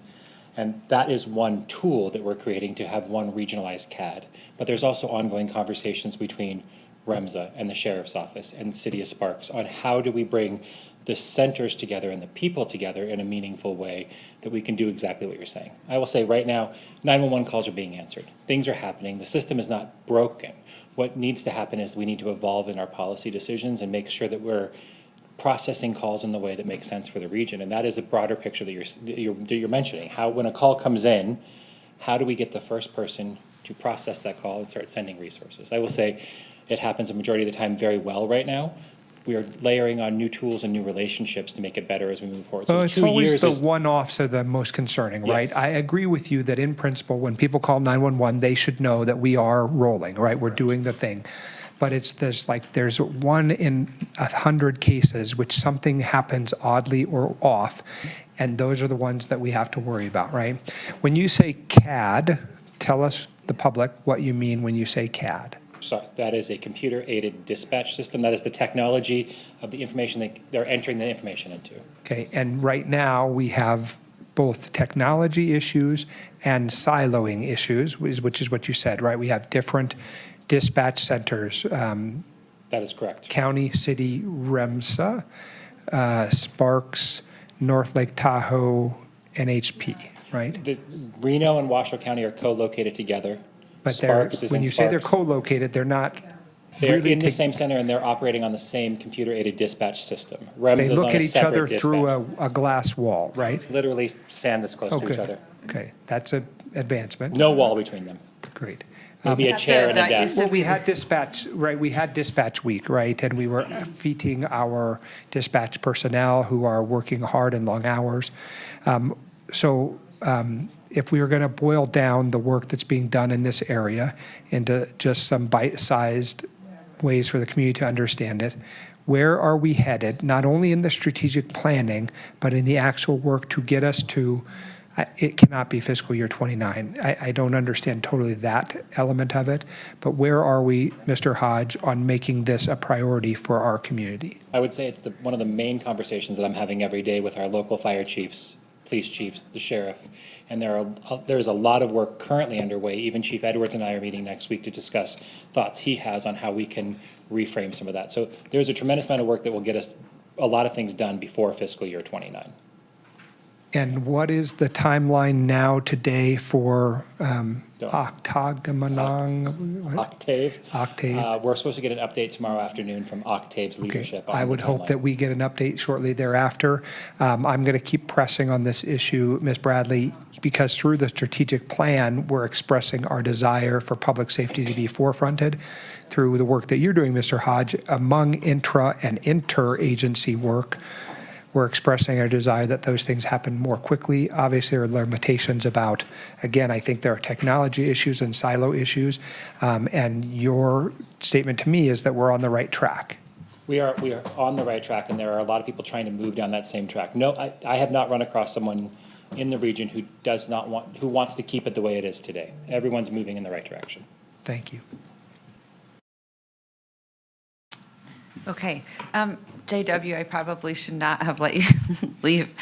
And that is one tool that we're creating to have one regionalized CAD. But there's also ongoing conversations between REMSA and the Sheriff's Office and the City of Sparks on how do we bring the centers together and the people together in a meaningful way that we can do exactly what you're saying. I will say right now, 911 calls are being answered. Things are happening. The system is not broken. What needs to happen is we need to evolve in our policy decisions and make sure that we're processing calls in the way that makes sense for the region. And that is a broader picture that you're mentioning. How, when a call comes in, how do we get the first person to process that call and start sending resources? I will say it happens a majority of the time very well right now. We are layering on new tools and new relationships to make it better as we move forward. Well, So it's 2 always years the is one-offs are the most concerning, right? Yes. I agree with you that in principle, when people call 911, they should know that we are rolling, right? We're doing the thing. But there's 1 in 100 cases which something happens oddly or off, and those are the ones that we have to worry about, right? When you say CAD, tell us, the public, what you mean when you say CAD. Sorry, that is a computer-aided dispatch system. That is the technology of the information that they're entering the information into. Okay, and right now we have both technology issues and siloing issues, which is what you said, right? We have different dispatch centers. That is correct. County, city, REMSA, Sparks, North Lake Tahoe, and HP, right? The Reno and Washoe County are co-located together. But Sparks is when in you say they're Sparks. co-located, they're not They're really in the same center and they're operating on the same computer-aided dispatch system. REMS They is look on at a each separate other through dispatch. a glass wall, right? Literally stand this close to each Okay. other. Okay, that's an advancement. No wall between them. Great. Maybe a chair and a desk. Well, we had dispatch, right, we had dispatch week, right? And we were feeding our dispatch personnel who are working hard and long hours. If we were going to boil down the work that's being done in this area into just some bite-sized ways for the community to understand it. Where are we headed, not only in the strategic planning, but in the actual work to get us to, it cannot be fiscal year 29. I don't understand totally that element of it, but where are we, Mr. Hodge, on making this a priority for our community? I would say it's one of the main conversations that I'm having every day with our local fire chiefs, police chiefs, the sheriff. And there's a lot of work currently underway. Even Chief Edwards and I are meeting next week to discuss thoughts he has on how we can reframe some of that. So there's a tremendous amount of work that will get us a lot of things done before fiscal year 29. And what is the timeline now today for Octave. Octave. We're supposed to get an update tomorrow afternoon from Octave's leadership. I would hope that we get an update shortly thereafter. I'm going to keep pressing on this issue, Ms. Bradley, because through the strategic plan, we're expressing our desire for public safety to be forefronted through the work that you're doing, Mr. Hodge, among intra and interagency work. We're expressing our desire that those things happen more quickly. Obviously, there are limitations about, again, I think there are technology issues and silo issues. And your statement to me is that we're on the right track. We are on the right track, and there are a lot of people trying to move down that same track. No, I have not run across someone in the region who wants to keep it the way it is today. Everyone's moving in the right direction. Thank you. Okay. JW, I probably should not have let you leave.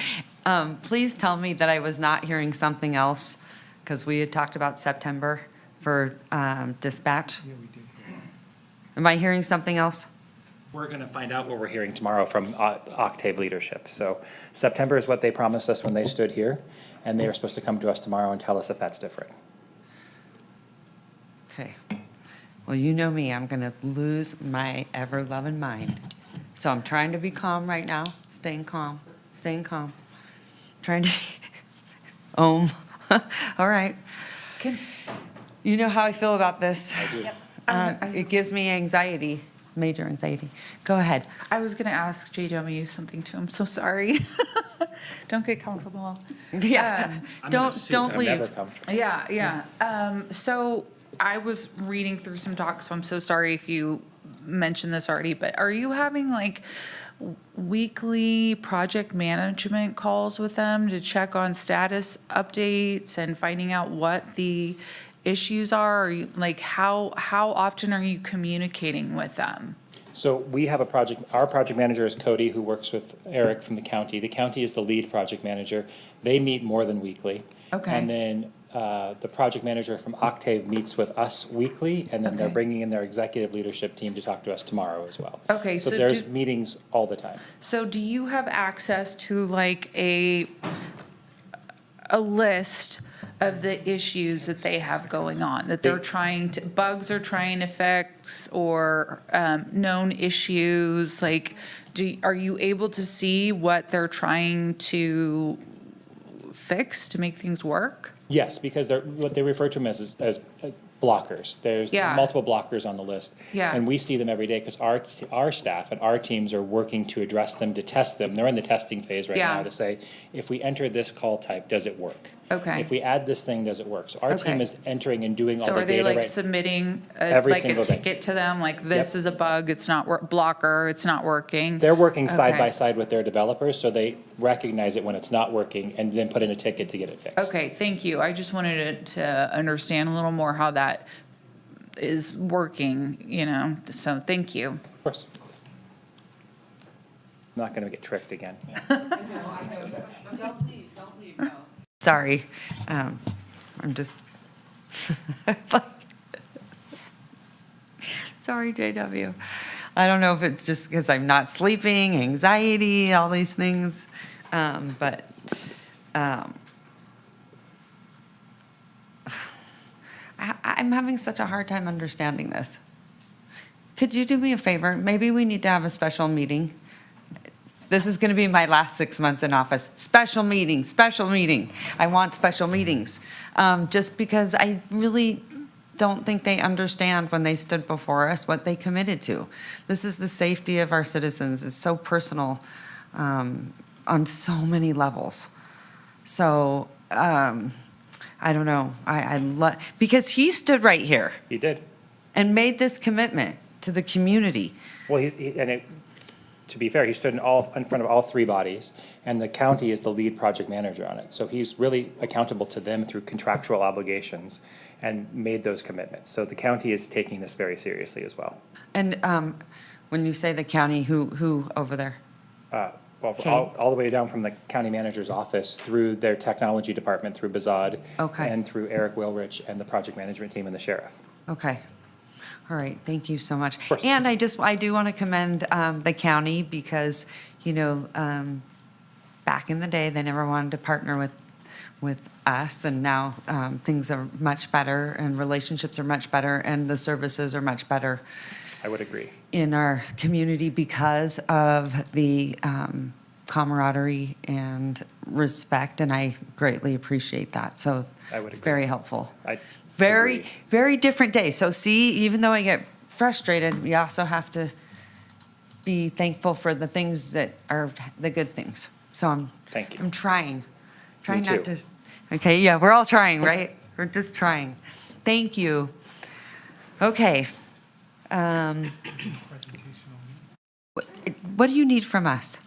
Please tell me that I was not hearing something else, because we had talked about September for dispatch. Am I hearing something else? We're going to find out what we're hearing tomorrow from Octave leadership. So September is what they promised us when they stood here, and they are supposed to come to us tomorrow and tell us if that's different. Okay. Well, you know me, I'm going to lose my ever-loving mind. So I'm trying to be calm right now, staying calm. Trying to All right. You know how I feel about this. I do. It gives me anxiety, major anxiety. Go ahead. I was going to ask JW something too. I'm so sorry. Don't get comfortable. Yeah. Don't leave. I'm never comfortable. Yeah. So I was reading through some docs, so I'm so sorry if you mentioned this already, but are you having like weekly project management calls with them to check on status updates and finding out what the issues are? Or you, like how often are you communicating with them? So we have our project manager is Cody, who works with Eric from the county. The county is the lead project manager. They meet more than weekly. Okay. And then the project manager from Octave meets with us weekly, and then they're bringing in their executive leadership team to talk to us tomorrow as well. Okay, So so there's meetings all the time. So do you have access to like a list of the issues that they have going on, that they're bugs are trying to fix, or known issues? Like, are you able to see what they're trying to fix to make things work? Yes, because what they refer to them as blockers. There's multiple blockers on the list. Yeah. And we see them every day because our staff and our teams are working to address them, to test them. They're in the testing phase right now to say, if we enter this call type, does it work? Okay. If we add this thing, does it work? So our team is entering and doing all So the are they data like right. submitting Every like a single day. ticket to them, like this is a bug, it's not blocker, it's not working? They're working side Okay. by side with their developers, so they recognize it when it's not working and then put in a ticket to get it fixed. Okay, thank you. I just wanted to understand a little more how that is working, so thank you. Of course. I'm not going to get tricked again. Sorry. I'm just, sorry, JW. I don't know if it's just because I'm not sleeping, anxiety, all these things. But I'm having such a hard time understanding this. Could you do me a favor? Maybe we need to have a special meeting. This is going to be my last 6 months in office. Special meeting. I want special meetings. Just because I really don't think they understand when they stood before us what they committed to. This is the safety of our citizens. It's so personal on so many levels. So I don't know. Because he stood right here. He did. And made this commitment to the community. Well, to be fair, he stood in front of all three bodies, and the county is the lead project manager on it. So he's really accountable to them through contractual obligations and made those commitments. So the county is taking this very seriously as well. And when you say the county, who over there? Well, all the way down from the county manager's office through their technology department, through Bazad, Okay. and through Eric Wilrich and the project management team and the sheriff. Okay. All right, thank you so much. And I do want to commend the county because, back in the day, they never wanted to partner with us, and now things are much better, and relationships are much better, and the services are much better I would agree. in our community because of the camaraderie and respect, and I greatly appreciate that. So I would it's agree. very helpful. I Very, agree. very different day. So see, even though I get frustrated, we also have to be thankful for the things that are the good things. So Thank you. I'm trying Me not too. to. Okay, yeah, we're all trying, right? We're just trying. Thank you. Okay. What do you need from us?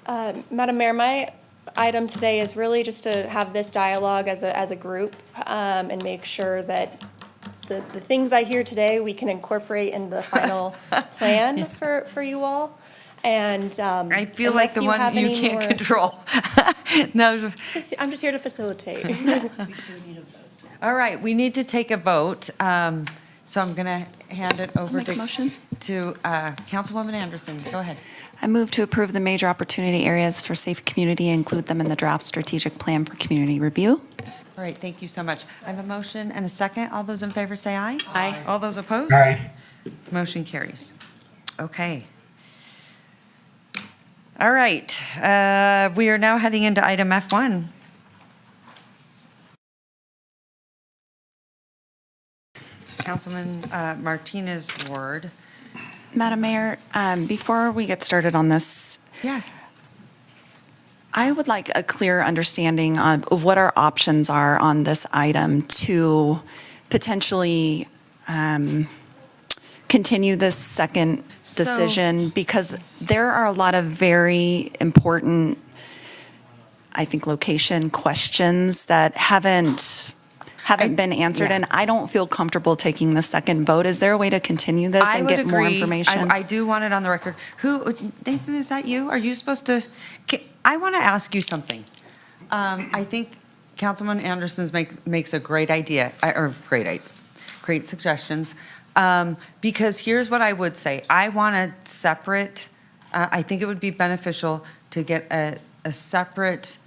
Madam Mayor, my item today is really just to have this dialogue as a group and make sure that the things I hear today, we can incorporate in the final plan for you all. And I feel like the one you can't control. No. I'm just here to facilitate. All right, we need to take a vote. So I'm going to hand it over Make a motion. to Councilwoman Anderson. Go ahead. I move to approve the major opportunity areas for safe community and include them in the draft strategic plan for community review. All right, thank you so much. I have a motion and a second. All those in favor say aye. Aye. All those opposed? Aye. Motion carries. Okay. All right, we are now heading into item F1. Councilman Martinez Ward. Madam Mayor, before we get started on this, Yes. I would like a clear understanding of what our options are on this item to potentially continue this second decision, because there are a lot of very important, I think, location questions that haven't been answered, yeah. and I don't feel comfortable taking the second vote. Is there a way to continue this I and would get more agree. information? I do want it on the record. Nathan, is that you? Are you supposed to? I want to ask you something. I think Councilman Anderson's makes a great idea, or great suggestions. Because here's what I would say. I want a separate, I think it would be beneficial to get a separate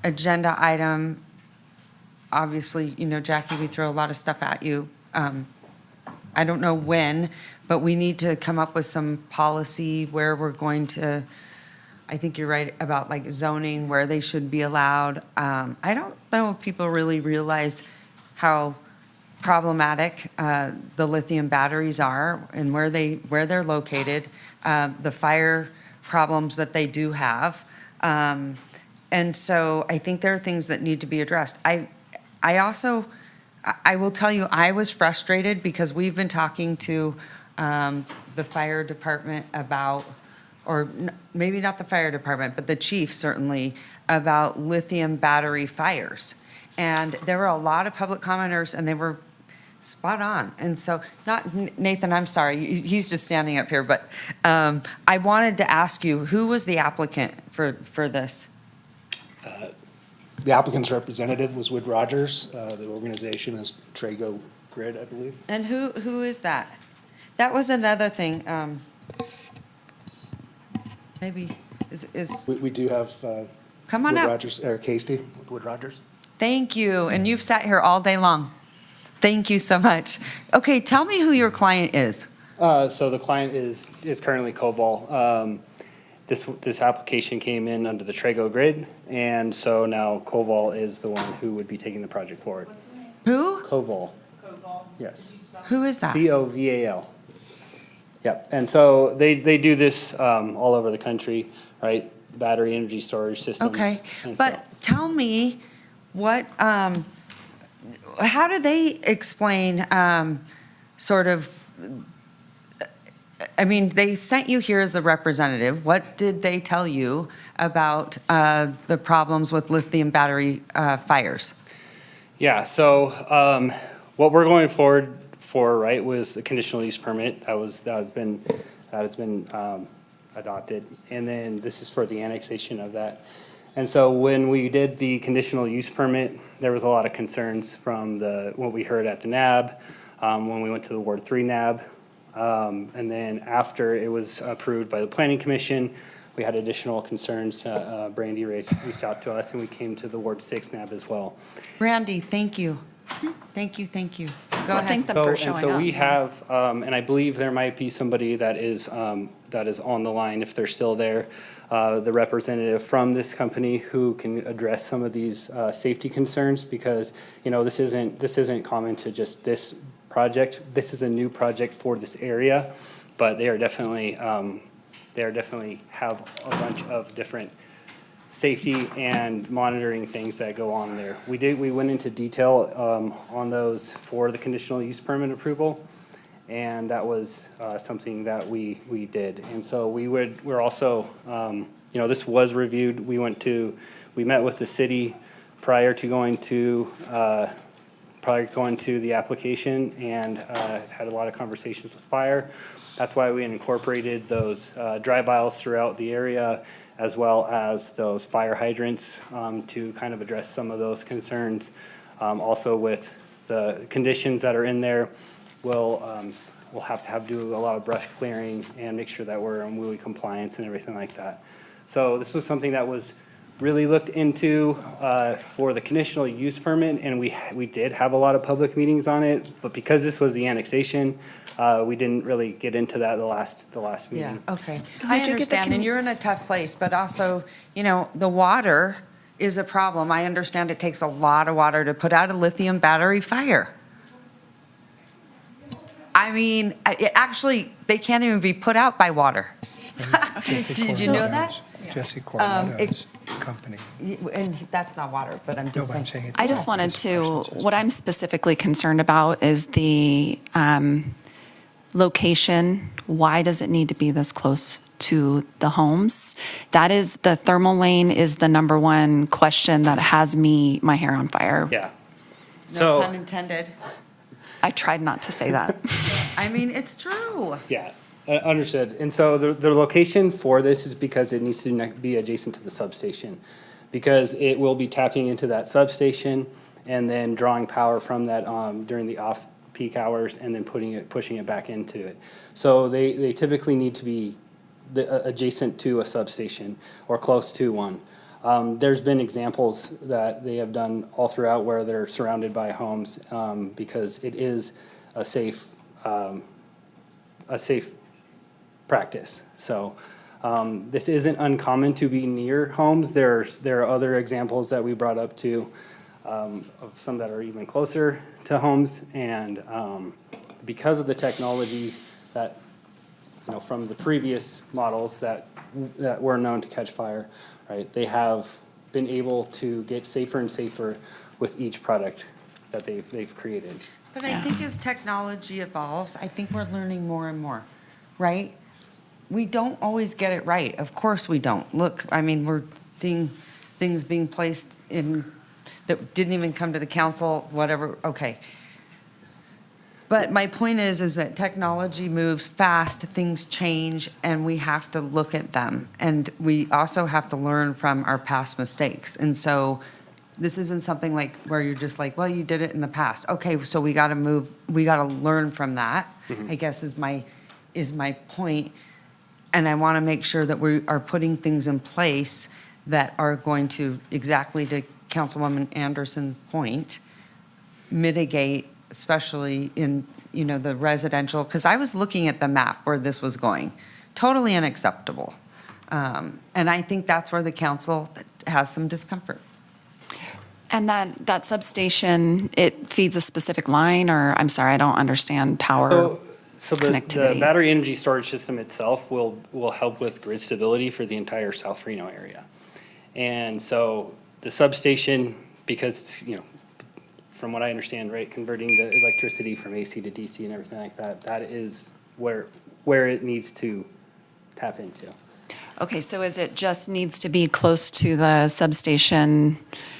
agenda item. Obviously, Jackie, we throw a lot of stuff at you. I don't know when, but we need to come up with some policy where we're going to, I think you're right about like zoning, where they should be allowed. I don't know if people really realize how problematic the lithium batteries are and where they're located, the fire problems that they do have. And so I think there are things that need to be addressed. I will tell you, I was frustrated because we've been talking to the fire department about, or maybe not the fire department, but the chief certainly, about lithium battery fires. And there were a lot of public commenters, and they were spot on. And so, Nathan, I'm sorry, he's just standing up here, but I wanted to ask you, who was the applicant for this? The applicant's representative was Wood Rogers. The organization is Trago Grid, I believe. And who is that? That was another thing. Maybe is. We do have Come on Wood up. Rogers, Eric Hasty, Wood Rogers. Thank you. And you've sat here all day long. Thank you so much. Okay, tell me who your client is. So the client is currently Koval. This application came in under the Trago Grid, and so now Koval is the one who would be taking the project forward. Who? Koval. Yes. Who is that? Coval. Yep. And so they do this all over the country, right? Battery energy storage systems. Okay, And but tell me what, how do they explain sort of I mean, they sent you here as a representative. What did they tell you about the problems with lithium battery fires? Yeah, so what we're going forward for, right, was a conditional use permit that has been adopted, and then this is for the annexation of that. And so when we did the conditional use permit, there was a lot of concerns from what we heard at the NAB, when we went to the Ward 3 NAB, and then after it was approved by the Planning Commission, we had additional concerns. Brandy reached out to us, and we came to the Ward 6 NAB as well. Randy, thank you. Thank you. Go ahead. Thank them for showing So up. we have, and I believe there might be somebody that is on the line, if they're still there, the representative from this company who can address some of these safety concerns, because, this isn't common to just this project. This is a new project for this area, but they are definitely have a bunch of different safety and monitoring things that go on there. We went into detail on those for the conditional use permit approval, and that was something that we did. And so we're also, this was reviewed. We met with the city prior to going to the application, and had a lot of conversations with fire. That's why we incorporated those drive aisles throughout the area, as well as those fire hydrants, to kind of address some of those concerns. Also with the conditions that are in there, we'll have to do a lot of brush clearing and make sure that we're in WUI compliance and everything like that. So this was something that was really looked into for the conditional use permit, and we did have a lot of public meetings on it, but because this was the annexation, we didn't really get into that the last meeting. Yeah, okay. I understand, and you're in a tough place, but also, the water is a problem. I understand it takes a lot of water to put out a lithium battery fire. I mean, actually, they can't even be put out by water. Did you know that? Jesse Coronado's company. And that's not water, but I'm just saying. I just wanted to, what I'm specifically concerned about is the location. Why does it need to be this close to the homes? That is, the thermal lane is the number one question that has my hair on fire. Yeah. No pun intended. I tried not to say that. I mean, it's true. Yeah, understood. And so the location for this is because it needs to be adjacent to the substation, because it will be tapping into that substation and then drawing power from that during the off-peak hours, and then pushing it back into it. So they typically need to be adjacent to a substation or close to one. There's been examples that they have done all throughout where they're surrounded by homes, because it is a safe practice. So this isn't uncommon to be near homes. There are other examples that we brought up too, of some that are even closer to homes, and because of the technology that, from the previous models that were known to catch fire, right? They have been able to get safer and safer with each product that they've created. But I think as technology evolves, I think we're learning more and more, right? We don't always get it right. Of course we don't. Look, I mean, we're seeing things being placed in that didn't even come to the council, whatever, okay. But my point is that technology moves fast, things change, and we have to look at them. And we also have to learn from our past mistakes. And so this isn't something like where you're just like, well, you did it in the past. Okay, so we got to learn from that, I guess is my point. And I want to make sure that we are putting things in place that are going to, exactly to Councilwoman Anderson's point, mitigate, especially in, the residential, because I was looking at the map where this was going. Totally unacceptable. And I think that's where the council has some discomfort. And that substation, it feeds a specific line, or, I'm sorry, I don't understand power So the connectivity. battery energy storage system itself will help with grid stability for the entire South Reno area. And so the substation, because it's, from what I understand, right, converting the electricity from AC to DC and everything like that, that is where where it needs to tap into. Okay, so is it just needs to be close to the substation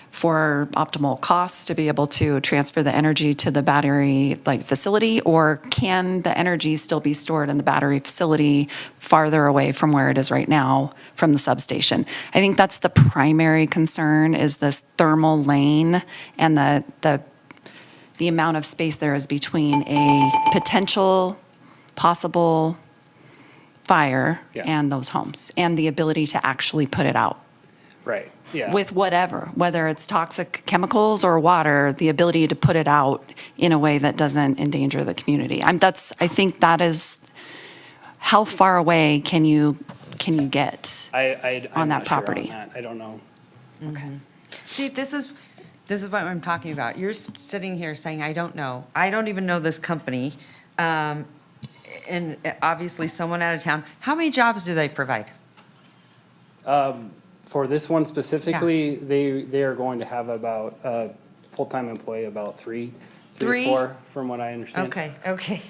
for optimal costs to be able to transfer the energy to the battery facility? Or can the energy still be stored in the battery facility farther away from where it is right now from the substation? I think that's the primary concern, is this thermal lane and the amount of space there is between a potential possible fire and those homes, and the ability to actually put it out. Right, yeah. With whatever, whether it's toxic chemicals or water, the ability to put it out in a way that doesn't endanger the community. I think that is, how far away can you get I'm on that not sure on property? that. I don't know. Okay. See, this is what I'm talking about. You're sitting here saying, I don't know. I don't even know this company. And obviously someone out of town. How many jobs do they provide? For this one specifically, they are going to have about a full-time employee, about three or four, from what I understand. Okay.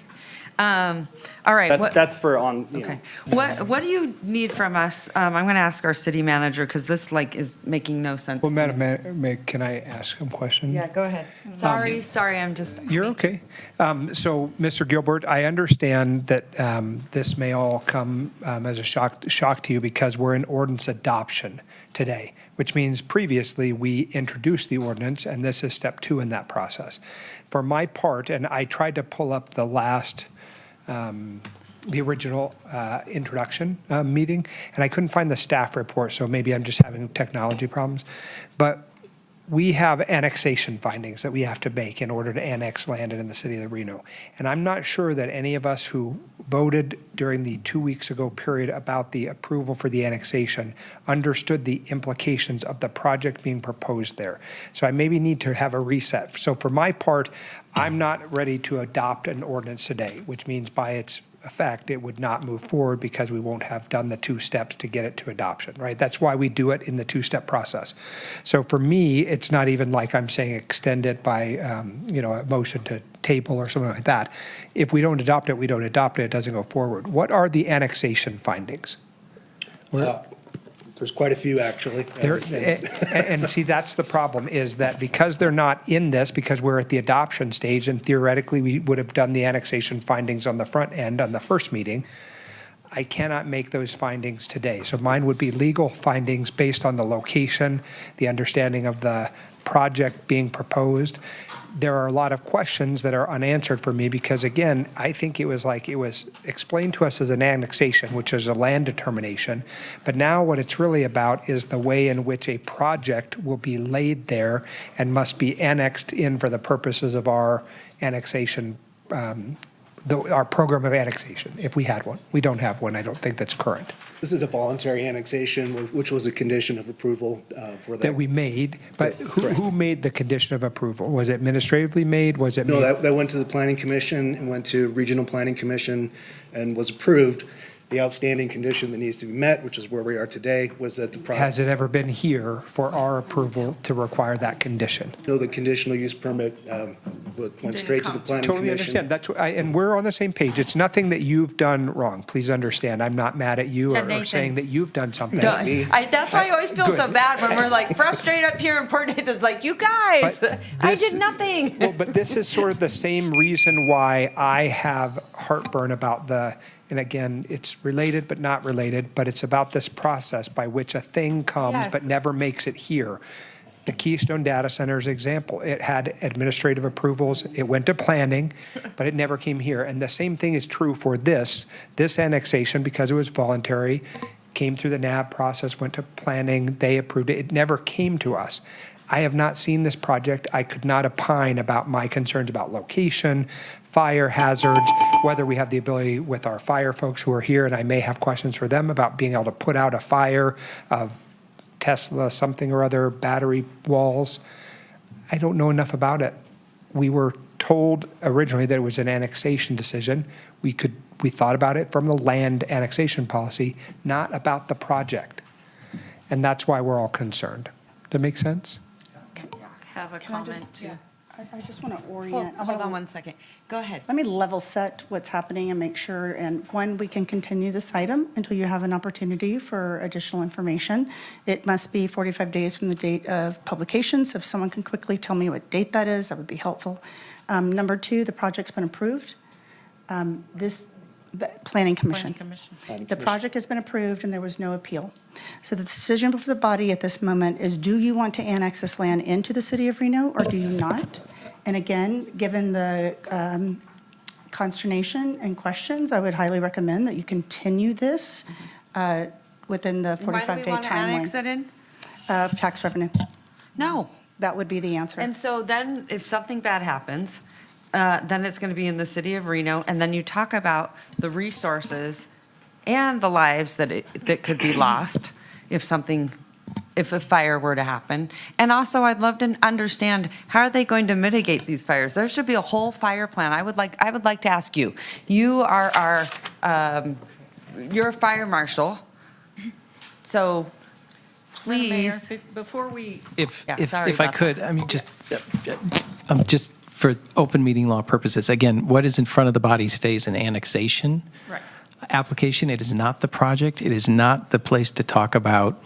All right. That's for on, you know. What do you need from us? I'm going to ask our city manager, because this is making no sense. Well, Madam Mayor, can I ask him a question? Yeah, go ahead. Sorry, I'm just. You're okay. So, Mr. Gilbert, I understand that this may all come as a shock to you because we're in ordinance adoption today, which means previously we introduced the ordinance, and this is step 2 in that process. For my part, and I tried to pull up the original introduction meeting, and I couldn't find the staff report, so maybe I'm just having technology problems. But we have annexation findings that we have to make in order to annex land in the city of Reno. And I'm not sure that any of us who voted during the 2 weeks ago period about the approval for the annexation understood the implications of the project being proposed there. So I maybe need to have a reset. So for my part, I'm not ready to adopt an ordinance today, which means by its effect, it would not move forward because we won't have done the 2 steps to get it to adoption, right? That's why we do it in the 2-step process. So for me, it's not even like I'm saying extend it by, a motion to table or something like that. If we don't adopt it, we don't adopt it. It doesn't go forward. What are the annexation findings? There's quite a few, actually. And see, that's the problem, is that because they're not in this, because we're at the adoption stage, and theoretically we would have done the annexation findings on the front end on the first meeting, I cannot make those findings today. So mine would be legal findings based on the location, the understanding of the project being proposed. There are a lot of questions that are unanswered for me because, again, I think it was explained to us as an annexation, which is a land determination. But now what it's really about is the way in which a project will be laid there and must be annexed in for the purposes of our annexation, our program of annexation, if we had one. We don't have one. I don't think that's current. This is a voluntary annexation, which was a condition of approval for that we made. But who made the condition of approval? Was it administratively made? Was it No, made? that went to the Planning Commission and went to Regional Planning Commission and was approved. The outstanding condition that needs to be met, which is where we are today, was that the project. Has it ever been here for our approval to require that condition? No, the conditional use permit went straight to the Planning Commission. Totally understand. That's and we're on the same page. It's nothing that you've done wrong. Please understand. I'm not mad at you or saying that you've done something. That's why I always feel so bad when we're frustrated up here and poor Nathan's like, you guys, I did nothing. Well, but this is sort of the same reason why I have heartburn about and again, it's related but not related, but it's about this process by which a thing comes but never makes it here. The Keystone Data Center's example, it had administrative approvals, it went to planning, but it never came here. And the same thing is true for this annexation, because it was voluntary, came through the NAB process, went to planning, they approved it, it never came to us. I have not seen this project. I could not opine about my concerns about location, fire hazards, whether we have the ability with our fire folks who are here, and I may have questions for them about being able to put out a fire of Tesla, something or other, battery walls. I don't know enough about it. We were told originally that it was an annexation decision. We thought about it from the land annexation policy, not about the project. And that's why we're all concerned. Does that make sense? Have a comment too. I just want to orient. Hold on one second. Go ahead. Let me level set what's happening and make sure, and one, we can continue this item until you have an opportunity for additional information. It must be 45 days from the date of publication, so if someone can quickly tell me what date that is, that would be helpful. Number two, the project's been approved. The Planning Commission. The project has been approved and there was no appeal. So the decision before the body at this moment is, do you want to annex this land into the city of Reno or do you not? And again, given the consternation and questions, I would highly recommend that you continue this within the 45-day timeline. Why do we want to annex it in? Tax revenue. No. That would be the answer. And so then if something bad happens, then it's going to be in the city of Reno, and then you talk about the resources and the lives that could be lost if a fire were to happen. And also, I'd love to understand, how are they going to mitigate these fires? There should be a whole fire plan. I would like to ask you. You are you're a fire marshal, so please. Mayor, before we. If sorry I about could, I mean, just for open meeting law purposes, again, what is in front of the body today is an annexation Right. application. It is not the project. It is not the place to talk about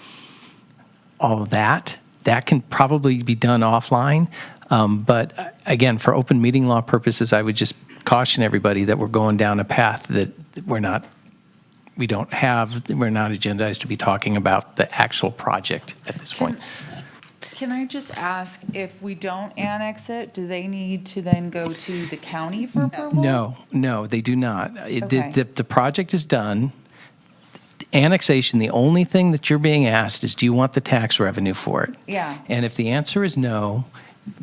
all of that. That can probably be done offline. But again, for open meeting law purposes, I would just caution everybody that we're going down a path that we're not agendized to be talking about the actual project at this point. Can I just ask, if we don't annex it, do they need to then go to the county for approval? No, they do not. Okay. The project is done. Annexation, the only thing that you're being asked is, do you want the tax revenue for it? Yeah. And if the answer is no,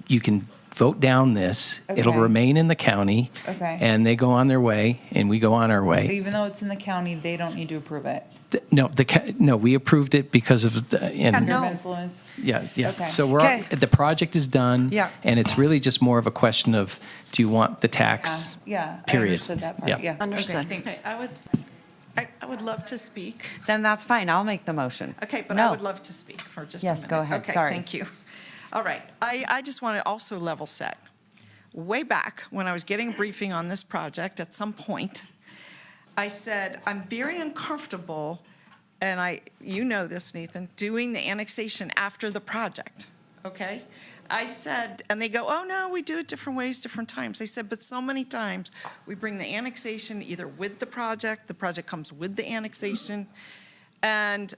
you can vote down this. It'll Okay. remain in the county. Okay. And they go on their way, and we go on our way. Even though it's in the county, they don't need to approve it? No, we approved it because of, Sphere of influence? Yeah. Okay. So Okay. the project is done. Yeah. And it's really just more of a question of, do you want the tax? Yeah, I Period. understood that part, yeah. Understood. Okay, thanks. Okay, I would love to speak. Then that's fine. I'll make the motion. Okay, but No. I would love to speak for just a minute. Yes, go ahead. Okay, Sorry. thank you. All right, I just want to also level set. Way back, when I was getting a briefing on this project, at some point, I said, I'm very uncomfortable, and you know this, Nathan, doing the annexation after the project, okay? I said, and they go, oh, no, we do it different ways, different times. I said, but so many times, we bring the annexation either with the project comes with the annexation, and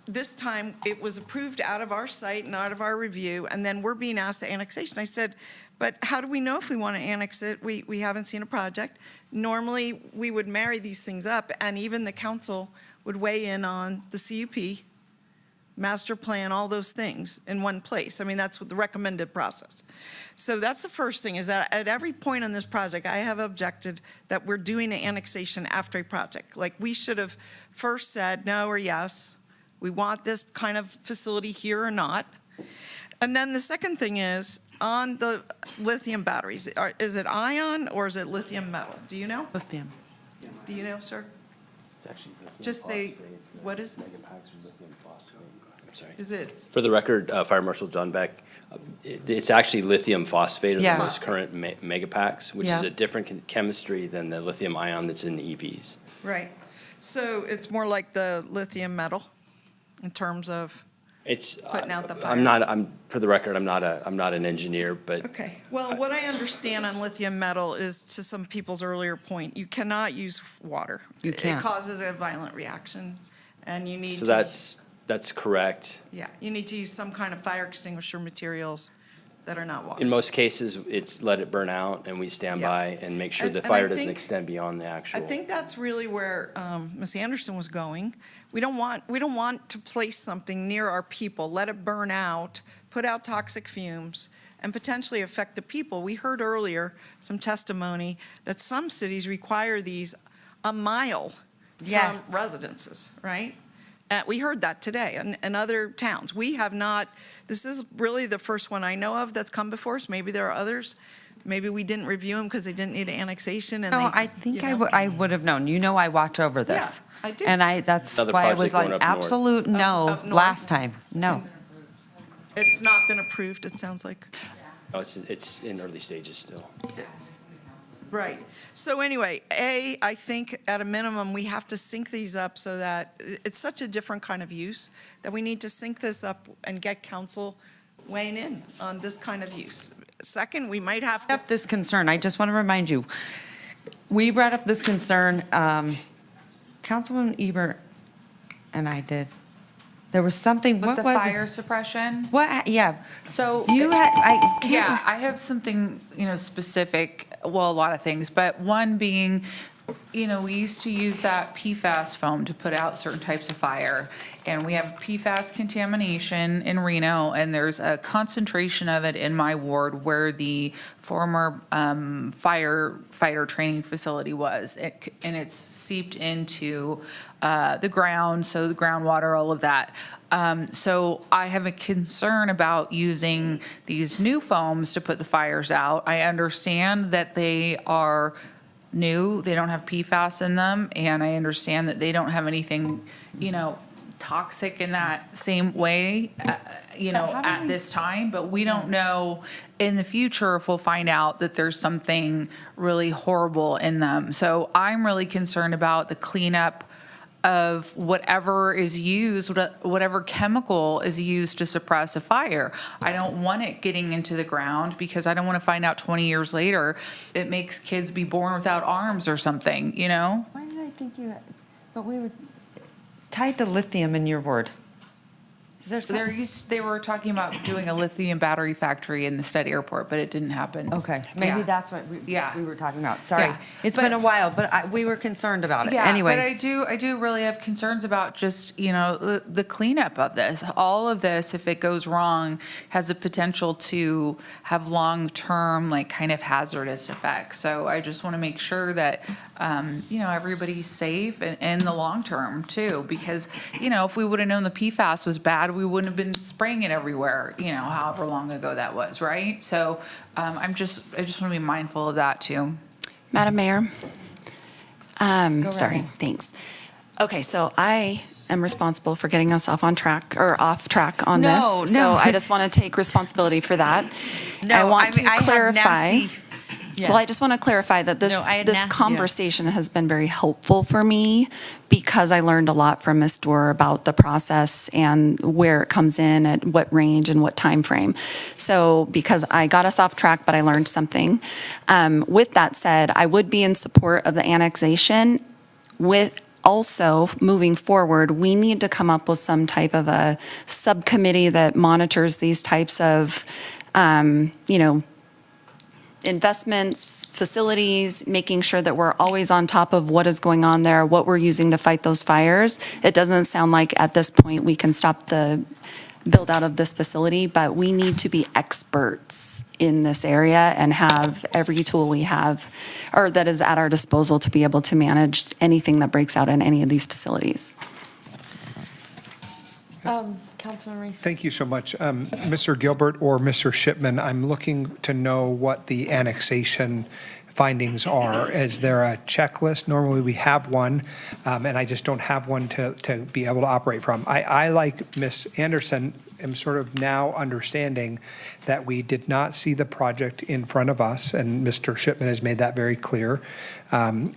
this time, it was approved out of our site and out of our review, and then we're being asked the annexation. I said, but how do we know if we want to annex it? We haven't seen a project. Normally, we would marry these things up, and even the council would weigh in on the CUP, master plan, all those things in one place. I mean, that's what the recommended process. So that's the first thing, is that at every point on this project, I have objected that we're doing an annexation after a project. Like, we should have first said no or yes. We want this kind of facility here or not. And then the second thing is, on the lithium batteries, is it ion or is it lithium metal? Do you know? Lithium. Do you know, sir? It's actually lithium Just say, phosphate. what is it? Megapacks are lithium phosphate. I'm sorry. Is it? For the record, Fire Marshal John Beck, it's actually lithium phosphate are Yeah. the most current megapacks, which is Yeah. a different chemistry than the lithium ion that's in EVs. Right. So it's more like the lithium metal in terms of It's, putting out the fire? for the record, I'm not an engineer, but Okay, well, what I understand on lithium metal is, to some people's earlier point, you cannot use water. You can't. It causes a violent reaction, and you need so to. that's correct. Yeah, you need to use some kind of fire extinguisher materials that are not water. In most cases, it's let it burn out, and we stand Yeah. by and make sure the And I fire doesn't think- extend beyond the actual. I think that's really where Ms. Anderson was going. We don't want to place something near our people, let it burn out, put out toxic fumes, and potentially affect the people. We heard earlier some testimony that some cities require these a mile Yes. from residences, right? We heard that today in other towns. We have not, this is really the first one I know of that's come before us. Maybe there are others. Maybe we didn't review them because they didn't need an annexation. And No, they, I think you know. I would have known. You know, I watch over this. I do. And that's Another why I was project going like, up north. absolute no Up north. last time. No. It's not been approved, it sounds like. Oh, it's in early stages still. Right. So anyway, I think at a minimum, we have to sync these up so that it's such a different kind of use that we need to sync this up and get council weighing in on this kind of use. Second, we might have to. This concern, I just want to remind you, we brought up this concern, Councilwoman Ebert and I did. There was something, With what the was fire it? suppression? What, yeah. So You had, I can't. yeah, I have something, specific, well, a lot of things, but one being, we used to use that PFAS foam to put out certain types of fire. And we have PFAS contamination in Reno, and there's a concentration of it in my ward where the former firefighter training facility was. And it's seeped into the ground, so the groundwater, all of that. So I have a concern about using these new foams to put the fires out. I understand that they are new, they don't have PFAS in them, and I understand that they don't have anything, toxic in that same way, at this time, but we don't know in the future if we'll find out that there's something really horrible in them. So I'm really concerned about the cleanup of whatever is used, whatever chemical is used to suppress a fire. I don't want it getting into the ground because I don't want to find out 20 years later it makes kids be born without arms or something, Why did I think you, but we were tied to lithium in your ward. Is there So something? they were talking about doing a lithium battery factory in the Stead Airport, but it didn't happen. Okay, maybe Yeah. that's what we were talking about. Sorry. Yeah, It's but- been a while, but we were concerned about it. Yeah, Anyway. but I do really have concerns about just, the cleanup of this. All of this, if it goes wrong, has the potential to have long-term, kind of hazardous effects. So I just want to make sure that, everybody's safe in the long term too. Because, if we would have known the PFAS was bad, we wouldn't have been spraying it everywhere, however long ago that was, right? So I just want to be mindful of that too. Madam Mayor? Go Sorry, ahead. thanks. Okay, so I am responsible for getting us off track on No, this. no. So I just want to take responsibility for that. No, I want I mean, I to had clarify. nasty- Yeah. Well, I just want to clarify that this, No, I had this yeah. conversation has been very helpful for me because I learned a lot from Ms. Dorr about the process and where it comes in, at what range and what time frame. So because I got us off track, but I learned something. With that said, I would be in support of the annexation. With also moving forward, we need to come up with some type of a subcommittee that monitors these types of, investments, facilities, making sure that we're always on top of what is going on there, what we're using to fight those fires. It doesn't sound like at this point we can stop the build out of this facility, but we need to be experts in this area and have every tool we have or that is at our disposal to be able to manage anything that breaks out in any of these facilities. Councilman Reese. Thank you so much. Mr. Gilbert or Mr. Shipman, I'm looking to know what the annexation findings are. Is there a checklist? Normally, we have one, and I just don't have one to be able to operate from. I like Ms. Anderson, am sort of now understanding that we did not see the project in front of us, and Mr. Shipman has made that very clear.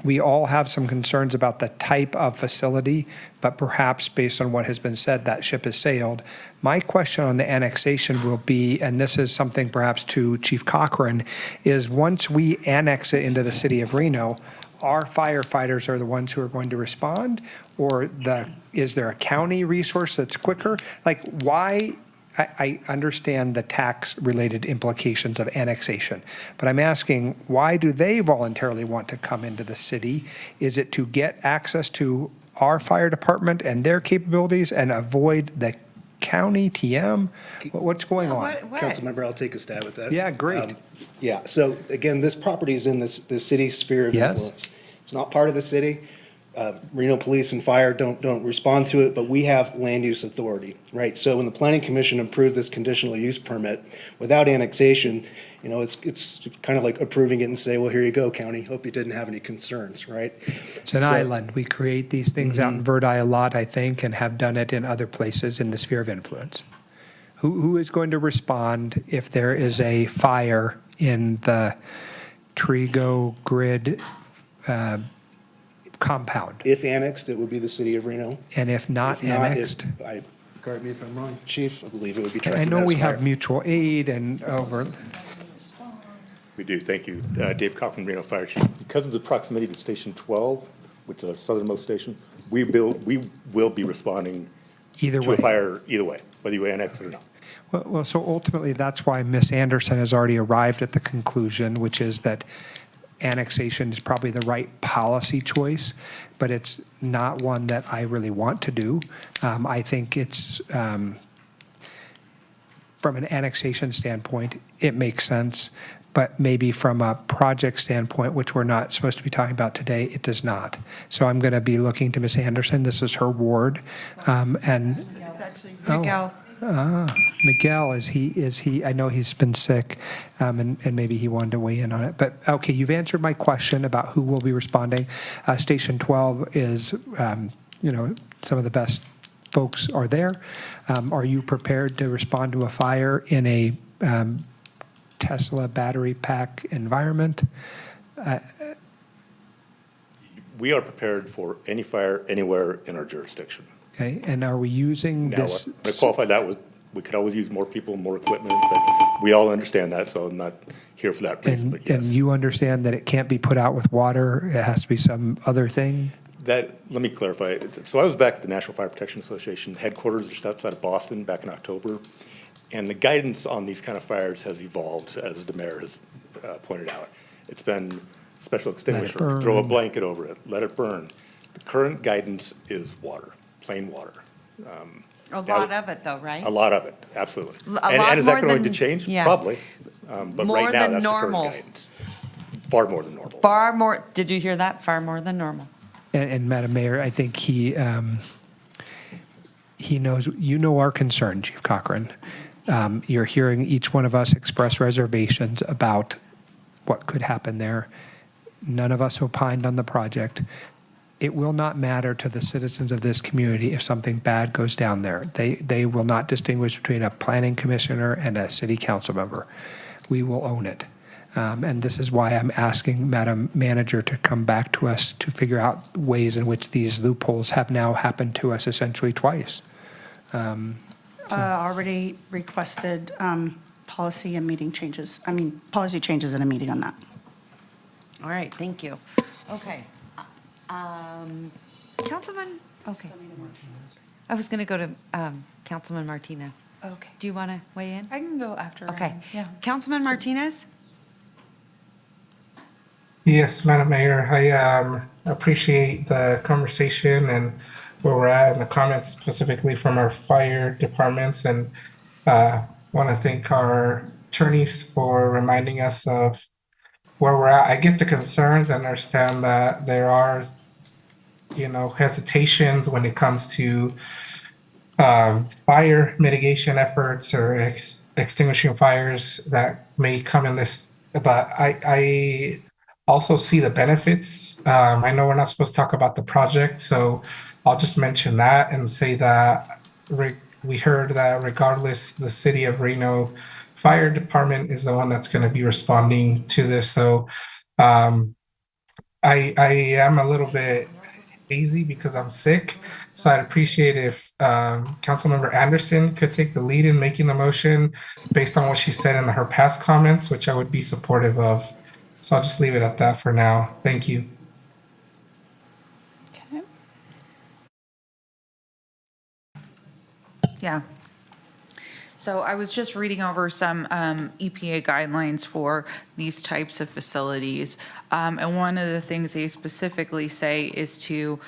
We all have some concerns about the type of facility, but perhaps based on what has been said, that ship has sailed. My question on the annexation will be, and this is something perhaps to Chief Cochran, is once we annex it into the city of Reno, our firefighters are the ones who are going to respond? Or is there a county resource that's quicker? Like, why? I understand the tax-related implications of annexation, but I'm asking, why do they voluntarily want to come into the city? Is it to get access to our fire department and their capabilities and avoid the county TM? What's going on? Councilmember, I'll take a stab at that. Yeah, great. Yeah, so again, this property is in the city's sphere of Yes. influence. It's not part of the city. Reno Police and Fire don't respond to it, but we have land use authority, right? So when the Planning Commission approved this conditional use permit without annexation, it's kind of like approving it and say, well, here you go, county. Hope you didn't have any concerns, right? It's an island. We create these things out in Verdi a lot, I think, and have done it in other places in the sphere of influence. Who is going to respond if there is a fire in the Trigo grid compound? If annexed, it would be the city of Reno. And if not annexed? Correct me if I'm wrong, Chief, I believe it would be I Truckee know we Medicine have Fire. mutual aid and over, We do, thank you. Dave Cochran, Reno Fire Chief. Because of the proximity to Station 12, which is our southernmost station, we will be responding Either to way. a fire either way, whether you annex it or not. well, so ultimately, that's why Ms. Anderson has already arrived at the conclusion, which is that annexation is probably the right policy choice, but it's not one that I really want to do. I think it's, from an annexation standpoint, it makes sense, but maybe from a project standpoint, which we're not supposed to be talking about today, it does not. So I'm going to be looking to Ms. Anderson. This is her ward, and. It's actually Oh. Miguel's. Miguel, is he, I know he's been sick, and maybe he wanted to weigh in on it. But, okay, you've answered my question about who will be responding. Station 12 is, some of the best folks are there. Are you prepared to respond to a fire in a Tesla battery pack environment? We are prepared for any fire anywhere in our jurisdiction. Okay, and are we using Now, this? I qualify that with, we could always use more people, more equipment, but we all understand that, so I'm not here for that reason, but And yes. you understand that it can't be put out with water? It has to be some other thing? Let me clarify. So I was back at the National Fire Protection Association headquarters just outside of Boston back in October, and the guidance on these kind of fires has evolved, as the mayor has pointed out. It's been special extinguisher, throw a blanket over it, let it burn. The current guidance is water, plain water. A lot of it, though, right? A lot of it, absolutely. A And lot is more that going to than- change? yeah. Probably. But More right now, than that's the current normal. guidance. Far more than normal. Far more, did you hear that? Far more than normal. And Madam Mayor, I think he knows, you know our concern, Chief Cochran. You're hearing each one of us express reservations about what could happen there. None of us opined on the project. It will not matter to the citizens of this community if something bad goes down there. They will not distinguish between a planning commissioner and a city council member. We will own it. And this is why I'm asking Madam Manager to come back to us to figure out ways in which these loopholes have now happened to us essentially twice. Already requested policy and meeting changes, policy changes in a meeting on that. All right, thank you. Okay. Councilman, okay. I was going to go to Councilman Martinez. Okay. Do you want to weigh in? I can go after. Okay. Yeah. Councilman Martinez? Yes, Madam Mayor, I appreciate the conversation and where we're at and the comments specifically from our fire departments, and want to thank our attorneys for reminding us of where we're at. I get the concerns, I understand that there are, hesitations when it comes to fire mitigation efforts or extinguishing fires that may come in this, but I also see the benefits. I know we're not supposed to talk about the project, so I'll just mention that and say that we heard that regardless, the city of Reno Fire Department is the one that's going to be responding to this. So I am a little bit hazy because I'm sick. So I'd appreciate if Councilmember Anderson could take the lead in making the motion based on what she said in her past comments, which I would be supportive of. So I'll just leave it at that for now. Thank you. Okay. Yeah. So I was just reading over some EPA guidelines for these types of facilities. And one of the things they specifically say is to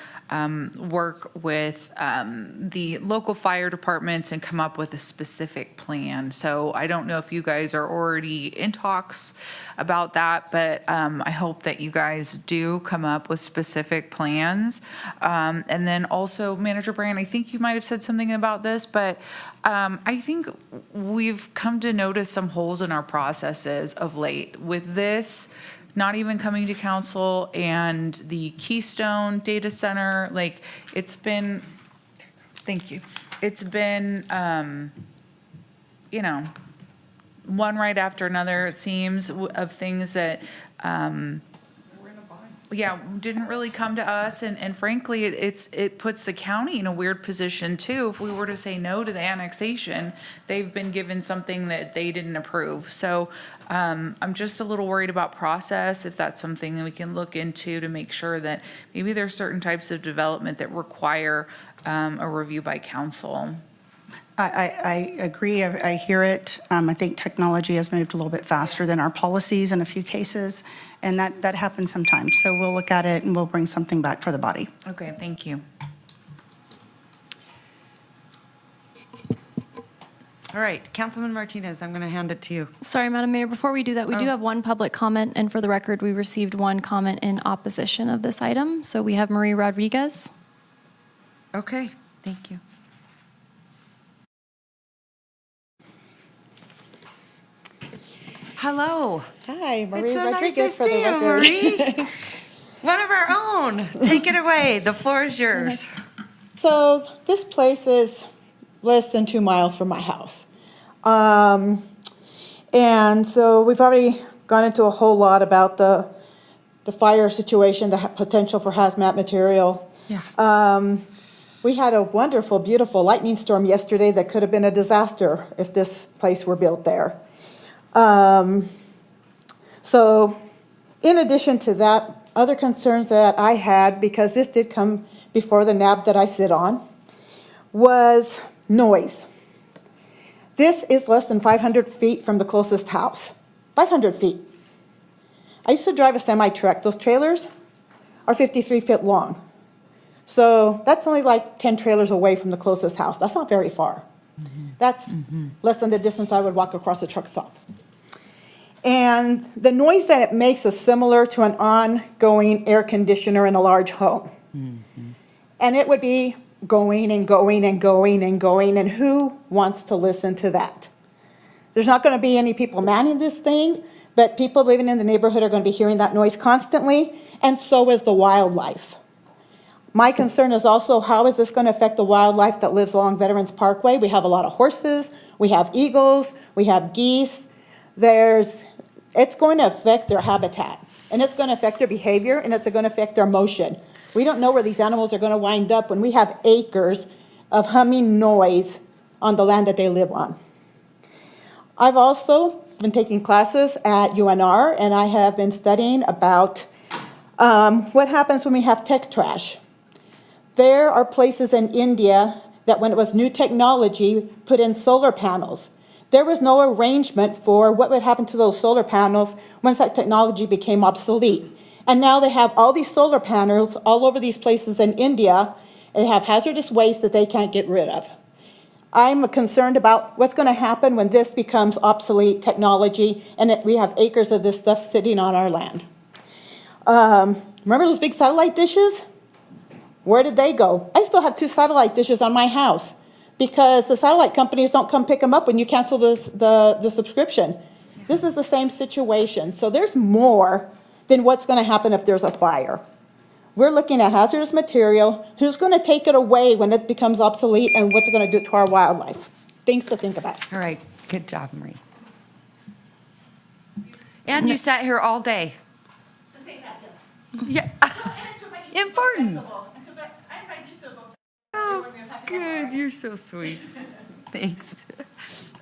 work with the local fire departments and come up with a specific plan. So I don't know if you guys are already in talks about that, but I hope that you guys do come up with specific plans. And then also, Manager Brand, I think you might have said something about this, but I think we've come to notice some holes in our processes of late with this not even coming to council and the Keystone data center. Like, it's been, thank you. It's been you know, one right after another, it seems, of things that, yeah, didn't really come to us, and frankly, it puts the county in a weird position too. If we were to say no to the annexation, they've been given something that they didn't approve. So I'm just a little worried about process, if that's something that we can look into to make sure that maybe there's certain types of development that require a review by council. I agree. I hear it. I think technology has moved a little bit faster than our policies in a few cases, and that happens sometimes. So we'll look at it and we'll bring something back for the body. Okay, thank you. All right, Councilman Martinez, I'm going to hand it to you. Sorry, Madam Mayor, before we do that, we do have one public comment, and for the record, we received one comment in opposition of this item. So we have Marie Rodriguez. Okay, thank you. Hello. Hi, Marie It's so Rodriguez nice to for the see you, record. Marie. One of our own. Take it away. The floor is yours. So this place is less than 2 miles from my house. And so we've already gone into a whole lot about the fire situation, the potential for hazmat material. Yeah. We had a wonderful, beautiful lightning storm yesterday that could have been a disaster if this place were built there. So in addition to that, other concerns that I had, because this did come before the NAB that I sit on, was noise. This is less than 500 feet from the closest house. 500 feet. I used to drive a semi-truck. Those trailers are 53 feet long. So that's only like 10 trailers away from the closest house. That's not very far. That's less than the distance I would walk across a truck stop. And the noise that it makes is similar to an ongoing air conditioner in a large home. And it would be going and going and going and going, and who wants to listen to that? There's not going to be any people manning this thing, but people living in the neighborhood are going to be hearing that noise constantly, and so is the wildlife. My concern is also, how is this going to affect the wildlife that lives along Veterans Parkway? We have a lot of horses, we have eagles, we have geese. It's going to affect their habitat, and it's going to affect their behavior, and it's going to affect their motion. We don't know where these animals are going to wind up when we have acres of humming noise on the land that they live on. I've also been taking classes at UNR, and I have been studying about what happens when we have tech trash. There are places in India that, when it was new technology, put in solar panels. There was no arrangement for what would happen to those solar panels once that technology became obsolete. And now they have all these solar panels all over these places in India. They have hazardous waste that they can't get rid of. I'm concerned about what's going to happen when this becomes obsolete technology and we have acres of this stuff sitting on our land. Remember those big satellite dishes? Where did they go? I still have 2 satellite dishes on my house because the satellite companies don't come pick them up when you cancel the subscription. This is the same situation. So there's more than what's going to happen if there's a fire. We're looking at hazardous material, who's going to take it away when it becomes obsolete, and what's it going to do to our wildlife. Things to think about. All right, good job, Marie. And you sat here all day. To say that, yes. Yeah. Important. Oh, good, you're so sweet. Thanks.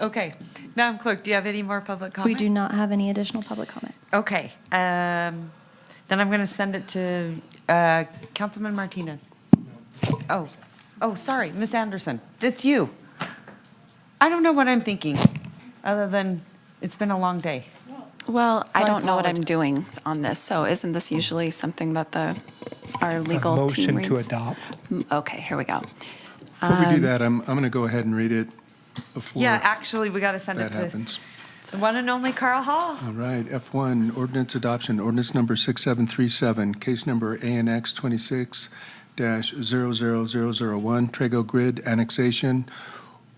Okay, Madam Clerk, do you have any more public comment? We do not have any additional public comment. Okay, then I'm going to send it to Councilman Martinez. Oh, sorry, Ms. Anderson, it's you. I don't know what I'm thinking, other than it's been a long day. Well, I So I don't know what I'm apologize. doing on this, so isn't this usually something that our legal team Motion to reads? adopt. Okay, here we go. Before we do that, I'm going to go ahead and read it before Yeah, actually, we got to send it that to happens. the one and only Carl Hall. All right, F1, ordinance adoption, ordinance number 6737, case number ANX 26-00001, Trago Grid annexation.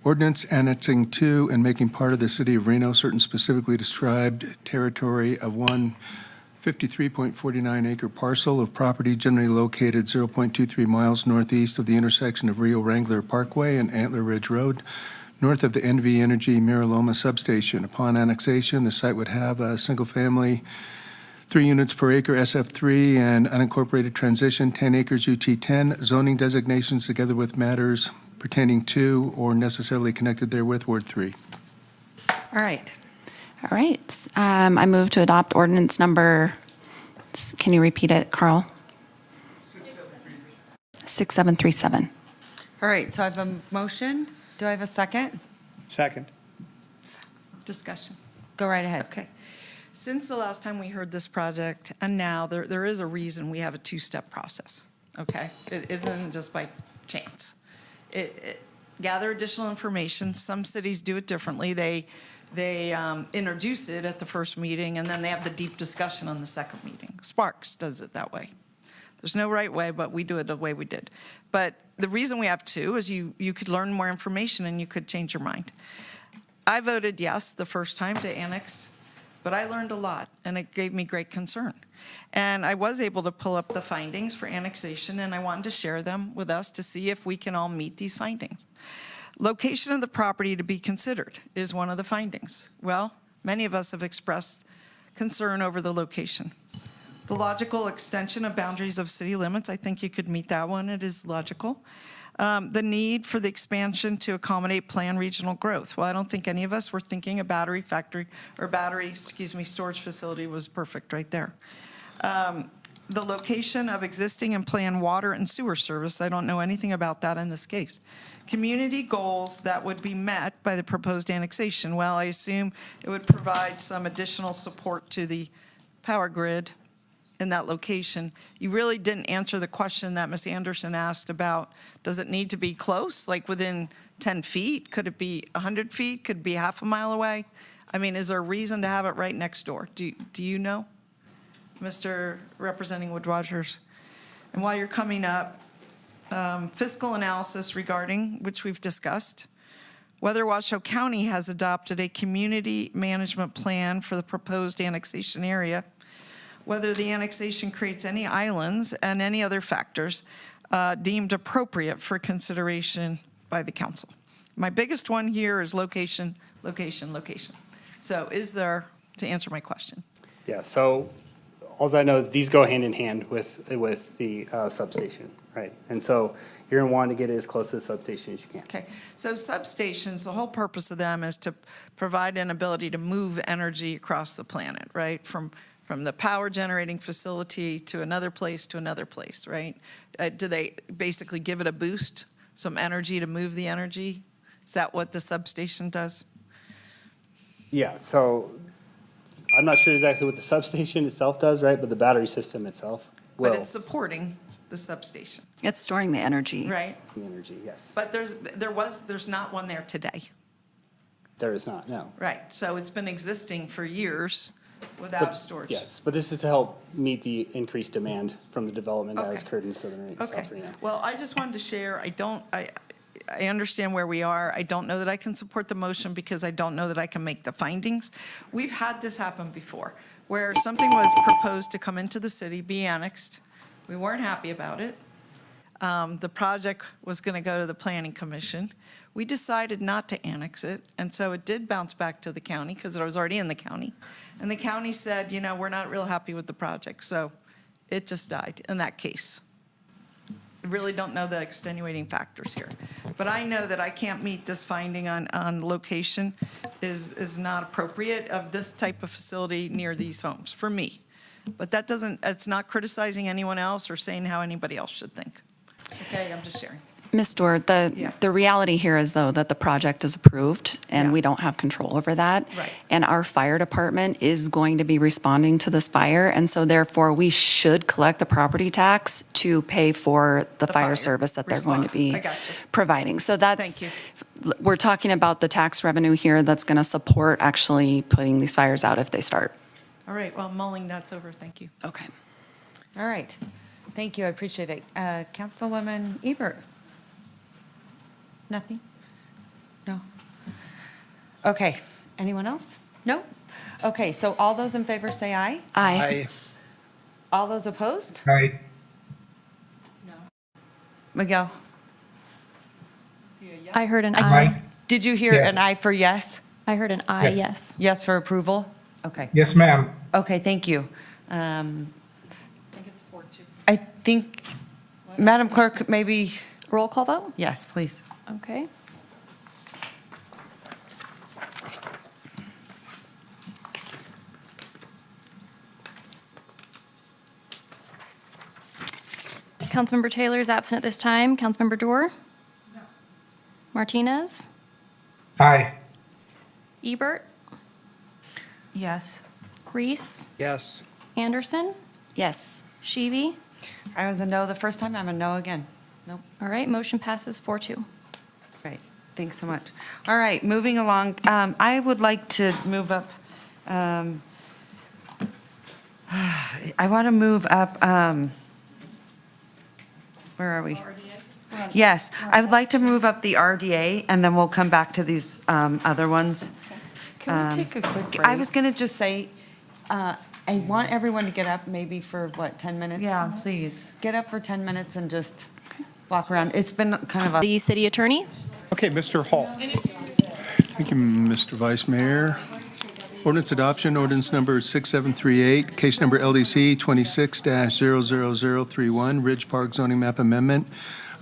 Ordinance annexing to and making part of the city of Reno certain specifically described territory of one 53.49 acre parcel of property generally located 0.23 miles northeast of the intersection of Rio Wrangler Parkway and Antler Ridge Road north of the NV Energy Miraloma substation. Upon annexation, the site would have a single-family 3 units per acre SF3 and unincorporated transition 10 acres UT10 zoning designations together with matters pertaining to or necessarily connected therewith, Ward 3. All right. All right. I move to adopt ordinance number, can you repeat it, Carl? 6737. All right, so I have a motion. Do I have a second? Second. Discussion. Go right ahead. Okay. Since the last time we heard this project, and now, there is a reason we have a two-step process, okay? It isn't just by chance. Gather additional information. Some cities do it differently. They introduce it at the first meeting, and then they have the deep discussion on the second meeting. Sparks does it that way. There's no right way, but we do it the way we did. But the reason we have two is you could learn more information and you could change your mind. I voted yes the first time to annex, but I learned a lot, and it gave me great concern. And I was able to pull up the findings for annexation, and I wanted to share them with us to see if we can all meet these findings. Location of the property to be considered is one of the findings. Well, many of us have expressed concern over the location. The logical extension of boundaries of city limits, I think you could meet that one. It is logical. The need for the expansion to accommodate planned regional growth. Well, I don't think any of us were thinking a battery factory or storage facility was perfect right there. The location of existing and planned water and sewer service, I don't know anything about that in this case. Community goals that would be met by the proposed annexation. Well, I assume it would provide some additional support to the power grid in that location. You really didn't answer the question that Ms. Anderson asked about, does it need to be close, like within 10 feet? Could it be 100 feet? Could it be half a mile away? I mean, is there a reason to have it right next door? Do you know, Mr. Representing Wood Rogers? And while you're coming up, fiscal analysis regarding, which we've discussed, whether Washoe County has adopted a community management plan for the proposed annexation area, whether the annexation creates any islands and any other factors deemed appropriate for consideration by the council. My biggest one here is location, location, location. So is there, to answer my question? Yeah, so all I know is these go hand in hand with the substation, right? And so you're going to want to get it as close to the substation as you can. Okay, so substations, the whole purpose of them is to provide an ability to move energy across the planet, right? From the power generating facility to another place, right? Do they basically give it a boost, some energy to move the energy? Is that what the substation does? Yeah, so I'm not sure exactly what the substation itself does, right? But the battery system itself will. But it's supporting the substation, It's storing the energy. right? The energy, yes. But there's not one there today, There is not, no. right? So it's been existing for years without a storage. Yes, but this is to help meet the increased demand from the development that has Okay. occurred in South Okay, Reno. well, I just wanted to share, I understand where we are. I don't know that I can support the motion because I don't know that I can make the findings. We've had this happen before, where something was proposed to come into the city, be annexed. We weren't happy about it. The project was going to go to the planning commission. We decided not to annex it, and so it did bounce back to the county because it was already in the county. And the county said, we're not real happy with the project, so it just died in that case. I really don't know the extenuating factors here. But I know that I can't meet this finding on location is not appropriate of this type of facility near these homes, for me. But it's not criticizing anyone else or saying how anybody else should think. Okay, I'm just sharing. Ms. Stewart, the reality here is, though, that the project is approved, and we don't have control over that. Right. And our fire department is going to be responding to this fire, and so therefore, we should collect the property tax to pay for the fire service that they're going to be I got you. providing. So that's, Thank we're talking about the tax revenue here that's going to support actually putting these fires out if they start. All right, well, mulling that's over. Thank you. Okay. All right. Thank you, I appreciate it. Councilwoman Ebert? Nothing? No? Okay, anyone else? No? Okay, so all those in favor say aye. Aye. All those opposed? Right. Miguel? I heard an Aye. aye. Did you hear Yeah. an aye for yes? I heard an aye, Yes. yes. Yes for approval? Okay. Yes, ma'am. Okay, thank you. I think, Madam Clerk, maybe, Roll call vote? yes, please. Okay. Councilmember Taylor is absent at this time. Councilmember Dorr? Martinez? Aye. Ebert? Yes. Reese? Yes. Anderson? Yes. Shivi? I was a no the first time, I'm a no again. Nope. All right, motion passes 4-2. Great, thanks so much. All right, moving along, I would like to move up, I want to move up, where are we? Yes, I would like to move up the RDA, and then we'll come back to these other ones. Can we take a quick break? I was going to just say, I want everyone to get up maybe for, 10 minutes? Yeah, please. Get up for 10 minutes and just walk around. It's been kind of a... The city attorney? Okay, Mr. Hall. Thank you, Mr. Vice Mayor. Ordinance adoption, ordinance number 6738, case number LDC 26-00031, Ridge Park zoning map amendment.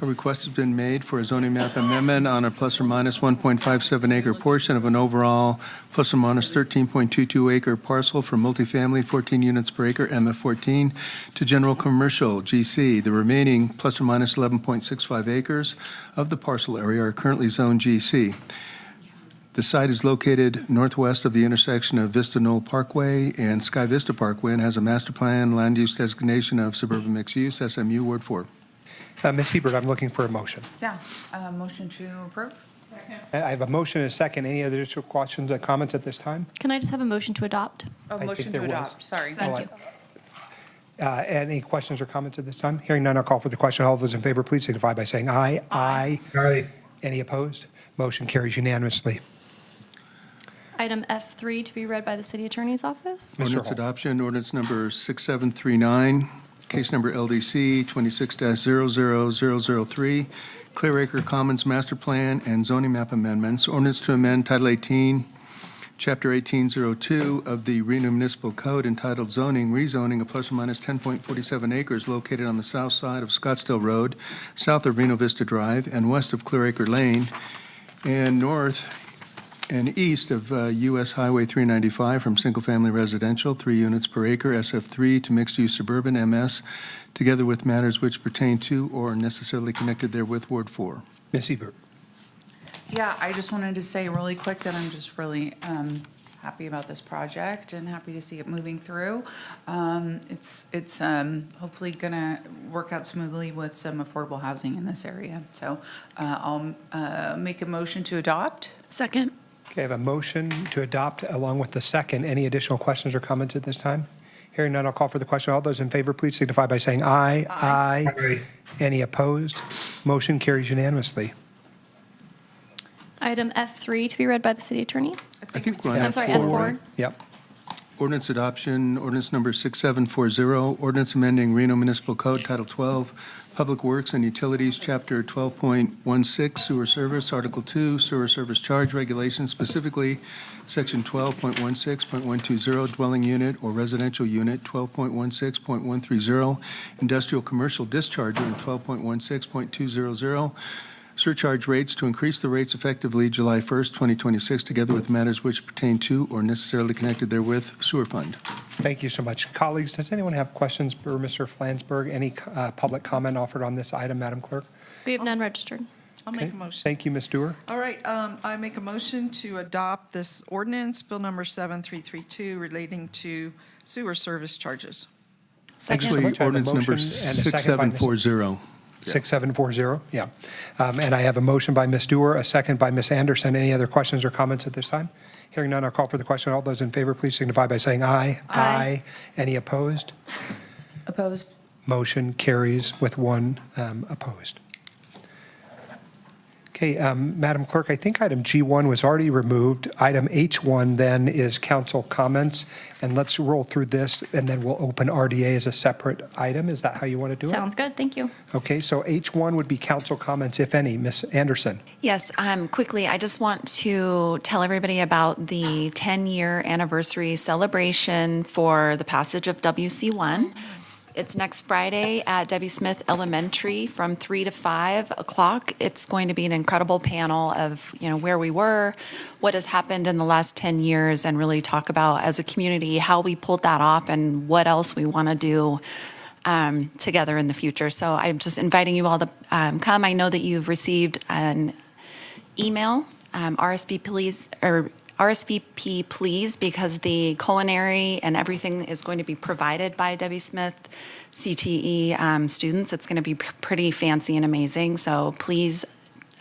A request has been made for a zoning map amendment on a plus or minus 1.57 acre portion of an overall plus or minus 13.22 acre parcel for multifamily 14 units per acre MF14 to general commercial GC. The remaining plus or minus 11.65 acres of the parcel area are currently zoned GC. The site is located northwest of the intersection of Vista Knoll Parkway and Sky Vista Parkway and has a master plan land use designation of suburban mixed use, SMU Ward 4. Ms. Hebert, I'm looking for a motion. Yeah, motion to approve? I have a motion and a second. Any other additional questions or comments at this time? Can I just have a motion to adopt? Oh, think motion there to was. adopt, sorry. Thank you. Any questions or comments at this time? Hearing none, I'll call for the question. All those in favor, please signify by saying aye. Aye. Aye. Any opposed? Motion carries unanimously. Item F3 to be read by the city attorney's office. Ordinance Hall. adoption, ordinance number 6739, case number LDC 26-00003, Clear Acre Commons Master Plan and Zoning Map Amendments. Ordinance to amend Title 18, Chapter 1802 of the Reno Municipal Code entitled Zoning, rezoning of plus or minus 10.47 acres located on the south side of Scottsdale Road, south of Reno Vista Drive, and west of Clear Acre Lane, and north and east of US Highway 395 from single-family residential, 3 units per acre, SF3, to mixed-use suburban, MS, together with matters which pertain to or are necessarily connected therewith, Ward 4. Ms. Hebert. Yeah, I just wanted to say really quick that I'm just really happy about this project and happy to see it moving through. It's hopefully going to work out smoothly with some affordable housing in this area. So I'll make a motion to adopt. Second. Okay, I have a motion to adopt along with the second. Any additional questions or comments at this time? Hearing none, I'll call for the question. All those in favor, please signify by saying aye. Aye. Aye. Any opposed? Motion carries unanimously. Item F3 to be read by the city attorney. I think we're on I'm sorry, F4. Yep. Ordinance adoption, ordinance number 6740, ordinance amending Reno Municipal Code Title 12, Public Works and Utilities, Chapter 12.16, Sewer Service, Article 2, Sewer Service Charge Regulations, specifically Section 12.16.120, Dwelling Unit or Residential Unit, 12.16.130, Industrial Commercial Discharger, and 12.16.200, surcharge rates to increase the rates effectively July 1st, 2026, together with matters which pertain to or necessarily connected therewith, Sewer Fund. Thank you so much. Colleagues, does anyone have questions for Mr. Flansburgh? Any public comment offered on this item, Madam Clerk? We have none registered. I'll make a motion. Thank you, Ms. Dewar. All right, I make a motion to adopt this ordinance, Bill number 7332, relating to sewer service charges. Actually, much. I have a ordinance number motion and a second by Ms. 6740. 6740, yeah. And I have a motion by Ms. Dewar, a second by Ms. Anderson. Any other questions or comments at this time? Hearing none, I'll call for the question. All those in favor, please signify by saying aye. Aye. Any opposed? Opposed? Motion carries with one opposed. Okay, Madam Clerk, I think item G1 was already removed. Item H1 then is council comments, and let's roll through this, and then we'll open RDA as a separate item. Is that how you want to do it? Sounds good, thank you. Okay, so H1 would be council comments, if any. Ms. Anderson? Yes, quickly, I just want to tell everybody about the 10-year anniversary celebration for the passage of WC1. It's next Friday at Debbie Smith Elementary from 3 to 5 o'clock. It's going to be an incredible panel of, where we were, what has happened in the last 10 years, and really talk about, as a community, how we pulled that off and what else we want to do together in the future. So I'm just inviting you all to come. I know that you've received an email, RSVP please, because the culinary and everything is going to be provided by Debbie Smith CTE students. It's going to be pretty fancy and amazing, so please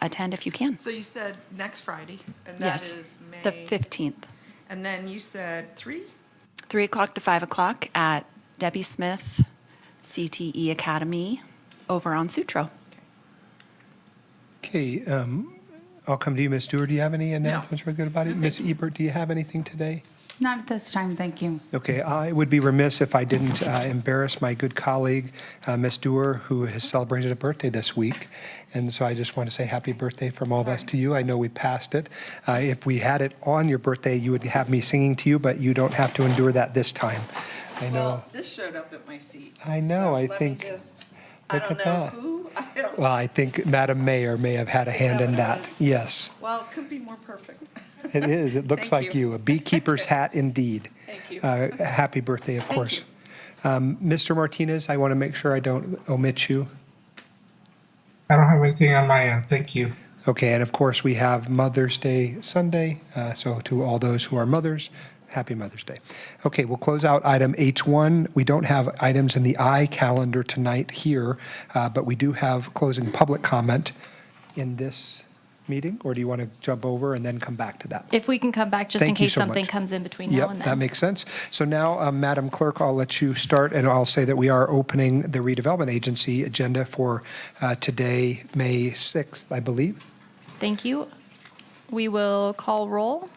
attend if you can. So you said next Friday, and that Yes, is May? the 15th. And then you said 3? 3 o'clock to 5 o'clock at Debbie Smith CTE Academy over on Sutro. Okay, I'll come to you, Ms. Stewart. Do you have any announcements for good about it? Ms. Ebert, do you have anything today? Not at this time, thank you. Okay, I would be remiss if I didn't embarrass my good colleague, Ms. Dewar, who has celebrated a birthday this week. And so I just want to say happy birthday from all of us to you. I know we passed it. If we had it on your birthday, you would have me singing to you, but you don't have to endure that this time. I know. Well, this showed up at my seat. I know, So I let think- me just, look I don't at know that. who. I don't- Well, I think Madam Mayor may have had a hand in that. Yes, Well, it could be more perfect. it is. It looks Thank like you. you. A beekeeper's hat indeed. Thank you. Happy birthday, of course. Mr. Martinez, I want to make sure I don't omit you. I don't have anything on my end. Thank you. Okay, and of course, we have Mother's Day Sunday, so to all those who are mothers, happy Mother's Day. Okay, we'll close out item H1. We don't have items in the I calendar tonight here, but we do have closing public comment in this meeting, or do you want to jump over and then come back to that? If we can come back, just in Thank you case so something much. comes in between now Yep, and that then. makes sense. So now, Madam Clerk, I'll let you start, and I'll say that we are opening the redevelopment agency agenda for today, May 6th, I believe. Thank you. We will call roll.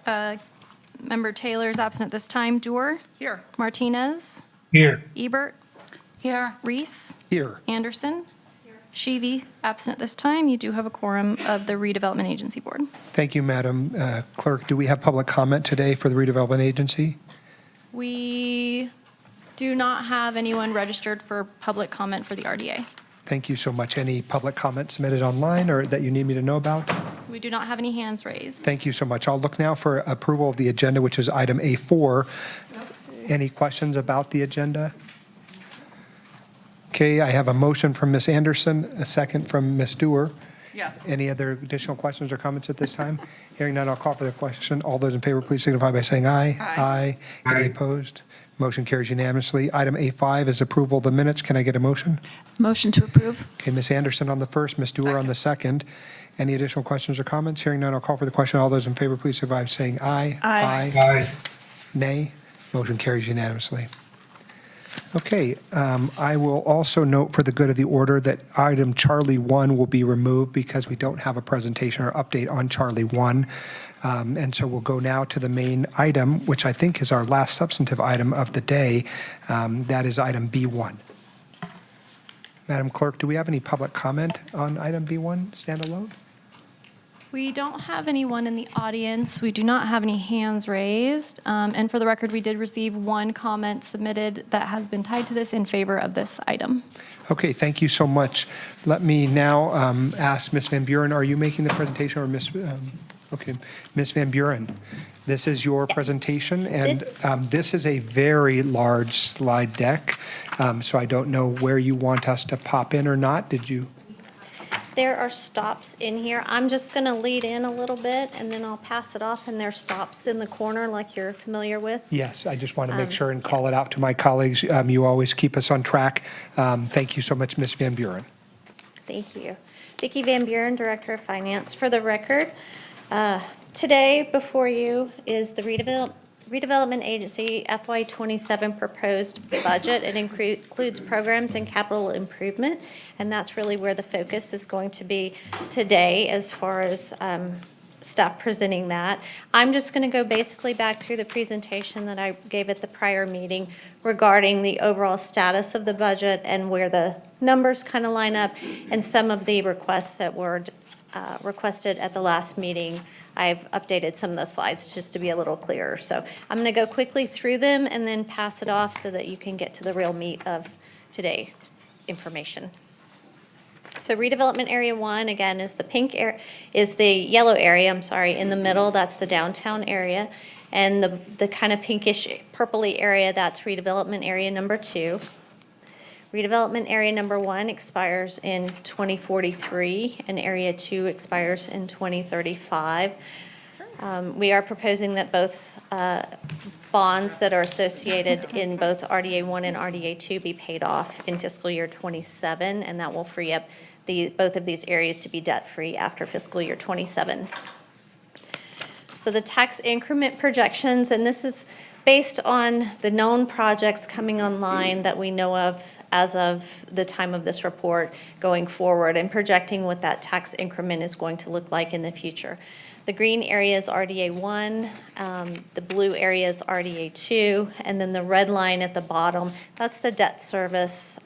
Member Taylor is absent at this time. Dewar? Here. Martinez? Here. Ebert? Here. Reese? Here. Anderson? Shivi, absent at this time. You do have a quorum of the Redevelopment Agency Board. Thank you, Madam Clerk. Do we have public comment today for the redevelopment agency? We do not have anyone registered for public comment for the RDA. Thank you so much. Any public comment submitted online or that you need me to know about? We do not have any hands raised. Thank you so much. I'll look now for approval of the agenda, which is item A4. Any questions about the agenda? Okay, I have a motion from Ms. Anderson, a second from Ms. Dewar. Yes. Any other additional questions or comments at this time? Hearing none, I'll call for the question. All those in favor, please signify by saying aye. Aye. Any opposed? Motion carries unanimously. Item A5 is approval of the minutes. Can I get a motion? Motion to approve. Okay, Ms. Anderson on the first, Ms. Dewar on the second. Any additional questions or comments? Hearing none, I'll call for the question. All those in favor, please signify by saying aye. Aye. Aye. Nay. Motion carries unanimously. Okay, I will also note for the good of the order that item Charlie 1 will be removed because we don't have a presentation or update on Charlie 1. And so we'll go now to the main item, which I think is our last substantive item of the day. That is item B1. Madam Clerk, do we have any public comment on item B1 standalone? We don't have anyone in the audience. We do not have any hands raised. And for the record, we did receive one comment submitted that has been tied to this in favor of this item. Okay, thank you so much. Let me now ask Ms. Van Buren, are you making the presentation or Ms. Okay, Ms. Van Buren, this is your presentation, and this is a very large slide deck, so I don't know where you want us to pop in or not. Did you? There are stops in here. I'm just going to lead in a little bit, and then I'll pass it off, and there's stops in the corner like you're familiar with. Yes, I just want to make sure and call it out to my colleagues. You always keep us on track. Thank you so much, Ms. Van Buren. Thank you. Vicki Van Buren, Director of Finance. For the record, today before you is the Redevelopment Agency FY '27 proposed budget. It includes programs and capital improvement, and that's really where the focus is going to be today as far as staff presenting that. I'm just going to go basically back through the presentation that I gave at the prior meeting regarding the overall status of the budget and where the numbers kind of line up and some of the requests that were requested at the last meeting. I've updated some of the slides just to be a little clearer. So I'm going to go quickly through them and then pass it off so that you can get to the real meat of today's information. So redevelopment area 1, again, is the yellow area, I'm sorry, in the middle, that's the downtown area. And the kind of pinkish purpley area, that's redevelopment area number 2. Redevelopment area number 1 expires in 2043 and area 2 expires in 2035. We are proposing that both bonds that are associated in both RDA 1 and RDA 2 be paid off in fiscal year 27, and that will free up both of these areas to be debt-free after fiscal year 27. So the tax increment projections, and this is based on the known projects coming online that we know of as of the time of this report going forward, and projecting what that tax increment is going to look like in the future. The green area is RDA 1, the blue area is RDA 2, and then the red line at the bottom, that's the debt service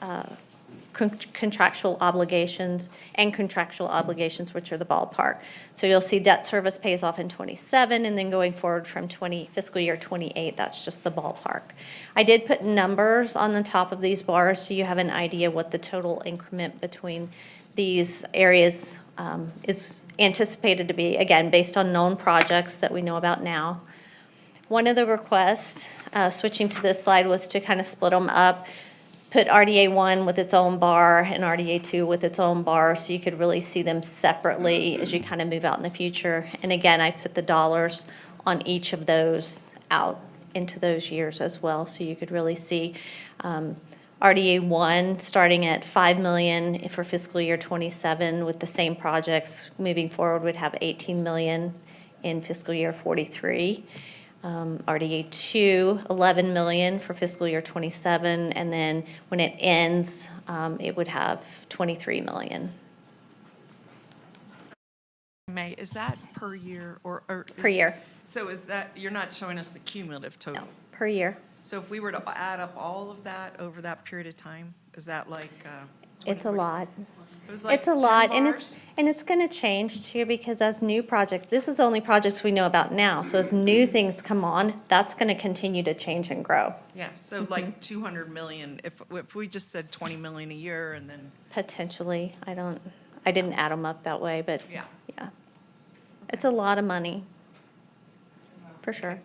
contractual obligations, which are the ballpark. So you'll see debt service pays off in 27, and then going forward from fiscal year 28, that's just the ballpark. I did put numbers on the top of these bars so you have an idea what the total increment between these areas is anticipated to be, again, based on known projects that we know about now. One of the requests, switching to this slide, was to kind of split them up, put RDA 1 with its own bar and RDA 2 with its own bar, so you could really see them separately as you kind of move out in the future. And again, I put the dollars on each of those out into those years as well, so you could really see RDA 1 starting at $5 million for fiscal year 27 with the same projects moving forward would have $18 million in fiscal year 43. RDA 2, $11 million for fiscal year 27, and then when it ends, it would have $23 million. May, is that per year or? Per year. So is that, you're not showing us the cumulative total? No, per year. So if we were to add up all of that over that period of time, is that like? It's a lot. It was like It's a lot, 10 and bars? it's going to change too, because as new projects, this is only projects we know about now, so as new things come on, that's going to continue to change and grow. Yeah, so like 200 million, if we just said 20 million a year and then. Potentially, I didn't add them up that way, but Yeah. yeah. It's a lot of money, for sure.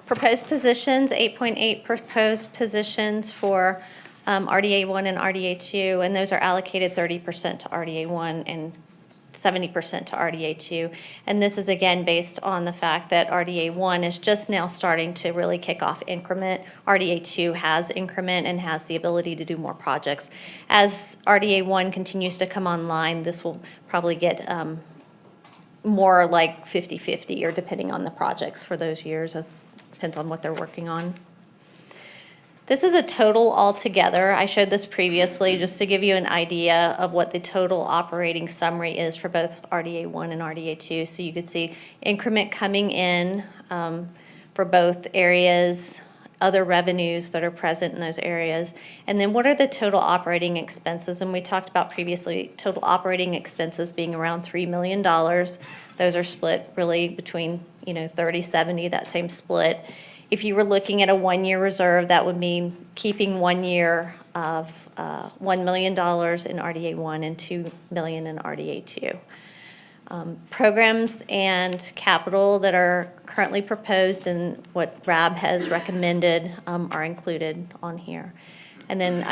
Proposed positions, 8.8 proposed positions for RDA 1 and RDA 2, and those are allocated 30% to RDA 1 and 70% to RDA 2. And this is again based on the fact that RDA 1 is just now starting to really kick off increment. RDA 2 has increment and has the ability to do more projects. As RDA 1 continues to come online, this will probably get more like 50-50, or depending on the projects for those years, depends on what they're working on. This is a total altogether. I showed this previously just to give you an idea of what the total operating summary is for both RDA 1 and RDA 2. So you could see increment coming in for both areas, other revenues that are present in those areas, and then what are the total operating expenses? And we talked about previously total operating expenses being around $3 million. Those are split really between 30-70, that same split. If you were looking at a one-year reserve, that would mean keeping 1 year of $1 million in RDA 1 and $2 million in RDA 2. Programs and capital that are currently proposed and what RAB has recommended are included on here. And then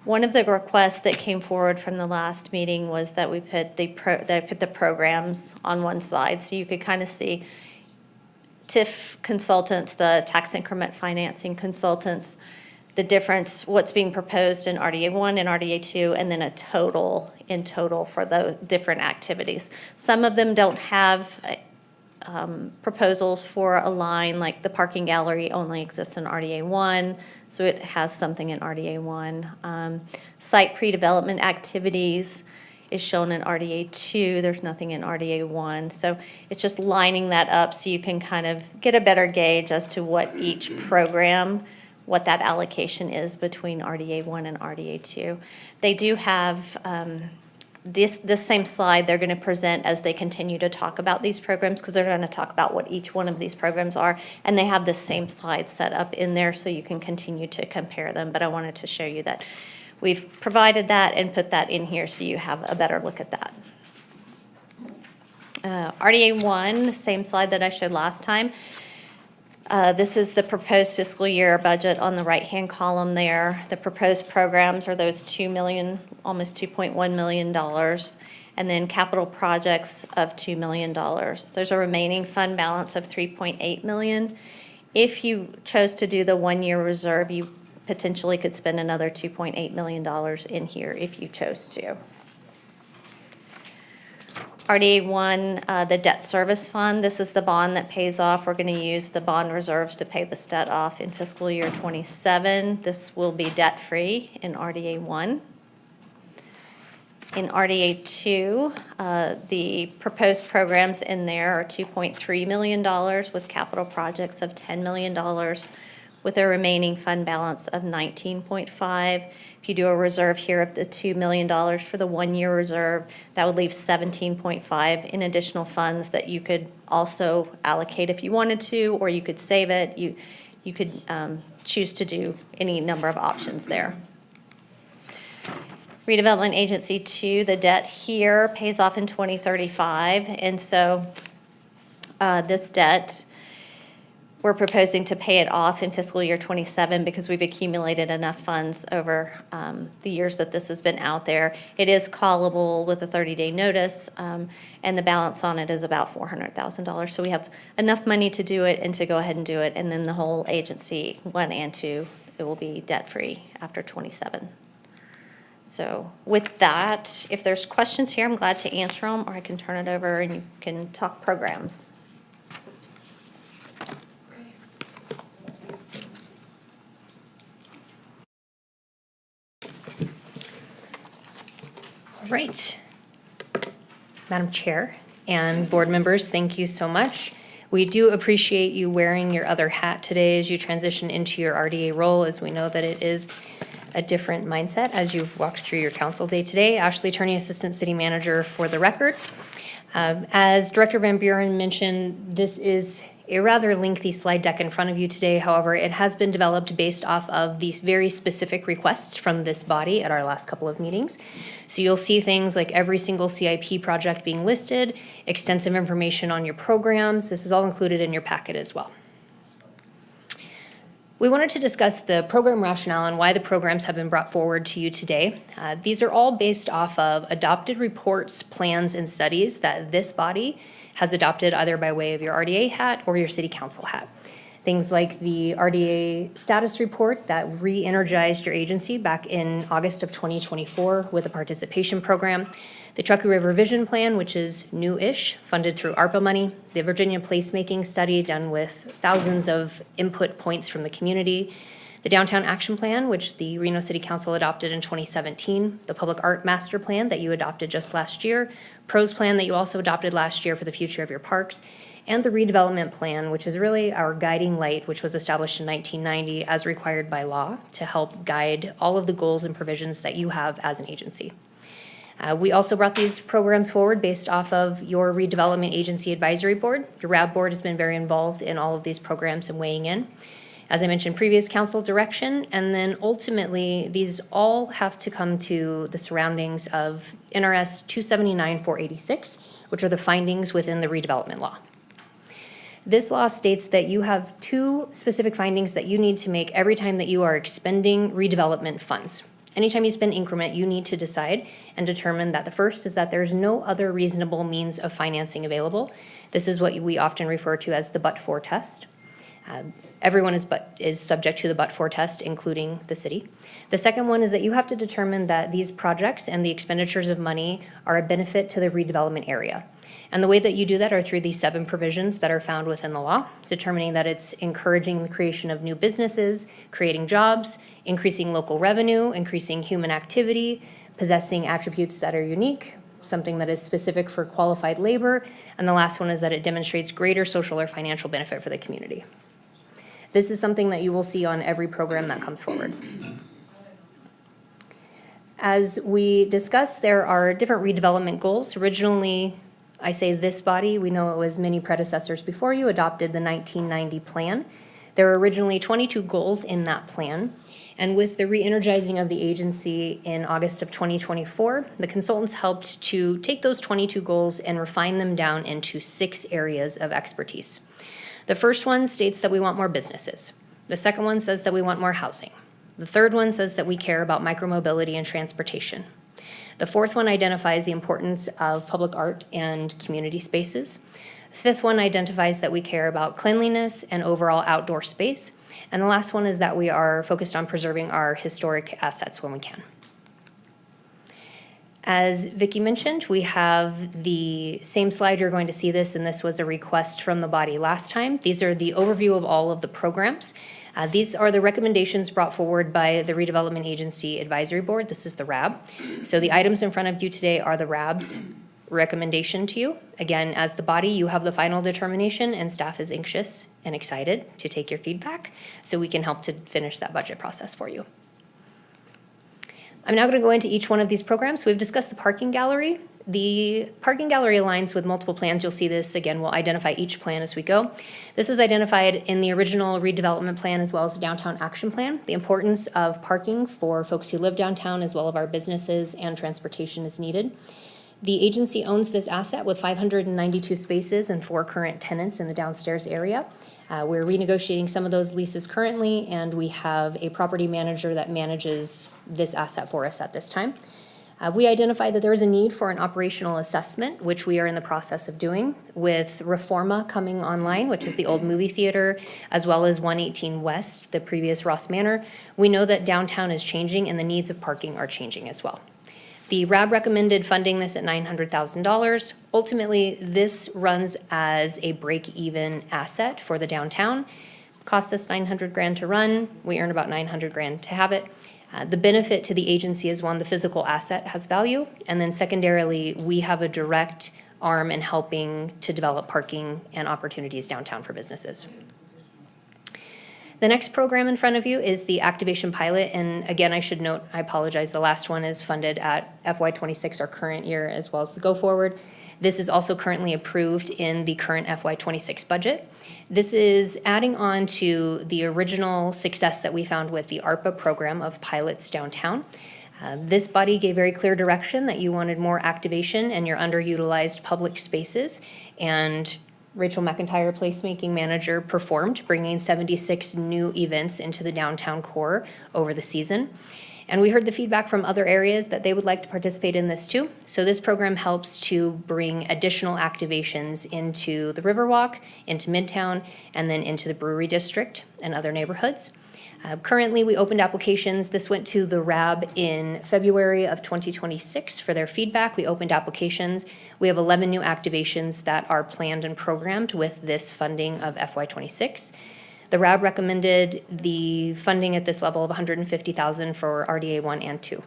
one of the requests that came forward from the last meeting was that we put that I put the programs on one slide, so you could kind of see TIF consultants, the tax increment financing consultants, the difference, what's being proposed in RDA 1 and RDA 2, and then a total in total for those different activities. Some of them don't have proposals for a line, like the parking gallery only exists in RDA 1, so it has something in RDA 1. Site pre-development activities is shown in RDA 2. There's nothing in RDA 1. So it's just lining that up so you can kind of get a better gauge as to what each program, what that allocation is between RDA 1 and RDA 2. They do have this same slide they're going to present as they continue to talk about these programs, because they're going to talk about what each one of these programs are, and they have the same slide set up in there so you can continue to compare them. But I wanted to show you that we've provided that and put that in here so you have a better look at that. RDA 1, same slide that I showed last time. This is the proposed fiscal year budget on the right-hand column there. The proposed programs are those $2 million, almost $2.1 million, and then capital projects of $2 million. There's a remaining fund balance of $3.8 million. If you chose to do the one-year reserve, you potentially could spend another $2.8 million in here if you chose to. RDA 1, the debt service fund, this is the bond that pays off. We're going to use the bond reserves to pay this debt off in fiscal year 27. This will be debt-free in RDA 1. In RDA 2, the proposed programs in there are $2.3 million with capital projects of $10 million with a remaining fund balance of $19.5. If you do a reserve here of the $2 million for the one-year reserve, that would leave $17.5 in additional funds that you could also allocate if you wanted to, or you could save it. You could choose to do any number of options there. Redevelopment Agency 2, the debt here pays off in 2035, and so this debt, we're proposing to pay it off in fiscal year 27 because we've accumulated enough funds over the years that this has been out there. It is callable with a 30-day notice, and the balance on it is about $400,000. So we have enough money to do it and to go ahead and do it, and then the whole agency, 1 and 2, it will be debt-free after 27. So with that, if there's questions here, I'm glad to answer them, or I can turn it over and you can talk programs. All right. Madam Chair and board members, thank you so much. We do appreciate you wearing your other hat today as you transition into your RDA role, as we know that it is a different mindset as you've walked through your council day today. Ashley Turney, Assistant City Manager for the record. As Director Van Buren mentioned, this is a rather lengthy slide deck in front of you today. However, it has been developed based off of these very specific requests from this body at our last couple of meetings. So you'll see things like every single CIP project being listed, extensive information on your programs. This is all included in your packet as well. We wanted to discuss the program rationale and why the programs have been brought forward to you today. These are all based off of adopted reports, plans, and studies that this body has adopted either by way of your RDA hat or your city council hat. Things like the RDA status report that re-energized your agency back in August of 2024 with a participation program, the Truckee River Vision Plan, which is new-ish, funded through ARPA money, the Virginia Placemaking Study done with thousands of input points from the community, the Downtown Action Plan, which the Reno City Council adopted in 2017, the Public Art Master Plan that you adopted just last year, PROS Plan that you also adopted last year for the future of your parks, and the Redevelopment Plan, which is really our guiding light, which was established in 1990 as required by law to help guide all of the goals and provisions that you have as an agency. We also brought these programs forward based off of your Redevelopment Agency Advisory Board. Your RAB Board has been very involved in all of these programs and weighing in. As I mentioned, previous council direction, and then ultimately, these all have to come to the surroundings of NRS 279-486, which are the findings within the redevelopment law. This law states that you have 2 specific findings that you need to make every time that you are expending redevelopment funds. Anytime you spend increment, you need to decide and determine that the first is that there's no other reasonable means of financing available. This is what we often refer to as the but-for test. Everyone is subject to the but-for test, including the city. The second one is that you have to determine that these projects and the expenditures of money are a benefit to the redevelopment area. And the way that you do that are through these 7 provisions that are found within the law, determining that it's encouraging the creation of new businesses, creating jobs, increasing local revenue, increasing human activity, possessing attributes that are unique, something that is specific for qualified labor, and the last one is that it demonstrates greater social or financial benefit for the community. This is something that you will see on every program that comes forward. As we discussed, there are different redevelopment goals. Originally, I say this body, we know it was many predecessors before you adopted the 1990 plan. There were originally 22 goals in that plan. And with the re-energizing of the agency in August of 2024, the consultants helped to take those 22 goals and refine them down into 6 areas of expertise. The first one states that we want more businesses. The second one says that we want more housing. The third one says that we care about micromobility and transportation. The fourth one identifies the importance of public art and community spaces. The fifth one identifies that we care about cleanliness and overall outdoor space. And the last one is that we are focused on preserving our historic assets when we can. As Vicki mentioned, we have the same slide. You're going to see this, and this was a request from the body last time. These are the overview of all of the programs. These are the recommendations brought forward by the Redevelopment Agency Advisory Board. This is the RAB. So the items in front of you today are the RAB's recommendation to you. Again, as the body, you have the final determination, and staff is anxious and excited to take your feedback so we can help to finish that budget process for you. I'm now going to go into each one of these programs. We've discussed the parking gallery. The parking gallery aligns with multiple plans. You'll see this again. We'll identify each plan as we go. This was identified in the original redevelopment plan as well as the downtown action plan. The importance of parking for folks who live downtown as well as our businesses and transportation is needed. The agency owns this asset with 592 spaces and 4 current tenants in the downstairs area. We're renegotiating some of those leases currently, and we have a property manager that manages this asset for us at this time. We identified that there is a need for an operational assessment, which we are in the process of doing, with Reforma coming online, which is the old movie theater, as well as 118 West, the previous Ross Manor. We know that downtown is changing and the needs of parking are changing as well. The RAB recommended funding this at $900,000. Ultimately, this runs as a break-even asset for the downtown. Cost us $900,000 to run. We earn about $900,000 to have it. The benefit to the agency is, one, the physical asset has value, and then secondarily, we have a direct arm in helping to develop parking and opportunities downtown for businesses. The next program in front of you is the activation pilot, and again, I should note, I apologize, the last one is funded at FY26, our current year, as well as the go forward. This is also currently approved in the current FY26 budget. This is adding on to the original success that we found with the ARPA program of pilots downtown. This body gave very clear direction that you wanted more activation in your underutilized public spaces, and Rachel McIntyre, placemaking manager, performed, bringing 76 new events into the downtown core over the season. And we heard the feedback from other areas that they would like to participate in this too. So this program helps to bring additional activations into the Riverwalk, into Midtown, and then into the Brewery District and other neighborhoods. Currently, we opened applications. This went to the RAB in February of 2026 for their feedback. We opened applications. We have 11 new activations that are planned and programmed with this funding of FY26. The RAB recommended the funding at this level of $150,000 for RDA 1 and 2.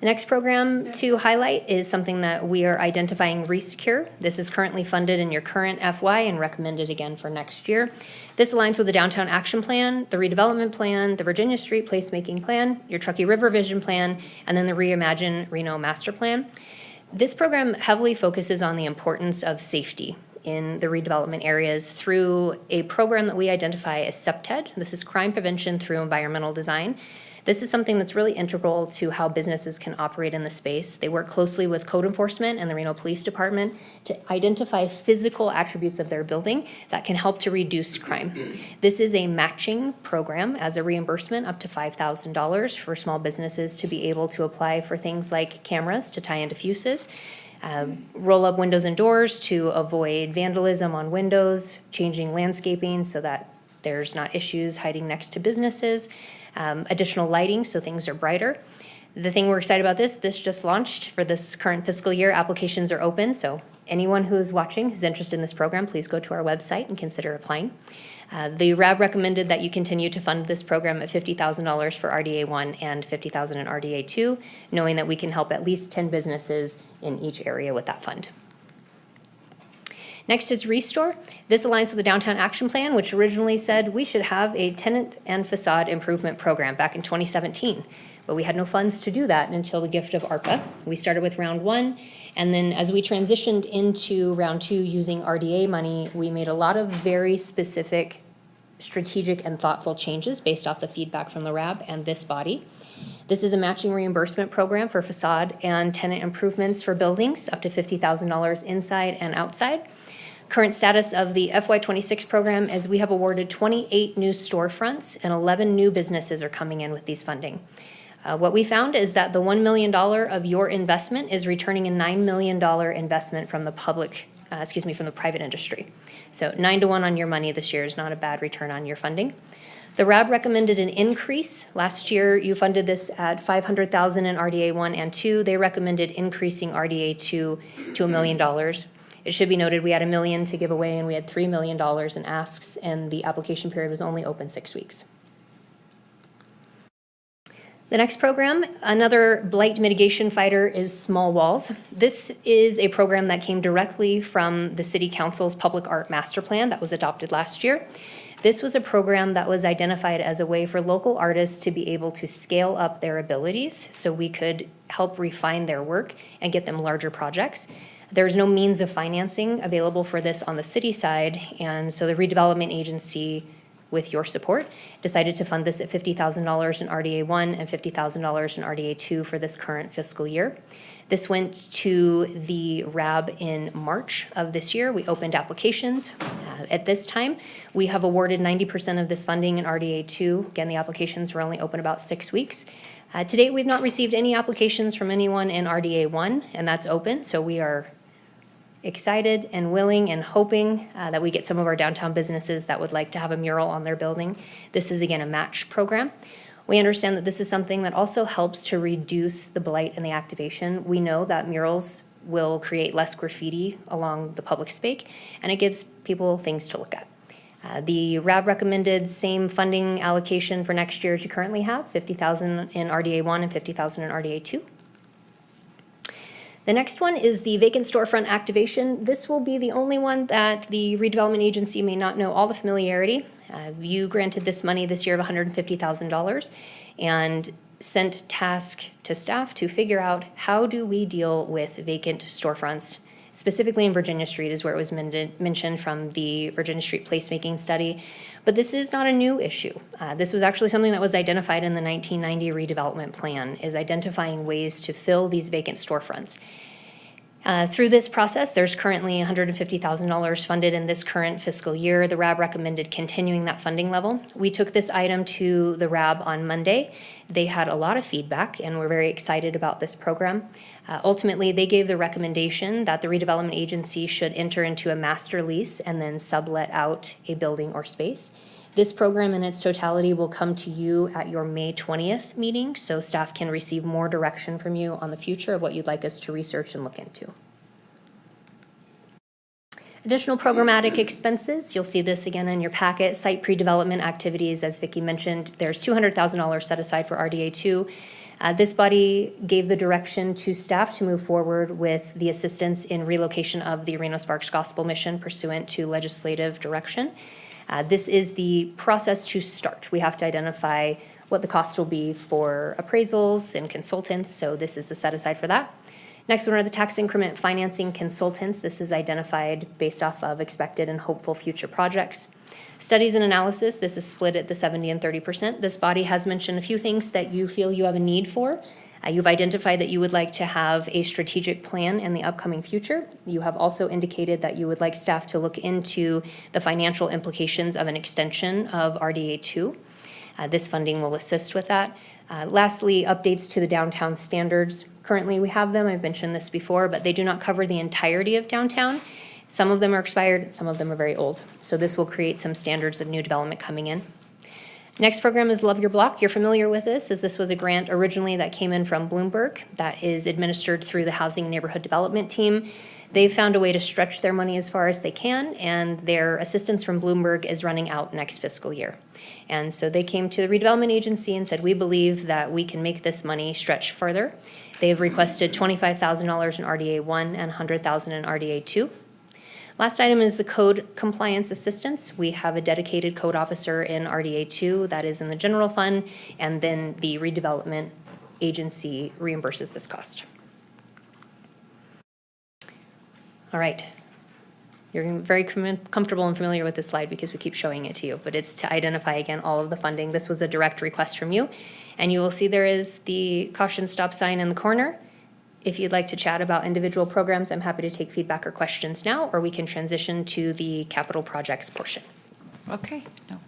The next program to highlight is something that we are identifying Resecure. This is currently funded in your current FY and recommended again for next year. This aligns with the Downtown Action Plan, the Redevelopment Plan, the Virginia Street Placemaking Plan, your Truckee River Vision Plan, and then the Reimagine Reno Master Plan. This program heavily focuses on the importance of safety in the redevelopment areas through a program that we identify as CPTED. This is Crime Prevention Through Environmental Design. This is something that's really integral to how businesses can operate in the space. They work closely with code enforcement and the Reno Police Department to identify physical attributes of their building that can help to reduce crime. This is a matching program as a reimbursement up to $5,000 for small businesses to be able to apply for things like cameras to tie into fuses, roll up windows and doors to avoid vandalism on windows, changing landscaping so that there's not issues hiding next to businesses, additional lighting so things are brighter. The thing we're excited about this just launched for this current fiscal year. Applications are open, so anyone who is watching who's interested in this program, please go to our website and consider applying. The RAB recommended that you continue to fund this program at $50,000 for RDA 1 and $50,000 in RDA 2, knowing that we can help at least 10 businesses in each area with that fund. Next is Restore. This aligns with the Downtown Action Plan, which originally said we should have a tenant and facade improvement program back in 2017. But we had no funds to do that until the gift of ARPA. We started with round 1, and then as we transitioned into round 2 using RDA money, we made a lot of very specific, strategic, and thoughtful changes based off the feedback from the RAB and this body. This is a matching reimbursement program for facade and tenant improvements for buildings, up to $50,000 inside and outside. Current status of the FY26 program is we have awarded 28 new storefronts and 11 new businesses are coming in with these funding. What we found is that the $1 million of your investment is returning a $9 million investment from the from the private industry. So 9 to 1 on your money this year is not a bad return on your funding. The RAB recommended an increase. Last year, you funded this at $500,000 in RDA 1 and 2. They recommended increasing RDA 2 to $1 million. It should be noted we had $1 million to give away and we had $3 million in asks, and the application period was only open 6 weeks. The next program, another blight mitigation fighter, is Small Walls. This is a program that came directly from the City Council's Public Art Master Plan that was adopted last year. This was a program that was identified as a way for local artists to be able to scale up their abilities so we could help refine their work and get them larger projects. There's no means of financing available for this on the city side, and so the redevelopment agency, with your support, decided to fund this at $50,000 in RDA 1 and $50,000 in RDA 2 for this current fiscal year. This went to the RAB in March of this year. We opened applications. At this time, we have awarded 90% of this funding in RDA 2. Again, the applications were only open about 6 weeks. To date, we've not received any applications from anyone in RDA 1, and that's open, so we are excited and willing and hoping that we get some of our downtown businesses that would like to have a mural on their building. This is, again, a match program. We understand that this is something that also helps to reduce the blight and the activation. We know that murals will create less graffiti along the public space, and it gives people things to look at. The RAB recommended same funding allocation for next year as you currently have, $50,000 in RDA 1 and $50,000 in RDA 2. The next one is the vacant storefront activation. This will be the only one that the redevelopment agency may not know all the familiarity. You granted this money this year of $150,000 and sent task to staff to figure out how do we deal with vacant storefronts. Specifically in Virginia Street is where it was mentioned from the Virginia Street placemaking study. But this is not a new issue. This was actually something that was identified in the 1990 redevelopment plan, is identifying ways to fill these vacant storefronts. Through this process, there's currently $150,000 funded in this current fiscal year. The RAB recommended continuing that funding level. We took this item to the RAB on Monday. They had a lot of feedback and we're very excited about this program. Ultimately, they gave the recommendation that the redevelopment agency should enter into a master lease and then sublet out a building or space. This program in its totality will come to you at your May 20th meeting, so staff can receive more direction from you on the future of what you'd like us to research and look into. Additional programmatic expenses, you'll see this again in your packet. Site pre-development activities, as Vicki mentioned, there's $200,000 set aside for RDA 2. This body gave the direction to staff to move forward with the assistance in relocation of the Reno Sparks Gospel Mission pursuant to legislative direction. This is the process to start. We have to identify what the cost will be for appraisals and consultants, so this is the set aside for that. Next one are the tax increment financing consultants. This is identified based off of expected and hopeful future projects. Studies and analysis, this is split at the 70 and 30%. This body has mentioned a few things that you feel you have a need for. You've identified that you would like to have a strategic plan in the upcoming future. You have also indicated that you would like staff to look into the financial implications of an extension of RDA 2. This funding will assist with that. Lastly, updates to the downtown standards. Currently, we have them. I've mentioned this before, but they do not cover the entirety of downtown. Some of them are expired, some of them are very old. So this will create some standards of new development coming in. Next program is Love Your Block. You're familiar with this, as this was a grant originally that came in from Bloomberg that is administered through the Housing and Neighborhood Development Team. They've found a way to stretch their money as far as they can, and their assistance from Bloomberg is running out next fiscal year. And so they came to the Redevelopment Agency and said, we believe that we can make this money stretch further. They've requested $25,000 in RDA 1 and $100,000 in RDA 2. Last item is the code compliance assistance. We have a dedicated code officer in RDA 2 that is in the general fund, and then the redevelopment agency reimburses this cost. All right. You're very comfortable and familiar with this slide because we keep showing it to you, but it's to identify again all of the funding. This was a direct request from you, and you will see there is the caution stop sign in the corner. If you'd like to chat about individual programs, I'm happy to take feedback or questions now, or we can transition to the capital projects portion. Okay, no,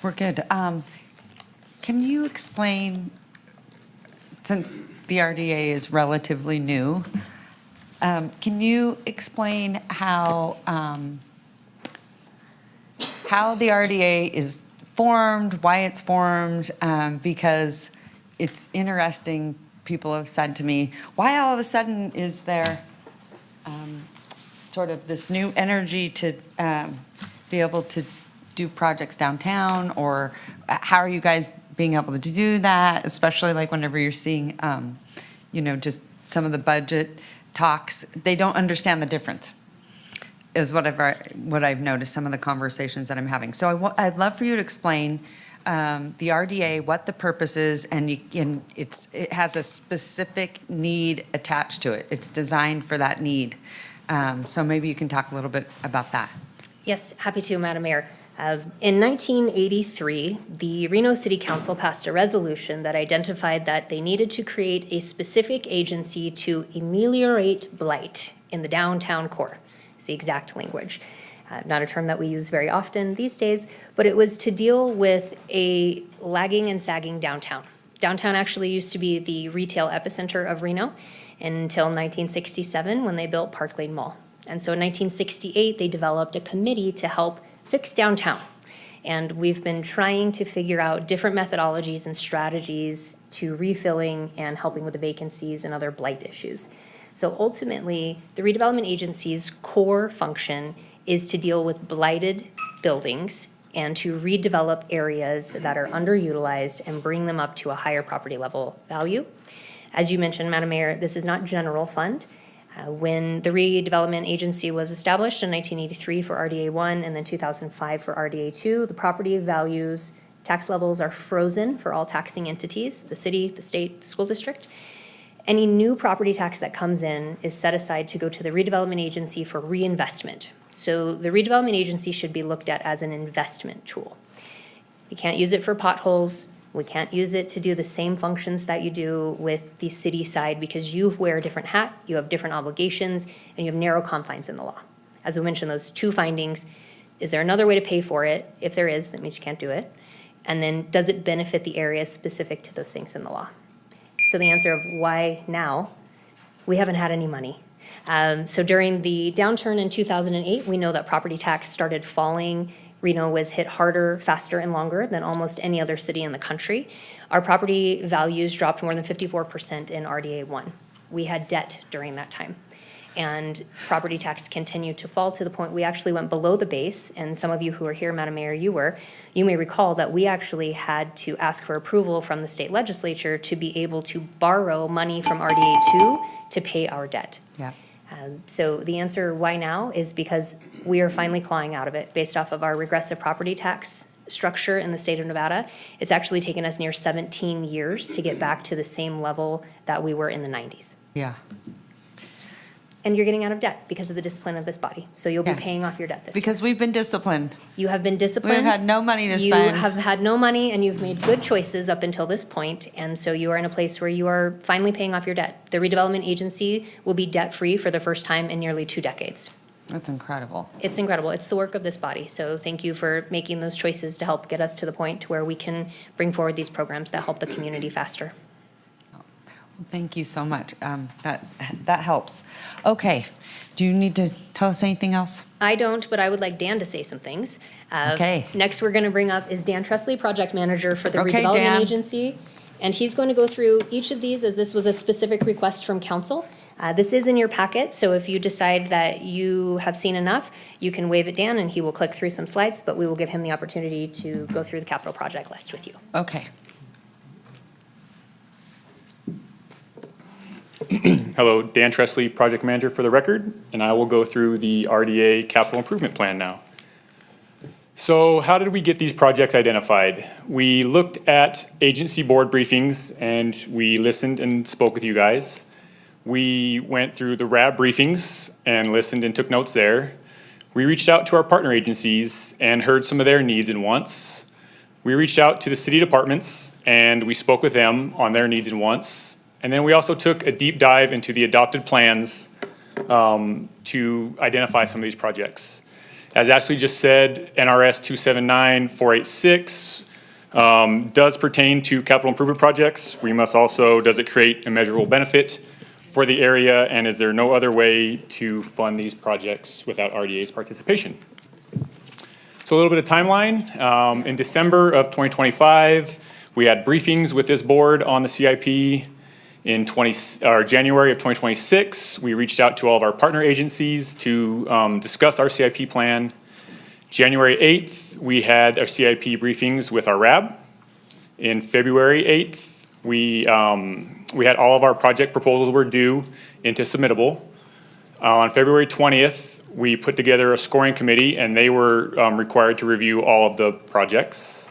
we're good. Can you explain, since the RDA is relatively new, can you explain how the RDA is formed, why it's formed? Because it's interesting. People have said to me, why all of a sudden is there sort of this new energy to be able to do projects downtown? Or how are you guys being able to do that, especially like whenever you're seeing, just some of the budget talks, they don't understand the difference, is what I've noticed, some of the conversations that I'm having. So I'd love for you to explain the RDA, what the purpose is, and it has a specific need attached to it. It's designed for that need. So maybe you can talk a little bit about that. Yes, happy to, Madam Mayor. In 1983, the Reno City Council passed a resolution that identified that they needed to create a specific agency to ameliorate blight in the downtown core. It's the exact language. Not a term that we use very often these days, but it was to deal with a lagging and sagging downtown. Downtown actually used to be the retail epicenter of Reno until 1967 when they built Park Lane Mall. And so in 1968, they developed a committee to help fix downtown. And we've been trying to figure out different methodologies and strategies to refilling and helping with the vacancies and other blight issues. So ultimately, the redevelopment agency's core function is to deal with blighted buildings and to redevelop areas that are underutilized and bring them up to a higher property level value. As you mentioned, Madam Mayor, this is not general fund. When the redevelopment agency was established in 1983 for RDA 1 and then 2005 for RDA 2, the property values, tax levels are frozen for all taxing entities, the city, the state, the school district. Any new property tax that comes in is set aside to go to the redevelopment agency for reinvestment. So the redevelopment agency should be looked at as an investment tool. We can't use it for potholes. We can't use it to do the same functions that you do with the city side because you wear a different hat, you have different obligations, and you have narrow confines in the law. As we mentioned, those two findings, is there another way to pay for it? If there is, that means you can't do it. And then does it benefit the area specific to those things in the law? So the answer of why now, we haven't had any money. So during the downturn in 2008, we know that property tax started falling. Reno was hit harder, faster, and longer than almost any other city in the country. Our property values dropped more than 54% in RDA 1. We had debt during that time. And property tax continued to fall to the point we actually went below the base. And some of you who are here, Madam Mayor, you may recall that we actually had to ask for approval from the state legislature to be able to borrow money from RDA 2 to pay our debt. Yeah. So the answer why now is because we are finally clawing out of it based off of our regressive property tax structure in the state of Nevada. It's actually taken us near 17 years to get back to the same level that we were in the 90s. Yeah. And you're getting out of debt because of the discipline of this body. So you'll be paying off your debt this year. Because we've been disciplined. You have been disciplined. We've had no money to spend. You have had no money, and you've made good choices up until this point. And so you are in a place where you are finally paying off your debt. The redevelopment agency will be debt-free for the first time in nearly 2 decades. That's incredible. It's incredible. It's the work of this body. So thank you for making those choices to help get us to the point to where we can bring forward these programs that help the community faster. Thank you so much. That helps. Okay. Do you need to tell us anything else? I don't, but I would like Dan to say some things. Okay. Next, we're going to bring up is Dan Tresley, Project Manager for the Okay, Redevelopment Dan. Agency. And he's going to go through each of these as this was a specific request from council. This is in your packet, so if you decide that you have seen enough, you can wave it down and he will click through some slides, but we will give him the opportunity to go through the capital project list with you. Okay. Hello, Dan Tresley, Project Manager for the record, and I will go through the RDA Capital Improvement Plan now. So how did we get these projects identified? We looked at agency board briefings and we listened and spoke with you guys. We went through the RAB briefings and listened and took notes there. We reached out to our partner agencies and heard some of their needs and wants. We reached out to the city departments and we spoke with them on their needs and wants. And then we also took a deep dive into the adopted plans to identify some of these projects. As Ashley just said, NRS 279486 does pertain to capital improvement projects. We must also, does it create a measurable benefit for the area, and is there no other way to fund these projects without RDA's participation? So a little bit of timeline. In December of 2025, we had briefings with this board on the CIP. In January of 2026, we reached out to all of our partner agencies to discuss our CIP plan. January 8th, we had our CIP briefings with our RAB. In February 8th, we had all of our project proposals were due into submittable. On February 20th, we put together a scoring committee and they were required to review all of the projects.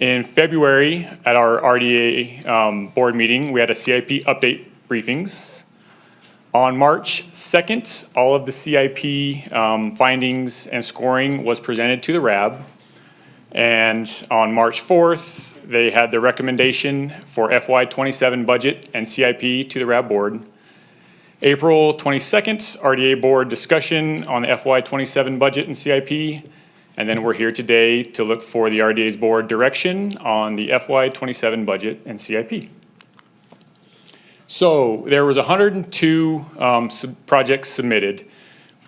In February, at our RDA board meeting, we had a CIP update briefings. On March 2nd, all of the CIP findings and scoring was presented to the RAB. And on March 4th, they had the recommendation for FY27 budget and CIP to the RAB board. April 22nd, RDA board discussion on the FY27 budget and CIP. And then we're here today to look for the RDA's board direction on the FY27 budget and CIP. So there was 102 projects submitted,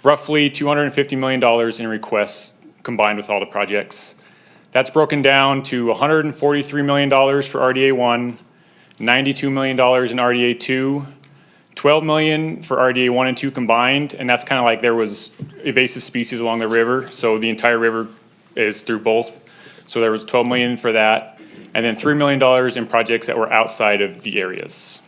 roughly $250 million in requests combined with all the projects. That's broken down to $143 million for RDA 1, $92 million in RDA 2, $12 million for RDA 1 and 2 combined, and that's kind of like there was invasive species along the river, so the entire river is through both. So there was $12 million for that, and then $3 million in projects that were outside of the areas.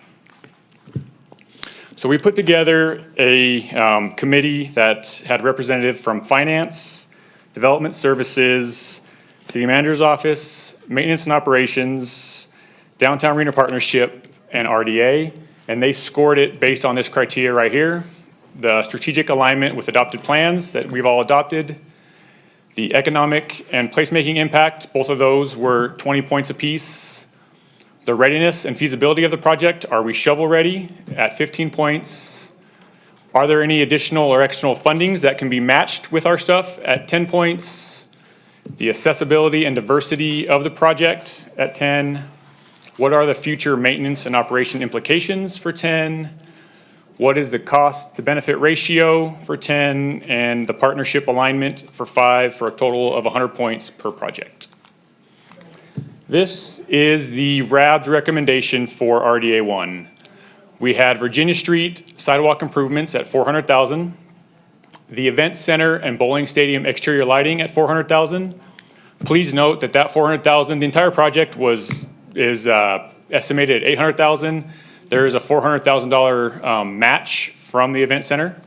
So we put together a committee that had representative from finance, development services, city manager's office, maintenance and operations, downtown Reno partnership, and RDA. And they scored it based on this criteria right here. The strategic alignment with adopted plans that we've all adopted. The economic and placemaking impact, both of those were 20 points apiece. The readiness and feasibility of the project, are we shovel ready, at 15 points. Are there any additional or external fundings that can be matched with our stuff at 10 points? The accessibility and diversity of the project at 10. What are the future maintenance and operation implications for 10? What is the cost to benefit ratio for 10? And the partnership alignment for 5 for a total of 100 points per project. This is the RAB's recommendation for RDA 1. We had Virginia Street sidewalk improvements at $400,000. The event center and bowling stadium exterior lighting at $400,000. Please note that that $400,000, the entire project is estimated at $800,000. There is a $400,000 match from the event center.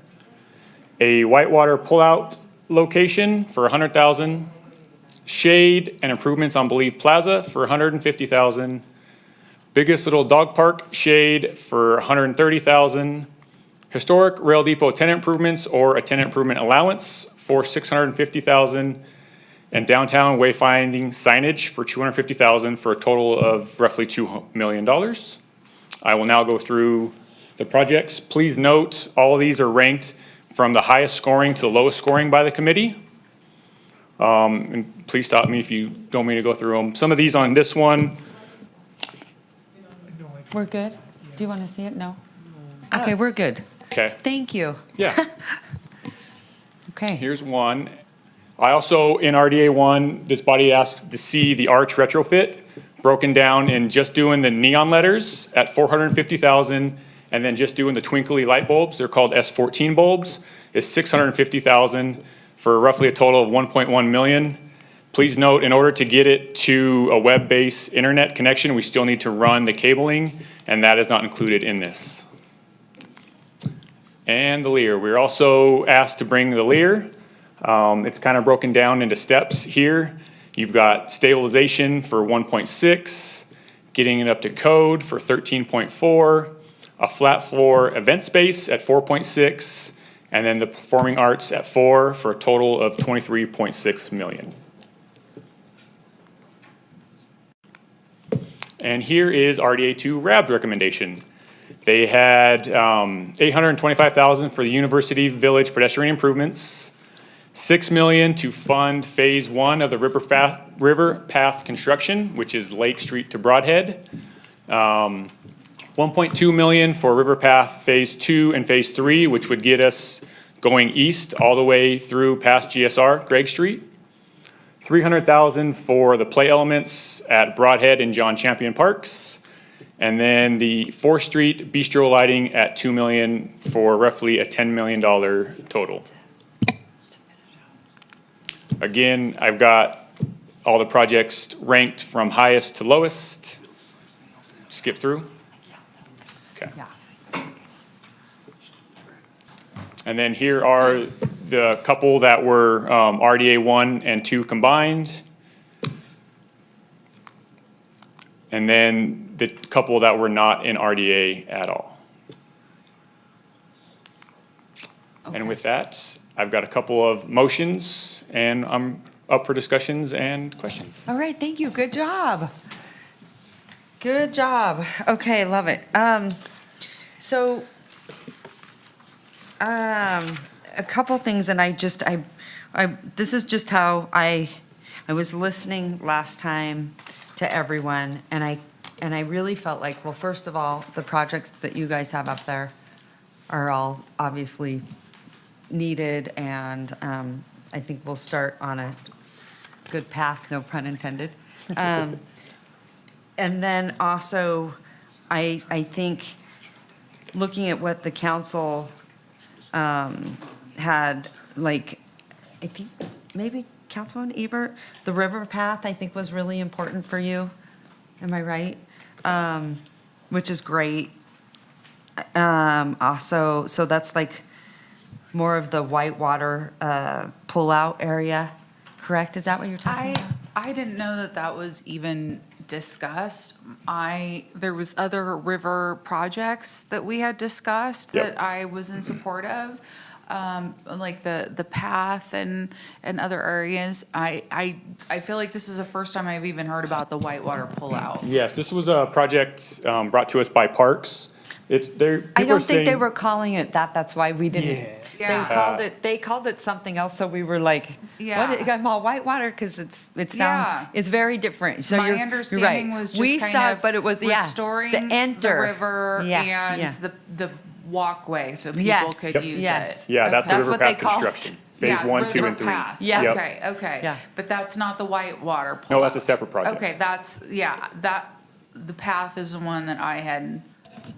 A whitewater pullout location for $100,000. Shade and improvements on Believe Plaza for $150,000. Biggest Little Dog Park shade for $130,000. Historic Rail Depot tenant improvements or a tenant improvement allowance for $650,000. And downtown wayfinding signage for $250,000 for a total of roughly $2 million. I will now go through the projects. Please note, all of these are ranked from the highest scoring to the lowest scoring by the committee. And please stop me if you don't want me to go through them. Some of these on this one. We're good? Do you want to see it? No? Okay, we're good. Okay. Thank you. Yeah. Okay. Here's one. I also, in RDA 1, this body asked to see the arch retrofit broken down in just doing the neon letters at 450,000, and then just doing the twinkly light bulbs, they're called S14 bulbs, is 650,000 for roughly a total of 1.1 million. Please note, in order to get it to a web-based internet connection, we still need to run the cabling, and that is not included in this. And the Lear, we're also asked to bring the Lear. It's kind of broken down into steps here. You've got stabilization for 1.6, getting it up to code for 13.4, a flat floor event space at 4.6, and then the performing arts at 4 for a total of 23.6 million. And here is RDA 2 RAB's recommendation. They had $825,000 for the University Village pedestrian improvements, $6 million to fund phase 1 of the river path construction, which is Lake Street to Broadhead. $1.2 million for river path phase 2 and phase 3, which would get us going east all the way through past GSR, Gregg Street. $300,000 for the play elements at Broadhead and John Champion Parks. And then the 4th Street bistro lighting at $2 million for roughly a $10 million total. Again, I've got all the projects ranked from highest to lowest. Skip through. Okay. And then here are the couple that were RDA 1 and 2 combined. And then the couple that were not in RDA at all. Okay. And with that, I've got a couple of motions, and I'm up for discussions and questions. All right, thank you. Good job. Good job. Okay, love it. A couple things, and this is just how I was listening last time to everyone, and I really felt like, well, first of all, the projects that you guys have up there are all obviously needed, and I think we'll start on a good path, no pun intended. And then also, I think, looking at what the council had, like, I think maybe Councilman Ebert, the river path, I think, was really important for you. Am I right? Which is great. Also, so that's like more of the whitewater pull-out area, correct? Is that what you're talking about? I didn't know that that was even discussed. There was other river projects that we had discussed that I was in support of, like the path and other areas. I feel like this is the first time I've even heard about the whitewater pullout. Yes, this was a project brought to us by Parks. I don't think they were calling it that. That's why we didn't. Yeah. They called it something else. So we were like, Yeah. what? I'm all whitewater because it sounds it's very different. So My you're understanding right. was just we kind saw of it, but it was restoring the enter river and the walkway so people could use it. Yeah, that's the river what they path called construction. Phase 1, 2, and 3. Path. Yeah. Yep. Okay. Yeah. But that's not the whitewater pullout. No, that's a separate project. Okay, the path is the one that I had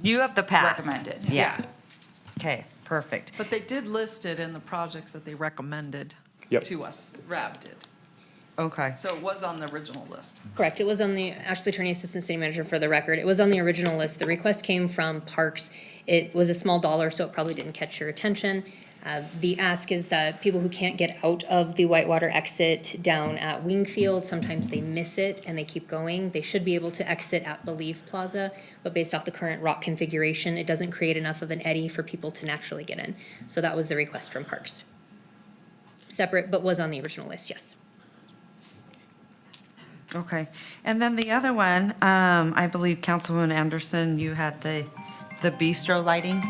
You have the path. recommended. Yeah. Okay, perfect. But they did list it in the projects that they recommended to us. RAB did. Okay. So it was on the original list. Correct. It was on the, Ashley Attorney, Assistant City Manager for the record. It was on the original list. The request came from Parks. It was a small dollar, so it probably didn't catch your attention. The ask is that people who can't get out of the Whitewater exit down at Wingfield, sometimes they miss it and they keep going. They should be able to exit at Believe Plaza, but based off the current rock configuration, it doesn't create enough of an eddy for people to naturally get in. So that was the request from Parks. Separate, but was on the original list, yes. Okay. And then the other one, I believe Councilwoman Anderson, you had the bistro lighting,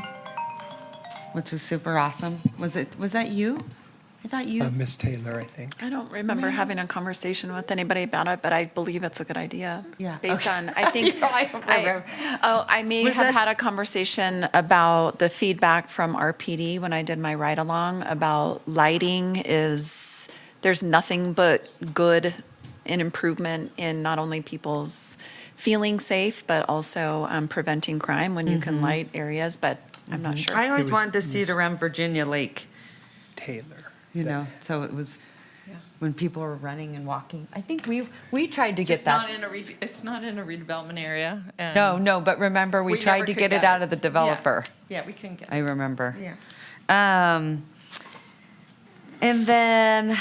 which is super awesome. Was that you? I thought you, Ms. Taylor, I think. I don't remember having a conversation with anybody about it, but I believe it's a good idea. Yeah, Based okay. on, I think, I don't remember. I may Was have that- had a conversation about the feedback from RPD when I did my ride-along about lighting is, there's nothing but good and improvement in not only people's feeling safe, but also preventing crime when you can light areas, but I'm not sure. I always was- wanted to see it around Virginia Lake, Taylor. you know, so it was when people were running and walking. I think we tried to get Just that. it's not in a redevelopment area. And No, but remember, we we tried never to could get it get out it. of the developer. Yeah, we couldn't get I it. remember. Yeah. And then,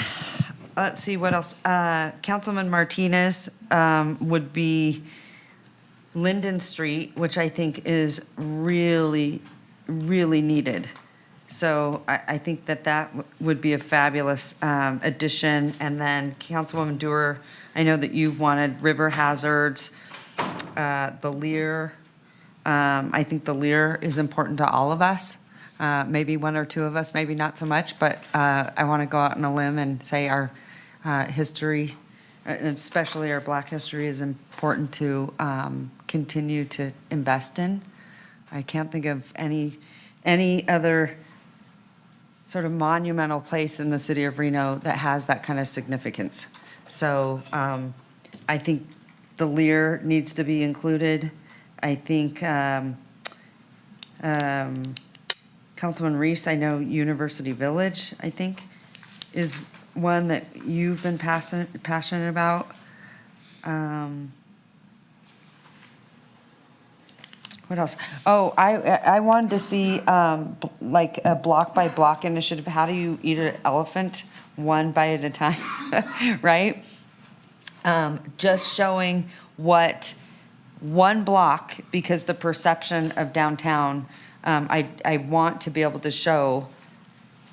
let's see, what else? Councilman Martinez would be Linden Street, which I think is really, really needed. So I think that would be a fabulous addition. And then Councilwoman Dewar, I know that you've wanted river hazards, the Lear. I think the Lear is important to all of us. Maybe one or two of us, maybe not so much, but I want to go out on a limb and say our history, and especially our Black history, is important to continue to invest in. I can't think of any other sort of monumental place in the city of Reno that has that kind of significance. So I think the Lear needs to be included. I think Councilman Reese, I know University Village, I think, is one that you've been passionate about. What else? Oh, I wanted to see like a block by block initiative. How do you eat an elephant one bite at a time, right? Just showing what one block, because the perception of downtown, I want to be able to show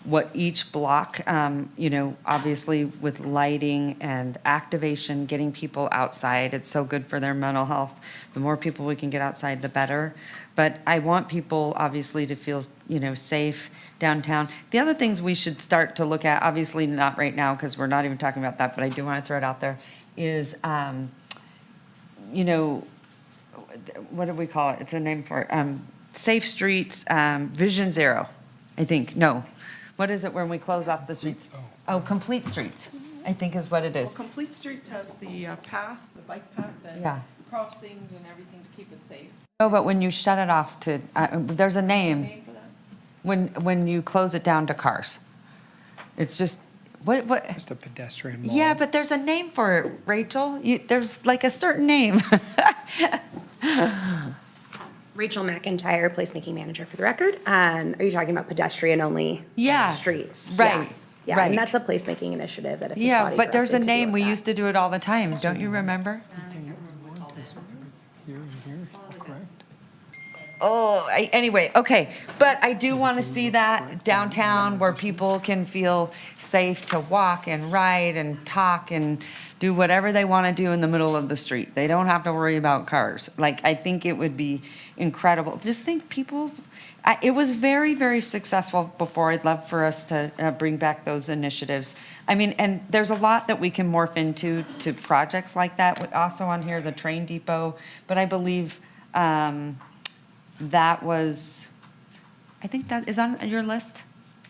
what each block, obviously with lighting and activation, getting people outside. It's so good for their mental health. The more people we can get outside, the better. But I want people, obviously, to feel, safe downtown. The other things we should start to look at, obviously not right now because we're not even talking about that, but I do want to throw it out there, is, what do we call it? It's a name for it. Safe streets, Vision Zero, I think. No. What is it when we close off the streets? Oh, complete streets, I think is what it is. Well, Complete Streets has the path, the bike path, Yeah. and crossings and everything to keep it safe. No, but when you shut it off to, there's a name. Name for that? When you close it down to cars. It's just, what? Just a pedestrian mall. Yeah, but there's a name for it, Rachel. There's like a certain name. Rachel McIntyre, placemaking manager for the record. Are you talking about pedestrian-only streets? Right. Yeah, right. and that's a placemaking initiative that if this Yeah, body but there's a directed could name. do We with used to do it all the time. Don't you remember? Oh, anyway, okay. But I do want to see that downtown where people can feel safe to walk and ride and talk and do whatever they want to do in the middle of the street. They don't have to worry about cars. Like, I think it would be incredible. Just think people, it was very, very successful before. I'd love for us to bring back those initiatives. I mean, and there's a lot that we can morph into to projects like that. Also on here, the train depot. But I believe that was, I think that is on your list?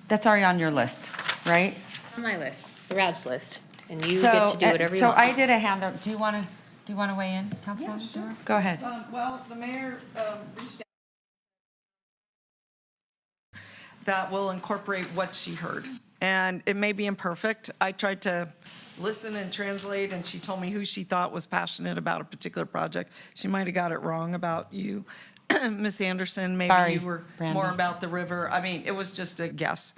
That's already on your list, right? On my list, the RAB's list, and you So, get to do whatever you So want. I did a handout. Do you want to weigh in, Councilwoman? Yeah, sure. Go ahead. Well, the mayor reached out that will incorporate what she heard. And it may be imperfect. I tried to listen and translate, and she told me who she thought was passionate about a particular project. She might have got it wrong about you. Miss Anderson, maybe Sorry, you were Brandy. more about the river. I mean, it was just a guess.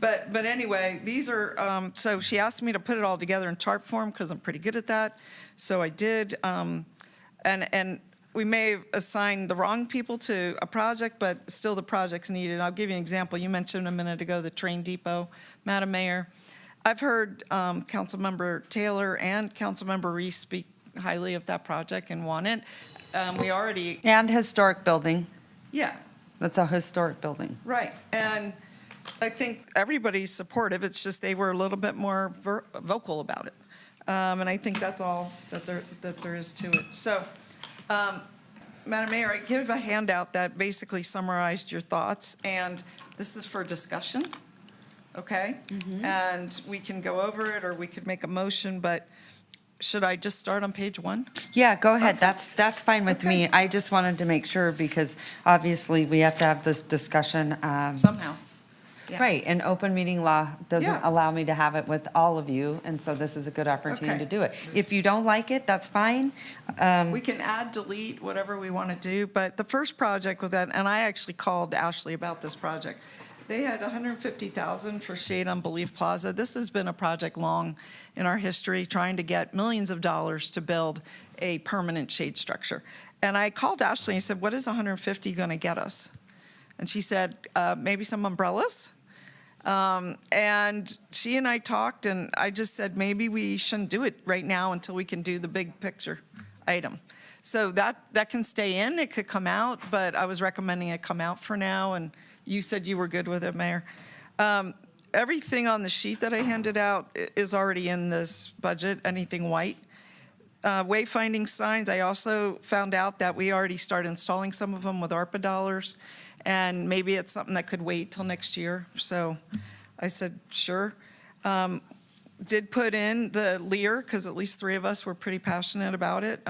But anyway, these are, so she asked me to put it all together in chart form because I'm pretty good at that. So I did. And we may have assigned the wrong people to a project, but still the project's needed. I'll give you an example. You mentioned a minute ago the train depot, Madam Mayor. I've heard Councilmember Taylor and Councilmember Reese speak highly of that project and want it. We already, And historic building. yeah, That's a historic building. right. And I think everybody's supportive, it's just they were a little bit more vocal about it. And I think that's all that there is to it. So, Madam Mayor, I give a handout that basically summarized your thoughts, and this is for discussion, okay? And we can go over it, or we could make a motion, but should I just start on page 1? Yeah, go ahead. That's fine with me. I just wanted to make sure because obviously we have to have this discussion. Somehow. Yeah. Right, and open meeting law doesn't Yeah. allow me to have it with all of you, and so this is a good opportunity Okay. to do it. If you don't like it, that's fine. We can add, delete, whatever we want to do, but the first project with that, and I actually called Ashley about this project. They had $150,000 for shade on Believe Plaza. This has been a project long in our history, trying to get millions of dollars to build a permanent shade structure. And I called Ashley and I said, what is 150 going to get us? And she said, maybe some umbrellas. And she and I talked, and I just said, maybe we shouldn't do it right now until we can do the big picture item. So that can stay in, it could come out, but I was recommending it come out for now, and you said you were good with it, Mayor. Everything on the sheet that I handed out is already in this budget, anything white. Wayfinding signs, I also found out that we already started installing some of them with ARPA dollars, and maybe it's something that could wait till next year. So I said, sure. Did put in the LEER, because at least 3 of us were pretty passionate about it,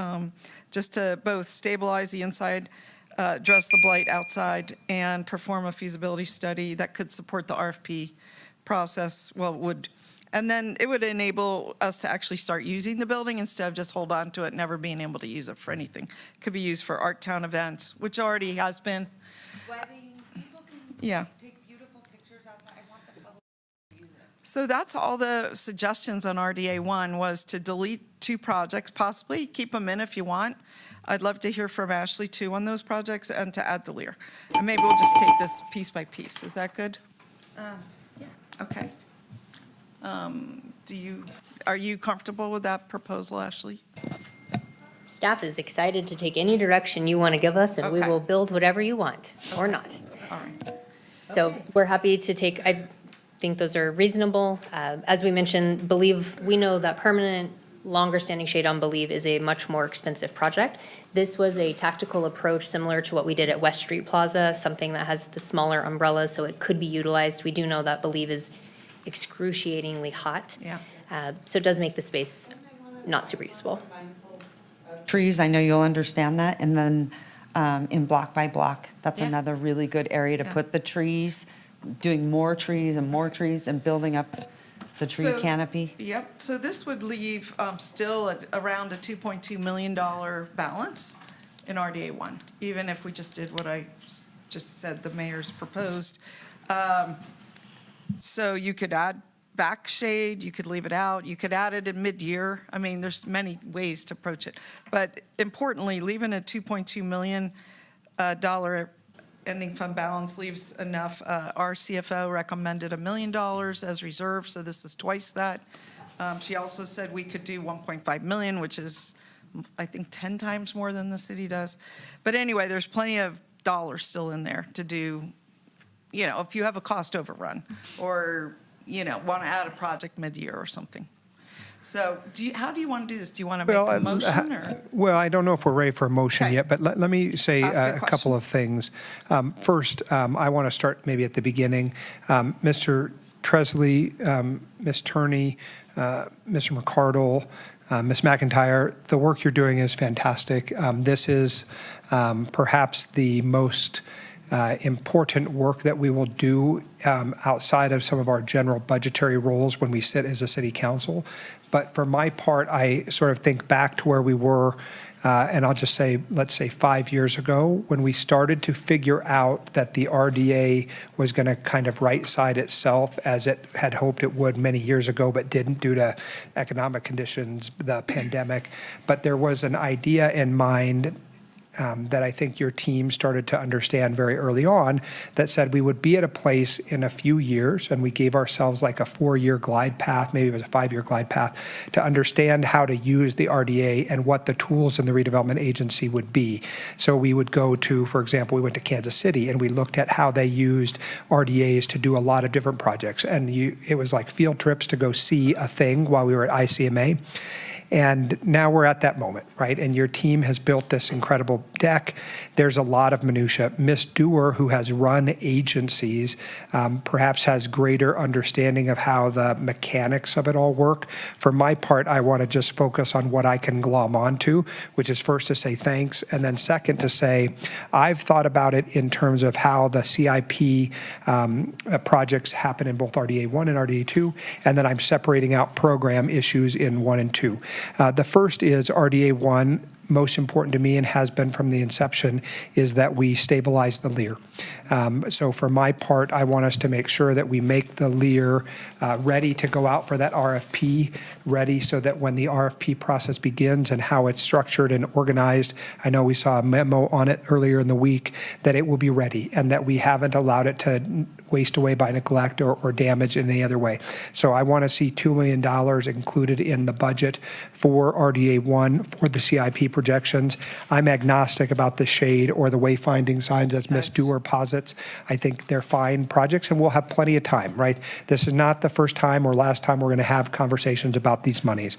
just to both stabilize the inside, address the blight outside, and perform a feasibility study that could support the RFP process. Well, it would. And then it would enable us to actually start using the building instead of just hold on to it, never being able to use it for anything. It could be used for Art Town events, which already has been. Weddings, people can Yeah. take beautiful pictures outside. I want the public to use it. So that's all the suggestions on RDA 1 was to delete 2 projects, possibly keep them in if you want. I'd love to hear from Ashley too on those projects, and to add the LEER. And maybe we'll just take this piece by piece. Is that good? Yeah. Okay. Are you comfortable with that proposal, Ashley? Staff is excited to take any direction you want to give us, and we Okay. will build whatever you want, or not. All right. So we're happy to take, I think those are reasonable. As we mentioned, we know that permanent, longer-standing shade on Believe is a much more expensive project. This was a tactical approach similar to what we did at West Street Plaza, something that has the smaller umbrellas, so it could be utilized. We do know that Believe is excruciatingly hot. Yeah. So it does make the space not super usable. Trees, I know you'll understand that, and then in block by block, that's Yeah. another really good area to Yeah. put the trees, doing more trees and building up the tree So- canopy. Yep, so this would leave still around a $2.2 million balance in RDA 1, even if we just did what I just said the mayor's proposed. So you could add back shade, you could leave it out, you could add it in mid-year. I mean, there's many ways to approach it. But importantly, leaving a $2.2 million ending fund balance leaves enough. Our CFO recommended $1 million as reserve, so this is twice that. She also said we could do 1.5 million, which is, I think, 10 times more than the city does. But anyway, there's plenty of dollars still in there to do, if you have a cost overrun or, want to add a project mid-year or something. So how do you want to do this? Do you want to make a motion or? Well, I don't know if we're ready for a motion Okay. yet, but let me say Ask a a couple of things. First, I want to start maybe at the beginning. Mr. Tresley, Ms. Turney, Mr. McCardle, Ms. McIntyre, the work you're doing is fantastic. This is perhaps the most important work that we will do outside of some of our general budgetary roles when we sit as a city council. But for my part, I sort of think back to where we were, and I'll just say, let's say 5 years ago, when we started to figure out that the RDA was going to kind of right-side itself as it had hoped it would many years ago, but didn't due to economic conditions, the pandemic. But there was an idea in mind that I think your team started to understand very early on, that said we would be at a place in a few years, and we gave ourselves like a 4-year glide path, maybe it was a 5-year glide path, to understand how to use the RDA and what the tools in the redevelopment agency would be. So we would go to, for example, we went to Kansas City and we looked at how they used RDAs to do a lot of different projects. And it was like field trips to go see a thing while we were at ICMA. And now we're at that moment, right? And your team has built this incredible deck. There's a lot of minutia. Ms. Dewar, who has run agencies, perhaps has greater understanding of how the mechanics of it all work. For my part, I want to just focus on what I can glom onto, which is first to say thanks, and then second to say, I've thought about it in terms of how the CIP projects happen in both RDA 1 and RDA 2, and then I'm separating out program issues in 1 and 2. The first is RDA 1, most important to me and has been from the inception, is that we stabilize the LEAR. So for my part, I want us to make sure that we make the LEAR ready to go out for that RFP, ready so that when the RFP process begins and how it's structured and organized, I know we saw a memo on it earlier in the week, that it will be ready and that we haven't allowed it to waste away by neglect or damage in any other way. So I want to see $2 million included in the budget for RDA 1 for the CIP projections. I'm agnostic about the shade or the wayfinding signs as Ms. Dewar posits. I think they're fine projects and we'll have plenty of time, right? This is not the first time or last time we're going to have conversations about these monies.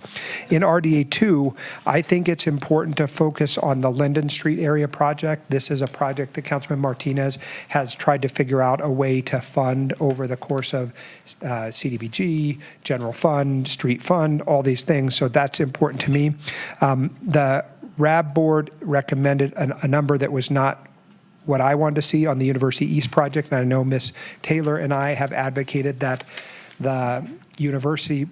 In RDA 2, I think it's important to focus on the Linden Street area project. This is a project that Councilman Martinez has tried to figure out a way to fund over the course of CDBG, general fund, street fund, all these things. So that's important to me. The RAB board recommended a number that was not what I wanted to see on the University East project. And I know Ms. Taylor and I have advocated that the University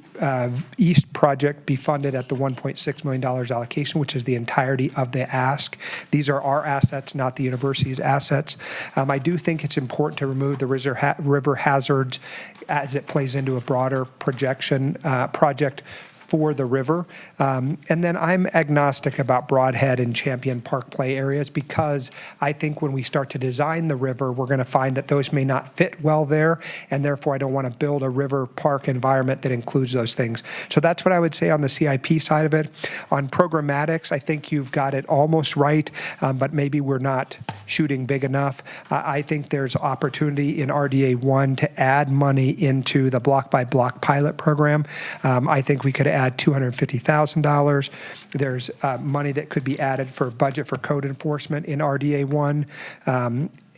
East project be funded at the $1.6 million allocation, which is the entirety of the ask. These are our assets, not the university's assets. I do think it's important to remove the river hazards as it plays into a broader projection project for the river. And then I'm agnostic about Broadhead and Champion Park play areas because I think when we start to design the river, we're going to find that those may not fit well there, and therefore I don't want to build a river park environment that includes those things. So that's what I would say on the CIP side of it. On programmatics, I think you've got it almost right, but maybe we're not shooting big enough. I think there's opportunity in RDA 1 to add money into the block-by-block pilot program. I think we could add $250,000. There's money that could be added for budget for code enforcement in RDA 1.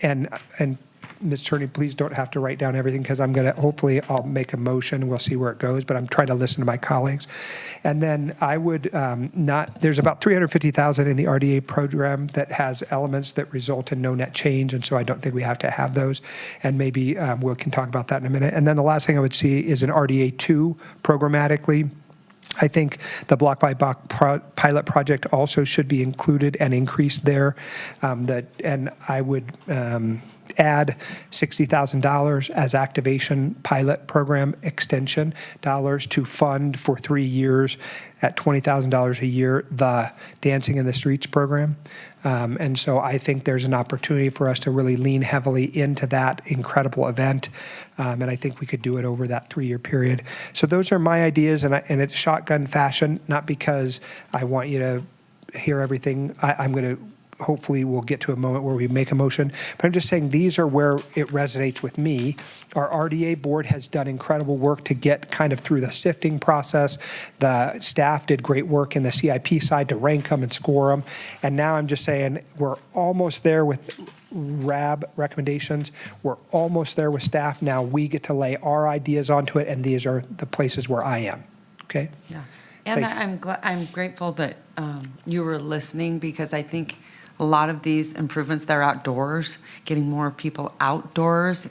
And Ms. Attorney, please don't have to write down everything because I'm going to, hopefully I'll make a motion. We'll see where it goes, but I'm trying to listen to my colleagues. And then I would there's about $350,000 in the RDA program that has elements that result in no net change. And so I don't think we have to have those. And maybe we can talk about that in a minute. And then the last thing I would see is an RDA 2 programmatically. I think the block-by-block pilot project also should be included and increased there. And I would add $60,000 as activation pilot program extension dollars to fund for 3 years at $20,000 a year the Dancing in the Streets program. And so I think there's an opportunity for us to really lean heavily into that incredible event. And I think we could do it over that 3-year period. So those are my ideas, and it's shotgun fashion, not because I want you to hear everything. I'm going to hopefully we'll get to a moment where we make a motion. But I'm just saying these are where it resonates with me. Our RDA board has done incredible work to get kind of through the sifting process. The staff did great work in the CIP side to rank them and score them. And now I'm just saying we're almost there with RAB recommendations. We're almost there with staff. Now we get to lay our ideas onto it, and these are the places where I am. Okay? Yeah. And I'm grateful that you were listening, because I think a lot of these improvements, they're outdoors, getting more people outdoors,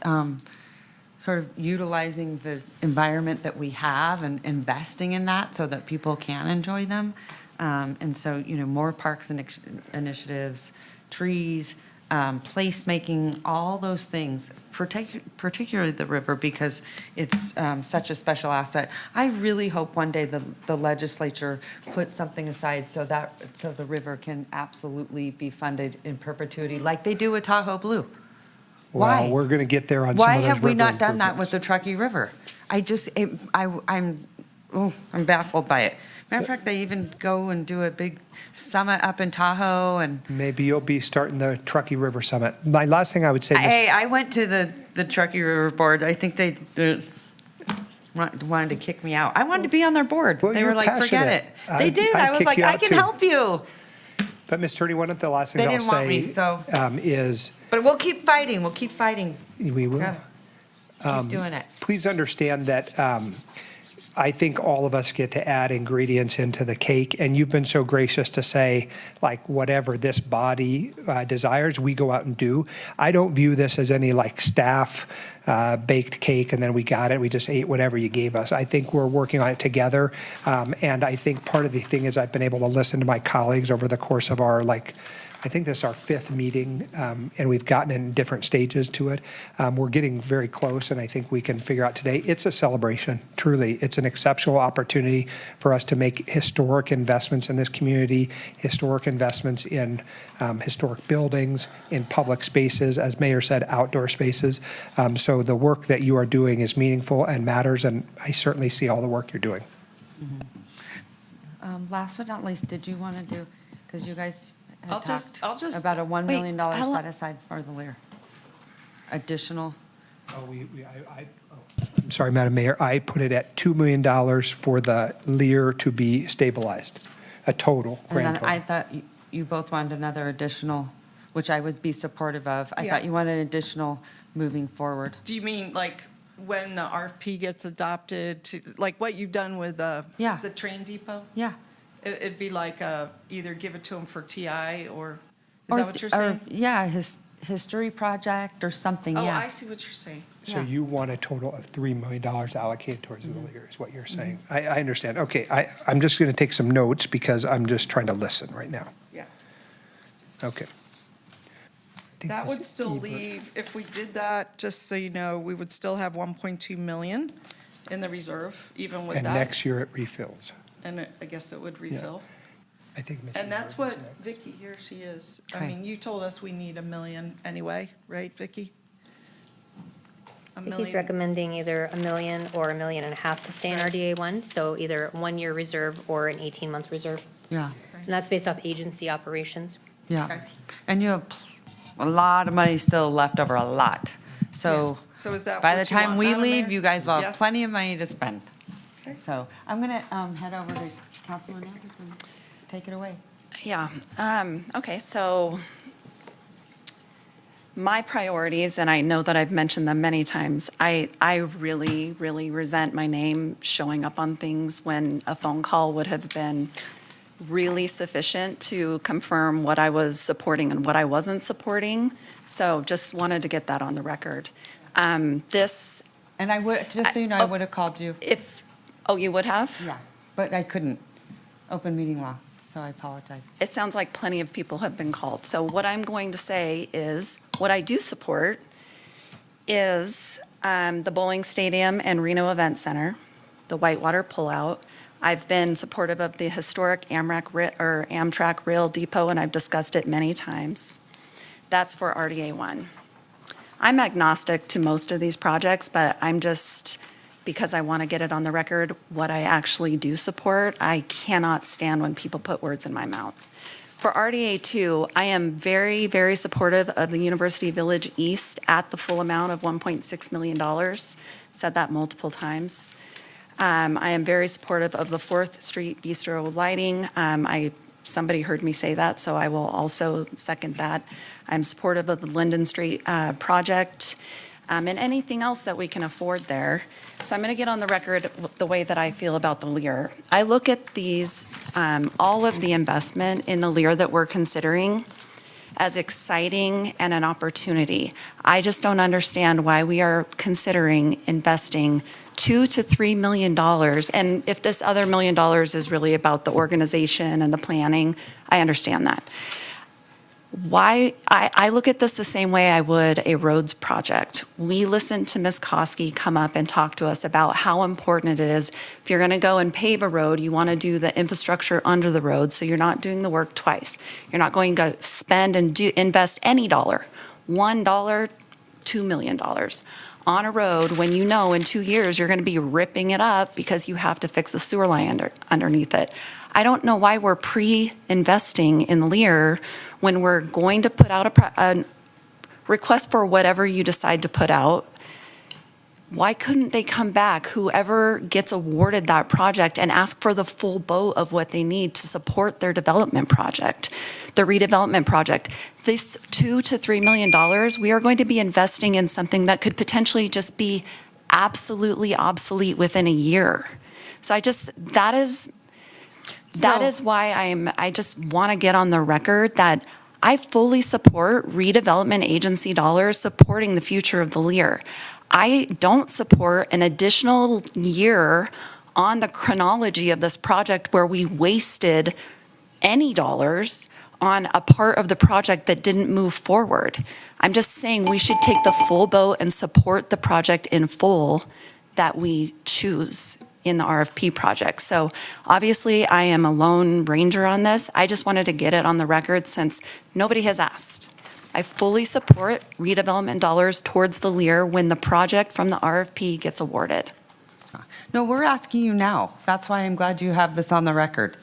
sort of utilizing the environment that we have and investing in that so that people can enjoy them. And so, more parks and initiatives, trees, placemaking, all those things, particularly the river, because it's such a special asset. I really hope one day the legislature puts something aside so the river can absolutely be funded in perpetuity, like they do with Tahoe Blue. Why? Well, we're going to get there on some Why of those have we river not done that with improvements. the Truckee River? I'm baffled by it. Matter of fact, they even go and do a big summit up in Tahoe and. Maybe you'll be starting the Truckee River Summit. My last thing I would say, Hey, I went to the Truckee River Board. I think they wanted to kick me out. I wanted to be on their board. Well, They you're were like, forget it. passionate. They did. I'd I was kick like, you I out can too. help you. but Ms. Turney, one of the last things They I'll didn't want say me, so. is But we'll keep fighting. We'll keep fighting. we will. Keep doing it. Please understand that I think all of us get to add ingredients into the cake, and you've been so gracious to say, like, whatever this body desires, we go out and do. I don't view this as any like staff baked cake and then we got it, we just ate whatever you gave us. I think we're working on it together, and I think part of the thing is I've been able to listen to my colleagues over the course of our I think this is our 5th meeting, and we've gotten in different stages to it. We're getting very close, and I think we can figure out today. It's a celebration, truly. It's an exceptional opportunity for us to make historic investments in this community, historic investments in historic buildings, in public spaces, as Mayor said, outdoor spaces. So the work that you are doing is meaningful and matters, and I certainly see all the work you're doing. Last but not least, did you want to do, because you guys had I'll just- talked about a $1 million set aside for the Lear. Additional. I'm sorry, Madam Mayor, I put it at $2 million for the Lear to be stabilized, a total, And grand then total. I thought you both wanted another additional, which I would be supportive of. I Yeah. thought you wanted additional moving forward. Do you mean like when the RFP gets adopted to, like what you've done with the train depot? Yeah. It'd be like either give it to them for TI or, is that what you're saying? Yeah, history project or something, Oh, yeah. I see what you're saying. So you want a total of $3 million allocated towards Mm-hmm. the Lear, is what you're saying. I understand. Okay, I'm just going to take some notes because I'm just trying to listen right now. Yeah. Okay. That would still leave, if we did that, just so you know, we would still have 1.2 million in the reserve, even with And that. next year it refills. And I guess it would refill. I think. And that's what, Vicky, here she is. I Okay. mean, you told us we need 1 million anyway, right, Vicky? Vicky's recommending either 1 million or 1.5 million to stay in RDA 1, so either 1-year reserve or an 18-month reserve. Yeah. And that's based off agency operations. Yeah. And you have a lot of money still left over, a lot. So So is that by the what you time want, we Madam leave, Mayor? you guys will have Yeah. plenty of money to spend. So I'm going to head over to Councilman Anderson and take it away. Yeah, okay, so my priorities, and I know that I've mentioned them many times, I really, really resent my name showing up on things when a phone call would have been really sufficient to confirm what I was supporting and what I wasn't supporting. So just wanted to get that on the record. This. And I would, just so you know, I would have called you. Oh, you would have? Yeah, but I couldn't. Open meeting law, so I apologize. It sounds like plenty of people have been called. So what I'm going to say is, what I do support is the bowling stadium and Reno Event Center, the Whitewater Pullout. I've been supportive of the historic Amtrak Rail Depot, and I've discussed it many times. That's for RDA 1. I'm agnostic to most of these projects, but I'm just, because I want to get it on the record, what I actually do support. I cannot stand when people put words in my mouth. For RDA 2, I am very, very supportive of the University Village East at the full amount of $1.6 million. Said that multiple times. I am very supportive of the 4th Street Bistro lighting. Somebody heard me say that, so I will also second that. I'm supportive of the Linden Street project and anything else that we can afford there. So I'm going to get on the record the way that I feel about the Lear. I look at these, all of the investment in the Lear that we're considering as exciting and an opportunity. I just don't understand why we are considering investing $2 to $3 million. And if this other $1 million is really about the organization and the planning, I understand that. I look at this the same way I would a roads project. We listened to Ms. Koski come up and talk to us about how important it is. If you're going to go and pave a road, you want to do the infrastructure under the road, so you're not doing the work twice. You're not going to spend and invest any dollar, $1, $2 million on a road when you know in 2 years you're going to be ripping it up because you have to fix the sewer line underneath it. I don't know why we're pre-investing in Lear when we're going to put out a request for whatever you decide to put out. Why couldn't they come back, whoever gets awarded that project, and ask for the full boat of what they need to support their development project, the redevelopment project? This $2 to $3 million, we are going to be investing in something that could potentially just be absolutely obsolete within a year. So that is why I just want to get on the record that I fully support redevelopment agency dollars supporting the future of the Lear. I don't support an additional year on the chronology of this project where we wasted any dollars on a part of the project that didn't move forward. I'm just saying we should take the full boat and support the project in full that we choose in the RFP project. So obviously I am a lone ranger on this. I just wanted to get it on the record since nobody has asked. I fully support redevelopment dollars towards the Lear when the project from the RFP gets awarded. No, we're asking you now. That's why I'm glad you have this on the record.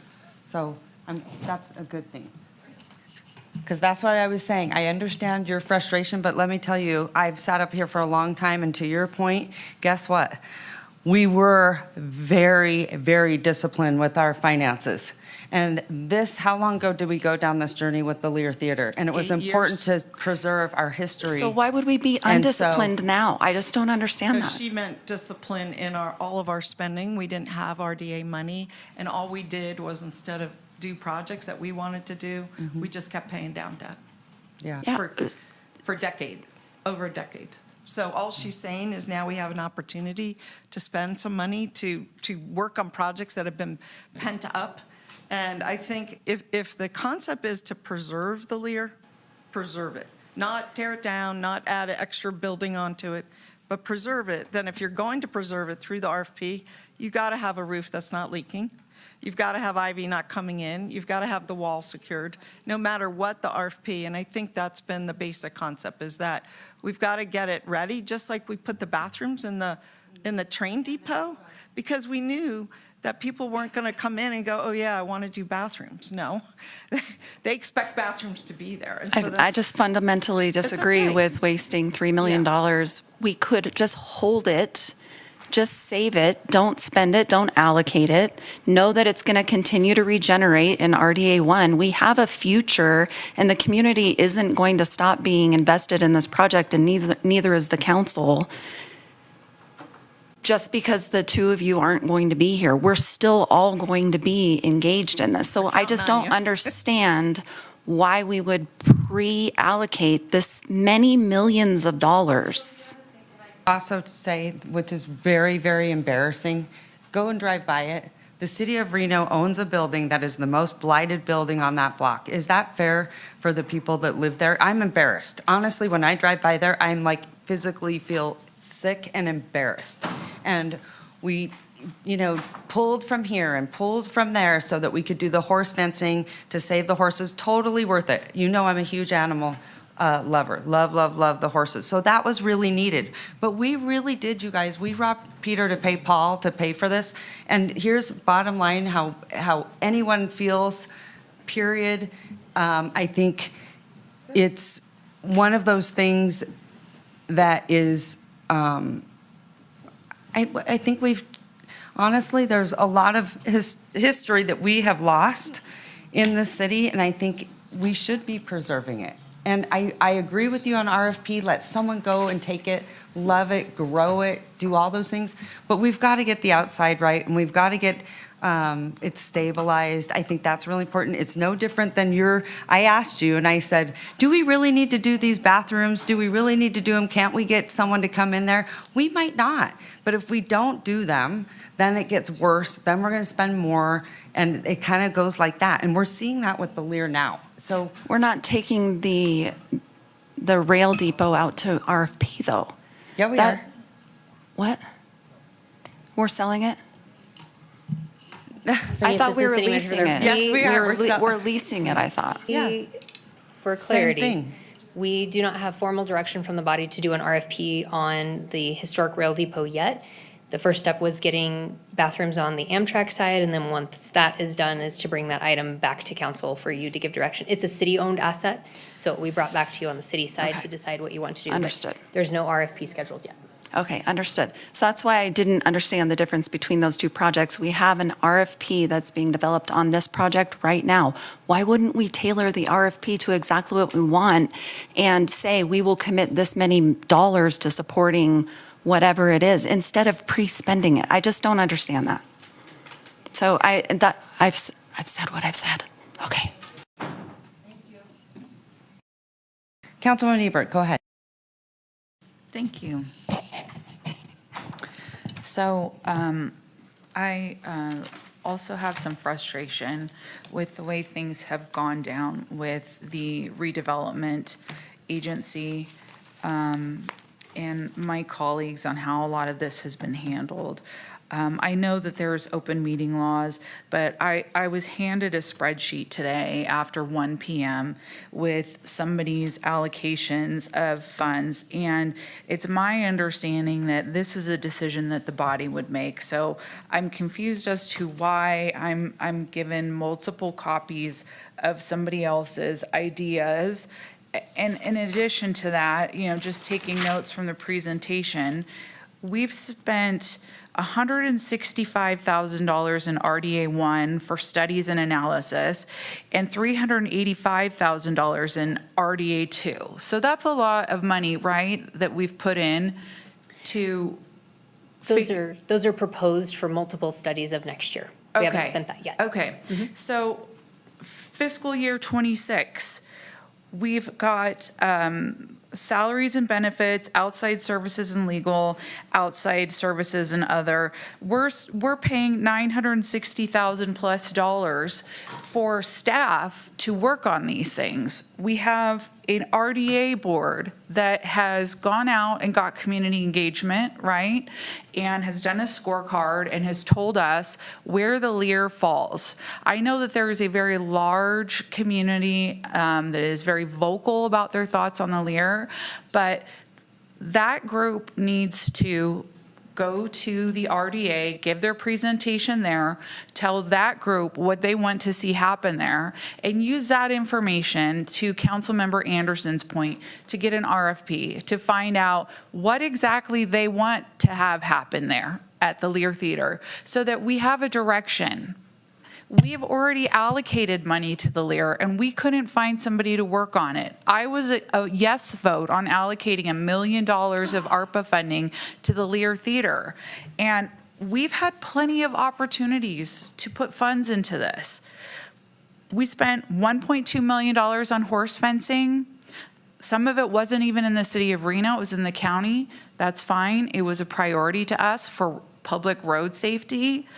So that's a good thing. Because that's what I was saying. I understand your frustration, but let me tell you, I've sat up here for a long time, and to your point, guess what? We were very, very disciplined with our finances. And how long ago did we go down this journey with the Lear Theater? And it was 8 important years. to preserve our history. So why would we be undisciplined now? I just don't understand Because that. she meant discipline in all of our spending. We didn't have RDA money, and all we did was instead of do projects that we wanted to do, we just kept paying down debt. Yeah. For over a decade. So all she's saying is now we have an opportunity to spend some money to work on projects that have been pent up. And I think if the concept is to preserve the Lear, preserve it. Not tear it down, not add an extra building onto it, but preserve it. Then if you're going to preserve it through the RFP, you got to have a roof that's not leaking. You've got to have ivy not coming in. You've got to have the wall secured, no matter what the RFP. And I think that's been the basic concept, is that we've got to get it ready, just like we put the bathrooms in the train depot, because we knew that people weren't going to come in and go, oh, yeah, I want to do bathrooms. No, they expect bathrooms to be there. And so I just fundamentally disagree with wasting $3 million. We could just hold it, just save it, don't spend it, don't allocate it. Know that it's going to continue to regenerate in RDA 1. We have a future, and the community isn't going to stop being invested in this project, and neither is the council. Just because the two of you aren't going to be here, we're still all going to be engaged in this. So I just don't understand why we would pre-allocate this many millions of dollars. Also to say, which is very, very embarrassing, go and drive by it. The city of Reno owns a building that is the most blighted building on that block. Is that fair for the people that live there? I'm embarrassed. Honestly, when I drive by there, I'm like physically feel sick and embarrassed. And we, pulled from here and pulled from there so that we could do the horse fencing to save the horses. Totally worth it. I'm a huge animal lover. Love the horses. So that was really needed. But we really did, you guys. We robbed Peter to pay Paul to pay for this. And here's bottom line, how anyone feels, period. I think it's one of those things that is, I think there's a lot of history that we have lost in this city, and I think we should be preserving it. And I agree with you on RFP, let someone go and take it love it, grow it, do all those things. But we've got to get the outside right, and we've got to get it stabilized. I think that's really important. It's no different than I asked you and I said, do we really need to do these bathrooms? Do we really need to do them? Can't we get someone to come in there? We might not, but if we don't do them, then it gets worse. Then we're going to spend more, and it kind of goes like that. And we're seeing that with the Lear now. So We're not taking the rail depot out to RFP, though. yeah, we are. What? We're selling it? I Bernice, thought it's we the were city manager leasing there. it. Yes, we are. We're leasing it, I thought. For Same clarity, thing. we do not have formal direction from the body to do an RFP on the historic rail depot yet. The first step was getting bathrooms on the Amtrak side, and then once that is done, is to bring that item back to council for you to give direction. It's a city-owned asset, so we brought back to you on the city side Okay. to decide what you want to do. but Understood. There's no RFP scheduled yet. Okay, understood. So that's why I didn't understand the difference between those two projects. We have an RFP that's being developed on this project right now. Why wouldn't we tailor the RFP to exactly what we want and say we will commit this many dollars to supporting whatever it is instead of pre-spending it? I just don't understand that. So I've said what I've said. Okay. Councilwoman Ebert, go ahead. Thank you. So I also have some frustration with the way things have gone down with the redevelopment agency and my colleagues on how a lot of this has been handled. I know that there's open meeting laws, but I was handed a spreadsheet today after 1 p.m. with somebody's allocations of funds, and it's my understanding that this is a decision that the body would make. So I'm confused as to why I'm given multiple copies of somebody else's ideas. And in addition to that, just taking notes from the presentation, we've spent $165,000 in RDA1 for studies and analysis and $385,000 in RDA2. So that's a lot of money, right, that we've put in to. Those are proposed for multiple studies of next year. We haven't spent that yet. Okay. So fiscal year '26, we've got salaries and benefits, outside services and legal, outside services and other. We're paying $960,000 plus for staff to work on these things. We have an RDA board that has gone out and got community engagement, right? And has done a scorecard and has told us where the Lear falls. I know that there is a very large community that is very vocal about their thoughts on the Lear, but that group needs to go to the RDA, give their presentation there, tell that group what they want to see happen there, and use that information, to Councilmember Anderson's point, to get an RFP, to find out what exactly they want to have happen there at the Lear Theater, so that we have a direction. We have already allocated money to the Lear, and we couldn't find somebody to work on it. I was a yes vote on allocating $1 million of ARPA funding to the Lear Theater. And we've had plenty of opportunities to put funds into this. We spent $1.2 million on horse fencing. Some of it wasn't even in the city of Reno, it was in the county. That's fine. It was a priority to us for public road safety.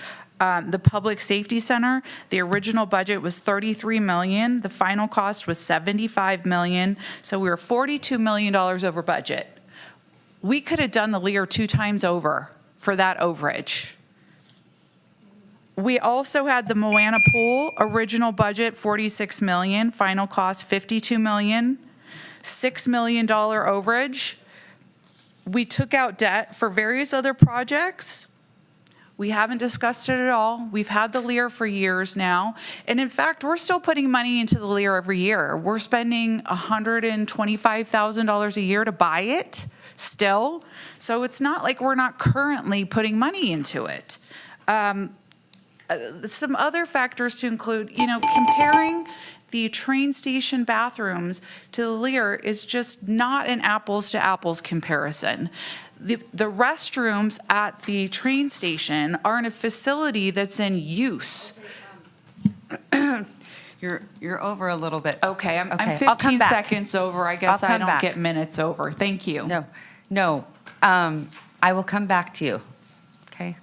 The Public Safety Center, the original budget was $33 million. The final cost was $75 million. So we were $42 million over budget. We could have done the Lear 2 times over for that overage. We also had the Moana Pool, original budget $46 million, final cost $52 million, $6 million overage. We took out debt for various other projects. We haven't discussed it at all. We've had the Lear for years now. And in fact, we're still putting money into the Lear every year. We're spending $125,000 a year to buy it still. So it's not like we're not currently putting money into it. Some other factors to include, comparing the train station bathrooms to the Lear is just not an apples to apples comparison. The restrooms at the train station are in a facility that's in use. You're over a little bit. Okay, I'm I'll come 15 back. seconds over. I guess I'll I come don't back. get minutes over. Thank you. No, I will come back to you, okay?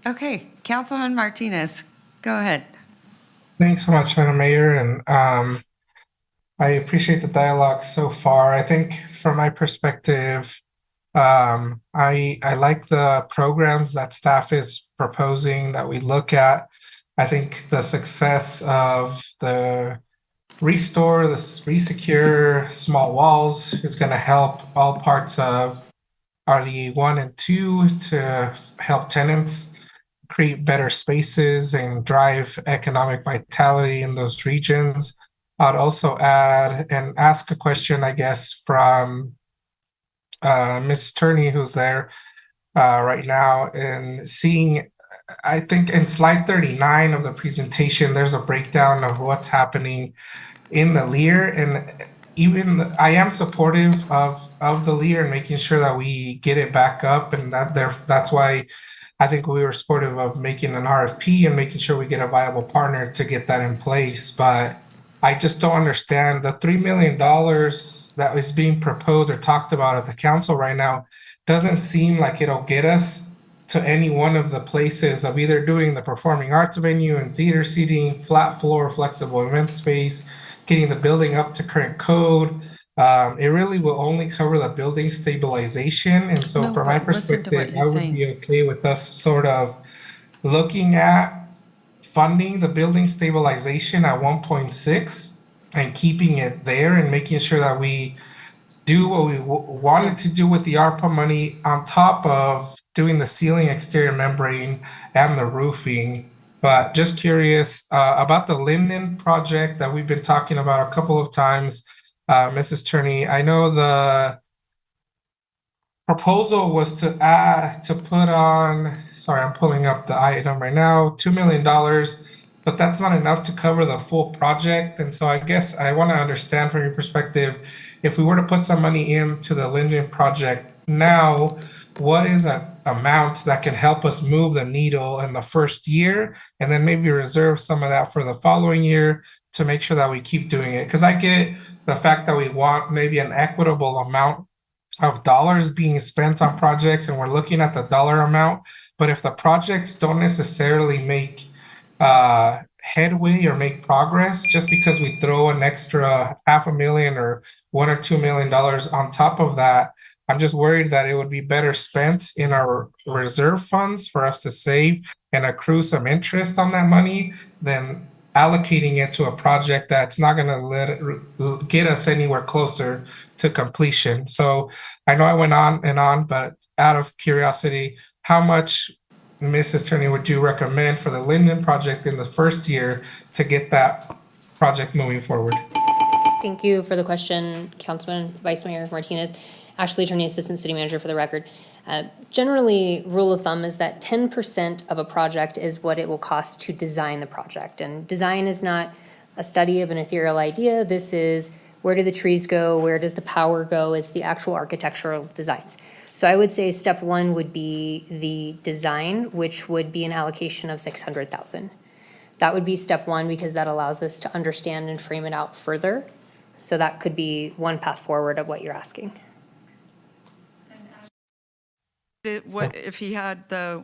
Okay, Councilman Martinez, go ahead. Thanks so much, Madam Mayor, and I appreciate the dialogue so far. I think from my perspective, I like the programs that staff is proposing that we look at. I think the success of the restore, the resecure small walls is going to help all parts of RDA 1 and 2 to help tenants create better spaces and drive economic vitality in those regions. I'd also add and ask a question, I guess, from Ms. Turney, who's there right now, and seeing, I think in slide 39 of the presentation, there's a breakdown of what's happening in the Lear. And even I am supportive of the Lear and making sure that we get it back up. And that's why I think we were supportive of making an RFP and making sure we get a viable partner to get that in place. But I just don't understand the $3 million that is being proposed or talked about at the council right now doesn't seem like it'll get us to any one of the places of either doing the performing arts venue and theater seating, flat floor, flexible event space, getting the building up to current code. It really will only cover the building stabilization. And so from my perspective, I would be okay with us sort of looking at funding the building stabilization at 1.6 and keeping it there and making sure that we do what we wanted to do with the ARPA money on top of doing the ceiling, exterior membrane, and the roofing. But just curious about the Linden project that we've been talking about a couple of times, Mrs. Turney. I know the proposal was to put on, sorry, I'm pulling up the item right now, $2 million, but that's not enough to cover the full project. And so I guess I want to understand from your perspective, if we were to put some money into the Linden project now, what is an amount that can help us move the needle in the first year, and then maybe reserve some of that for the following year to make sure that we keep doing it? Because I get the fact that we want maybe an equitable amount of dollars being spent on projects and we're looking at the dollar amount, but if the projects don't necessarily make headway or make progress just because we throw an extra $500,000 or $1 or $2 million on top of that, I'm just worried that it would be better spent in our reserve funds for us to save and accrue some interest on that money than allocating it to a project that's not going to get us anywhere closer to completion. So I know I went on and on, but out of curiosity, how much, Mrs. Turney, would you recommend for the Linden project in the first year to get that project moving forward? Thank you for the question, Councilman Vice Mayor Martinez. Ashley Turney, Assistant City Manager for the record. Generally, rule of thumb is that 10% of a project is what it will cost to design the project. And design is not a study of an ethereal idea. This is where do the trees go? Where does the power go? It's the actual architectural designs. So I would say step one would be the design, which would be an allocation of $600,000. That would be step one because that allows us to understand and frame it out further. So that could be one path forward of what you're asking. What if he had the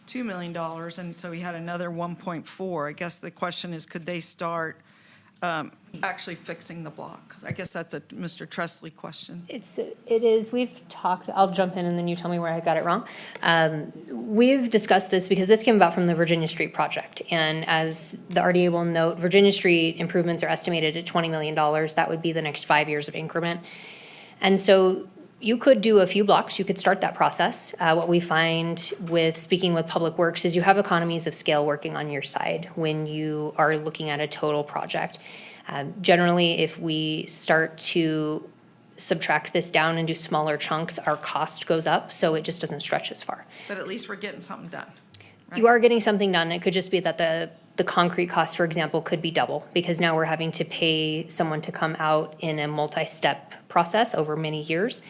$2 million and so he had another 1.4? I guess the question is, could they start actually fixing the block? I guess that's a Mr. Tressley question. It is, we've talked, I'll jump in and then you tell me where I got it wrong. We've discussed this because this came about from the Virginia Street project. And as the RDA will note, Virginia Street improvements are estimated at $20 million. That would be the next 5 years of increment. And so you could do a few blocks, you could start that process. What we find with speaking with Public Works is you have economies of scale working on your side when you are looking at a total project. Generally, if we start to subtract this down and do smaller chunks, our cost goes up, so it just doesn't stretch as far. But at least we're getting something done. You are getting something done. It could just be that the the concrete cost, for example, could be double because now we're having to pay someone to come out in a multi-step process over many years.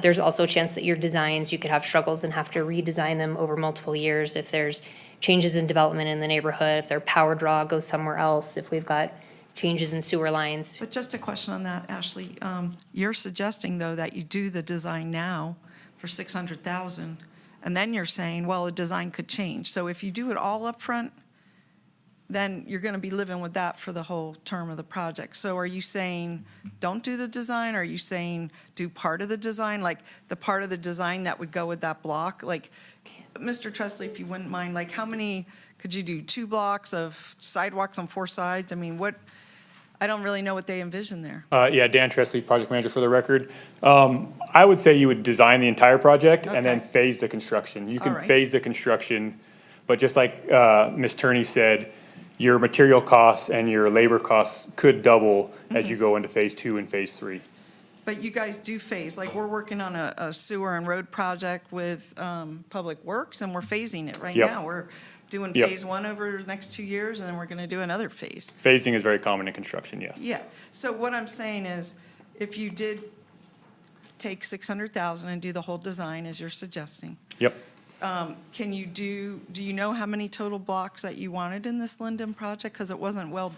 There's also a chance that your designs, you could have struggles and have to redesign them over multiple years if there's changes in development in the neighborhood, if their power draw goes somewhere else, if we've got changes in sewer lines. But just a question on that, Ashley. You're suggesting, though, that you do the design now for 600,000, and then you're saying, well, the design could change. So if you do it all up front, then you're going to be living with that for the whole term of the project. So are you saying don't do the design? Or are you saying do part of the design, like the part of the design that would go with that block? Like, Mr. Tressley, if you wouldn't mind, like how many, could you do 2 blocks of sidewalks on 4 sides? I mean, what, I don't really know what they envision there. Yeah, Dan Tressley, project manager for the record. I would say you would design the entire project and then Okay. phase the construction. You can All right. phase the construction, but just like Ms. Turney said, your material costs and your labor costs could double as you go into phase 2 and phase 3. But you guys do phase, like we're working on a sewer and road project with Public Works, and we're phasing it right Yep. now. We're doing Yep. phase 1 over the next 2 years, and then we're going to do another phase. Phasing is very common in construction, yes. Yeah, so what I'm saying is, if you did take 600,000 and do the whole design as you're suggesting, Yep. can you do you know how many total blocks that you wanted in this Linden project? Because it wasn't well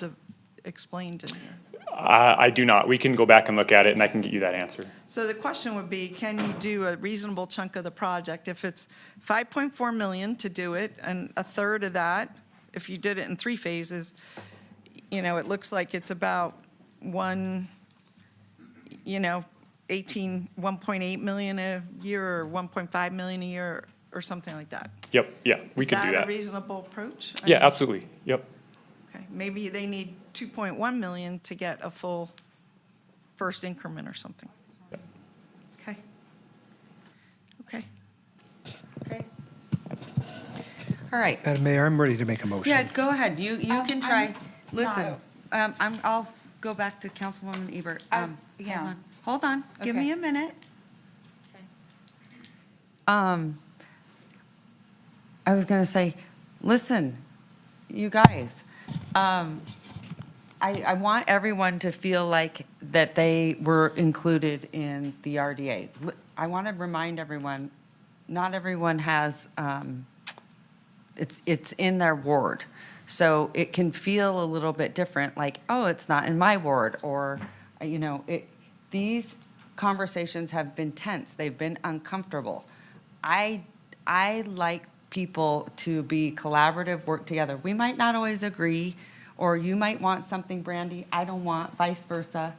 explained in here. I do not. We can go back and look at it and I can get you that answer. So the question would be, can you do a reasonable chunk of the project? If it's 5.4 million to do it, and a third of that, if you did it in 3 phases, you know, it looks like it's about 1.8 million a year or 1.5 million a year or something like that. Yep, yeah, we could do Is that a that. reasonable approach? I Yeah, mean, absolutely. Yep. Okay, maybe they need 2.1 million to get a full first increment or something. Okay. Okay. Okay. All right. Madam Mayor, I'm ready to make a motion. Yeah, go ahead. You can try. Listen, I'll go back to Councilwoman Ebert. yeah. Hold on. Give Okay. me a minute. I was going to say, listen, you guys, I want everyone to feel like that they were included in the RDA. I want to remind everyone, not everyone has, it's in their ward. So it can feel a little bit different, like, oh, it's not in my ward, or, you know, these conversations have been tense, they've been uncomfortable. I like people to be collaborative, work together. We might not always agree, or you might want something, Brandy, I don't want, vice versa.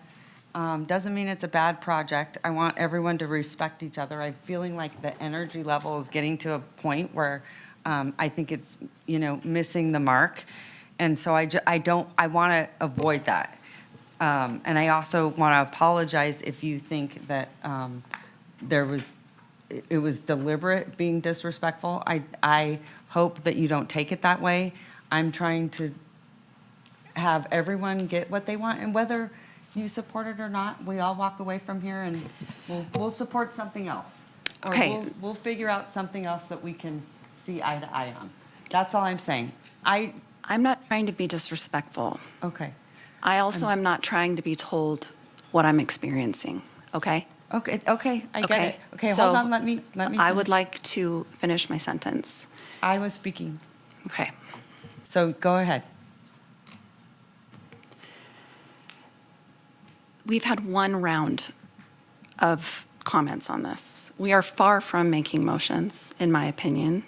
Doesn't mean it's a bad project. I want everyone to respect each other. I'm feeling like the energy level is getting to a point where I think it's, you know, missing the mark. And so I want to avoid that. And I also want to apologize if you think that it was deliberate being disrespectful. I hope that you don't take it that way. I'm trying to have everyone get what they want, and whether you support it or not, we all walk away from here and we'll support something else. Or Okay. we'll figure out something else that we can see eye to eye on. That's all I'm saying. I'm not trying to be disrespectful. Okay. I also am not trying to be told what I'm experiencing, okay? Okay, I get it. Okay, so hold on, let me. I would finish. like to finish my sentence. I was speaking. Okay. So go ahead. We've had one round of comments on this. We are far from making motions, in my opinion.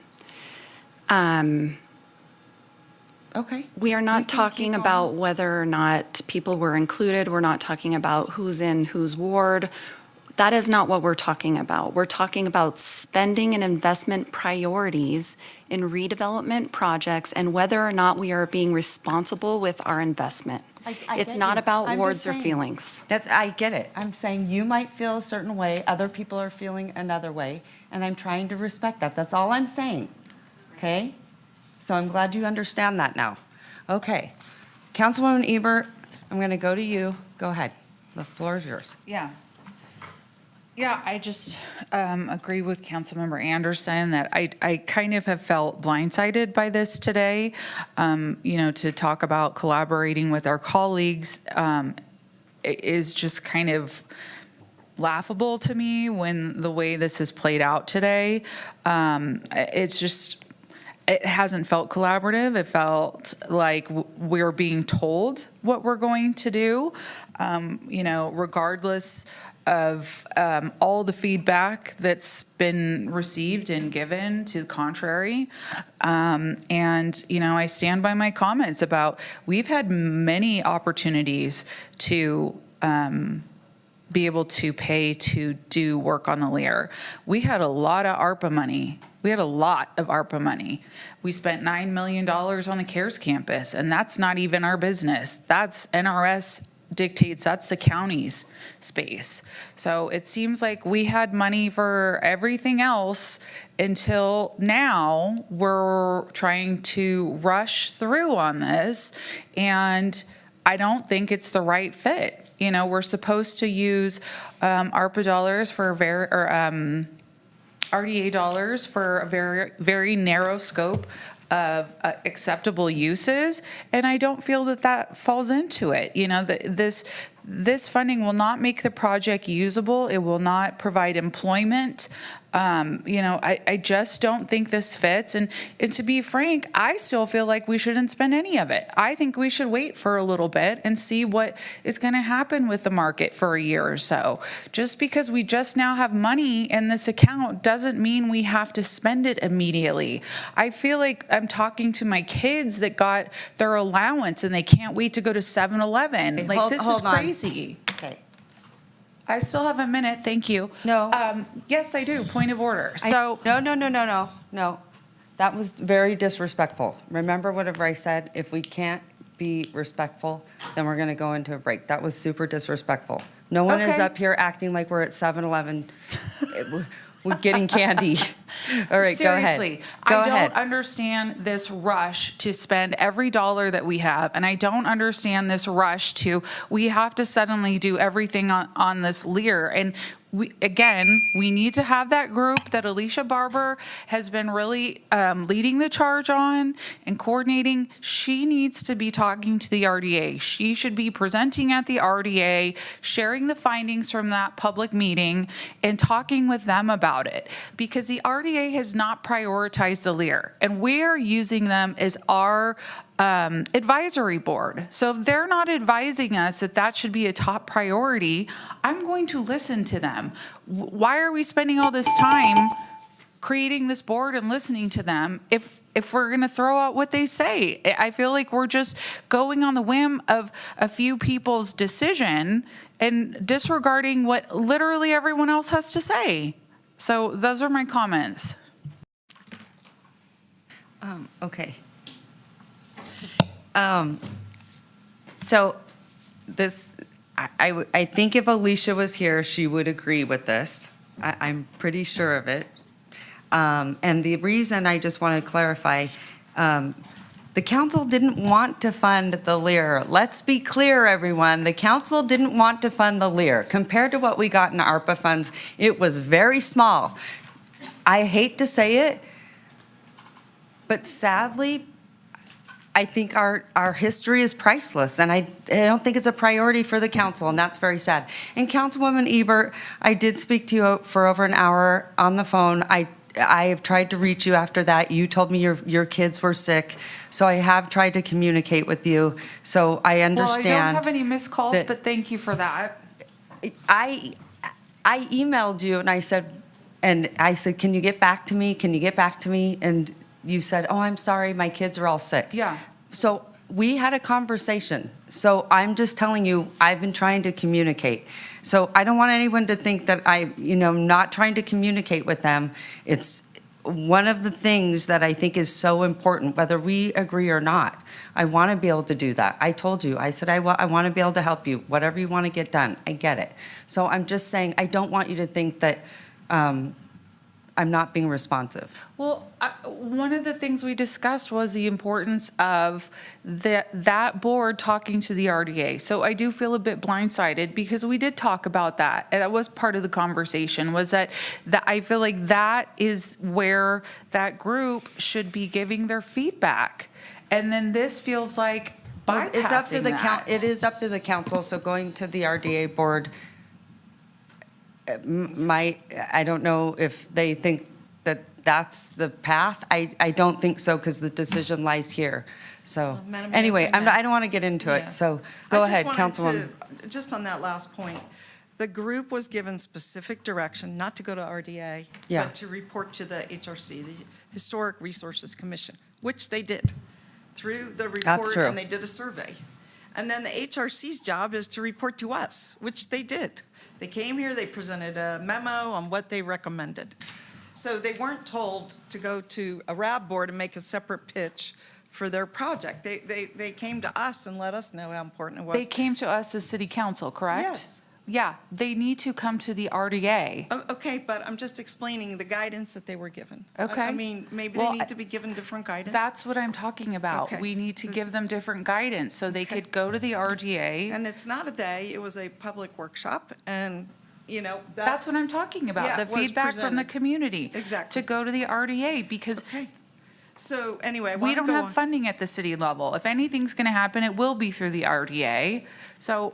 Okay. We are not can talking keep about whether or not people were included. We're not talking about who's in whose ward. That is not what we're talking about. We're talking about spending and investment priorities in redevelopment projects and whether or not we are being responsible with our investment. I It's get not you. about I'm just words or saying. feelings. I get it. I'm saying you might feel a certain way, other people are feeling another way, and I'm trying to respect that. That's all I'm saying. Okay? So I'm glad you understand that now. Okay. Councilwoman Ebert, I'm going to go to you. Go ahead. The floor is yours. Yeah. Yeah, I just agree with Councilmember Anderson that I kind of have felt blindsided by this today. To talk about collaborating with our colleagues is just kind of laughable to me when the way this has played out today. It hasn't felt collaborative. It felt like we're being told what we're going to do, regardless of all the feedback that's been received and given to the contrary. I stand by my comments about we've had many opportunities to be able to pay to do work on the Lear. We had a lot of ARPA money. We had a lot of ARPA money. We spent $9 million on the CARES campus, and that's not even our business. That's NRS dictates, that's the county's space. So it seems like we had money for everything else until now we're trying to rush through on this, and I don't think it's the right fit. We're supposed to use ARPA dollars for RDA dollars for a very, very narrow scope of acceptable uses, and I don't feel that falls into it. This funding will not make the project usable. It will not provide employment. I just don't think this fits. And to be frank, I still feel like we shouldn't spend any of it. I think we should wait for a little bit and see what is going to happen with the market for a year or so. Just because we just now have money in this account doesn't mean we have to spend it immediately. I feel like I'm talking to my kids that got their allowance and they can't wait to go to 7-Eleven. This is crazy. Okay. I still have a minute, thank you. No. Yes, I do, point of order. No. That was very disrespectful. Remember whatever I said? If we can't be respectful, then we're going to go into a break. That was super disrespectful. No one is Okay. up here acting like we're at 7-Eleven. We're getting candy. All right, Seriously, go ahead. I don't understand this rush to spend every dollar that we have, and I don't understand this rush to, we have to suddenly do everything on this Lear. And we need to have that group that Alicia Barber has been really leading the charge on and coordinating. She needs to be talking to the RDA. She should be presenting at the RDA, sharing the findings from that public meeting, and talking with them about it. Because the RDA has not prioritized the Lear, and we are using them as our advisory board. So if they're not advising us that that should be a top priority, I'm going to listen to them. Why are we spending all this time creating this board and listening to them if we're going to throw out what they say? I feel like we're just going on the whim of a few people's decision and disregarding what literally everyone else has to say. So those are my comments. Okay. So this, I think if Alicia was here, she would agree with this. I'm pretty sure of it. And the reason I just want to clarify, the council didn't want to fund the Lear. Let's be clear, everyone. The council didn't want to fund the Lear. Compared to what we got in ARPA funds, it was very small. I hate to say it, but sadly, I think our history is priceless, and I don't think it's a priority for the council, and that's very sad. And Councilwoman Ebert, I did speak to you for over an hour on the phone. I have tried to reach you after that. You told me your kids were sick, so I have tried to communicate with you. So I understand. Well, I don't have any missed calls, that- but thank you for that. I emailed you and I said, can you get back to me? Can you get back to me? And you said, oh, I'm sorry, my kids are all sick. Yeah. So we had a conversation. So I'm just telling you, I've been trying to communicate. So I don't want anyone to think that I'm not trying to communicate with them. It's one of the things that I think is so important, whether we agree or not. I want to be able to do that. I told you, I said, I want to be able to help you, whatever you want to get done. I get it. So I'm just saying, I don't want you to think that I'm not being responsive. Well, one of the things we discussed was the importance of that board talking to the RDA. So I do feel a bit blindsided because we did talk about that. And that was part of the conversation, was that I feel like that is where that group should be giving their feedback. And then this feels like bypassing It's up to the that. it is up to the council, so going to the RDA board I don't know if they think that that's the path. I don't think so, because the decision lies here. So, Madam Mayor, anyway, if I may. I don't want to get into Yeah. it, so go ahead, Councilwoman. Just on that last point, the group was given specific direction not to go to RDA, Yeah. but to report to the HRC, the Historic Resources Commission, which they did through the report, true. and they did a survey. And then the HRC's job is to report to us, which they did. They came here, they presented a memo on what they recommended. So they weren't told to go to a RAB board and make a separate pitch for their project. They came to us and let us know how important it was. They came to us as city council, correct? Yes. Yeah, they need to come to the RDA. Okay, but I'm just explaining the guidance that they were given. Okay. I mean, maybe Well, they need to be given different guidance. That's what I'm talking about. Okay. We need to give them different guidance so they could go to the RDA. And it's not a day, it was a public workshop, and, you know, That's what I'm talking Yeah, about, the it was feedback from the presented. community. Exactly. To go to the RDA, because So anyway, I we want to don't go have on. funding at the city level. If anything's going to happen, it will be through the RDA. So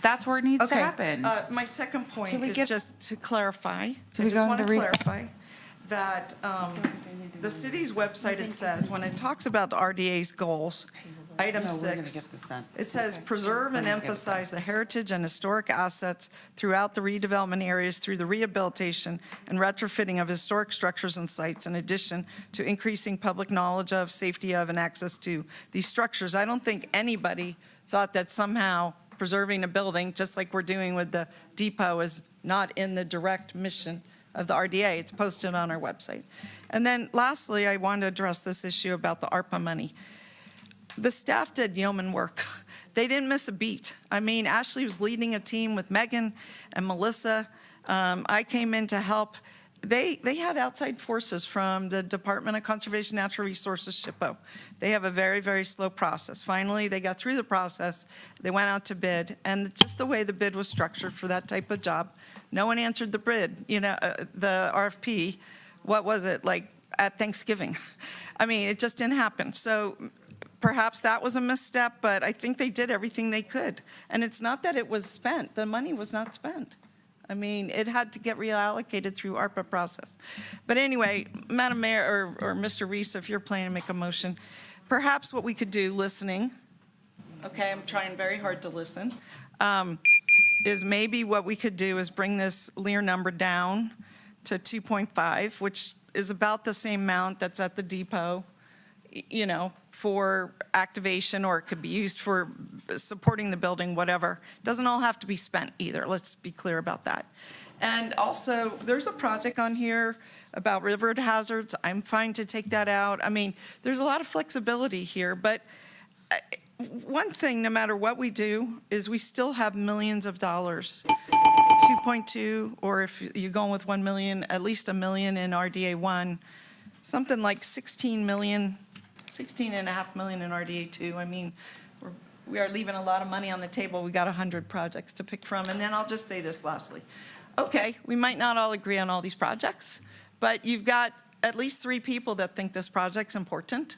that's where it needs to Okay. happen. My second point Should we is get- just to clarify. I Should we just go want to into clarify that the city's website, it says, when it talks about the RDA's goals, item No, we're gonna 6, get this done. it says preserve and emphasize the heritage and historic assets throughout the redevelopment areas through the rehabilitation and retrofitting of historic structures and sites, in addition to increasing public knowledge of, safety of, and access to these structures. I don't think anybody thought that somehow preserving a building, just like we're doing with the depot, is not in the direct mission of the RDA. It's posted on our website. And then lastly, I want to address this issue about the ARPA money. The staff did yeoman work. They didn't miss a beat. I mean, Ashley was leading a team with Megan and Melissa. I came in to help. They had outside forces from the Department of Conservation Natural Resources, SHPO. They have a very, very slow process. Finally, they got through the process. They went out to bid, and just the way the bid was structured for that type of job, no one answered the bid, the RFP. What was it, like at Thanksgiving? I mean, it just didn't happen. So perhaps that was a misstep, but I think they did everything they could. And it's not that it was spent. The money was not spent. I mean, it had to get reallocated through ARPA process. But anyway, Madam Mayor, or Mr. Reese, if you're planning to make a motion, perhaps what we could do, listening, okay, I'm trying very hard to listen, is maybe what we could do is bring this Lear number down to 2.5, which is about the same amount that's at the depot, for activation, or it could be used for supporting the building, whatever. Doesn't all have to be spent either. Let's be clear about that. And also, there's a project on here about river hazards. I'm fine to take that out. I mean, there's a lot of flexibility here, but one thing, no matter what we do, is we still have millions of dollars. 2.2, or if you're going with 1 million, at least $1 million in RDA 1, something like 16 and a half million in RDA 2. I mean, we are leaving a lot of money on the table. We got 100 projects to pick from. And then I'll just say this lastly. Okay, we might not all agree on all these projects, but you've got at least 3 people that think this project's important.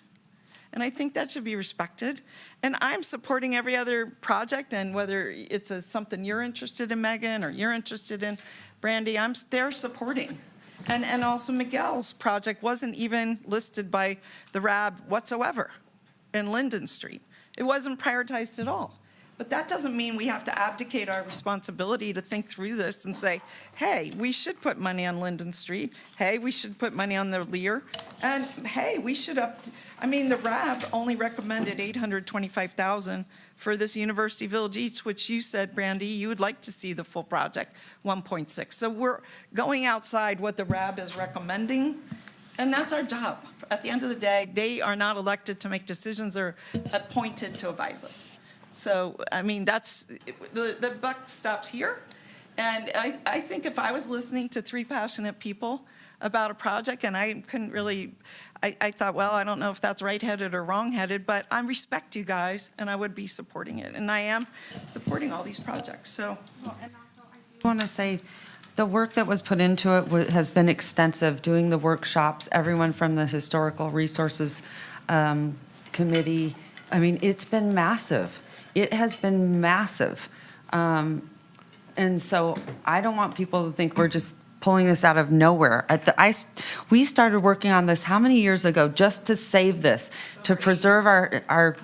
And I think that should be respected. And I'm supporting every other project, and whether it's something you're interested in, Megan, or you're interested in, Brandy, they're supporting. And also Miguel's project wasn't even listed by the RAB whatsoever in Linden Street. It wasn't prioritized at all. But that doesn't mean we have to abdicate our responsibility to think through this and say, hey, we should put money on Linden Street. Hey, we should put money on the Lear. And hey, we should the RAB only recommended $825,000 for this University Village East, which you said, Brandy, you would like to see the full project, 1.6. So we're going outside what the RAB is recommending, and that's our job. At the end of the day, they are not elected to make decisions, they're appointed to advise us. So, I mean, the buck stops here. And I think if I was listening to 3 passionate people, about a project, and I couldn't really, I thought, well, I don't know if that's right-headed or wrong-headed, but I respect you guys, and I would be supporting it, and I am supporting all these projects, so. I want to say, the work that was put into it has been extensive, doing the workshops, everyone from the Historical Resources Committee. I memean, it's been massive. It has been massive. And so I don't want people to think we're just pulling this out of nowhere. We started working on this how many years ago, just to save this, to preserve our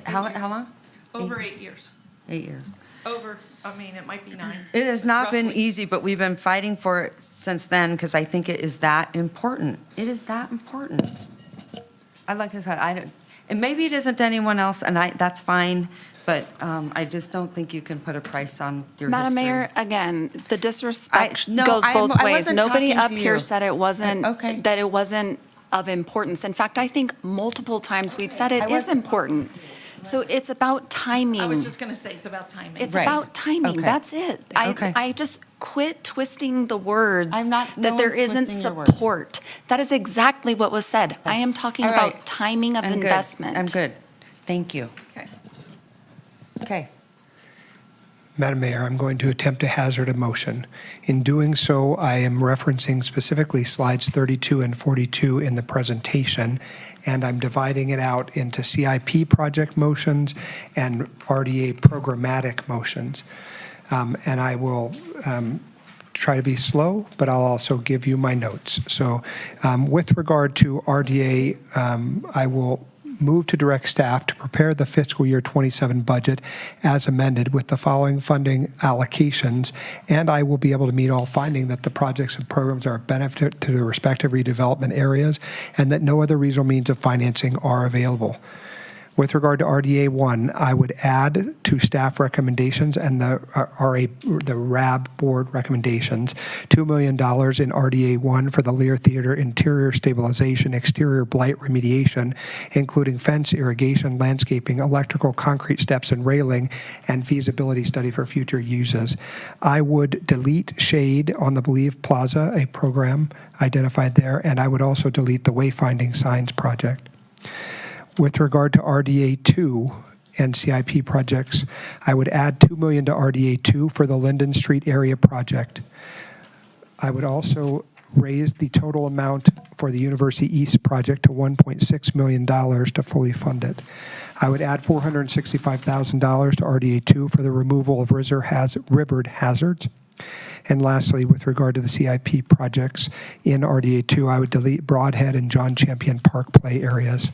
how long? Over 8 years. 8 years. Over, I mean, it might be 9. It has not been Roughly. easy, but we've been fighting for it since then because I think it is that important. It is that important. Like I said, and maybe it isn't to anyone else, and that's fine, but I just don't think you can put a price on your Madam history. Mayor, again, the disrespect No, goes both I ways. wasn't Nobody talking up to here you. said it wasn't, Okay. that it wasn't of importance. In fact, I think multiple times we've said it is important. So it's about timing. I was just going to say, it's about timing. It's Right. about timing. Okay. That's it. Okay. I just quit twisting the words I'm not- no that there one's isn't twisting your words. support. That is exactly what was said. I am talking All right. about timing of I'm good. investment. I'm good. Thank you. Okay. Okay. Madam Mayor, I'm going to attempt to hazard a motion. In doing so, I am referencing specifically slides 32 and 42 in the presentation, and I'm dividing it out into CIP project motions and RDA programmatic motions. And I will try to be slow, but I'll also give you my notes. So with regard to RDA, I will move to direct staff to prepare the fiscal year 27 budget as amended with the following funding allocations, and I will be able to meet all finding that the projects and programs are of benefit to the respective redevelopment areas and that no other regional means of financing are available. With regard to RDA 1, I would add to staff recommendations and the RAB board recommendations, $2 million in RDA 1 for the Lear Theater interior stabilization, exterior blight remediation, including fence, irrigation, landscaping, electrical, concrete steps and railing, and feasibility study for future uses. I would delete shade on the Believe Plaza, a program identified there, and I would also delete the wayfinding signs project. With regard to RDA 2 and CIP projects, I would add $2 million to RDA 2 for the Linden Street area project. I would also raise the total amount for the University East project to $1.6 million to fully fund it. I would add $465,000 to RDA 2 for the removal of rivered hazards. And lastly, with regard to the CIP projects in RDA 2, I would delete Broadhead and John Champion Park play areas.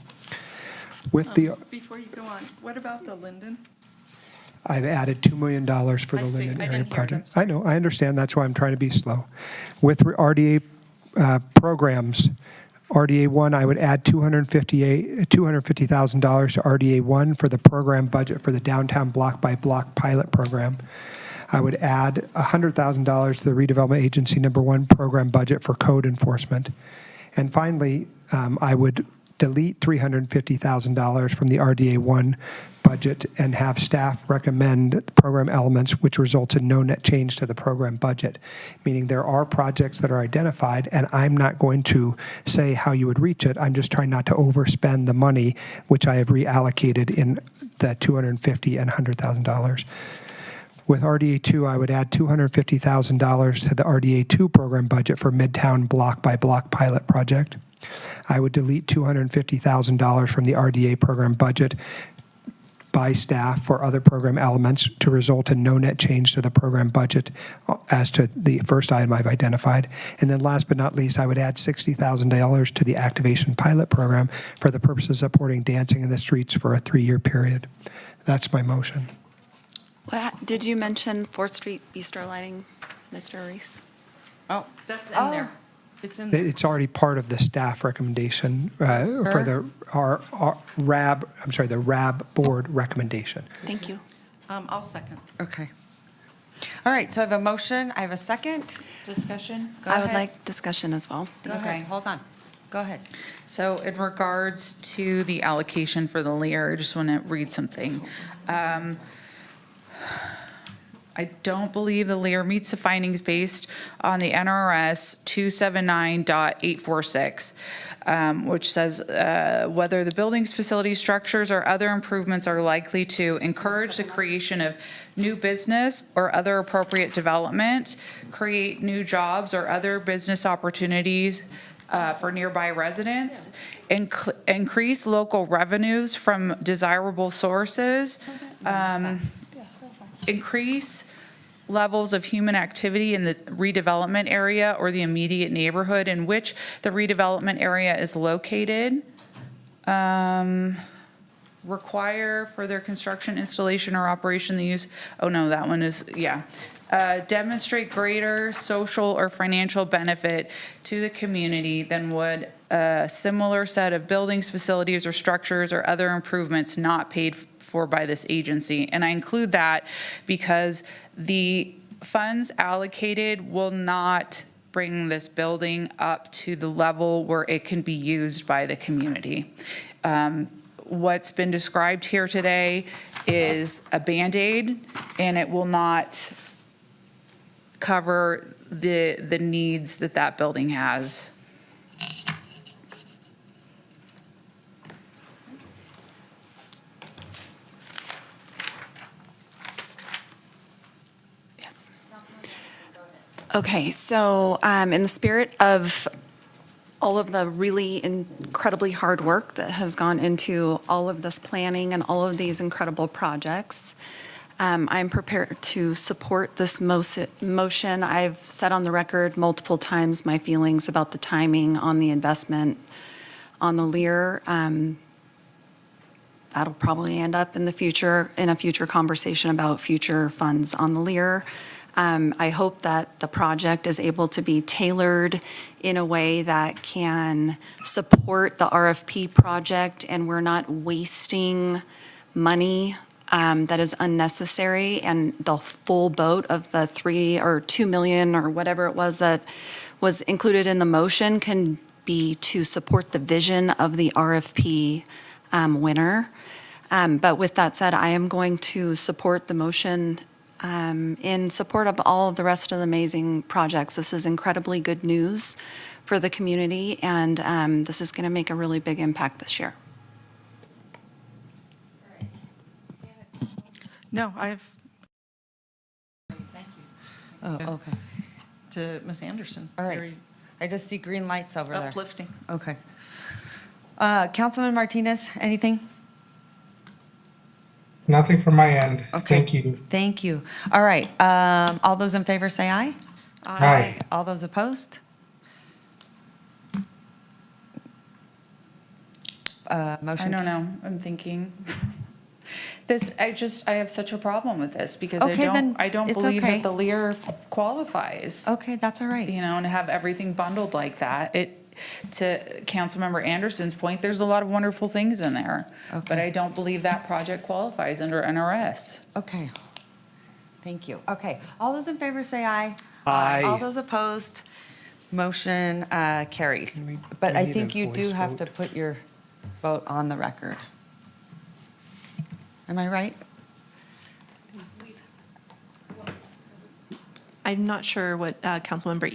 With the, Before you go on, what about the Linden? I've added $2 million for the I see. Linden I area didn't hear it. I'm project. I know, I understand, that's why I'm trying to be slow. With RDA programs, RDA 1, I would add $250,000 to RDA 1 for the program budget for the downtown block by block pilot program. I would add $100,000 to the Redevelopment Agency number 1 program budget for code enforcement. And finally, I would delete $350,000 from the RDA 1 budget and have staff recommend the program elements which results in no net change to the program budget, meaning there are projects that are identified and I'm not going to say how you would reach it. I'm just trying not to overspend the money which I have reallocated in the $250,000 and $100,000. With RDA 2, I would add $250,000 to the RDA 2 program budget for Midtown block by block pilot project. I would delete $250,000 from the RDA program budget by staff for other program elements to result in no net change to the program budget as to the first item I've identified. And then last but not least, I would add $60,000 to the activation pilot program for the purpose of supporting dancing in the streets for a 3-year period. That's my motion. Did you mention 4th Street Bistro lighting, Mr. Reese? Oh, That's in there. It's in there. It's already part of the staff recommendation for the the RAB board recommendation. Thank you. I'll second. Okay. All right, so I have a motion, I have a second. Discussion? Go I would ahead. like discussion as well. Okay, hold on. Go ahead. So in regards to the allocation for the Lear, I just want to read something. I don't believe the Lear meets the findings based on the NRS 279.846, which says whether the buildings, facilities, structures, or other improvements are likely to encourage the creation of new business or other appropriate development, create new jobs or other business opportunities for nearby residents, increase local revenues from desirable sources, increase levels of human activity in the redevelopment area or the immediate neighborhood in which the redevelopment area is located, require further construction, installation, or operation the use, oh no, that one is, yeah. Demonstrate greater social or financial benefit to the community than would a similar set of buildings, facilities, or structures or other improvements not paid for by this agency. And I include that because the funds allocated will not bring this building up to the level where it can be used by the community. What's been described here today is a Band-Aid, and it will not cover the needs that that building has. Yes. Okay, so in the spirit of all of the really incredibly hard work that has gone into all of this planning and all of these incredible projects, I'm prepared to support this motion. I've said on the record multiple times my feelings about the timing on the investment on the Lear. That'll probably end up in the future, in a future conversation about future funds on the Lear. I hope that the project is able to be tailored in a way that can support the RFP project, and we're not wasting money that is unnecessary, and the full boat of the 3 or 2 million or whatever it was that was included in the motion can be to support the vision of the RFP winner. But with that said, I am going to support the motion in support of all of the rest of the amazing projects. This is incredibly good news for the community, and this is going to make a really big impact this year. No, I've. Thank you. Oh, okay. To Ms. Anderson. All right. Very I just see green lights over there. uplifting. Okay. Councilman Martinez, anything? Nothing from my end. Okay. Thank you. Thank you. All right. All those in favor say aye. Aye. All those opposed? Motion. I don't know, I'm thinking. I have such a problem with this because Okay, then I don't it's believe okay. that the Lear qualifies. Okay, that's all right. You know, and to have everything bundled like that, to Councilmember Anderson's point, there's a lot of wonderful things in there. But Okay. I don't believe that project qualifies under NRS. Okay. Thank you. Okay. All those in favor say aye. Aye. All those opposed? Motion carries. But we I need think a you do voice have vote. to put your vote on the record. Am I right? I'm not sure what Councilmember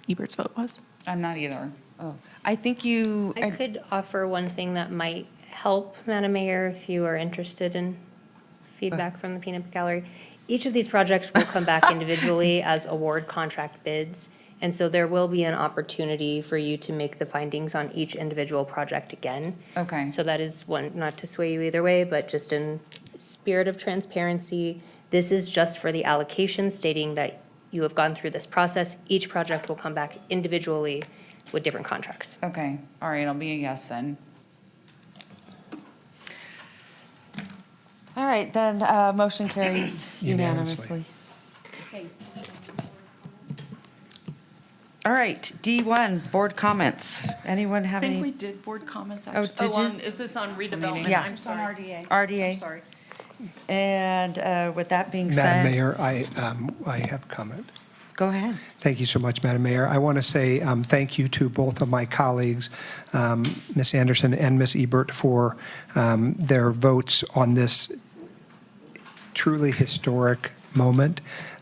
Ebert's vote was. I'm not either. Oh, I think you. I could offer one thing that might help, Madam Mayor, if you are interested in feedback from the peanut gallery. Each of these projects will come back individually as award contract bids. And so there will be an opportunity for you to make the findings on each individual project again. Okay. So that is one, not to sway you either way, but just in spirit of transparency, this is just for the allocation, stating that you have gone through this process. Each project will come back individually with different contracts. Okay, all right, I'll be a yes then. All right, then motion carries Unanimously. unanimously. All right, D1, board comments. Anyone I have think we any? did board comments, Oh, actually. did you? Is this on redevelopment? Yeah. I'm sorry. RDA. I'm sorry. And with that being Madam said. Mayor, I have a comment. Go ahead. Thank you so much, Madam Mayor. I want to say thank you to both of my colleagues, Ms. Anderson and Ms. Ebert, for their votes on this truly historic moment.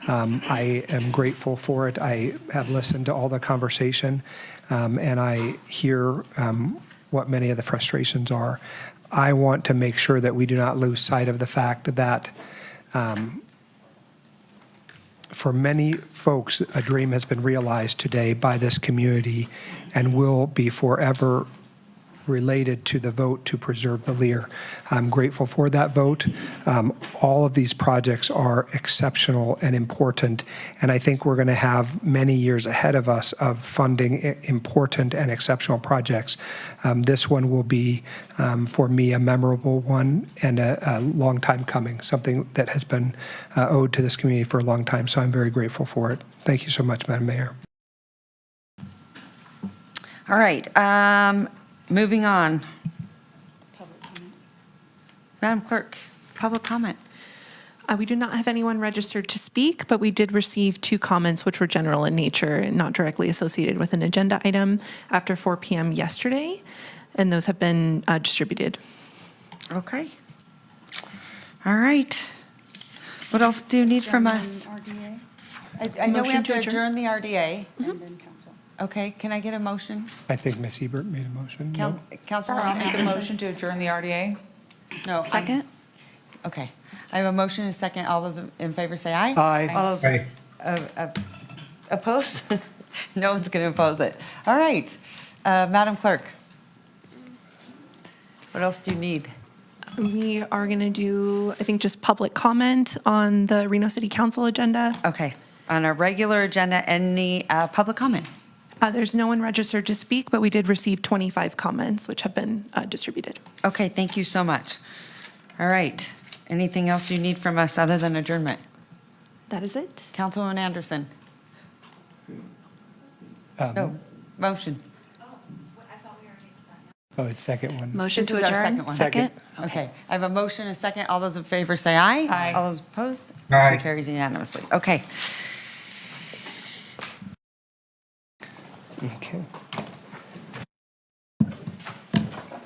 I am grateful for it. I have listened to all the conversation, and I hear what many of the frustrations are. I want to make sure that we do not lose sight of the fact that for many folks, a dream has been realized today by this community and will be forever related to the vote to preserve the Lear. I'm grateful for that vote. All of these projects are exceptional and important, and I think we're going to have many years ahead of us of funding important and exceptional projects. This one will be, for me, a memorable one and a long time coming, something that has been owed to this community for a long time, so I'm very grateful for it. Thank you so much, Madam Mayor. All right, moving on. Madam Clerk, public comment. We do not have anyone registered to speak, but we did receive 2 comments which were general in nature and not directly associated with an agenda item after 4 p.m. yesterday, and those have been distributed. Okay. All right. What else do you need from us? I know we Motion have to to adjourn. adjourn the RDA. And then council. Okay, can I get a motion? I think Ms. Ebert made a motion. No? Councilwoman I'll make a Anderson? motion to adjourn the RDA. No. Second? Okay. I have a motion and a second. All those in favor say aye. Aye. All those Aye. opposed? No one's going to oppose it. All right. Madam Clerk, what else do you need? We are going to do, I think, just public comment on the Reno City Council agenda. Okay. On our regular agenda, any public comment? There's no one registered to speak, but we did receive 25 comments, which have been distributed. Okay, thank you so much. All right. Anything else you need from us other than adjournment? That is it. Councilwoman Anderson? No, motion. Oh, it's second one. Motion This to is our adjourn? second one. Okay, I have a motion and a second. All those in favor say aye. Aye. All those opposed? Aye. Motion carries unanimously. Okay. Okay.